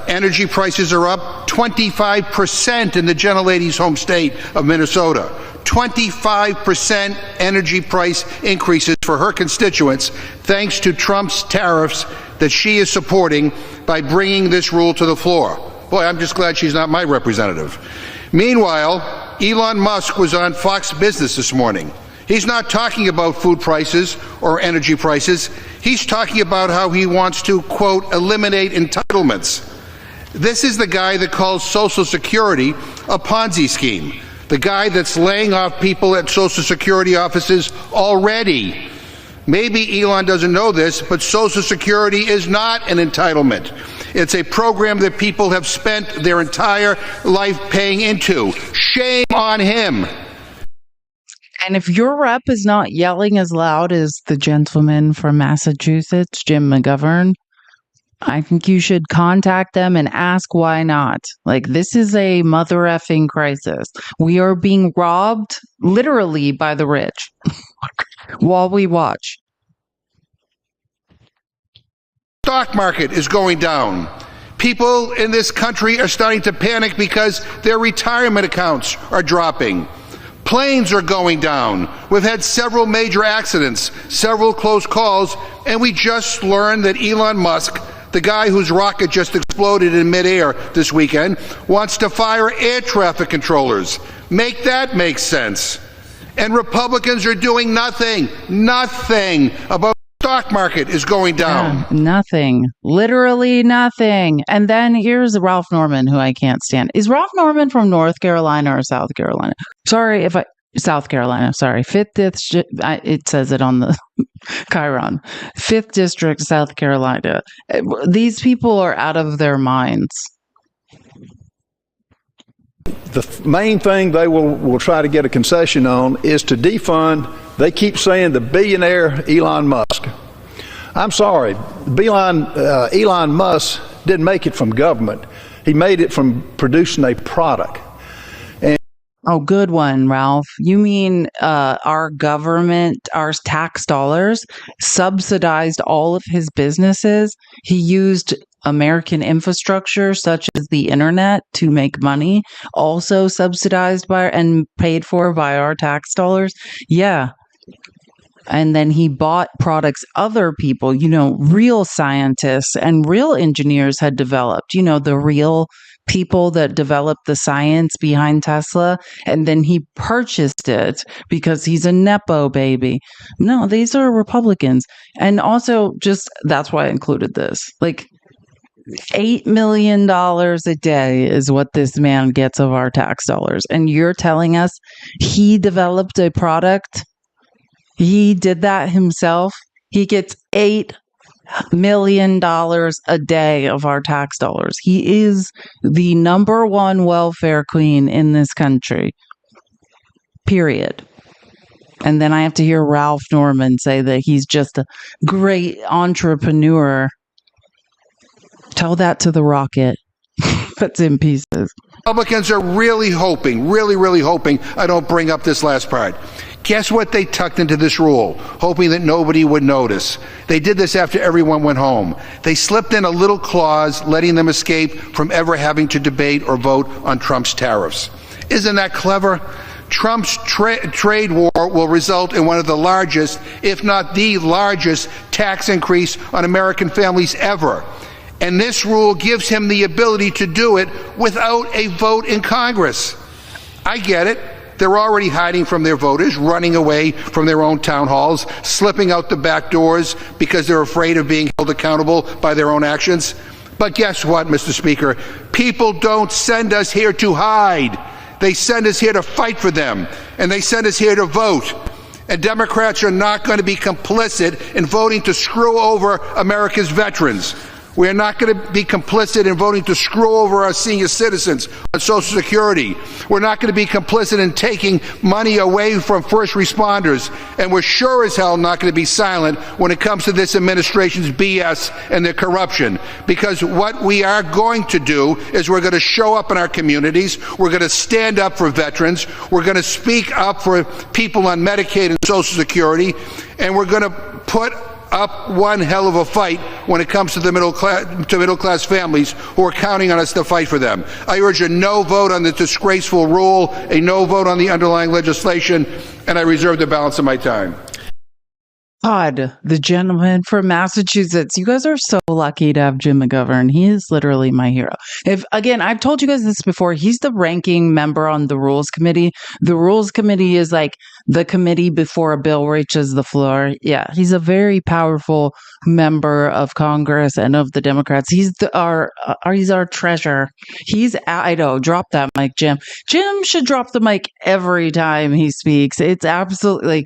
Energy prices are up 25% in the gentlelady's home state of Minnesota. 25% energy price increases for her constituents thanks to Trump's tariffs that she is supporting by bringing this rule to the floor. Boy, I'm just glad she's not my representative. Meanwhile, Elon Musk was on Fox Business this morning. He's not talking about food prices or energy prices. He's talking about how he wants to, quote, eliminate entitlements. This is the guy that calls Social Security a Ponzi scheme. The guy that's laying off people at Social Security offices already. Maybe Elon doesn't know this, but Social Security is not an entitlement. It's a program that people have spent their entire life paying into. Shame on him. And if your rep is not yelling as loud as the gentleman from Massachusetts, Jim McGovern, I think you should contact them and ask why not. This is a mother effing crisis. We are being robbed literally by the rich while we watch. Stock market is going down. People in this country are starting to panic because their retirement accounts are dropping. Planes are going down. We've had several major accidents, several close calls, and we just learned that Elon Musk, the guy whose rocket just exploded in midair this weekend, wants to fire air traffic controllers. Make that make sense. And Republicans are doing nothing about stock market is going down. Yeah, nothing. Literally nothing. And then here's Ralph Norman, who I can't stand. Is Ralph Norman from North Carolina or South Carolina? Sorry if I... South Carolina, sorry. It says it on the Chiron. 5th District, South Carolina. These people are out of their minds. The main thing they will try to get a concession on is to defund. They keep saying the billionaire Elon Musk. I'm sorry, Elon Musk didn't make it from government. He made it from producing a product. Oh, good one, Ralph. You mean our government, our tax dollars subsidized all of his businesses? He used American infrastructure such as the internet to make money, also subsidized by and paid for by our tax dollars? Yeah. And then he bought products other people, real scientists and real engineers had developed, the real people that developed the science behind Tesla, and then he purchased it because he's a Nepo baby. No, these are Republicans. And also, that's why I included this. Like, $8 million a day is what this man gets of our tax dollars. And you're telling us he developed a product? He did that himself? He gets $8 million a day of our tax dollars. He is the number one welfare queen in this country. Period. And then I have to hear Ralph Norman say that he's just a great entrepreneur. Tell that to the rocket that's in pieces. Republicans are really hoping I don't bring up this last part. Guess what they tucked into this rule, hoping that nobody would notice? They did this after everyone went home. They slipped in a little clause letting them escape from ever having to debate or vote on Trump's tariffs. Isn't that clever? Trump's trade war will result in one of the largest, if not the largest, tax increase on American families ever. And this rule gives him the ability to do it without a vote in Congress. I get it. They're already hiding from their voters, running away from their own town halls, slipping out the back doors because they're afraid of being held accountable by their own actions. But guess what, Mr. Speaker? People don't send us here to hide. They send us here to fight for them, and they send us here to vote. And Democrats are not going to be complicit in voting to screw over America's veterans. We are not going to be complicit in voting to screw over our senior citizens on Social Security. We're not going to be complicit in taking money away from first responders. And we're sure as hell not going to be silent when it comes to this administration's BS and their corruption. Because what we are going to do is we're going to show up in our communities. We're going to stand up for veterans. We're going to speak up for people on Medicaid and Social Security. And we're going to put up one hell of a fight when it comes to the middle class families who are counting on us to fight for them. I urge a no vote on the disgraceful rule, a no vote on the underlying legislation, and I reserve the balance of my time. God, the gentleman from Massachusetts. You guys are so lucky to have Jim McGovern. He is literally my hero. I've told you guys this before. He's the ranking member on the Rules Committee. The Rules Committee is like the committee before a bill reaches the floor. Yeah, he's a very powerful member of Congress and of the Democrats. He's our treasurer. I know, drop that mic, Jim. Jim should drop the mic every time he speaks. It's absolutely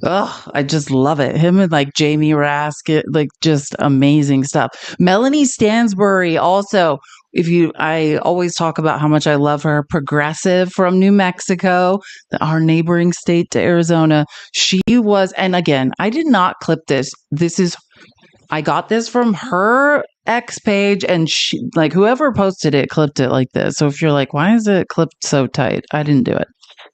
I just love it. Him and like Jamie Raskin, just amazing stuff. Melanie Stansbury also, I always talk about how much I love her. Progressive from New Mexico, our neighboring state to Arizona. She was, and again, I did not clip this. I got this from her X page, and she, whoever posted it clipped it like this. So if you're like, why is it clipped so tight? I didn't do it.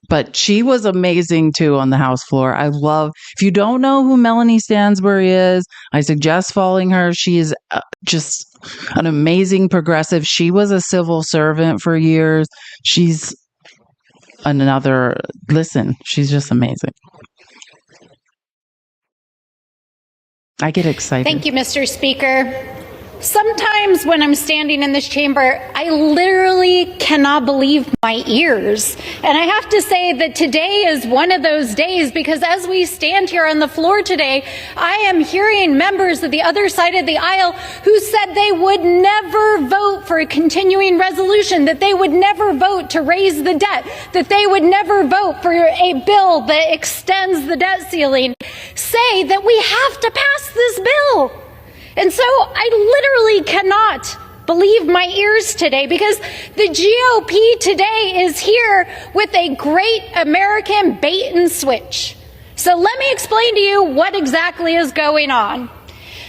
But she was amazing too on the House floor. If you don't know who Melanie Stansbury is, I suggest following her. She is just an amazing progressive. She was a civil servant for years. She's she's just amazing. I get excited. Thank you, Mr. Speaker. Sometimes when I'm standing in this chamber, I literally cannot believe my ears. And I have to say that today is one of those days, because as we stand here on the floor today, I am hearing members of the other side of the aisle who said they would never vote for a continuing resolution, that they would never vote to raise the debt, that they would never vote for a bill that extends the debt ceiling, say that we have to pass this bill. And so I literally cannot believe my ears today, because the GOP today is here with a great American bait and switch. So let me explain to you what exactly is going on.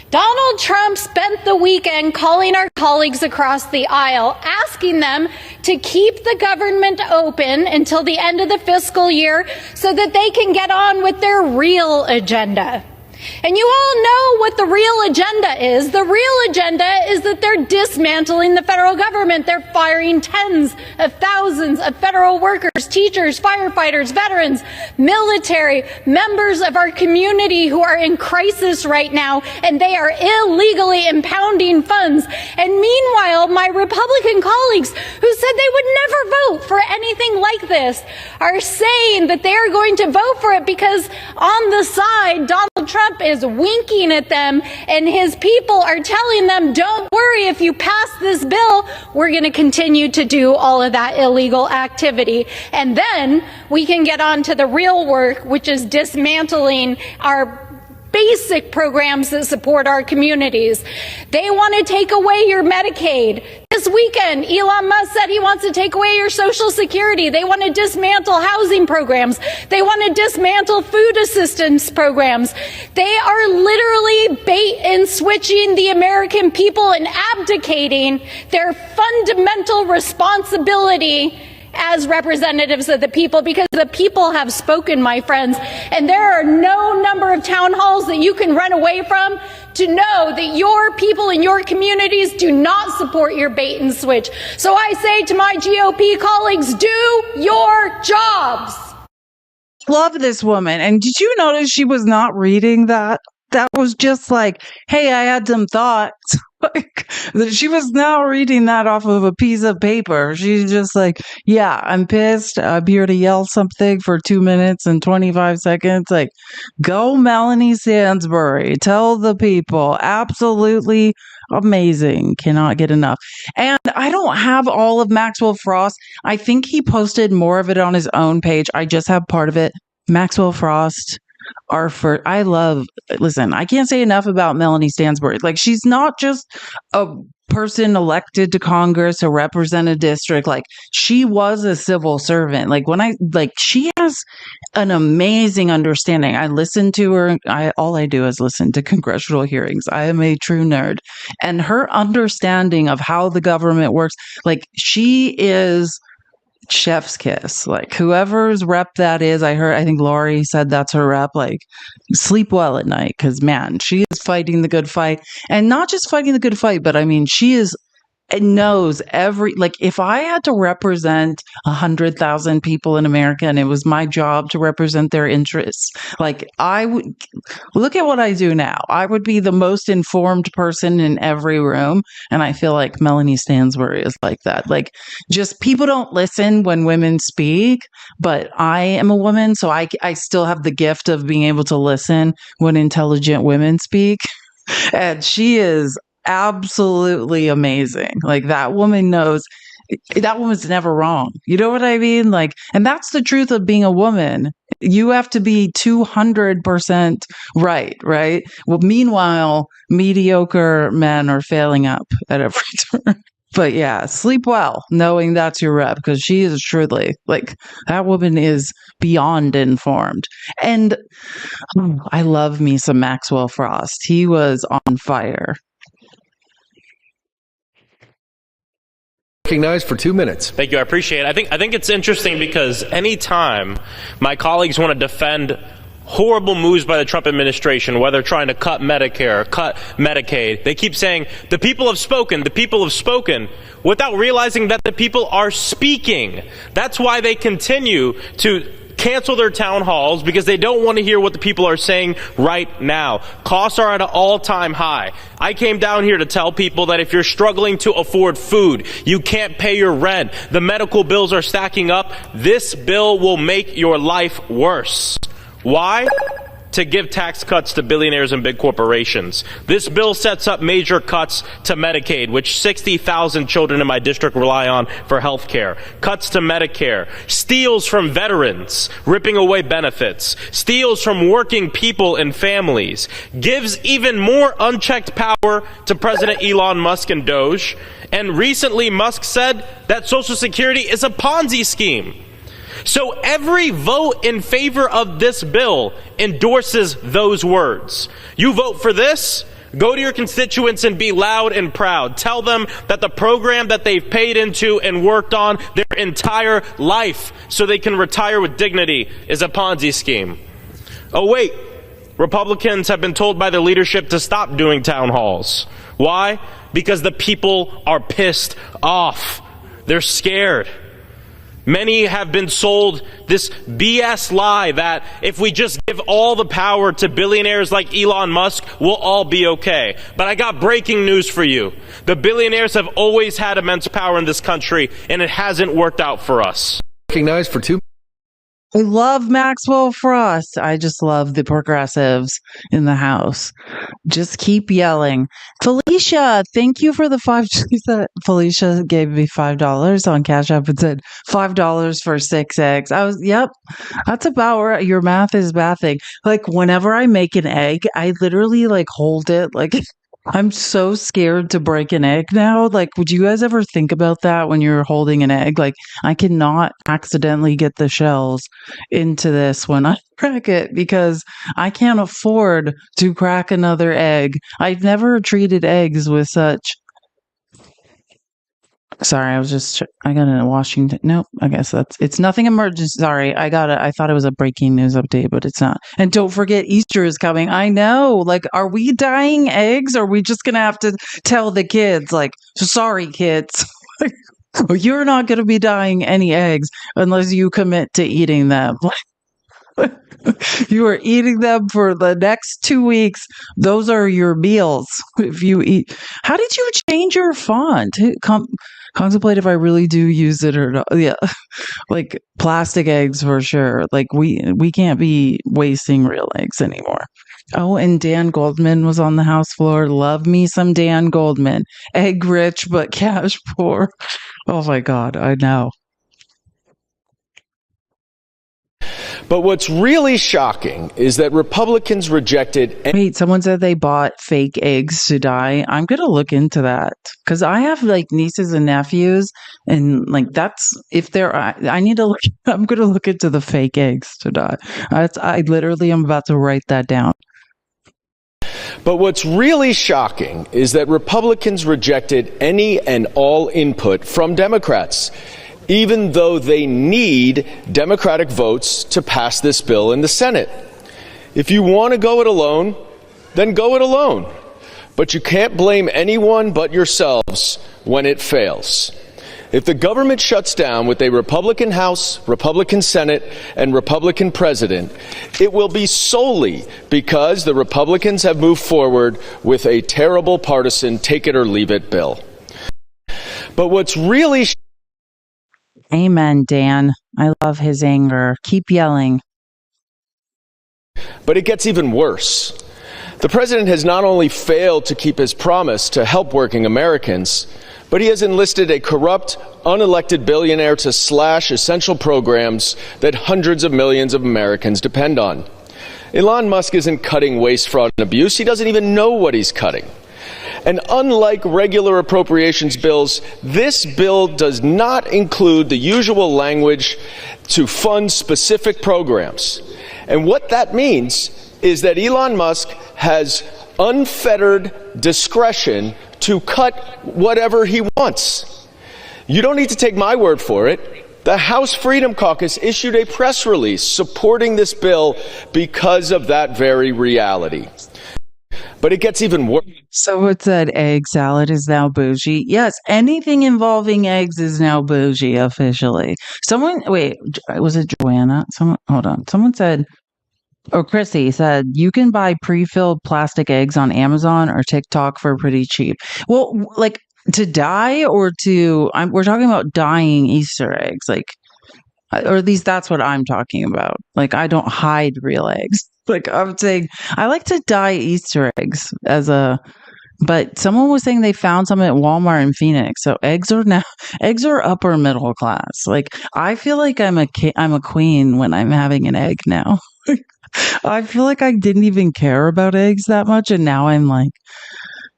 Donald Trump spent the weekend calling our colleagues across the aisle, asking them to keep the government open until the end of the fiscal year so that they can get on with their real agenda. And you all know what the real agenda is. The real agenda is that they're dismantling the federal government. They're firing tens of thousands of federal workers, teachers, firefighters, veterans, military, members of our community who are in crisis right now, and they are illegally impounding funds. And meanwhile, my Republican colleagues who said they would never vote for anything like this are saying that they are going to vote for it because on the side, Donald Trump is winking at them, and his people are telling them, don't worry, if you pass this bill, we're going to continue to do all of that illegal activity. And then we can get on to the real work, which is dismantling our basic programs that support our communities. They want to take away your Medicaid. This weekend, Elon Musk said he wants to take away your Social Security. They want to dismantle housing programs. They want to dismantle food assistance programs. They are literally bait and switching the American people and abdicating their fundamental responsibility as representatives of the people, because the people have spoken, my friends, and there are no number of town halls that you can run away from to know that your people in your communities do not support your bait and switch. So I say to my GOP colleagues, do your jobs. Love this woman. And did you notice she was not reading that? That was just like, hey, I had some thoughts. Like, she was not reading that off of a piece of paper. She's just like, yeah, I'm pissed. I'm here to yell something for 2 minutes and 25 seconds. Like, go Melanie Sansbury. Tell the people. Absolutely amazing. Cannot get enough. And I don't have all of Maxwell Frost. I think he posted more of it on his own page. I just have part of it. Maxwell Frost. Listen, I can't say enough about Melanie Stansbury. Like, she's not just a person elected to Congress or represent a district. Like, she was a civil servant. She has an amazing understanding. I listen to her. All I do is listen to congressional hearings. I am a true nerd. And her understanding of how the government works, like, she is chef's kiss. Like, whoever's rep that is, I think Lori said that's her rep. Like, sleep well at night, because man, she is fighting the good fight, and not just fighting the good fight, but I mean, knows every, like, if I had to represent 100,000 people in America and it was my job to represent their interests, like, I would look at what I do now. I would be the most informed person in every room. And I feel like Melanie Stansbury is like that. Like, just people don't listen when women speak, but I am a woman. So I still have the gift of being able to listen when intelligent women speak. And she is absolutely amazing. Like, that woman knows, that woman's never wrong. You know what I mean? Like, and that's the truth of being a woman. You have to be 200% right? Well, meanwhile, mediocre men are failing up at every turn. But yeah, sleep well, knowing that's your rep, because she is truly, like, that woman is beyond informed. And I love me some Maxwell Frost. He was on fire. Recognized for 2 minutes. Thank you. I appreciate it. I think it's interesting because anytime my colleagues want to defend horrible moves by the Trump administration, whether trying to cut Medicare, cut Medicaid, they keep saying, the people have spoken, without realizing that the people are speaking. That's why they continue to cancel their town halls because they don't want to hear what the people are saying right now. Costs are at an all-time high. I came down here to tell people that if you're struggling to afford food, you can't pay your rent, the medical bills are stacking up, this bill will make your life worse. Why? To give tax cuts to billionaires and big corporations. This bill sets up major cuts to Medicaid, which 60,000 children in my district rely on for health care. Cuts to Medicare. Steals from veterans, ripping away benefits. Steals from working people and families. Gives even more unchecked power to President Elon Musk and Doge. And recently Musk said that Social Security is a Ponzi scheme. So every vote in favor of this bill endorses those words. You vote for this, go to your constituents and be loud and proud. Tell them that the program that they've paid into and worked on their entire life so they can retire with dignity is a Ponzi scheme. Oh wait, Republicans have been told by their leadership to stop doing town halls. Why? Because the people are pissed off. They're scared. Many have been sold this BS lie that if we just give all the power to billionaires like Elon Musk, we'll all be okay. But I got breaking news for you. The billionaires have always had immense power in this country, and it hasn't worked out for us. Recognized for 2. I love Maxwell Frost. I just love the progressives in the House. Just keep yelling. Felicia, thank you for the Felicia gave me $5 on Cash App and said $5 for 6 eggs. Yep, that's about right. Your math is mathing. Like whenever I make an egg, I literally like hold it like I'm so scared to break an egg now. Like, would you guys ever think about that when you're holding an egg? Like, I cannot accidentally get the shells into this when I crack it because I can't afford to crack another egg. I've never treated eggs with such. Sorry, I got it in Washington. Nope, I guess it's nothing emergent. Sorry, I thought it was a breaking news update, but it's not. And don't forget, Easter is coming. I know. Like, are we dyeing eggs? Or are we just going to have to tell the kids, like, sorry, kids, you're not going to be dyeing any eggs unless you commit to eating them. You are eating them for the next 2 weeks. Those are your meals. If you eat, how did you change your font? Contemplate if I really do use it or not. Yeah, like plastic eggs for sure. Like we can't be wasting real eggs anymore. Oh, and Dan Goldman was on the House floor. Love me some Dan Goldman. Egg rich but cash poor. Oh my God, I know. But what's really shocking is that Republicans rejected. Wait, someone said they bought fake eggs to dye. I'm going to look into that because I have like nieces and nephews, and like that's if they're. I need to look. I'm going to look into the fake eggs to dye. I literally am about to write that down. But what's really shocking is that Republicans rejected any and all input from Democrats, even though they need Democratic votes to pass this bill in the Senate. If you want to go it alone, then go it alone. But you can't blame anyone but yourselves when it fails. If the government shuts down with a Republican House, Republican Senate, and Republican President, it will be solely because the Republicans have moved forward with a terrible partisan take-it-or-leave-it bill. But what's really Amen, Dan. I love his anger. Keep yelling. But it gets even worse. The president has not only failed to keep his promise to help working Americans, but he has enlisted a corrupt, unelected billionaire to slash essential programs that hundreds of millions of Americans depend on. Elon Musk isn't cutting waste, fraud, and abuse. He doesn't even know what he's cutting. And unlike regular appropriations bills, this bill does not include the usual language to fund specific programs. And what that means is that Elon Musk has unfettered discretion to cut whatever he wants. You don't need to take my word for it. The House Freedom Caucus issued a press release supporting this bill because of that very reality. But it gets even worse. Someone said egg salad is now bougie. Yes, anything involving eggs is now bougie officially. Wait, was it Joanna? Hold on. Someone said, or Chrissy said, you can buy pre-filled plastic eggs on Amazon or TikTok for pretty cheap. Well, like to dye or we're talking about dyeing Easter eggs, like, or at least that's what I'm talking about. Like, I don't hide real eggs. Like, I'm saying I like to dye Easter eggs but someone was saying they found some at Walmart in Phoenix. So eggs are upper middle class. Like, I feel like I'm a queen when I'm having an egg now. I feel like I didn't even care about eggs that much, and now I'm like,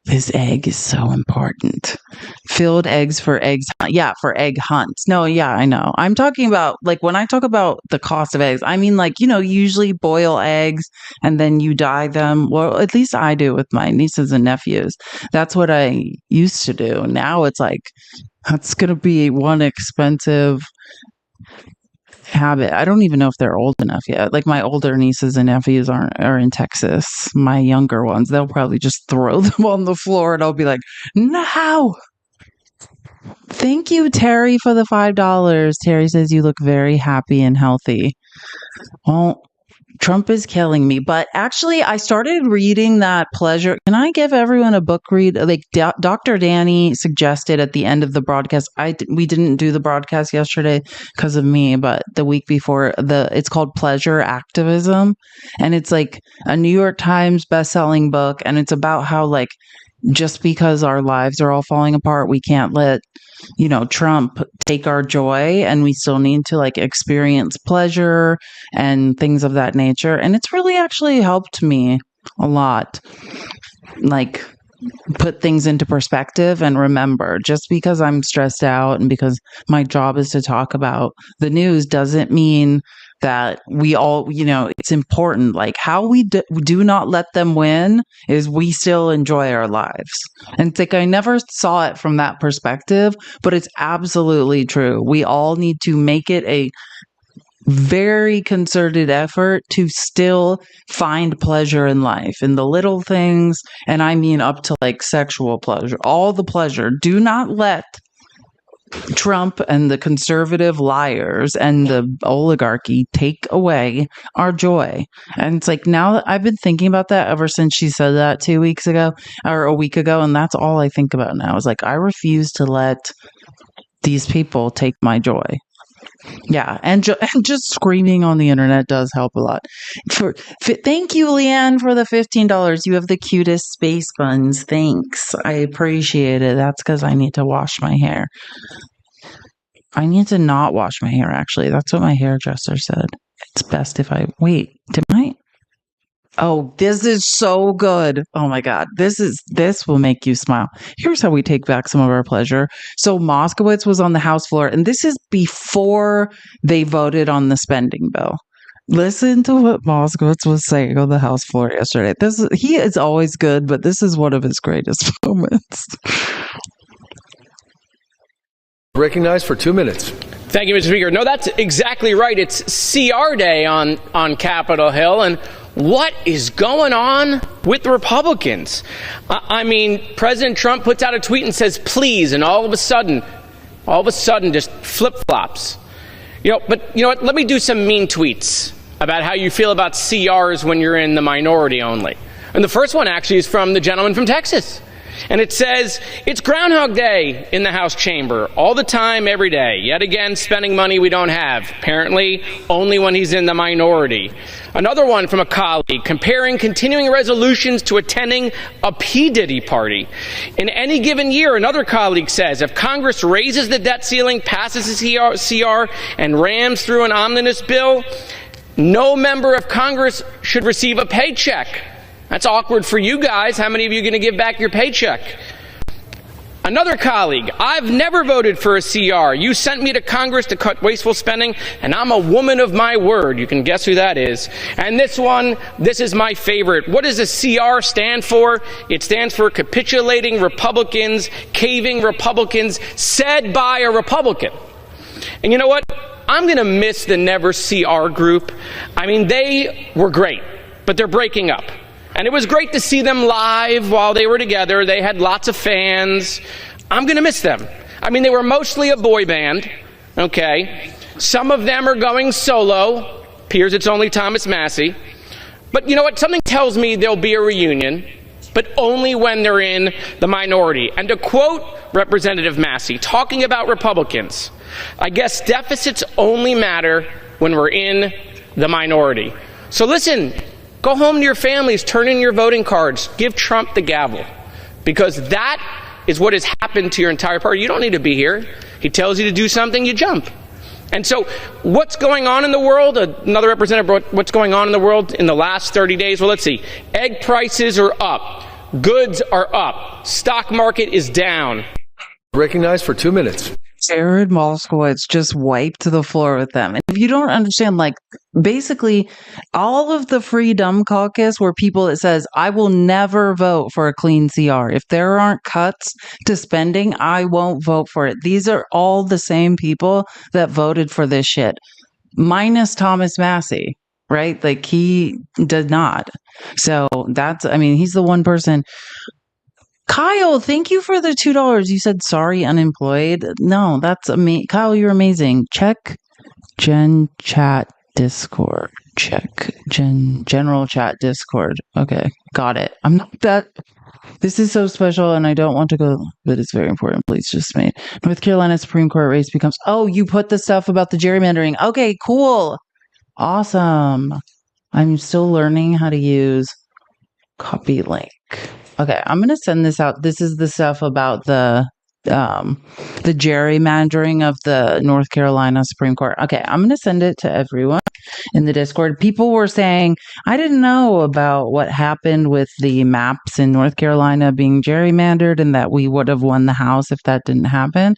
this egg is so important. Filled eggs for eggs. Yeah, for egg hunts. No, yeah, I know. I'm talking about, like, when I talk about the cost of eggs, I mean, like, usually boil eggs and then you dye them. Well, at least I do with my nieces and nephews. That's what I used to do. Now it's like, that's going to be one expensive habit. I don't even know if they're old enough yet. Like, my older nieces and nephews are in Texas. My younger ones, they'll probably just throw them on the floor and I'll be like, no. Thank you, Terry, for the $5. Terry says you look very happy and healthy. Well, Trump is killing me. But actually, I started reading that Pleasure. Can I give everyone a book read? Like, Dr. Danny suggested at the end of the broadcast. We didn't do the broadcast yesterday because of me, but the week before, it's called Pleasure Activism. And it's like a New York Times bestselling book. And it's about how, like, just because our lives are all falling apart, we can't let Trump take our joy, and we still need to, like, experience pleasure and things of that nature. And it's really actually helped me a lot, like, put things into perspective and remember, just because I'm stressed out and because my job is to talk about the news doesn't mean that we all, it's important. Like, how we do not let them win is we still enjoy our lives. And it's like, I never saw it from that perspective, but it's absolutely true. We all need to make it a very concerted effort to still find pleasure in life, in the little things. And I mean, up to, like, sexual pleasure, all the pleasure. Do not let Trump and the conservative liars and the oligarchy take away our joy. And it's like, now I've been thinking about that ever since she said that 2 weeks ago or a week ago. And that's all I think about now is, like, I refuse to let these people take my joy. Yeah, and just screaming on the internet does help a lot. Thank you, Leanne, for the $15. You have the cutest space buns. Thanks. I appreciate it. That's because I need to wash my hair. I need to not wash my hair, actually. That's what my hairdresser said. It's best if I... Wait, did I... Oh, this is so good. Oh my God. This will make you smile. Here's how we take back some of our pleasure. So Moskowitz was on the House floor, and this is before they voted on the spending bill. Listen to what Moskowitz was saying on the House floor yesterday. He is always good, but this is one of his greatest moments. Recognized for 2 minutes. Thank you, Mr. Speaker. No, that's exactly right. It's CR Day on Capitol Hill, and what is going on with the Republicans? I mean, President Trump puts out a tweet and says, please, and all of a sudden, just flip-flops. But you know what? Let me do some mean tweets about how you feel about CRs when you're in the minority only. And the first one actually is from the gentleman from Texas. And it says, it's Groundhog Day in the House chamber, all the time, every day. Yet again, spending money we don't have. Apparently, only when he's in the minority. Another one from a colleague, comparing continuing resolutions to attending a P. Diddy party. In any given year, another colleague says, if Congress raises the debt ceiling, passes a CR, and rams through an omnibus bill, no member of Congress should receive a paycheck. That's awkward for you guys. How many of you are going to give back your paycheck? Another colleague, I've never voted for a CR. You sent me to Congress to cut wasteful spending, and I'm a woman of my word. You can guess who that is. And this is my favorite. What does a CR stand for? It stands for capitulating Republicans, caving Republicans, said by a Republican. And you know what? I'm going to miss the Never CR group. I mean, they were great, but they're breaking up. And it was great to see them live while they were together. They had lots of fans. I'm going to miss them. I mean, they were mostly a boy band, okay? Some of them are going solo. Appears it's only Thomas Massey. But you know what? Something tells me there'll be a reunion, but only when they're in the minority. And to quote Representative Massey, talking about Republicans, I guess deficits only matter when we're in the minority. So listen, go home to your families, turn in your voting cards, give Trump the gavel, because that is what has happened to your entire party. You don't need to be here. He tells you to do something, you jump. And so what's going on in the world? Another representative brought what's going on in the world in the last 30 days. Well, let's see. Egg prices are up. Goods are up. Stock market is down. Recognized for 2 minutes. Jared Moskowitz just wiped the floor with them. And if you don't understand, like, basically all of the Freedom Caucus were people that says, I will never vote for a clean CR. If there aren't cuts to spending, I won't vote for it. These are all the same people that voted for this shit, minus Thomas Massey, right? Like, he did not. So that's, I mean, he's the one person. Kyle, thank you for the $2. You said sorry, unemployed. No, that's amazing. Kyle, you're amazing. Check Gen Chat Discord. Check General Chat Discord. Okay, got it. I'm not that. This is so special, and I don't want to go, but it's very important. Please just made. North Carolina Supreme Court race becomes. Oh, you put the stuff about the gerrymandering. Okay, cool. Awesome. I'm still learning how to use copy link. Okay, I'm gonna send this out. This is the stuff about the gerrymandering of the North Carolina Supreme Court. Okay, I'm gonna send it to everyone in the Discord. People were saying, I didn't know about what happened with the maps in North Carolina being gerrymandered and that we would have won the House if that didn't happen.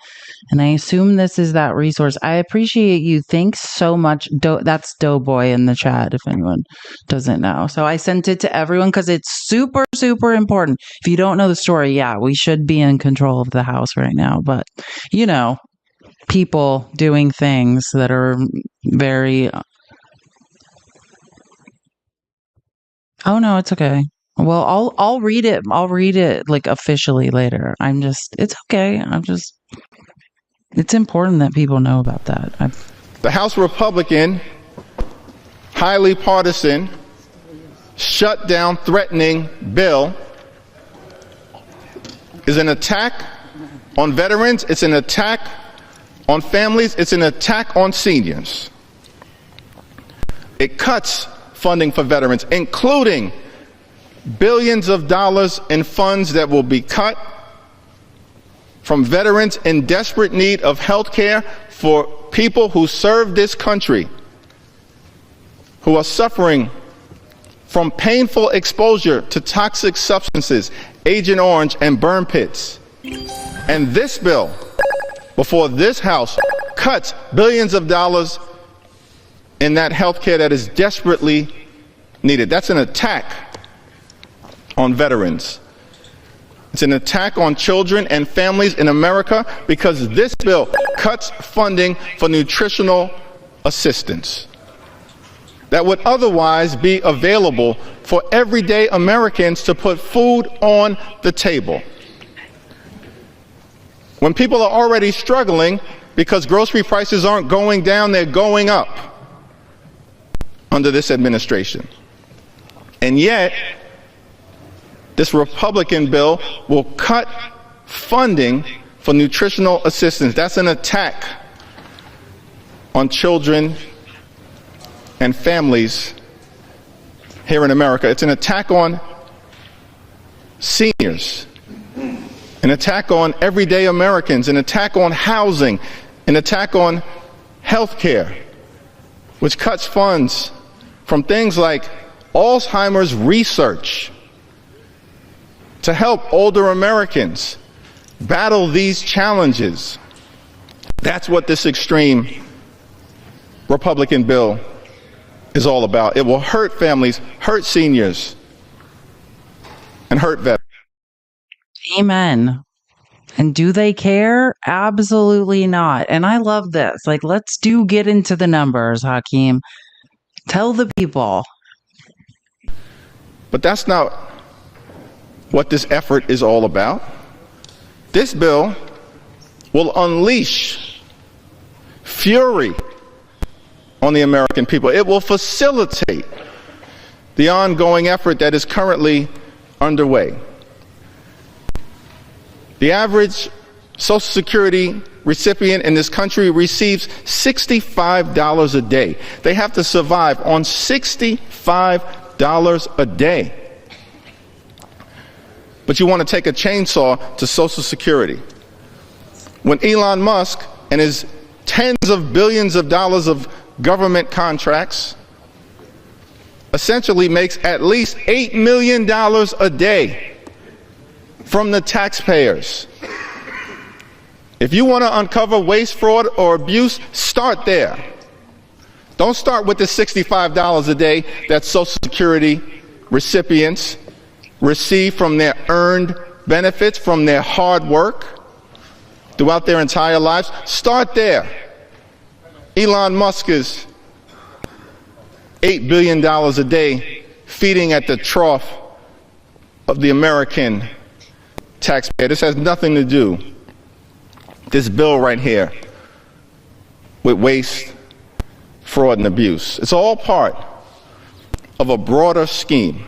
And I assume this is that resource. I appreciate you. Thanks so much. That's Doughboy in the chat, if anyone doesn't know. So I sent it to everyone because it's super, super important. If you don't know the story, yeah, we should be in control of the House right now. But, you know, people doing things that are very... Oh, no, it's okay. Well, I'll read it. I'll read it like officially later. It's okay. It's important that people know about that. The House Republican, highly partisan, shutdown threatening bill is an attack on veterans. It's an attack on families. It's an attack on seniors. It cuts funding for veterans, including billions of dollars in funds that will be cut from veterans in desperate need of health care for people who serve this country, who are suffering from painful exposure to toxic substances, Agent Orange and burn pits. And this bill, before this House, cuts billions of dollars in that health care that is desperately needed. That's an attack on veterans. It's an attack on children and families in America because this bill cuts funding for nutritional assistance that would otherwise be available for everyday Americans to put food on the table. When people are already struggling because grocery prices aren't going down, they're going up under this administration. And yet, this Republican bill will cut funding for nutritional assistance. That's an attack on children and families here in America. It's an attack on seniors, an attack on everyday Americans, an attack on housing, an attack on health care, which cuts funds from things like Alzheimer's research to help older Americans battle these challenges. That's what this extreme Republican bill is all about. It will hurt families, hurt seniors, and hurt veterans. Amen. And do they care? Absolutely not. And I love this. Like, let's get into the numbers, Hakeem. Tell the people. But that's not what this effort is all about. This bill will unleash fury on the American people. It will facilitate the ongoing effort that is currently underway. The average Social Security recipient in this country receives $65 a day. They have to survive on $65 a day. But you want to take a chainsaw to Social Security. When Elon Musk and his tens of billions of dollars of government contracts essentially makes at least $8 million a day from the taxpayers. If you want to uncover waste, fraud, or abuse, start there. Don't start with the $65 a day that Social Security recipients receive from their earned benefits, from their hard work throughout their entire lives. Start there. Elon Musk is $8 billion a day feeding at the trough of the American taxpayer. This has nothing to do, this bill right here, with waste, fraud, and abuse. It's all part of a broader scheme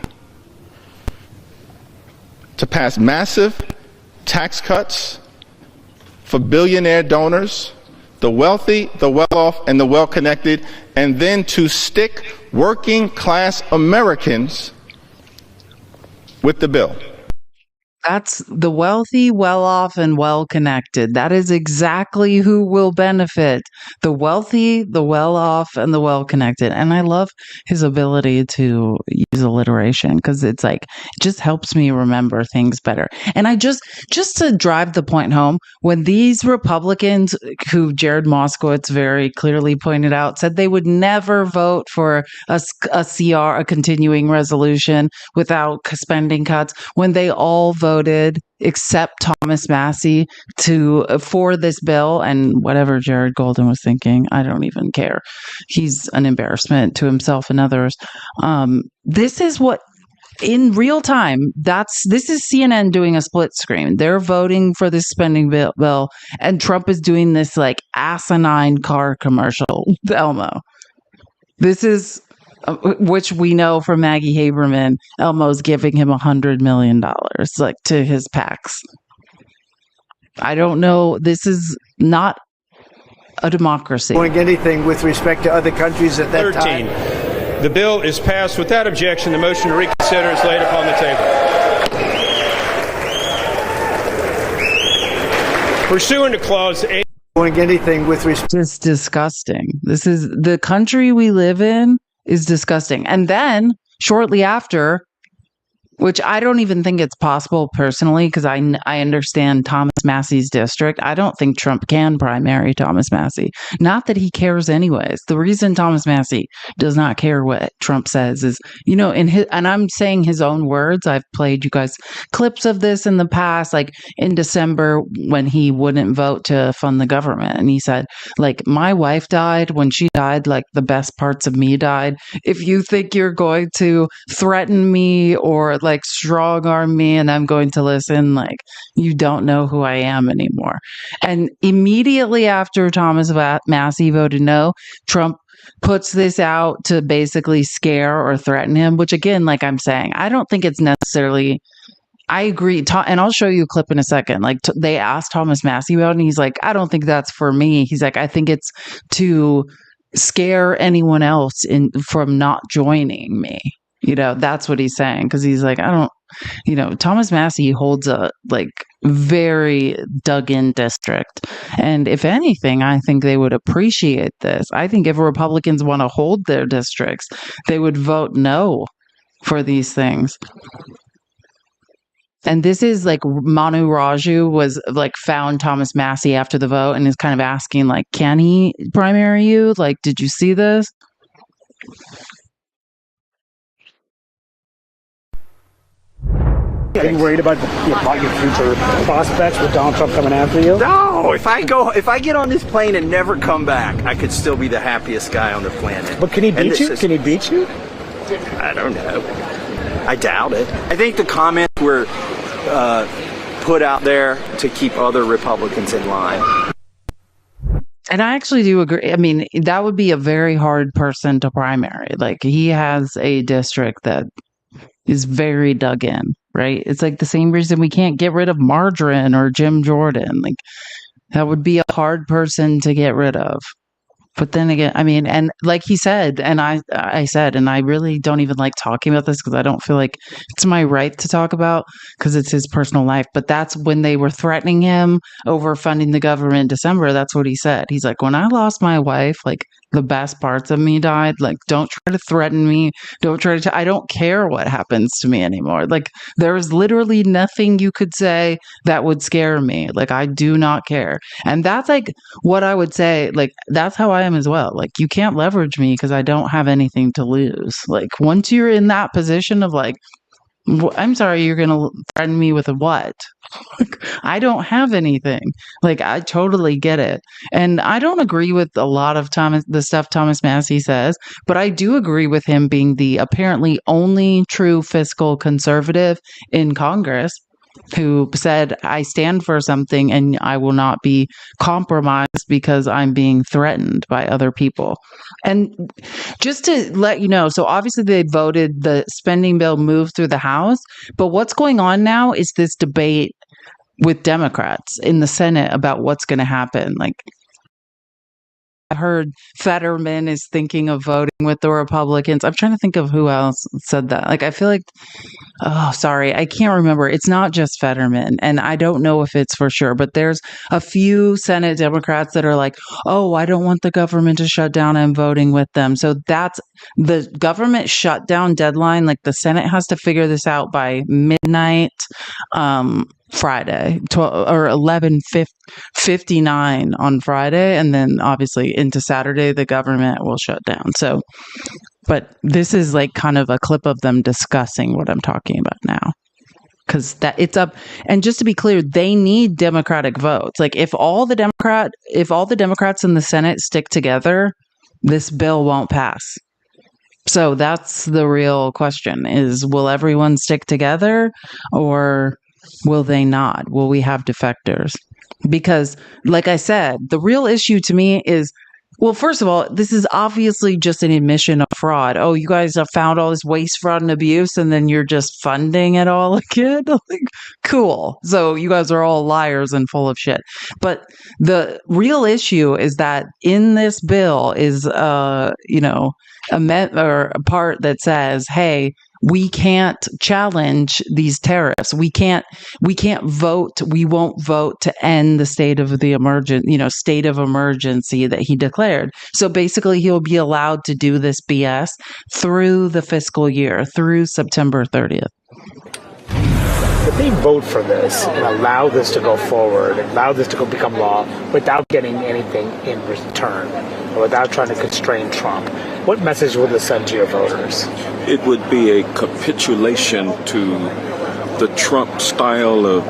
to pass massive tax cuts for billionaire donors, the wealthy, the well-off, and the well-connected, and then to stick working-class Americans with the bill. That's the wealthy, well-off, and well-connected. That is exactly who will benefit. The wealthy, the well-off, and the well-connected. And I love his ability to use alliteration because it's like, it just helps me remember things better. And I just to drive the point home, when these Republicans, who Jared Moskowitz very clearly pointed out, said they would never vote for a CR, a continuing resolution without spending cuts, when they all voted except Thomas Massie for this bill, and whatever Jared Golden was thinking, I don't even care. He's an embarrassment to himself and others. This is what, in real time, this is CNN doing a split screen. They're voting for this spending bill, and Trump is doing this like asinine car commercial. Elmo. This is, which we know from Maggie Haberman, Elmo's giving him $100 million, like, to his PACs. I don't know. This is not a democracy. Doing anything with respect to other countries at that 13. time. The bill is passed without objection. The motion to reconsider is laid upon the table. Pursuant to Clause 8. Doing anything with respect. It's disgusting. This is the country we live in. Is disgusting. And then shortly after, which I don't even think it's possible personally, because I understand Thomas Massie's district. I don't think Trump can primary Thomas Massie. Not that he cares anyways. The reason Thomas Massie does not care what Trump says is, and I'm saying his own words. I've played you guys clips of this in the past, like in December when he wouldn't vote to fund the government. And he said, like, my wife died. When she died, like, the best parts of me died. If you think you're going to threaten me or like strong arm me and I'm going to listen, like, you don't know who I am anymore. And immediately after Thomas Massie voted no, Trump puts this out to basically scare or threaten him, which again, like I'm saying, I don't think it's necessarily, I agree. And I'll show you a clip in a second. Like they asked Thomas Massie about it and he's like, I don't think that's for me. He's like, I think it's to scare anyone else from not joining me. That's what he's saying. Cause he's like, I don't, Thomas Massie holds a like very dug in district. And if anything, I think they would appreciate this. I think if Republicans want to hold their districts, they would vote no for these things. And this is like Manu Raju was like found Thomas Massie after the vote and is kind of asking like, can he primary you? Like, did you see this? Are you worried about your future prospects with Donald Trump coming after you? No, if I get on this plane and never come back, I could still be the happiest guy on the planet. But can he beat you? Can he beat you? I don't know. I doubt it. I think the comments were put out there to keep other Republicans in line. And I actually do agree. I mean, that would be a very hard person to primary. Like, he has a district that is very dug in, right? It's like the same reason we can't get rid of Margarine or Jim Jordan. Like, that would be a hard person to get rid of. But then again, I mean, and like he said, and I said, and I really don't even like talking about this because I don't feel like it's my right to talk about because it's his personal life. But that's when they were threatening him over funding the government in December. That's what he said. He's like, when I lost my wife, like, the best parts of me died. Like, don't try to threaten me. Don't try to, I don't care what happens to me anymore. Like, there is literally nothing you could say that would scare me. Like, I do not care. And that's like what I would say. Like, that's how I am as well. Like, you can't leverage me because I don't have anything to lose. Like, once you're in that position of like, I'm sorry, you're going to threaten me with a what? I don't have anything. Like, I totally get it. And I don't agree with a lot of the stuff Thomas Massie says, but I do agree with him being the apparently only true fiscal conservative in Congress who said, I stand for something and I will not be compromised because I'm being threatened by other people. And just to let you know, so obviously they voted the spending bill move through the House, but what's going on now is this debate with Democrats in the Senate about what's going to happen. Like, I heard Fetterman is thinking of voting with the Republicans. I'm trying to think of who else said that. Like, I feel like, oh, sorry, I can't remember. It's not just Fetterman, and I don't know if it's for sure, but there's a few Senate Democrats that are like, oh, I don't want the government to shut down. I'm voting with them. So that's the government shutdown deadline. Like, the Senate has to figure this out by midnight, Friday, 12 or 11:59 on Friday, and then obviously into Saturday the government will shut down. So, but this is like kind of a clip of them discussing what I'm talking about now, because that it's up. And just to be clear, they need Democratic votes. Like, if all the Democrats in the Senate stick together, this bill won't pass. So that's the real question: is will everyone stick together, or will they not? Will we have defectors? Because, like I said, the real issue to me is, well, first of all, this is obviously just an admission of fraud. Oh, you guys have found all this waste, fraud, and abuse, and then you're just funding it all again? Like, cool. So you guys are all liars and full of shit. But the real issue is that in this bill is, a part that says, hey, we can't challenge these tariffs. We can't vote. We won't vote to end the state of emergency that he declared. So basically, he'll be allowed to do this BS through the fiscal year, through September 30th. If they vote for this and allow this to go forward, allow this to become law without getting anything in return, or without trying to constrain Trump, what message would this send to your voters? It would be a capitulation to the Trump style of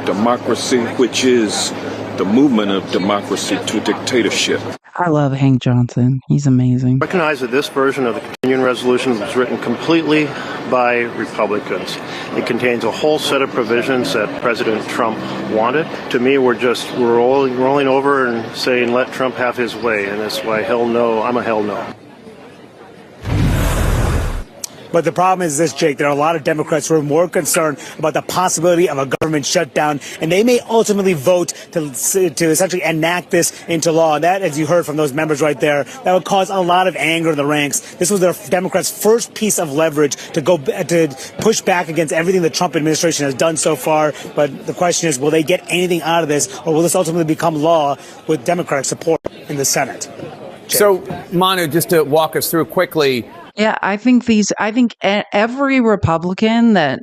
democracy, which is the movement of democracy to dictatorship. I love Hank Johnson. He's amazing. Recognize that this version of the continuing resolution was written completely by Republicans. It contains a whole set of provisions that President Trump wanted. To me, we're rolling over and saying, let Trump have his way. And that's why hell no, I'm a hell no. But the problem is this, Jake. There are a lot of Democrats who are more concerned about the possibility of a government shutdown, and they may ultimately vote to essentially enact this into law. And that, as you heard from those members right there, that would cause a lot of anger in the ranks. This was the Democrats' first piece of leverage to push back against everything the Trump administration has done so far. But the question is, will they get anything out of this, or will this ultimately become law with Democratic support in the Senate? Jake. So, Manu, just to walk us through quickly. Yeah, I think every Republican that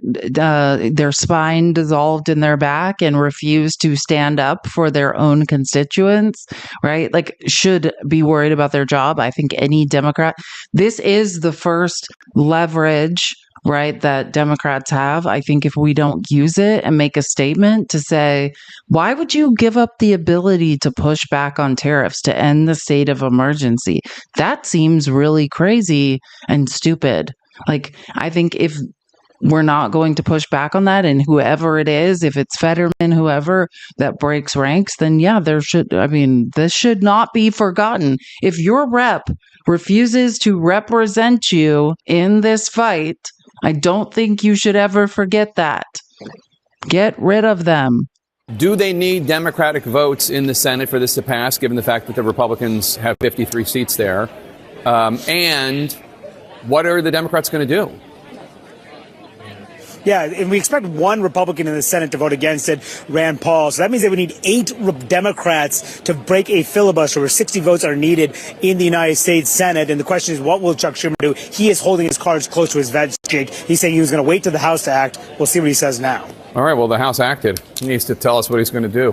their spine dissolved in their back and refused to stand up for their own constituents, right? Like, should be worried about their job. I think any Democrat, this is the first leverage, right, that Democrats have. I think if we don't use it and make a statement to say, why would you give up the ability to push back on tariffs to end the state of emergency? That seems really crazy and stupid. Like, I think if we're not going to push back on that. And whoever it is, if it's Fetterman, whoever that breaks ranks, then yeah, this should not be forgotten. If your rep refuses to represent you in this fight, I don't think you should ever forget that. Get rid of them. Do they need Democratic votes in the Senate for this to pass, given the fact that the Republicans have 53 seats there? And what are the Democrats going to do? Yeah, and we expect one Republican in the Senate to vote against it, Rand Paul. So that means they would need 8 Democrats to break a filibuster where 60 votes are needed in the United States Senate. And the question is, what will Chuck Schumer do? He is holding his cards close to his vest, Jake. He's saying he was going to wait till the House to act. We'll see what he says now. All right, well, the House acted. He needs to tell us what he's going to do.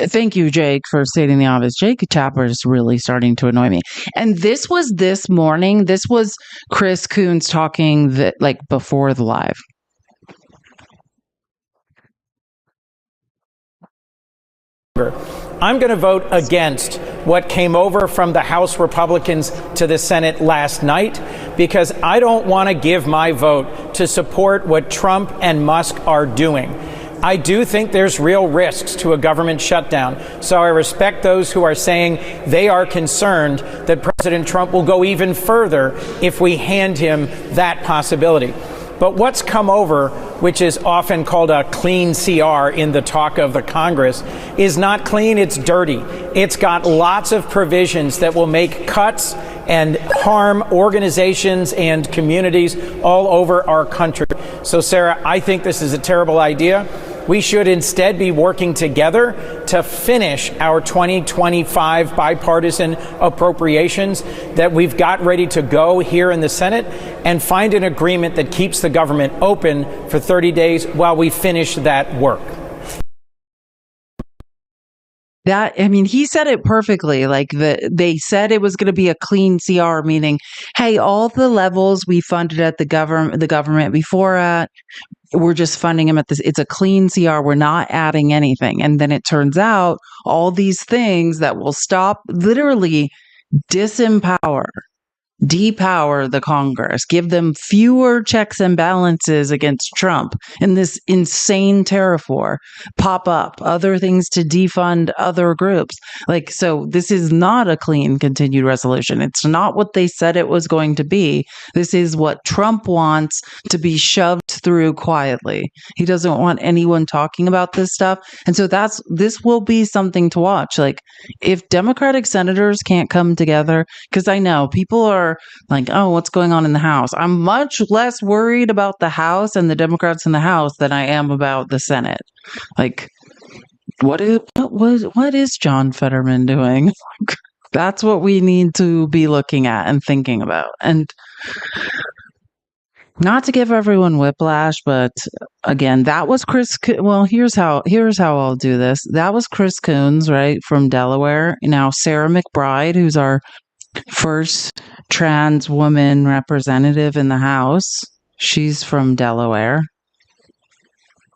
Thank you, Jake, for stating the obvious. Jake Tapper is really starting to annoy me. And this was this morning. This was Chris Coons talking before the live. I'm going to vote against what came over from the House Republicans to the Senate last night because I don't want to give my vote to support what Trump and Musk are doing. I do think there's real risks to a government shutdown, so I respect those who are saying they are concerned that President Trump will go even further if we hand him that possibility. But what's come over, which is often called a clean CR in the talk of the Congress, is not clean, it's dirty. It's got lots of provisions that will make cuts and harm organizations and communities all over our country. So, Sarah, I think this is a terrible idea. We should instead be working together to finish our 2025 bipartisan appropriations that we've got ready to go here in the Senate and find an agreement that keeps the government open for 30 days while we finish that work. He said it perfectly. They said it was going to be a clean CR, meaning, hey, all the levels we funded at the government before we're just funding them at this. It's a clean CR. We're not adding anything. And then it turns out all these things that will stop, literally depower the Congress, give them fewer checks and balances against Trump, and this insane tariff war pop up, other things to defund other groups. So this is not a clean continued resolution. It's not what they said it was going to be. This is what Trump wants to be shoved through quietly. He doesn't want anyone talking about this stuff. And so this will be something to watch. If Democratic senators can't come together, because I know people are oh, what's going on in the House? I'm much less worried about the House and the Democrats in the House than I am about the Senate. What is John Fetterman doing? That's what we need to be looking at and thinking about. And not to give everyone whiplash, but again, that was Chris. Well, here's how I'll do this. That was Chris Coons, right, from Delaware. Now, Sarah McBride, who's our first trans woman representative in the House. She's from Delaware,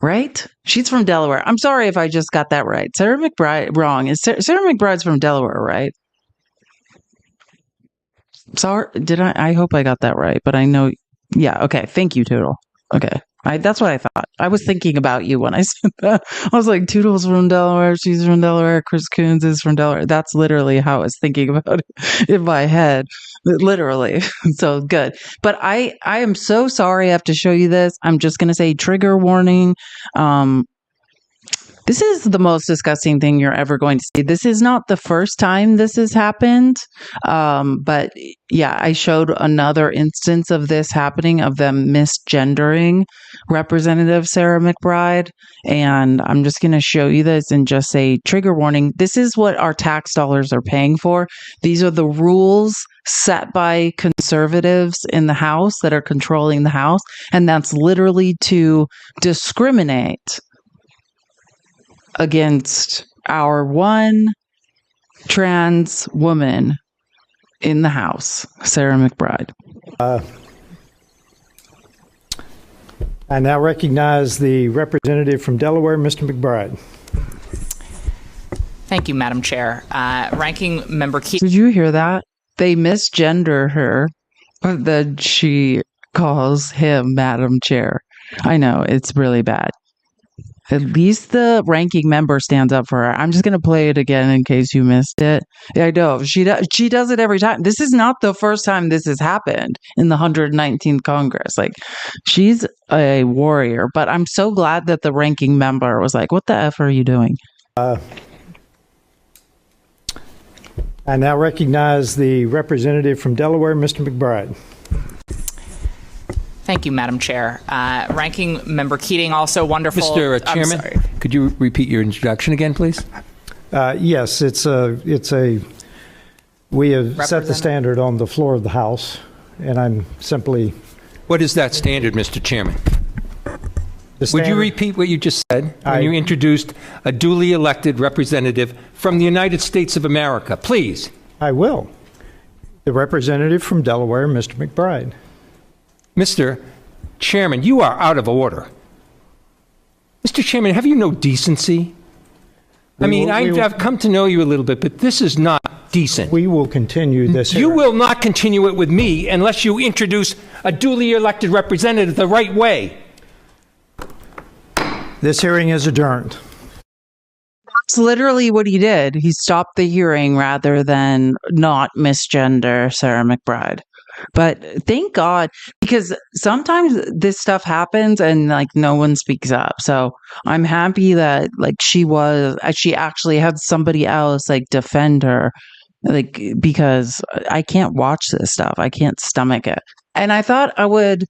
right? She's from Delaware. I'm sorry if I just got that right. Sarah McBride, wrong. Sarah McBride's from Delaware, right? Sorry, did I? I hope I got that right, but I know. Yeah, okay. Thank you, Toodle. Okay. That's what I thought. I was thinking about you when I said that. I was like, Toodle's from Delaware, she's from Delaware, Chris Coons is from Delaware. That's literally how I was thinking about it in my head. Literally. So good. But I am so sorry I have to show you this. I'm just going to say trigger warning. This is the most disgusting thing you're ever going to see. This is not the first time this has happened. But yeah, I showed another instance of this happening, of them misgendering Representative Sarah McBride. And I'm just going to show you this and just say trigger warning. This is what our tax dollars are paying for. These are the rules set by conservatives in the House that are controlling the House. And that's literally to discriminate against our one trans woman in the House, Sarah McBride. I now recognize the representative from Delaware, Mr. McBride. Thank you, Madam Chair. Ranking Member Key. Did you hear that? They misgender her, but then she calls him Madam Chair. I know it's really bad. At least the ranking member stands up for her. I'm just going to play it again in case you missed it. I know she does it every time. This is not the first time this has happened in the 119th Congress. Like, she's a warrior, but I'm so glad that the ranking member was like, what the F are you doing? I now recognize the representative from Delaware, Mr. McBride. Thank you, Madam Chair. Ranking Member Keating, also wonderful. Mr. Chairman, could you repeat your introduction again, please? Yes, we have set the standard on the floor of the House, and I'm simply... What is that standard, Mr. Chairman? Would you repeat what you just said when you introduced a duly elected representative from the United States of America? Please. I will. The representative from Delaware, Mr. McBride. Mr. Chairman, you are out of order. Mr. Chairman, have you no decency? I've come to know you a little bit, but this is not decent. We will continue this. You will not continue it with me unless you introduce a duly elected representative the right way. This hearing is adjourned. That's literally what he did. He stopped the hearing rather than not misgender Sarah McBride. But thank God, because sometimes this stuff happens and like no one speaks up. So I'm happy that like she actually had somebody else like defend her, like, because I can't watch this stuff. I can't stomach it. And I thought I would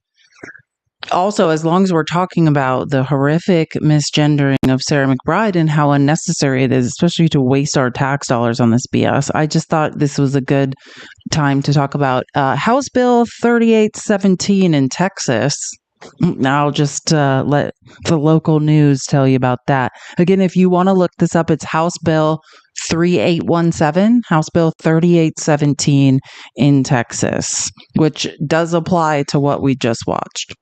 also, as long as we're talking about the horrific misgendering of Sarah McBride and how unnecessary it is, especially to waste our tax dollars on this BS, I just thought this was a good time to talk about House Bill 3817 in Texas. I'll just let the local news tell you about that. Again, if you want to look this up, it's House Bill 3817, House Bill 3817 in Texas, which does apply to what we just watched.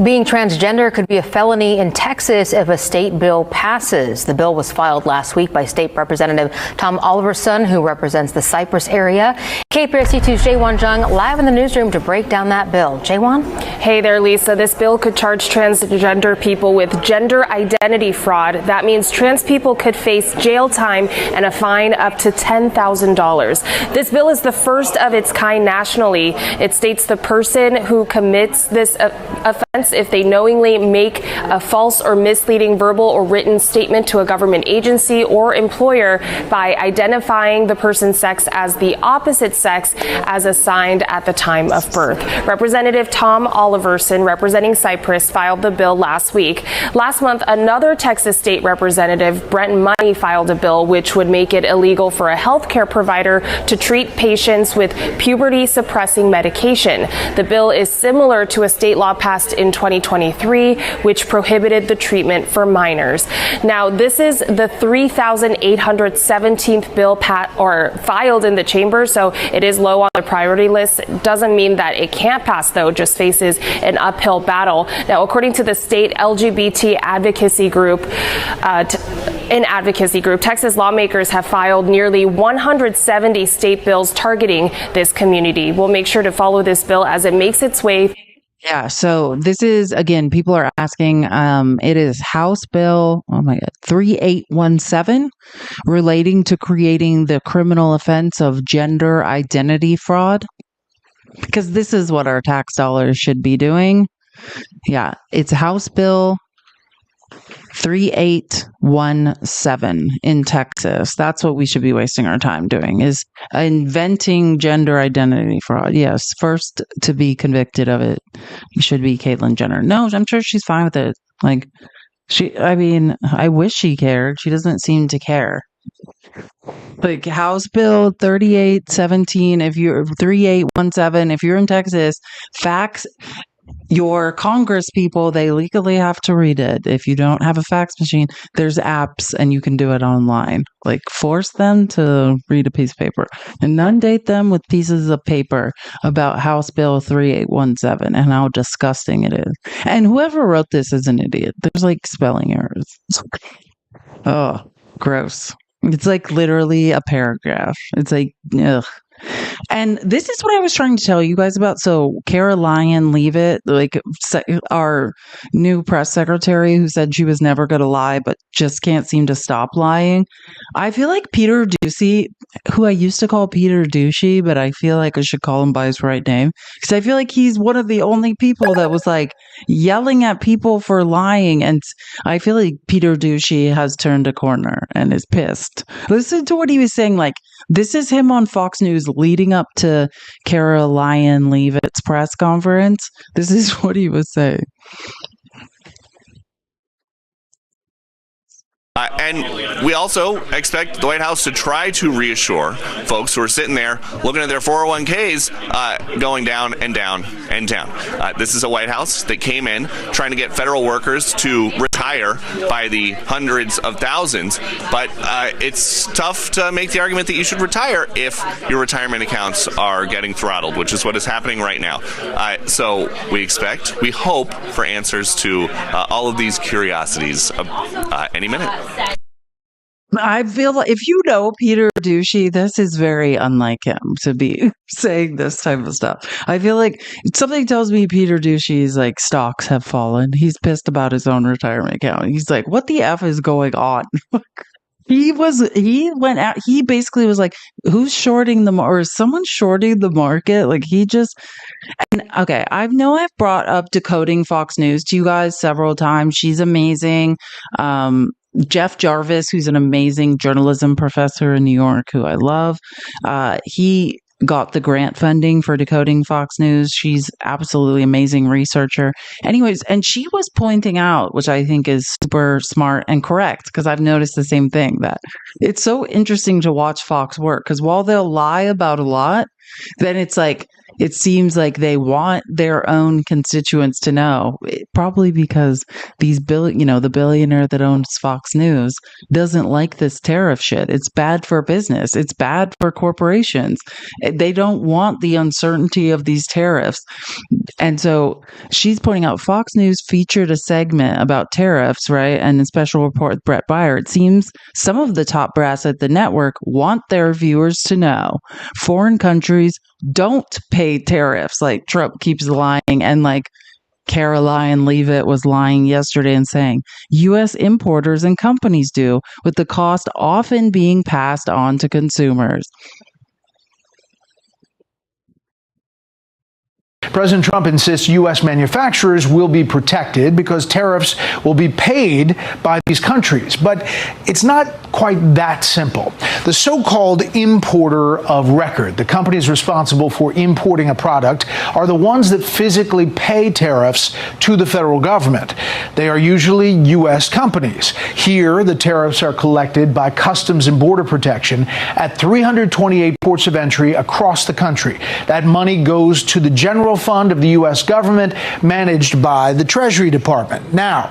Being transgender could be a felony in Texas if a state bill passes. The bill was filed last week by State Representative Tom Oliverson, who represents the Cypress area. KPRC2's Jaewon Jung live in the newsroom to break down that bill. Jaewon? Hey there, Lisa. This bill could charge transgender people with gender identity fraud. That means trans people could face jail time and a fine up to $10,000. This bill is the first of its kind nationally. It states the person who commits this offense, if they knowingly make a false or misleading verbal or written statement to a government agency or employer by identifying the person's sex as the opposite sex as assigned at the time of birth. Representative Tom Oliverson, representing Cypress, filed the bill last week. Last month, another Texas state representative, Brent Money, filed a bill which would make it illegal for a healthcare provider to treat patients with puberty-suppressing medication. The bill is similar to a state law passed in 2023, which prohibited the treatment for minors. Now, this is the 3,817th bill filed in the chamber, so it is low on the priority list. It doesn't mean that it can't pass, though, just faces an uphill battle. Now, according to the state LGBT advocacy group, Texas lawmakers have filed nearly 170 state bills targeting this community. We'll make sure to follow this bill as it makes its way. Yeah, so this is, again, people are asking, it is House Bill, 3817, relating to creating the criminal offense of gender identity fraud, because this is what our tax dollars should be doing. Yeah, it's House Bill 3817 in Texas. That's what we should be wasting our time doing, is inventing gender identity fraud. Yes, first to be convicted of it should be Caitlyn Jenner. No, I'm sure she's fine with it. Like, I wish she cared. She doesn't seem to care. Like, House Bill 3817, 3817, if you're in Texas, fax your Congress people, they legally have to read it. If you don't have a fax machine, there's apps and you can do it online. Like, force them to read a piece of paper. Inundate them with pieces of paper about House Bill 3817 and how disgusting it is. And whoever wrote this is an idiot. There's like spelling errors. Oh, gross. It's like literally a paragraph. It's like, ugh. And this is what I was trying to tell you guys about. So Caroline Leavitt, like our new press secretary who said she was never going to lie, but just can't seem to stop lying. I feel like Peter Doocy, who I used to call Peter Douchey, but I feel like I should call him by his right name, because I feel like he's one of the only people that was like yelling at people for lying. And I feel like Peter Douchey has turned a corner and is pissed. Listen to what he was saying. Like, this is him on Fox News leading up to Caroline Leavitt's press conference. This is what he was saying. And we also expect the White House to try to reassure folks who are sitting there looking at their 401ks going down and down and down. This is a White House that came in trying to get federal workers to retire by the hundreds of thousands, but it's tough to make the argument that you should retire if your retirement accounts are getting throttled, which is what is happening right now. So we hope for answers to all of these curiosities any minute. I feel like if you know Peter Douchey, this is very unlike him to be saying this type of stuff. I feel like something tells me Peter Douchey's like stocks have fallen. He's pissed about his own retirement account. He's like, what the F is going on? He went out, he basically was like, who's shorting or is someone shorting the market? Like and okay, I've brought up Decoding Fox News to you guys several times. She's amazing. Jeff Jarvis, who's an amazing journalism professor in New York, who I love. He got the grant funding for Decoding Fox News. She's absolutely amazing researcher. Anyways, and she was pointing out, which I think is super smart and correct, because I've noticed the same thing, that it's so interesting to watch Fox work, because while they'll lie about a lot, then it's like, it seems like they want their own constituents to know, probably because the billionaire that owns Fox News doesn't like this tariff shit. It's bad for business. It's bad for corporations. They don't want the uncertainty of these tariffs. And so she's pointing out Fox News featured a segment about tariffs, right? And in special report with Brett Baier, it seems some of the top brass at the network want their viewers to know foreign countries don't pay tariffs. Like Trump keeps lying, and like Caroline Leavitt was lying yesterday and saying U.S. importers and companies do, with the cost often being passed on to consumers. President Trump insists U.S. manufacturers will be protected because tariffs will be paid by these countries. But it's not quite that simple. The so-called importer of record, the companies responsible for importing a product, are the ones that physically pay tariffs to the federal government. They are usually U.S. companies. Here, the tariffs are collected by Customs and Border Protection at 328 ports of entry across the country. That money goes to the general fund of the U.S. government, managed by the Treasury Department. Now,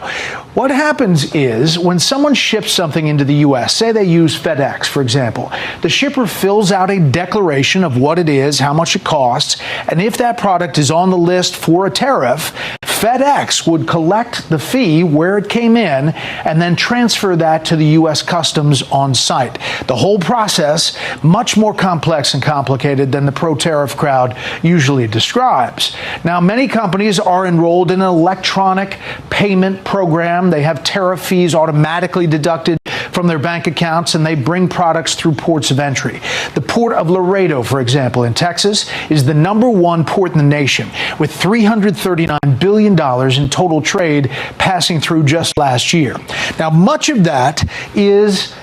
what happens is when someone ships something into the U.S., say they use FedEx, for example, the shipper fills out a declaration of what it is, how much it costs, and if that product is on the list for a tariff, FedEx would collect the fee where it came in and then transfer that to the U.S. Customs on site. The whole process, much more complex and complicated than the pro-tariff crowd usually describes. Now, many companies are enrolled in an electronic payment program. They have tariff fees automatically deducted from their bank accounts, and they bring products through ports of entry. The port of Laredo, for example, in Texas, is the #1 port in the nation, with $339 billion in total trade passing through just last year. Now, much of that is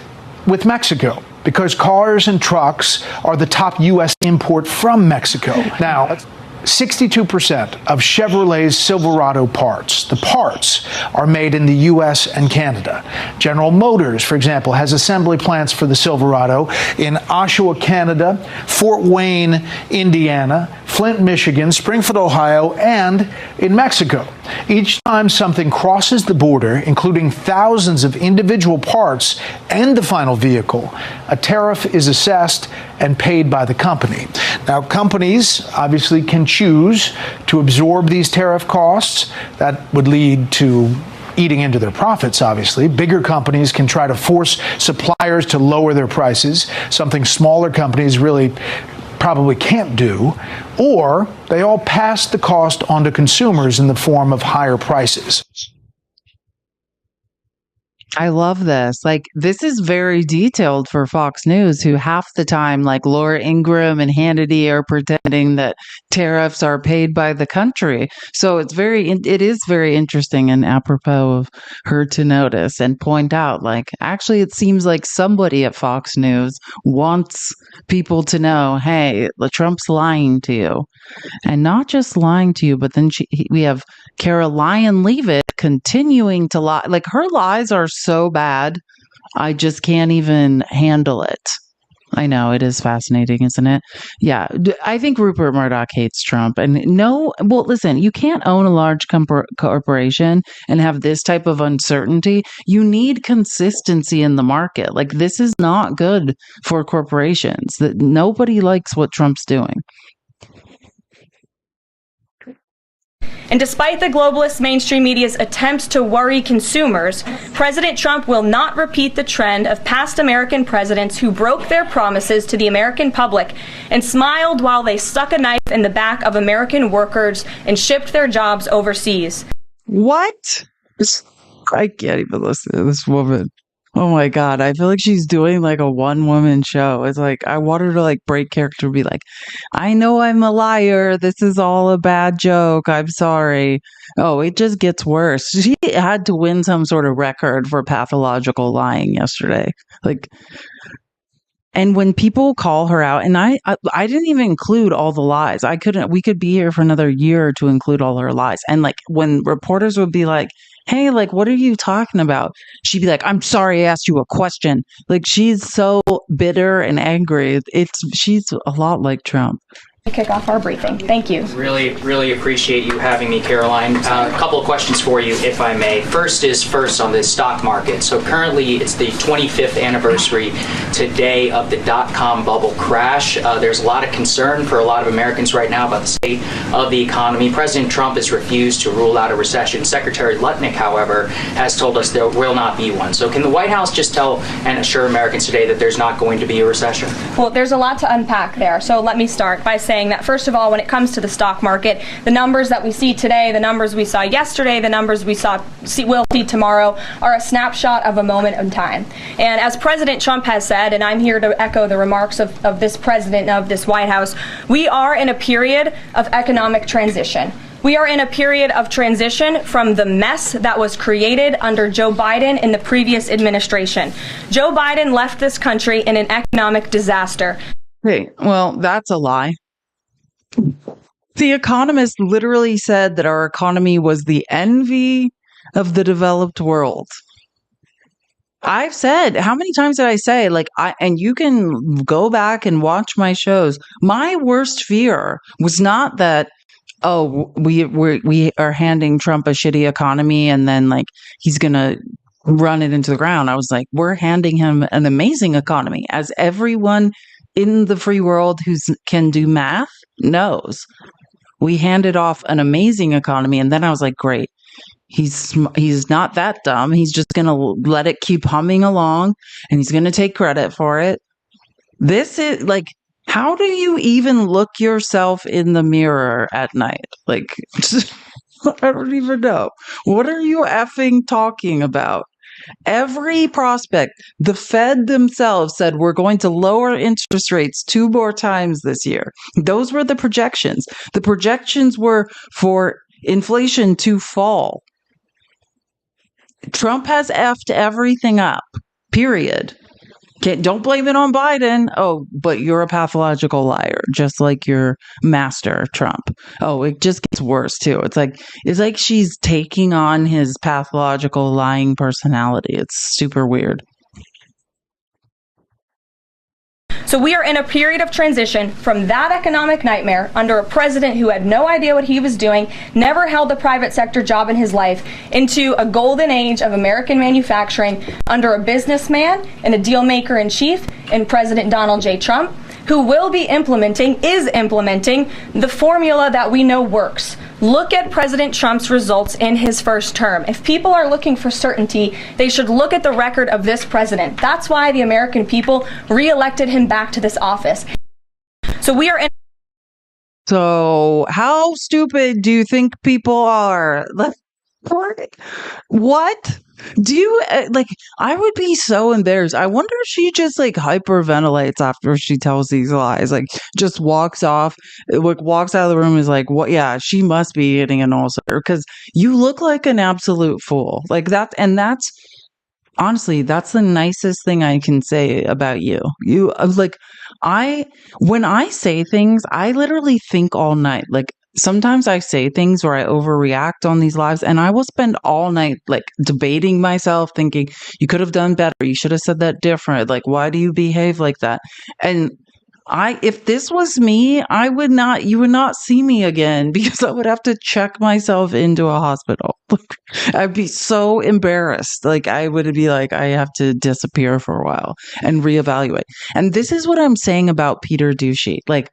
with Mexico, because cars and trucks are the top U.S. import from Mexico. Now, 62% of Chevrolet's Silverado parts, the parts, are made in the U.S. and Canada. General Motors, for example, has assembly plants for the Silverado in Oshawa, Canada, Fort Wayne, Indiana, Flint, Michigan, Springfield, Ohio, and in Mexico. Each time something crosses the border, including thousands of individual parts and the final vehicle, a tariff is assessed and paid by the company. Now, companies obviously can choose to absorb these tariff costs. That would lead to eating into their profits, obviously. Bigger companies can try to force suppliers to lower their prices, something smaller companies really probably can't do, or they all pass the cost on to consumers in the form of higher prices. I love this. Like, this is very detailed for Fox News, who half the time, like Laura Ingraham and Hannity, are pretending that tariffs are paid by the country. So it is very interesting and apropos of her to notice and point out, like, actually, it seems like somebody at Fox News wants people to know, hey, Trump's lying to you. And not just lying to you, but then we have Caroline Leavitt continuing to lie. Like, her lies are so bad, I just can't even handle it. I know, it is fascinating, isn't it? Yeah, I think Rupert Murdoch hates Trump. And listen, you can't own a large corporation and have this type of uncertainty. You need consistency in the market. Like, this is not good for corporations. That nobody likes what Trump's doing. And despite the globalist mainstream media's attempts to worry consumers, President Trump will not repeat the trend of past American presidents who broke their promises to the American public and smiled while they stuck a knife in the back of American workers and shipped their jobs overseas. What? I can't even listen to this woman. Oh my God. I feel like she's doing like a one-woman show. It's like, I want her to like break character and be like, I know I'm a liar. This is all a bad joke. I'm sorry. Oh, it just gets worse. She had to win some sort of record for pathological lying yesterday. Like, and when people call her out, and I didn't even include all the lies. We could be here for another year to include all her lies. And like, when reporters would be like, hey, like, what are you talking about? She'd be like, I'm sorry I asked you a question. Like, she's so bitter and angry. She's a lot like Trump. Kick off our briefing. Thank you. Really appreciate you having me, Caroline. A couple of questions for you, if I may. First on the stock market. So currently it's the 25th anniversary today of the dot-com bubble crash. There's a lot of concern for a lot of Americans right now about the state of the economy. President Trump has refused to rule out a recession. Secretary Lutnick, however, has told us there will not be one. So can the White House just tell and assure Americans today that there's not going to be a recession? Well, there's a lot to unpack there. So let me start by saying that, first of all, when it comes to the stock market, the numbers that we see today, the numbers we saw yesterday, the numbers we'll see tomorrow are a snapshot of a moment in time. And as President Trump has said, and I'm here to echo the remarks of this president of this White House, we are in a period of economic transition. We are in a period of transition from the mess that was created under Joe Biden in the previous administration. Joe Biden left this country in an economic disaster. Hey, well, that's a lie. The Economist literally said that our economy was the envy of the developed world. I've said, how many times did I say, like, and you can go back and watch my shows. My worst fear was not that, oh, we are handing Trump a shitty economy and then like he's going to run it into the ground. I was like, we're handing him an amazing economy, as everyone in the free world who can do math knows. We handed off an amazing economy, and then I was like, great. He's not that dumb. He's just going to let it keep humming along, and he's going to take credit for it. This is like, how do you even look yourself in the mirror at night? Like, I don't even know. What are you effing talking about? Every prospect, the Fed themselves said we're going to lower interest rates 2 more times this year. Those were the projections. The projections were for inflation to fall. Trump has effed everything up, period. Don't blame it on Biden. Oh, but you're a pathological liar, just like your master, Trump. Oh, it just gets worse, too. It's like she's taking on his pathological lying personality. It's super weird. So we are in a period of transition from that economic nightmare under a president who had no idea what he was doing, never held a private sector job in his life, into a golden age of American manufacturing under a businessman and a deal maker in chief in President Donald J. Trump, who is implementing the formula that we know works. Look at President Trump's results in his first term. If people are looking for certainty, they should look at the record of this president. That's why the American people re-elected him back to this office. So we are in. So how stupid do you think people are? What? Do you like? I would be so embarrassed. I wonder if she just like hyperventilates after she tells these lies. Like, just walks off, like walks out of the room, is like, "What? Yeah, she must be getting an ulcer because you look like an absolute fool." Like that, and that's honestly, that's the nicest thing I can say about you. You like, when I say things, I literally think all night. Like, sometimes I say things where I overreact on these lives, and I will spend all night like debating myself, thinking you could have done better. You should have said that different. Like, why do you behave like that? And if this was me, you would not see me again because I would have to check myself into a hospital. I'd be so embarrassed. Like, I would be like, I have to disappear for a while and reevaluate. And this is what I'm saying about Peter Ducey. Like,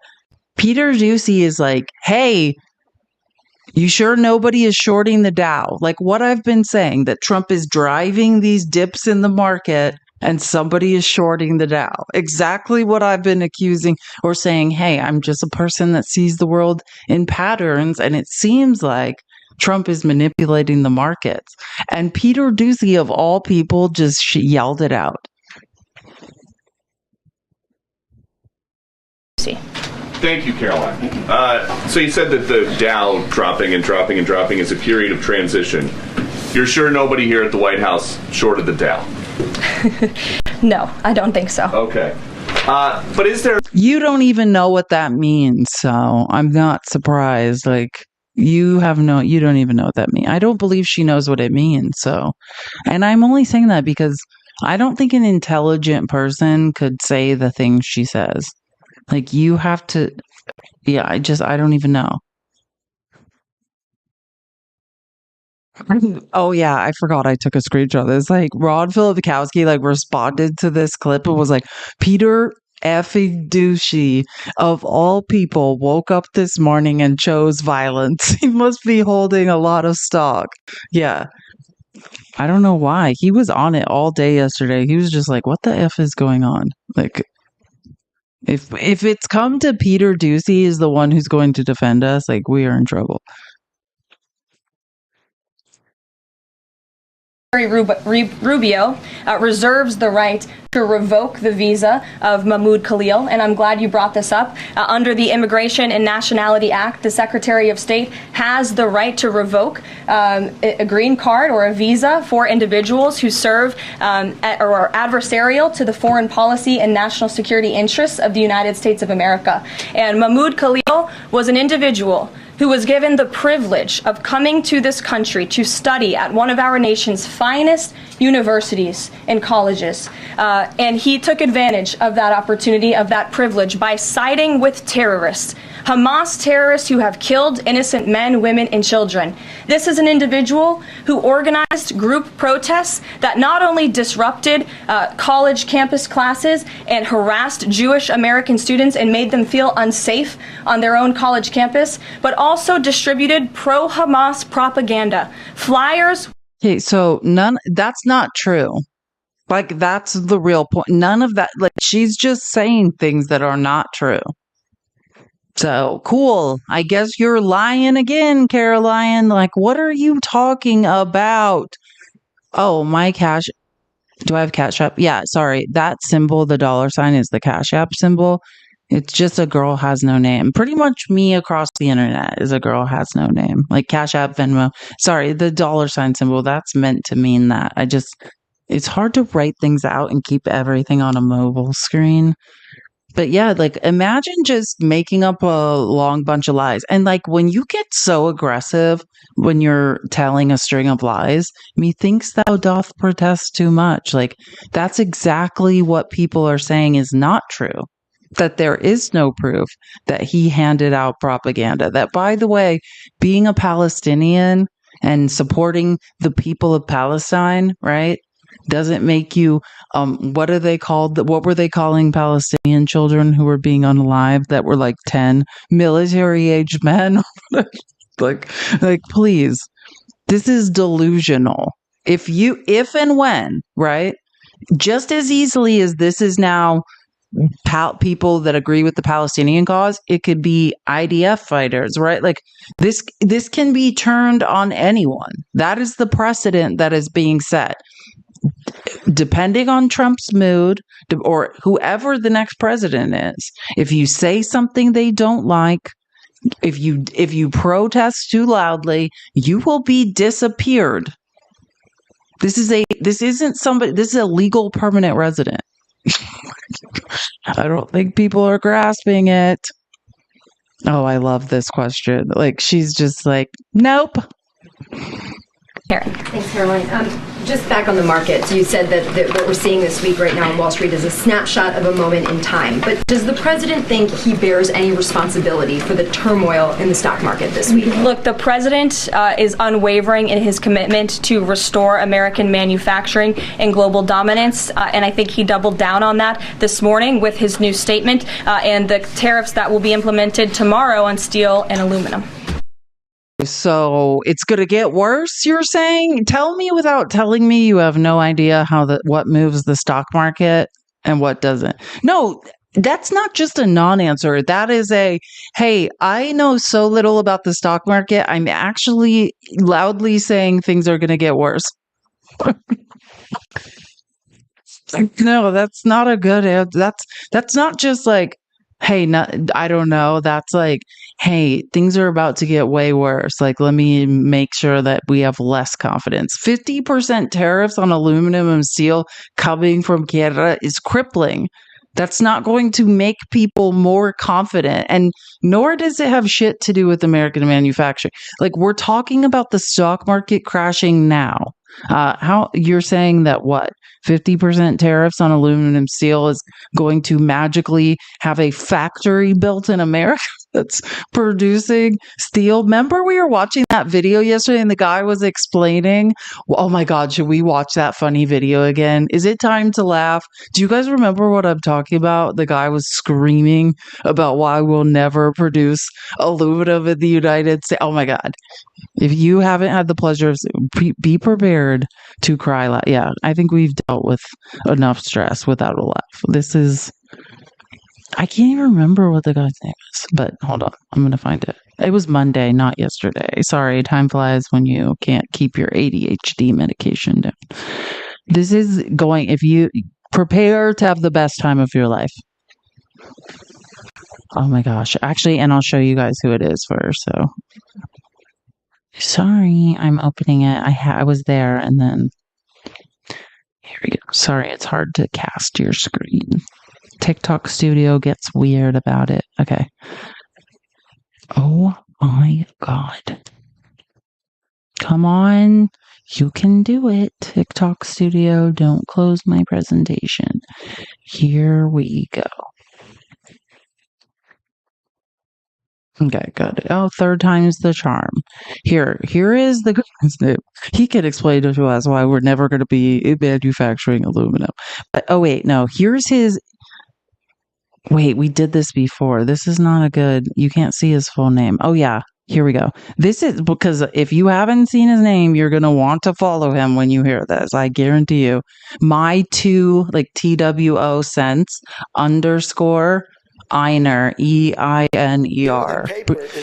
Peter Ducey is like, hey, you sure nobody is shorting the Dow? Like what I've been saying, that Trump is driving these dips in the market and somebody is shorting the Dow. Exactly what I've been accusing or saying, hey, I'm just a person that sees the world in patterns, and it seems like Trump is manipulating the markets. And Peter Ducey, of all people, just yelled it out. Thank you, Caroline. So you said that the Dow dropping and dropping and dropping is a period of transition. You're sure nobody here at the White House shorted the Dow? No, I don't think so. Okay. But is there... You don't even know what that means, so I'm not surprised. Like, you don't even know what that means. I don't believe she knows what it means, so... And I'm only saying that because I don't think an intelligent person could say the things she says. Like, you have to... Yeah, I don't even know. Oh yeah, I forgot I took a screenshot of this. Like, Rod Filipkowski like responded to this clip and was like, Peter effing Ducey of all people woke up this morning and chose violence. He must be holding a lot of stock. Yeah. I don't know why. He was on it all day yesterday. He was just like, what the F is going on? Like, if it's come to Peter Ducey is the one who's going to defend us, like, we are in trouble. Rubio reserves the right to revoke the visa of Mahmoud Khalil, and I'm glad you brought this up. Under the Immigration and Nationality Act, the Secretary of State has the right to revoke a green card or a visa for individuals who serve or are adversarial to the foreign policy and national security interests of the United States of America. And Mahmoud Khalil was an individual who was given the privilege of coming to this country to study at one of our nation's finest universities and colleges. And he took advantage of that opportunity, of that privilege, by siding with terrorists, Hamas terrorists who have killed innocent men, women, and children. This is an individual who organized group protests that not only disrupted college campus classes and harassed Jewish American students and made them feel unsafe on their own college campus, but also distributed pro-Hamas propaganda, flyers. Okay, so that's not true. Like, that's the real point. None of that, like, she's just saying things that are not true. So, cool. I guess you're lying again, Caroline. Like, what are you talking about? Oh, my Cash. Do I have Cash App? Yeah, sorry. That symbol, the $sign, is the Cash App symbol. It's just a girl has no name. Pretty much me across the internet is a girl has no name. Like Cash App, Venmo. Sorry, the $sign symbol, that's meant to mean that. It's hard to write things out and keep everything on a mobile screen. But yeah, like, imagine just making up a long bunch of lies. And like, when you get so aggressive when you're telling a string of lies, methinks thou doth protest too much. Like, that's exactly what people are saying is not true. That there is no proof that he handed out propaganda. That, by the way, being a Palestinian and supporting the people of Palestine, right, doesn't make you, what are they called? What were they calling Palestinian children who were being unalived that were like 10 military-aged men? like, please, this is delusional. If and when, right, just as easily as this is now people that agree with the Palestinian cause. It could be IDF fighters, right? Like this can be turned on anyone. That is the precedent that is being set. Depending on Trump's mood or whoever the next president is, if you say something they don't like, if you protest too loudly, you will be disappeared. This is a legal permanent resident. I don't think people are grasping it. Oh, I love this question. Like, she's just like, nope. Karen. Thanks, Caroline. Just back on the markets, you said that what we're seeing this week right now on Wall Street is a snapshot of a moment in time. But does the president think he bears any responsibility for the turmoil in the stock market this week? Look, the president is unwavering in his commitment to restore American manufacturing and global dominance. And I think he doubled down on that this morning with his new statement and the tariffs that will be implemented tomorrow on steel and aluminum. So it's going to get worse, you're saying? Tell me without telling me you have no idea what moves the stock market and what doesn't. No, that's not just a non-answer. That is hey, I know so little about the stock market. I'm actually loudly saying things are going to get worse. No, that's not a good answer. That's not just like, hey, I don't know. That's like, hey, things are about to get way worse. Like, let me make sure that we have less confidence. 50% tariffs on aluminum and steel coming from Canada is crippling. That's not going to make people more confident. And nor does it have shit to do with American manufacturing. Like, we're talking about the stock market crashing now. How you're saying that what? 50% tariffs on aluminum and steel is going to magically have a factory built in America that's producing steel. Remember we were watching that video yesterday and the guy was explaining, oh my God, should we watch that funny video again? Is it time to laugh? Do you guys remember what I'm talking about? The guy was screaming about why we'll never produce aluminum in the United States. Oh my God. If you haven't had the pleasure of, be prepared to cry. Yeah, I think we've dealt with enough stress without a laugh. I can't even remember what the guy's name is, but hold on. I'm going to find it. It was Monday, not yesterday. Sorry, time flies when you can't keep your ADHD medication down. This is if you prepare to have the best time of your life. Oh my gosh. Actually, and I'll show you guys who it is first, so. Sorry, I'm opening it. I was there and then here we go. Sorry, it's hard to cast your screen. TikTok Studio gets weird about it. Okay. Oh my God. Come on. You can do it. TikTok Studio, don't close my presentation. Here we go. Okay, good. Oh, third time's the charm. Here is the guy's name. He can explain to us why we're never going to be manufacturing aluminum. But, oh, wait, no. Here's his... Wait, we did this before. This is not a good... You can't see his full name. Oh, yeah. Here we go. This is... Because if you haven't seen his name, you're going to want to follow him when you hear this. I guarantee you. My two, like, TWO cents _ Einer, EINER.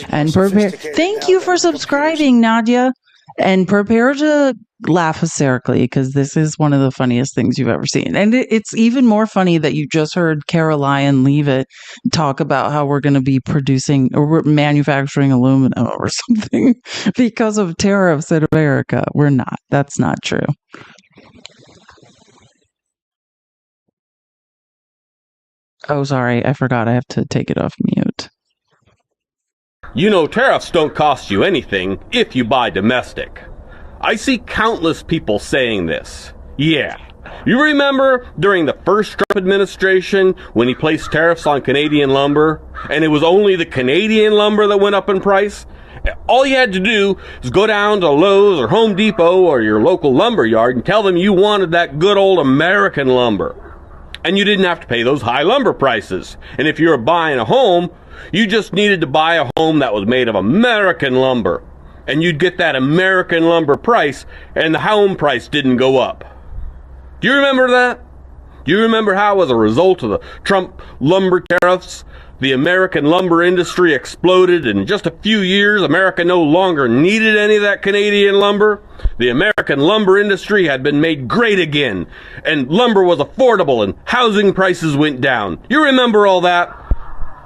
And prepare. Thank you for subscribing, Nadia. And prepare to laugh hysterically because this is one of the funniest things you've ever seen. And it's even more funny that you just heard Caroline Leavitt talk about how we're going to be producing or we're manufacturing aluminum or something because of tariffs in America. We're not. That's not true. Oh, sorry. I forgot. I have to take it off mute. You know, tariffs don't cost you anything if you buy domestic. I see countless people saying this. Yeah. You remember during the first Trump administration when he placed tariffs on Canadian lumber and it was only the Canadian lumber that went up in price? All you had to do is go down to Lowe's or Home Depot or your local lumber yard and tell them you wanted that good old American lumber. And you didn't have to pay those high lumber prices. And if you were buying a home, you just needed to buy a home that was made of American lumber. And you'd get that American lumber price, and the home price didn't go up. Do you remember that? Do you remember how, as a result of the Trump lumber tariffs, the American lumber industry exploded, and in just a few years, America no longer needed any of that Canadian lumber? The American lumber industry had been made great again, and lumber was affordable, and housing prices went down. You remember all that?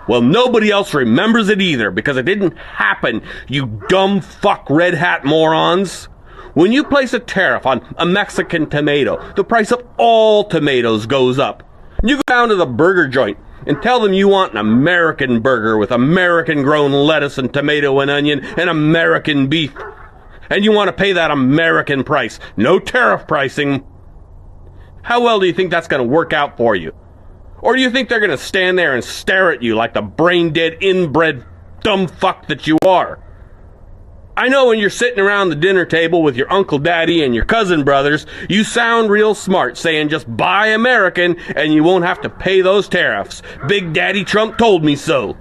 Well, nobody else remembers it either, because it didn't happen, you dumb fuck red hat morons. When you place a tariff on a Mexican tomato, the price of all tomatoes goes up. You go down to the burger joint and tell them you want an American burger with American-grown lettuce and tomato and onion and American beef. And you want to pay that American price, no tariff pricing. How well do you think that's going to work out for you? Or do you think they're going to stand there and stare at you like the brain-dead, inbred, dumb fuck that you are? I know when you're sitting around the dinner table with your uncle daddy and your cousin brothers, you sound real smart saying just buy American and you won't have to pay those tariffs. Big Daddy Trump told me so.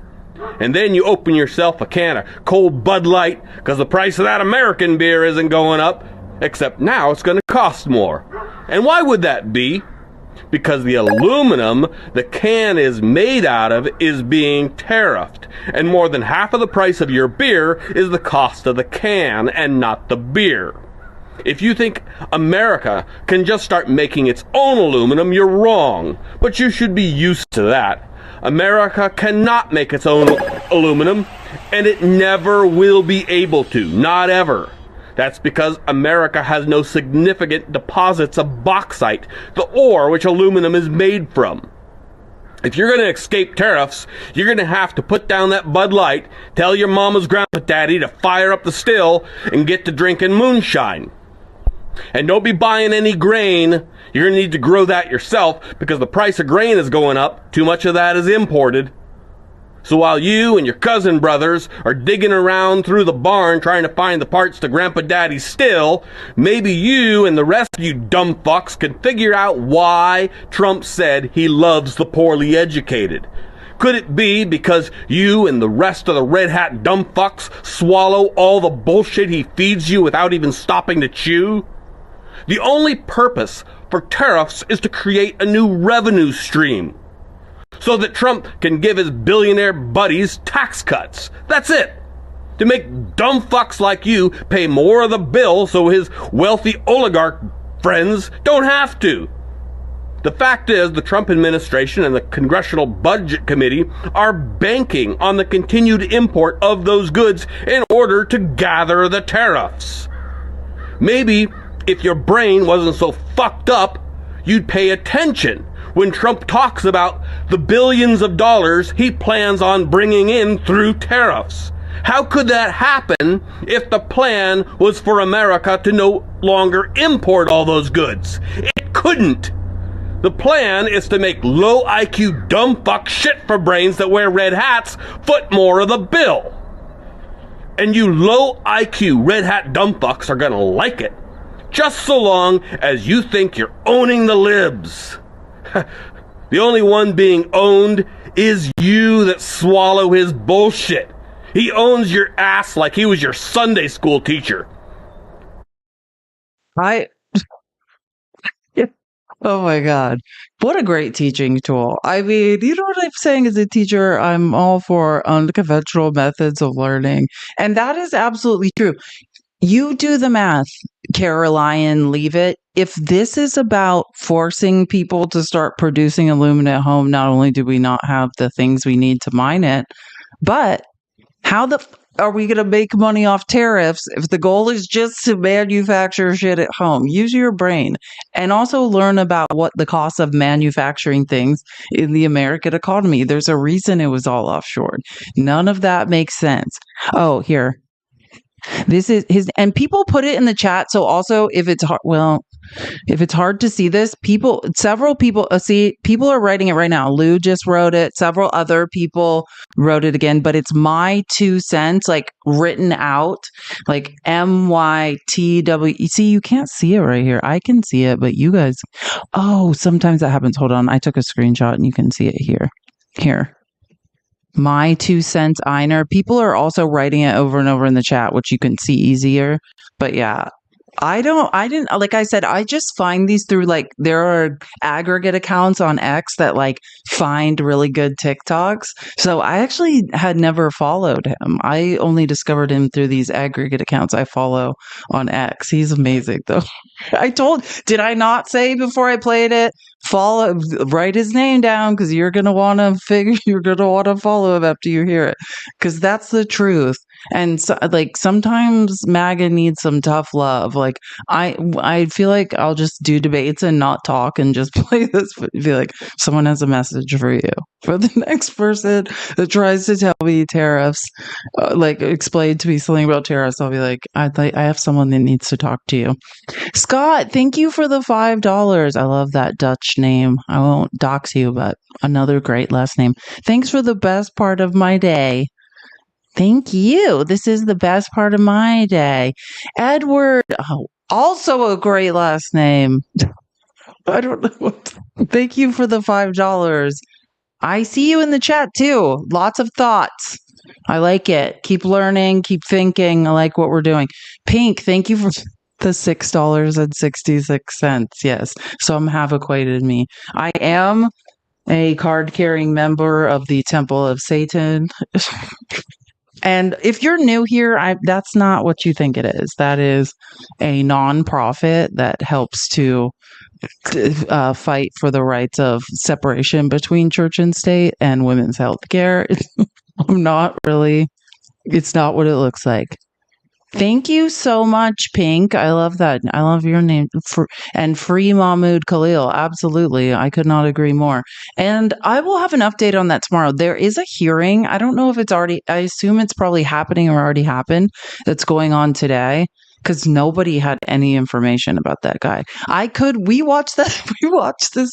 And then you open yourself a can of cold Bud Light because the price of that American beer isn't going up, except now it's going to cost more. And why would that be? Because the aluminum the can is made out of is being tariffed, and more than half of the price of your beer is the cost of the can and not the beer. If you think America can just start making its own aluminum, you're wrong, but you should be used to that. America cannot make its own aluminum, and it never will be able to, not ever. That's because America has no significant deposits of bauxite, the ore which aluminum is made from. If you're going to escape tariffs, you're going to have to put down that Bud Light, tell your mama's grandpa daddy to fire up the still, and get to drinking moonshine. And don't be buying any grain. You're going to need to grow that yourself because the price of grain is going up. Too much of that is imported. So while you and your cousin brothers are digging around through the barn trying to find the parts to Grandpa Daddy's still, maybe you and the rest of you dumb fucks can figure out why Trump said he loves the poorly educated. Could it be because you and the rest of the red hat dumb fucks swallow all the bullshit he feeds you without even stopping to chew? The only purpose for tariffs is to create a new revenue stream, so that Trump can give his billionaire buddies tax cuts. That's it. To make dumb fucks like you pay more of the bill so his wealthy oligarch friends don't have to. The fact is, the Trump administration and the Congressional Budget Committee are banking on the continued import of those goods in order to gather the tariffs. Maybe if your brain wasn't so fucked up, you'd pay attention when Trump talks about the billions of dollars he plans on bringing in through tariffs. How could that happen if the plan was for America to no longer import all those goods? It couldn't. The plan is to make low IQ dumb fuck shit for brains that wear red hats foot more of the bill. And you low IQ red hat dumb fucks are gonna like it, just so long as you think you're owning the libs. The only one being owned is you that swallow his bullshit. He owns your ass like he was your Sunday school teacher. Oh my God. What a great teaching tool. I mean, you know what I'm saying as a teacher? I'm all for unconventional methods of learning. And that is absolutely true. You do the math, Caroline, leave it. If this is about forcing people to start producing aluminum at home, not only do we not have the things we need to mine it, but how are we going to make money off tariffs if the goal is just to manufacture shit at home? Use your brain and also learn about what the cost of manufacturing things in the American economy. There's a reason it was all offshore. None of that makes sense. Oh, here. This is his, and people put it in the chat. So also, if it's hard, if it's hard to see this, several people people are writing it right now. Lou just wrote it. Several other people wrote it again, but it's my 2 cents, like written out, like MYTW. See, you can't see it right here. I can see it, but you guys, oh, sometimes that happens. Hold on. I took a screenshot and you can see it here. Here. My 2 cents Einer. People are also writing it over and over in the chat, which you can see easier. But yeah, I didn't, like I said, I just find these through like, there are aggregate accounts on X that like find really good TikToks. So I actually had never followed him. I only discovered him through these aggregate accounts I follow on X. He's amazing though. Did I not say before I played it? Write his name down because you're going to want to follow him after you hear it. Because that's the truth. And so, like sometimes MAGA needs some tough love. Like I feel like I'll just do debates and not talk and just play this. Be like, someone has a message for you. For the next person that tries to tell me tariffs, like explain to me something about tariffs, I'll be like, I have someone that needs to talk to you. Scott, thank you for the $5. I love that Dutch name. I won't dox you, but another great last name. Thanks for the best part of my day. Thank you. This is the best part of my day. Edward, also a great last name. I don't know what. Thank you for the $5. I see you in the chat too. Lots of thoughts. I like it. Keep learning, keep thinking. I like what we're doing. Pink, thank you for the $6.66. Yes. Some have acquainted me. I am a card-carrying member of the Temple of Satan. And if you're new here, that's not what you think it is. That is a nonprofit that helps to fight for the rights of separation between church and state and women's health care. It's not what it looks like. Thank you so much, Pink. I love that. I love your name. And free Mahmoud Khalil. Absolutely. I could not agree more. And I will have an update on that tomorrow. There is a hearing. I don't know if it's already, I assume it's probably happening or already happened, that's going on today, because nobody had any information about that guy. We watched this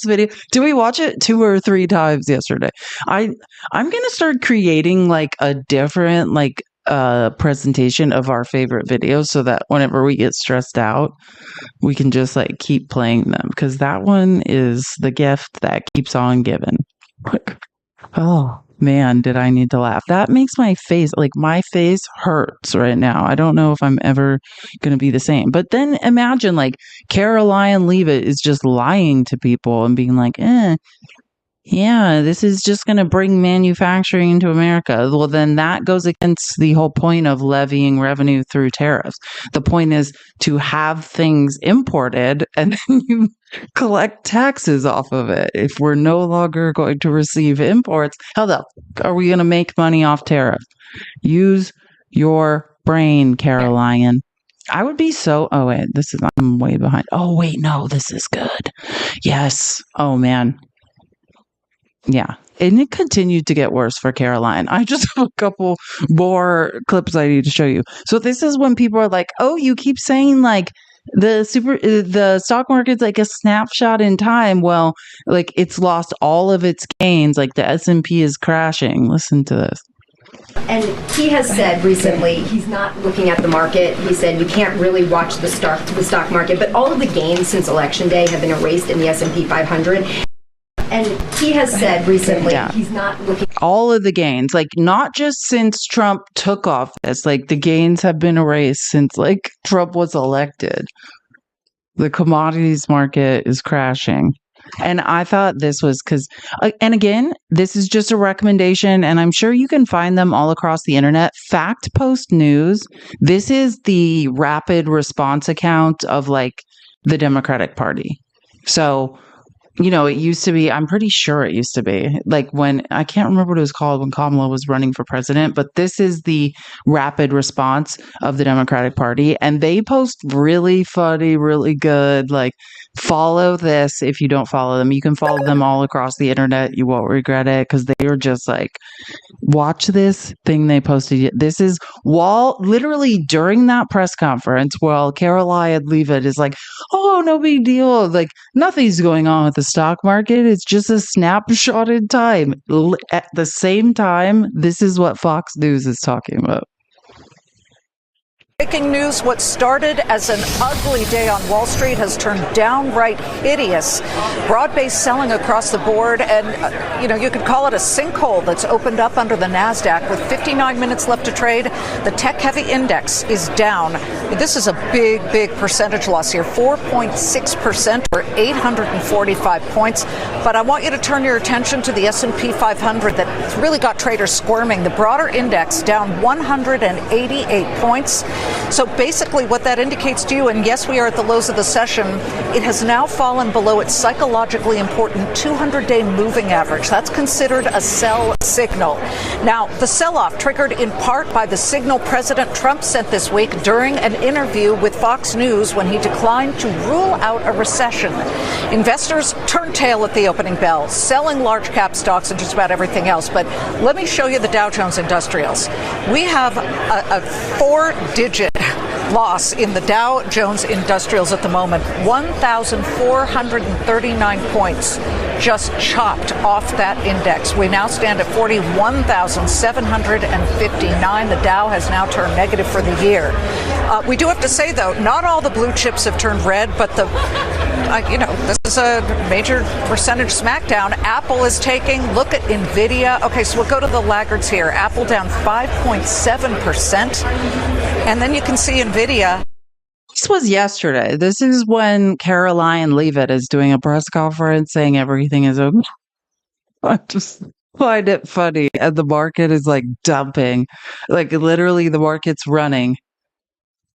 video. Did we watch it 2 or 3 times yesterday? I'm going to start creating like a different, like, presentation of our favorite videos so that whenever we get stressed out, we can just like keep playing them, because that one is the gift that keeps on giving. Oh man, did I need to laugh. That makes my face hurts right now. I don't know if I'm ever going to be the same. But then imagine like Caroline Leavitt is just lying to people and being like, yeah, this is just going to bring manufacturing into America. Well, then that goes against the whole point of levying revenue through tariffs. The point is to have things imported and then you collect taxes off of it. If we're no longer going to receive imports, how the fuck are we going to make money off tariffs? Use your brain, Caroline. I would be so, I'm way behind. Oh, wait, no, this is good. Yes. Oh, man. Yeah. And it continued to get worse for Caroline. I just have a couple more clips I need to show you. So this is when people are like, oh, you keep saying like the stock market's like a snapshot in time. Well, like it's lost all of its gains. Like the S&P is crashing. Listen to this. And he has said recently he's not looking at the market. He said you can't really watch the stock market, but all of the gains since Election Day have been erased in the S&P 500. And he has said recently he's not looking. All of the gains, like not just since Trump took office, like the gains have been erased since like Trump was elected. The commodities market is crashing. And I thought this was because, and again, this is just a recommendation, and I'm sure you can find them all across the internet. Fact Post News. This is the rapid response account of like the Democratic Party. So, you know, it used to be, I'm pretty sure it used to be like when, I can't remember what it was called when Kamala was running for president, but this is the rapid response of the Democratic Party. And they post really funny, really good, like follow this. If you don't follow them, you can follow them all across the internet. You won't regret it because they are just like, watch this thing they posted. This is literally during that press conference while Caroline Leavitt is like, oh, no big deal. Like nothing's going on with the stock market. It's just a snapshot in time. At the same time, this is what Fox News is talking about. Breaking news, what started as an ugly day on Wall Street has turned downright hideous. Broad-based selling across the board, and you could call it a sinkhole that's opened up under the NASDAQ. With 59 minutes left to trade, the tech-heavy index is down. This is a big percentage loss here, 4.6% or 845 points. But I want you to turn your attention to the S&P 500 that really got traders squirming. The broader index down 188 points. So basically what that indicates to you, and yes, we are at the lows of the session, it has now fallen below its psychologically important 200-day moving average. That's considered a sell signal. Now, the sell-off triggered in part by the signal President Trump sent this week during an interview with Fox News when he declined to rule out a recession. Investors turned tail at the opening bell, selling large cap stocks and just about everything else. But let me show you the Dow Jones Industrials. We have a four-digit loss in the Dow Jones Industrials at the moment. 1,439 points just chopped off that index. We now stand at 41,759. The Dow has now turned negative for the year. We do have to say, though, not all the blue chips have turned red, but this is a major percentage smackdown. Apple is taking. Look at NVIDIA. Okay, so we'll go to the laggards here. Apple down 5.7%. And then you can see NVIDIA. This was yesterday. This is when Caroline Leavitt is doing a press conference saying everything is okay. I just find it funny. And the market is like dumping. Like literally the market's running.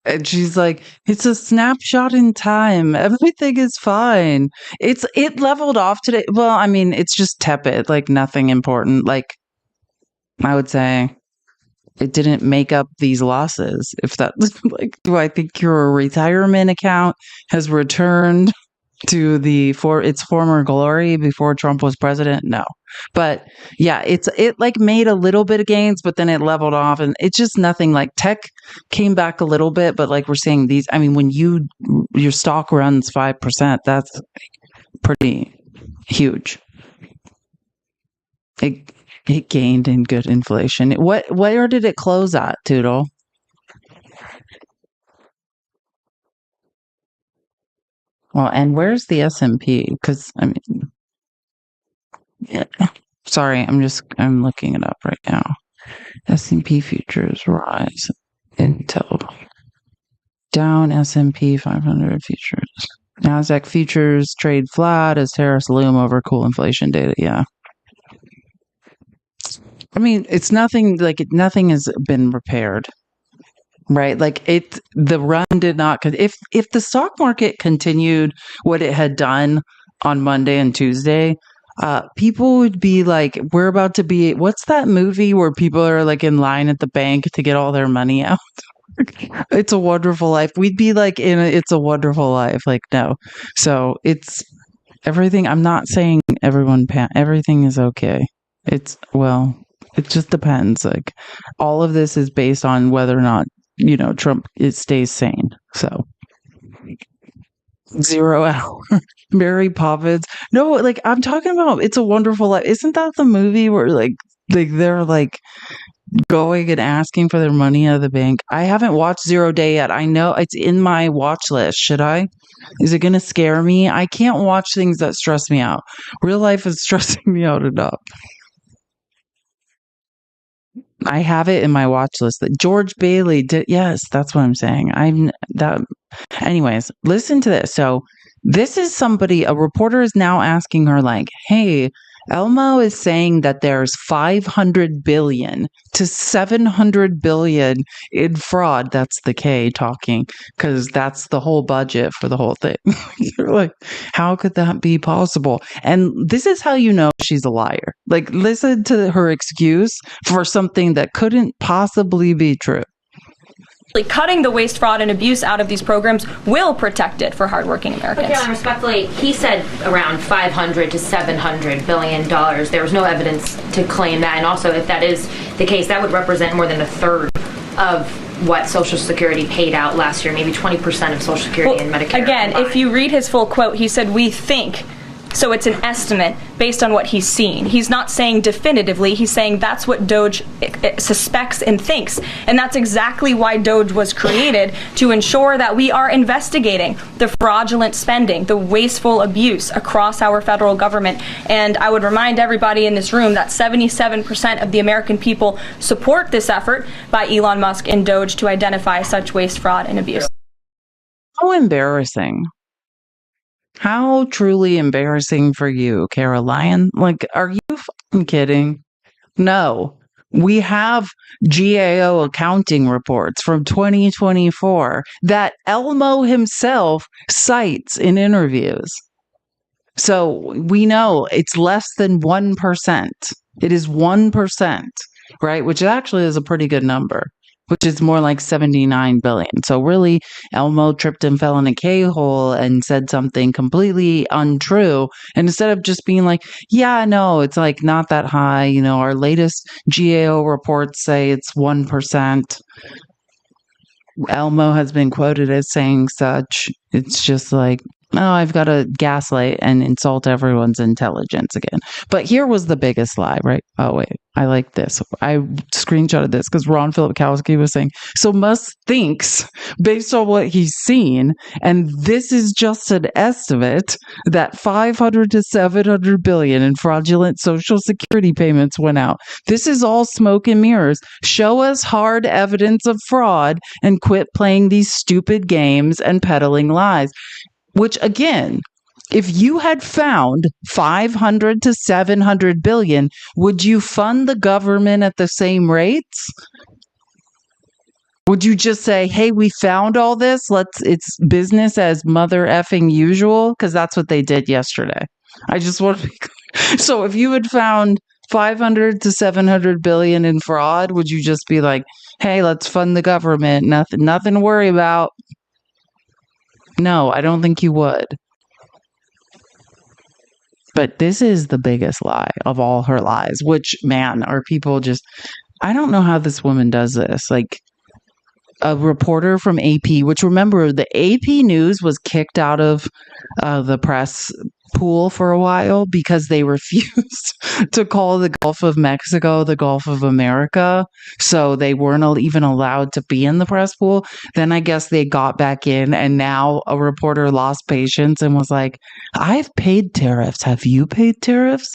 And she's like, it's a snapshot in time. Everything is fine. It leveled off today. Well, I mean, it's just tepid, like nothing important. Like I would say it didn't make up these losses. If that like, do I think your retirement account has returned to its former glory before Trump was president? No. But yeah, it like made a little bit of gains, but then it leveled off, and it's just nothing. Like tech came back a little bit, but like we're seeing these, I mean, when your stock runs 5%, that's pretty huge. It gained in good inflation. Where did it close at, Toodle? Well, and where's the S&P? Because I mean, yeah. Sorry, I'm looking it up right now. S&P futures rise. Intel down. S&P 500 futures. Nasdaq futures trade flat as tariffs loom over cool inflation data. Yeah. I mean, it's nothing nothing has been repaired. Right? Like the run did not, if the stock market continued what it had done on Monday and Tuesday, people would be like, we're about to be, what's that movie where people are like in line at the bank to get all their money out? It's a Wonderful Life. We'd be like It's a Wonderful Life. Like, no. So it's everything. I'm not saying everything is okay. It just depends. Like all of this is based on whether or not, Trump stays sane. So 0 hour. Mary Poppins. No, like I'm talking about It's a Wonderful Life. Isn't that the movie where like they're like going and asking for their money out of the bank? I haven't watched 0 Day yet. I know it's in my watch list. Should I? Is it going to scare me? I can't watch things that stress me out. Real life is stressing me out enough. I have it in my watch list that George Bailey did. Yes, that's what I'm saying. Anyways, listen to this. So this is a reporter is now asking her like, hey, Elmo is saying that there's 500 billion to 700 billion in fraud. That's the K talking, because that's the whole budget for the whole thing. You're like, how could that be possible? And this is how you know she's a liar. Like, listen to her excuse for something that couldn't possibly be true. Cutting the waste, fraud, and abuse out of these programs will protect it for hardworking Americans. Okay, respectfully, he said around 500 to 700 billion dollars. There was no evidence to claim that, and also, if that is the case, that would represent more than a third of what Social Security paid out last year, maybe 20% of Social Security and Medicare. Again, if you read his full quote, he said, "We think So it's an estimate based on what he's seen. He's not saying definitively, he's saying that's what Doge suspects and thinks. And that's exactly why Doge was created, to ensure that we are investigating the fraudulent spending, the wasteful abuse across our federal government. And I would remind everybody in this room that 77% of the American people support this effort by Elon Musk and Doge to identify such waste, fraud, and abuse. How embarrassing. How truly embarrassing for you, Caroline. Like, are you fucking kidding? No. We have GAO accounting reports from 2024 that Elmo himself cites in interviews. So we know it's less than 1%. It is 1%, right? Which actually is a pretty good number, which is more like 79 billion. So really, Elmo tripped and fell in a K-hole and said something completely untrue. And instead of just being like, yeah, no, it's like not that high. You know, our latest GAO reports say it's 1%. Elmo has been quoted as saying such. It's just like, oh, I've got to gaslight and insult everyone's intelligence again. But here was the biggest lie, right? Oh, wait, I like this. I screenshotted this because Ron Filipkowski was saying, so Musk thinks, based on what he's seen, and this is just an estimate, that 500 to 700 billion in fraudulent Social Security payments went out. This is all smoke and mirrors. Show us hard evidence of fraud and quit playing these stupid games and peddling lies. Which, again, if you had found 500 to 700 billion, would you fund the government at the same rates? Would you just say, hey, we found all this, it's business as mother effing usual? Because that's what they did yesterday. I just want to be clear. So if you had found 500 to 700 billion in fraud, would you just be like, hey, let's fund the government, nothing to worry about? No, I don't think you would. But this is the biggest lie of all her lies, which, man, are people just... I don't know how this woman does this. Like, a reporter from AP, which, remember, the AP News was kicked out of the press pool for a while because they refused to call the Gulf of Mexico the Gulf of America. So they weren't even allowed to be in the press pool. Then I guess they got back in, and now a reporter lost patience and was like, I've paid tariffs. Have you paid tariffs?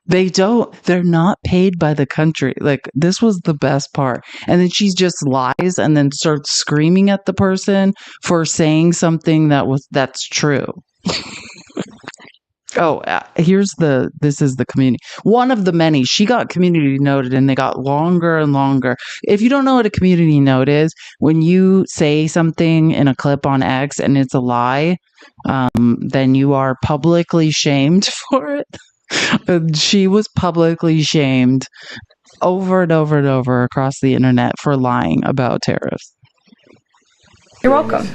They're not paid by the country. Like, this was the best part. And then she just lies and then starts screaming at the person for saying something that's true. Oh, this is the community. One of the many. She got community noted, and they got longer and longer. If you don't know what a community note is, when you say something in a clip on X and it's a lie, then you are publicly shamed for it. She was publicly shamed over and over and over across the internet for lying about tariffs. You're welcome.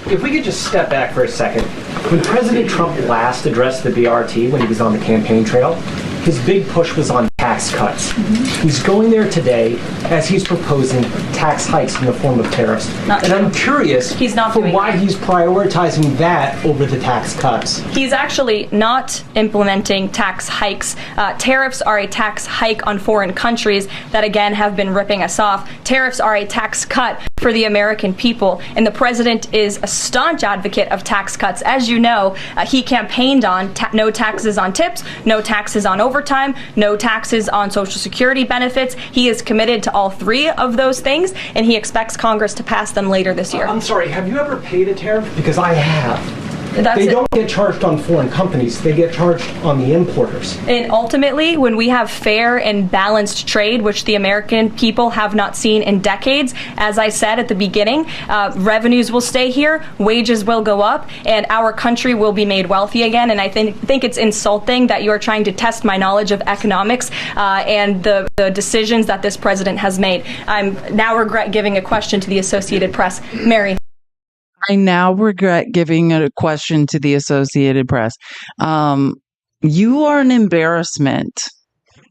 If we could just step back for a second. When President Trump last addressed the BRT when he was on the campaign trail, his big push was on tax cuts. He's going there today as he's proposing tax hikes in the form of tariffs. And I'm curious for why he's prioritizing that over the tax cuts. He's actually not implementing tax hikes. Tariffs are a tax hike on foreign countries that, again, have been ripping us off. Tariffs are a tax cut for the American people. And the president is a staunch advocate of tax cuts. As you know, he campaigned on no taxes on tips, no taxes on overtime, no taxes on Social Security benefits. He is committed to all three of those things, and he expects Congress to pass them later this year. I'm sorry, have you ever paid a tariff? Because I have. They don't get charged on foreign companies. They get charged on the importers. And ultimately, when we have fair and balanced trade, which the American people have not seen in decades, as I said at the beginning, revenues will stay here, wages will go up, and our country will be made wealthy again. And I think it's insulting that you're trying to test my knowledge of economics and the decisions that this president has made. I'm now regret giving a question to the Associated Press. Mary. I now regret giving a question to the Associated Press. You are an embarrassment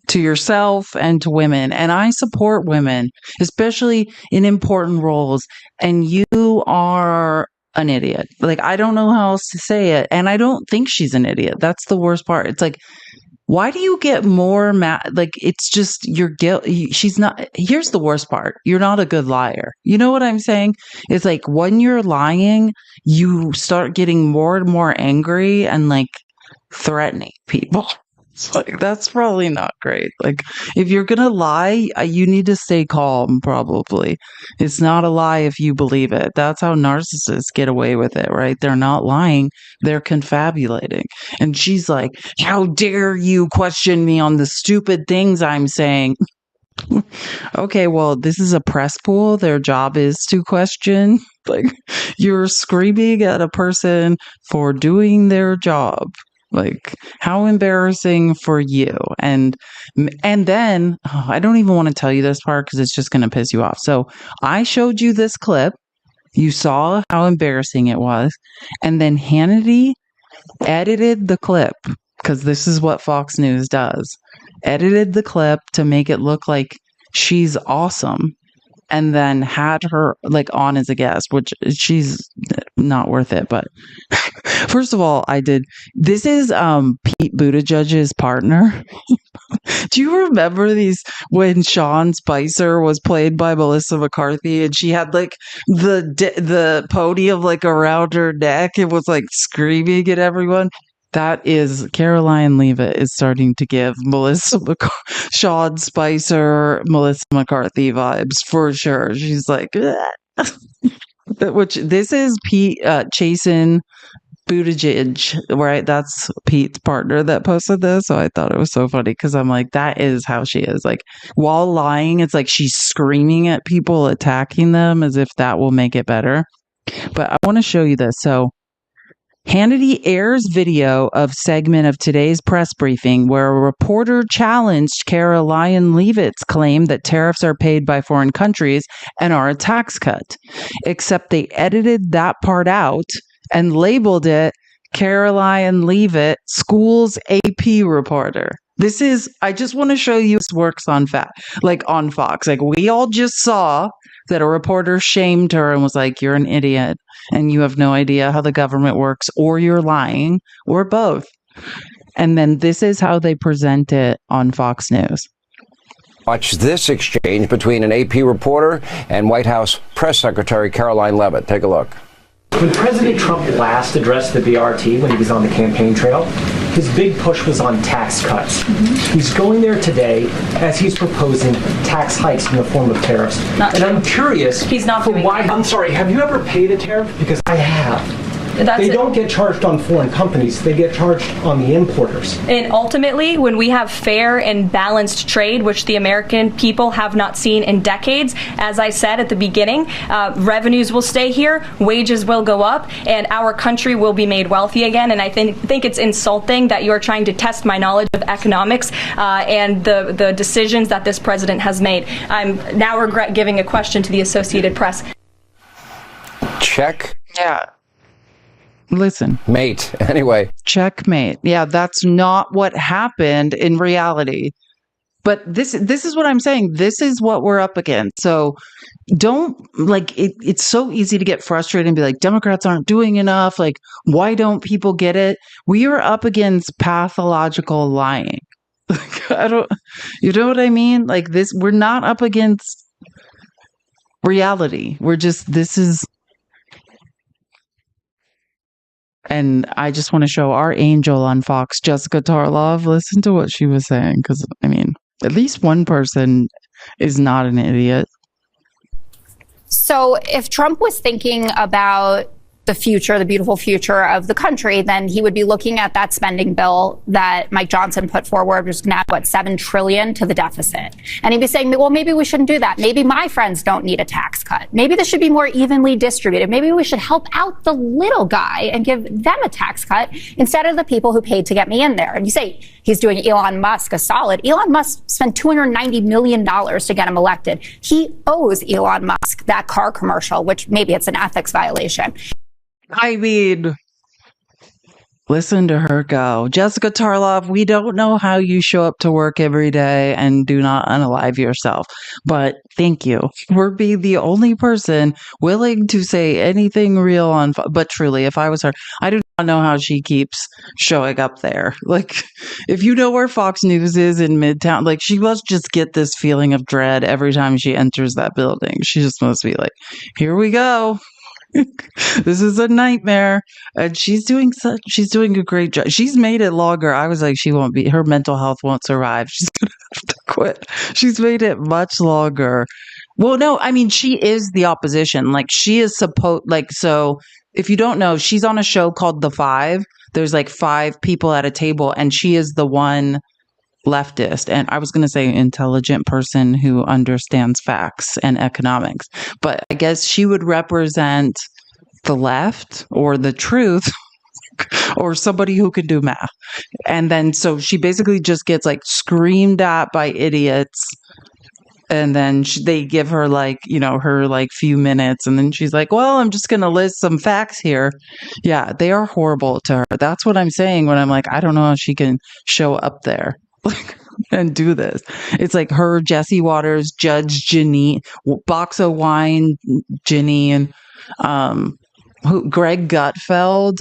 to yourself and to women, and I support women, especially in important roles, and you are an idiot. Like, I don't know how else to say it. And I don't think she's an idiot. That's the worst part. It's like, why do you get more mad? Like, it's just your guilt. She's not. Here's the worst part. You're not a good liar. You know what I'm saying? It's like when you're lying, you start getting more and more angry and like threatening people. It's like, that's probably not great. Like, if you're going to lie, you need to stay calm, probably. It's not a lie if you believe it. That's how narcissists get away with it, right? They're not lying. They're confabulating. And she's like, how dare you question me on the stupid things I'm saying? Okay, well, this is a press pool. Their job is to question. Like, you're screaming at a person for doing their job. Like, how embarrassing for you. And then I don't even want to tell you this part because it's just going to piss you off. So I showed you this clip. You saw how embarrassing it was. And then Hannity edited the clip, because this is what Fox News does. Edited the clip to make it look like she's awesome. And then had her like on as a guest, which she's not worth it. But first of all, this is Pete Buttigieg's partner. Do you remember these when Sean Spicer was played by Melissa McCarthy and she had like the podium like around her neck? It was like screaming at everyone. That is Caroline Leavitt is starting to give Sean Spicer, Melissa McCarthy vibes for sure. She's like, which this is Pete Chasen Buttigieg, right? That's Pete's partner that posted this. So I thought it was so funny because I'm like, that is how she is. Like, while lying, it's like she's screaming at people, attacking them as if that will make it better. But I want to show you this. So Hannity airs video of segment of today's press briefing where a reporter challenged Caroline Leavitt's claim that tariffs are paid by foreign countries and are a tax cut. Except they edited that part out and labeled it Caroline Leavitt, Schools AP reporter. I just want to show you this works on Fox. Like, we all just saw that a reporter shamed her and was like, you're an idiot and you have no idea how the government works, or you're lying, or both. And then this is how they present it on Fox News. Watch this exchange between an AP reporter and White House Press Secretary Caroline Leavitt. Take a look. When President Trump last addressed the BRT when he was on the campaign trail, his big push was on tax cuts. He's going there today as he's proposing tax hikes in the form of tariffs. I'm curious, I'm sorry, have you ever paid a tariff? Because I have. They don't get charged on foreign companies. They get charged on the importers. And ultimately, when we have fair and balanced trade, which the American people have not seen in decades, as I said at the beginning, revenues will stay here, wages will go up, and our country will be made wealthy again. And I think it's insulting that you're trying to test my knowledge of economics and the decisions that this president has made. I'm now regret giving a question to the Associated Press. Check. Yeah. Listen. Mate. Anyway. Checkmate. Yeah, that's not what happened in reality. But this is what I'm saying. This is what we're up against. So don't, it's so easy to get frustrated and be like, Democrats aren't doing enough. Like, why don't people get it? We are up against pathological lying. You know what I mean? Like this, we're not up against reality. And I just want to show our angel on Fox, Jessica Tarlov. Listen to what she was saying, because, I mean, at least one person is not an idiot. So if Trump was thinking about the future, the beautiful future of the country, then he would be looking at that spending bill that Mike Johnson put forward, which is going to add, $7 trillion to the deficit. And he'd be saying, well, maybe we shouldn't do that. Maybe my friends don't need a tax cut. Maybe this should be more evenly distributed. Maybe we should help out the little guy and give them a tax cut instead of the people who paid to get me in there. And you say he's doing Elon Musk a solid. Elon Musk spent $290 million to get him elected. He owes Elon Musk that car commercial, which maybe it's an ethics violation. I mean, Listen to her go. Jessica Tarlov, we don't know how you show up to work every day and do not unalive yourself, but thank you for being the only person willing to say anything real on. But truly, if I was her, I do not know how she keeps showing up there. Like, if you know where Fox News is in Midtown, like, she must just get this feeling of dread every time she enters that building. She just must be like, here we go. This is a nightmare, and she's doing a great job. She's made it longer. I was like, her mental health won't survive. She's gonna have to quit. She's made it much longer. Well, no, I mean, she is the opposition. Like, she is so if you don't know, she's on a show called The Five. There's like 5 people at a table, and she is the one leftist, and I was going to say intelligent person who understands facts and economics, but I guess she would represent the left or the truth or somebody who can do math. And then so she basically just gets like screamed at by idiots, and then they give her like, her like few minutes, and then she's like, well, I'm just going to list some facts here. Yeah, they are horrible to her. That's what I'm saying when I'm like, I don't know how she can show up there and do this. It's like her, Jesse Waters, Judge Ginny, Box of Wine Ginny, and Greg Gutfeld.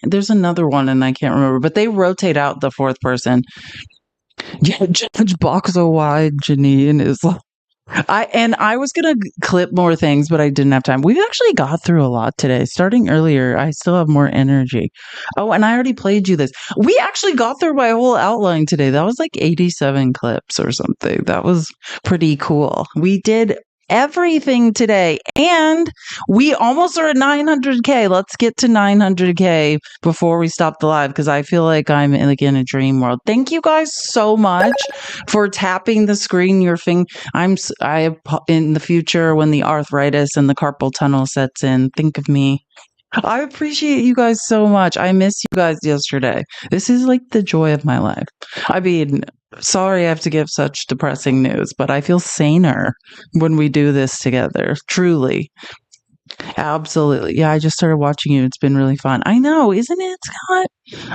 There's another one and I can't remember, but they rotate out the 4th person. Yeah, Judge Box of Wine Ginny is like, I was gonna clip more things, but I didn't have time. We've actually got through a lot today. Starting earlier, I still have more energy. Oh, and I already played you this. We actually got through my whole outline today. That was like 87 clips or something. That was pretty cool. We did everything today, and we almost are at 900K. Let's get to 900K before we stop the live, because I feel like I'm in a dream world. Thank you guys so much for tapping the screen. I in the future, when the arthritis and the carpal tunnel sets in, think of me. I appreciate you guys so much. I missed you guys yesterday. This is like the joy of my life. I mean, sorry I have to give such depressing news, but I feel saner when we do this together. Truly. Absolutely. Yeah, I just started watching you. It's been really fun. I know, isn't it, Scott?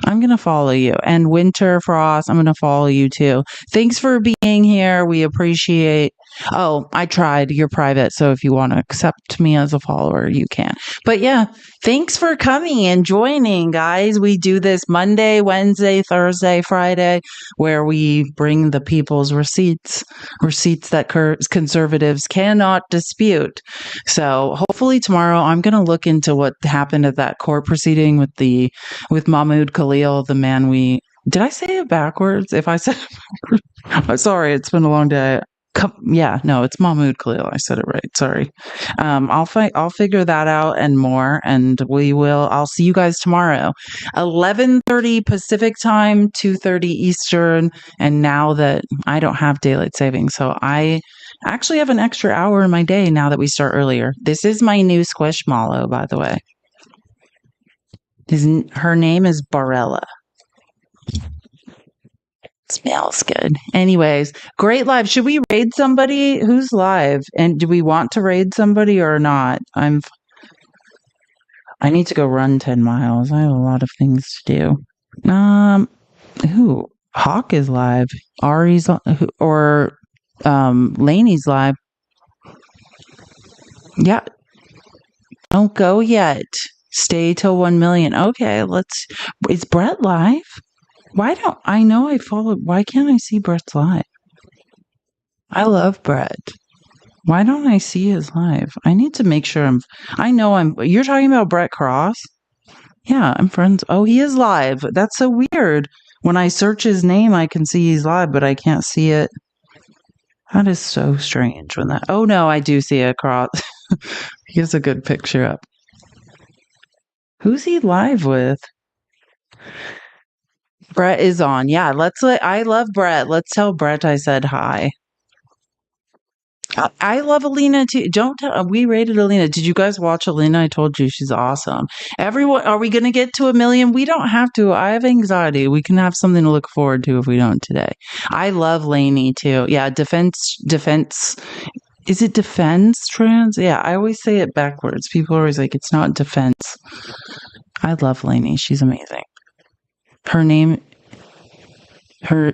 I'm going to follow you. And Winter Frost, I'm going to follow you too. Thanks for being here. We appreciate. Oh, I tried. You're private. So if you want to accept me as a follower, you can. But yeah, thanks for coming and joining, guys. We do this Monday, Wednesday, Thursday, Friday, where we bring the people's receipts that conservatives cannot dispute. So hopefully tomorrow I'm going to look into what happened at that court proceeding with Mahmoud Khalil, the man did I say it backwards? If I said it backwards, I'm sorry, it's been a long day. Yeah, no, it's Mahmoud Khalil. I said it right. Sorry. I'll figure that out and more, and I'll see you guys tomorrow, 11:30 Pacific time, 2:30 Eastern. And now that I don't have daylight savings, so I actually have an extra hour in my day now that we start earlier. This is my new Squishmallow, by the way. Her name is Barella. Smells good. Anyways, great live. Should we raid somebody? Who's live? And do we want to raid somebody or not? I need to go run 10 miles. I have a lot of things to do. Hawk is live. Ari's or Laney's live. Yeah. Don't go yet. Stay till 1 million. Okay, is Brett live? Why can't I see Brett's live? I love Brett. Why don't I see his live? I need to make sure you're talking about Brett Cross? Yeah, I'm friends. Oh, he is live. That's so weird. When I search his name, I can see he's live, but I can't see it. That is so strange oh no, I do see it, Cross. He has a good picture up. Who's he live with? Brett is on. Yeah, I love Brett. Let's tell Brett I said hi. I love Alina too. We rated Alina. Did you guys watch Alina? I told you she's awesome. Everyone, are we going to get to 1 million? We don't have to. I have anxiety. We can have something to look forward to if we don't today. I love Lainey too. Yeah, defense. Is it defense trans? Yeah, I always say it backwards. People are always like, it's not defense. I love Lainey. She's amazing.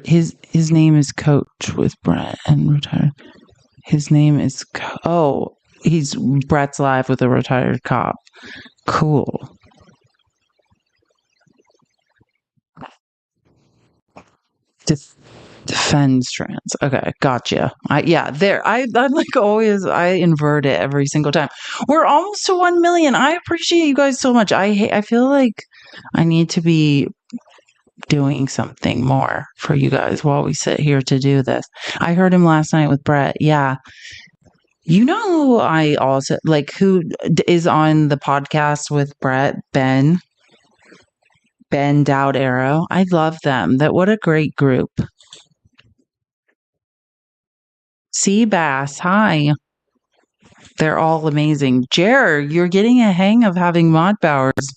His name is Coach with Brett and retired. His name is he's Brett's live with a retired cop. Cool. Defends trans. Okay, gotcha. I'm like always. I invert it every single time. We're almost to 1 million. I appreciate you guys so much. I feel like I need to be doing something more for you guys while we sit here to do this. I heard him last night with Brett. Yeah. You know who I also like, who is on the podcast with Brett? Ben Dowd Arrow. I love them. What a great group. Seabass, hi. They're all amazing. Jer, you're getting a hang of having mod powers.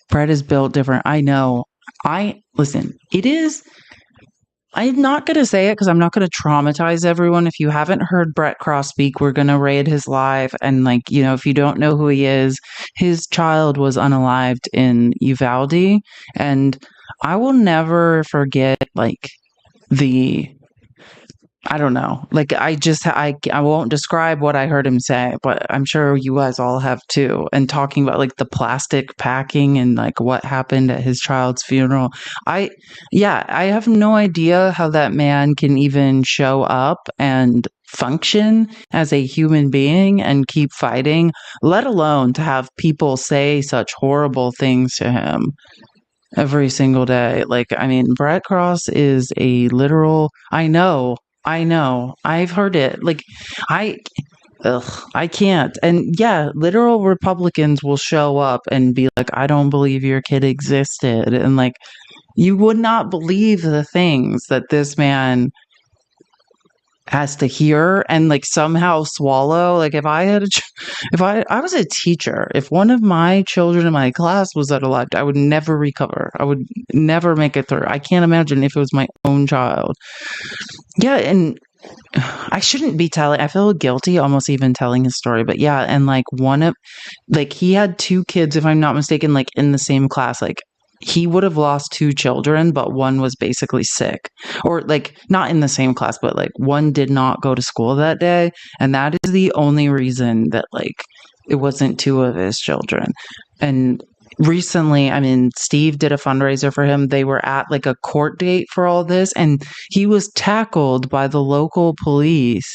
Brett is built different. I know. Listen, it is. I'm not going to say it because I'm not going to traumatize everyone. If you haven't heard Brett Cross speak, we're going to raid his live. And if you don't know who he is, his child was unalived in Uvalde. And I will never forget, I don't know. I won't describe what I heard him say, but I'm sure you guys all have too. And talking about the plastic packing and what happened at his child's funeral. I have no idea how that man can even show up and function as a human being and keep fighting, let alone to have people say such horrible things to him every single day. Brett Cross is a literal, I know. I've heard it. I can't. And yeah, literal Republicans will show up and be like, I don't believe your kid existed. And you would not believe the things that this man has to hear and somehow swallow. If I was a teacher, if one of my children in my class was unalived, I would never recover. I would never make it through. I can't imagine if it was my own child. Yeah, and I shouldn't be I feel guilty almost even telling his story, but yeah, and he had 2 kids, if I'm not mistaken, in the same class. He would have lost 2 children, but one was basically sick, or not in the same class, but one did not go to school that day. And that is the only reason that it wasn't 2 of his children. And recently, Steve did a fundraiser for him. They were at a court date for all this, and he was tackled by the local police.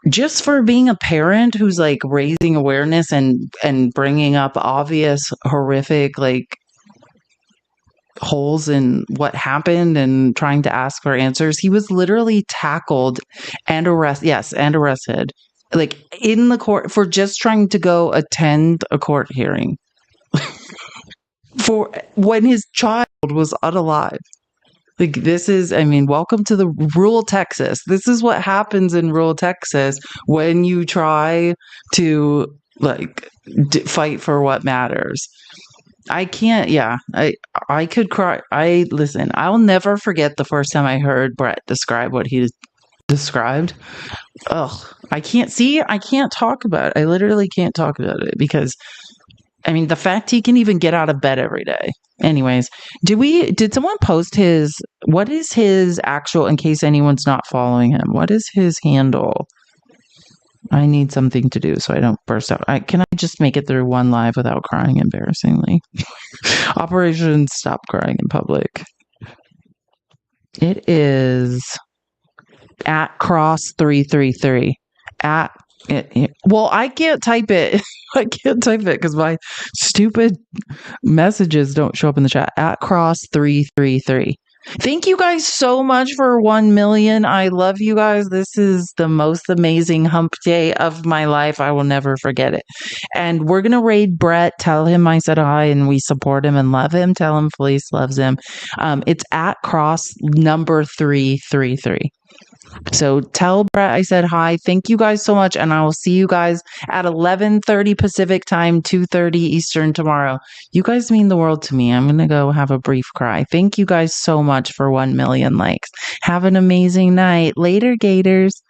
Just for being a parent who's raising awareness and bringing up obvious horrific holes in what happened and trying to ask for answers. He was literally tackled and arrested in the court for just trying to go attend a court hearing for when his child was unalive. This is, welcome to the rural Texas. This is what happens in rural Texas when you try to fight for what matters. I can't. Yeah, I could cry. Listen, I'll never forget the first time I heard Brett describe what he described. Ugh, I can't talk about it. I literally can't talk about it because the fact he can even get out of bed every day. Anyways, did someone post what is his actual, in case anyone's not following him, what is his handle? I need something to do so I don't burst out. Can I just make it through one live without crying embarrassingly? Operation Stop Crying in Public. It is at cross333 at well, I can't type it. I can't type it because my stupid messages don't show up in the chat. At cross333. Thank you guys so much for 1 million. I love you guys. This is the most amazing hump day of my life. I will never forget it. And we're going to raid Brett. Tell him I said hi and we support him and love him. Tell him Felice loves him. It's at cross number 333. So tell Brett I said hi. Thank you guys so much. And I will see you guys at 11:30 Pacific time, 2:30 Eastern tomorrow. You guys mean the world to me. I'm going to go have a brief cry. Thank you guys so much for 1 million likes. Have an amazing night. Later, Gators.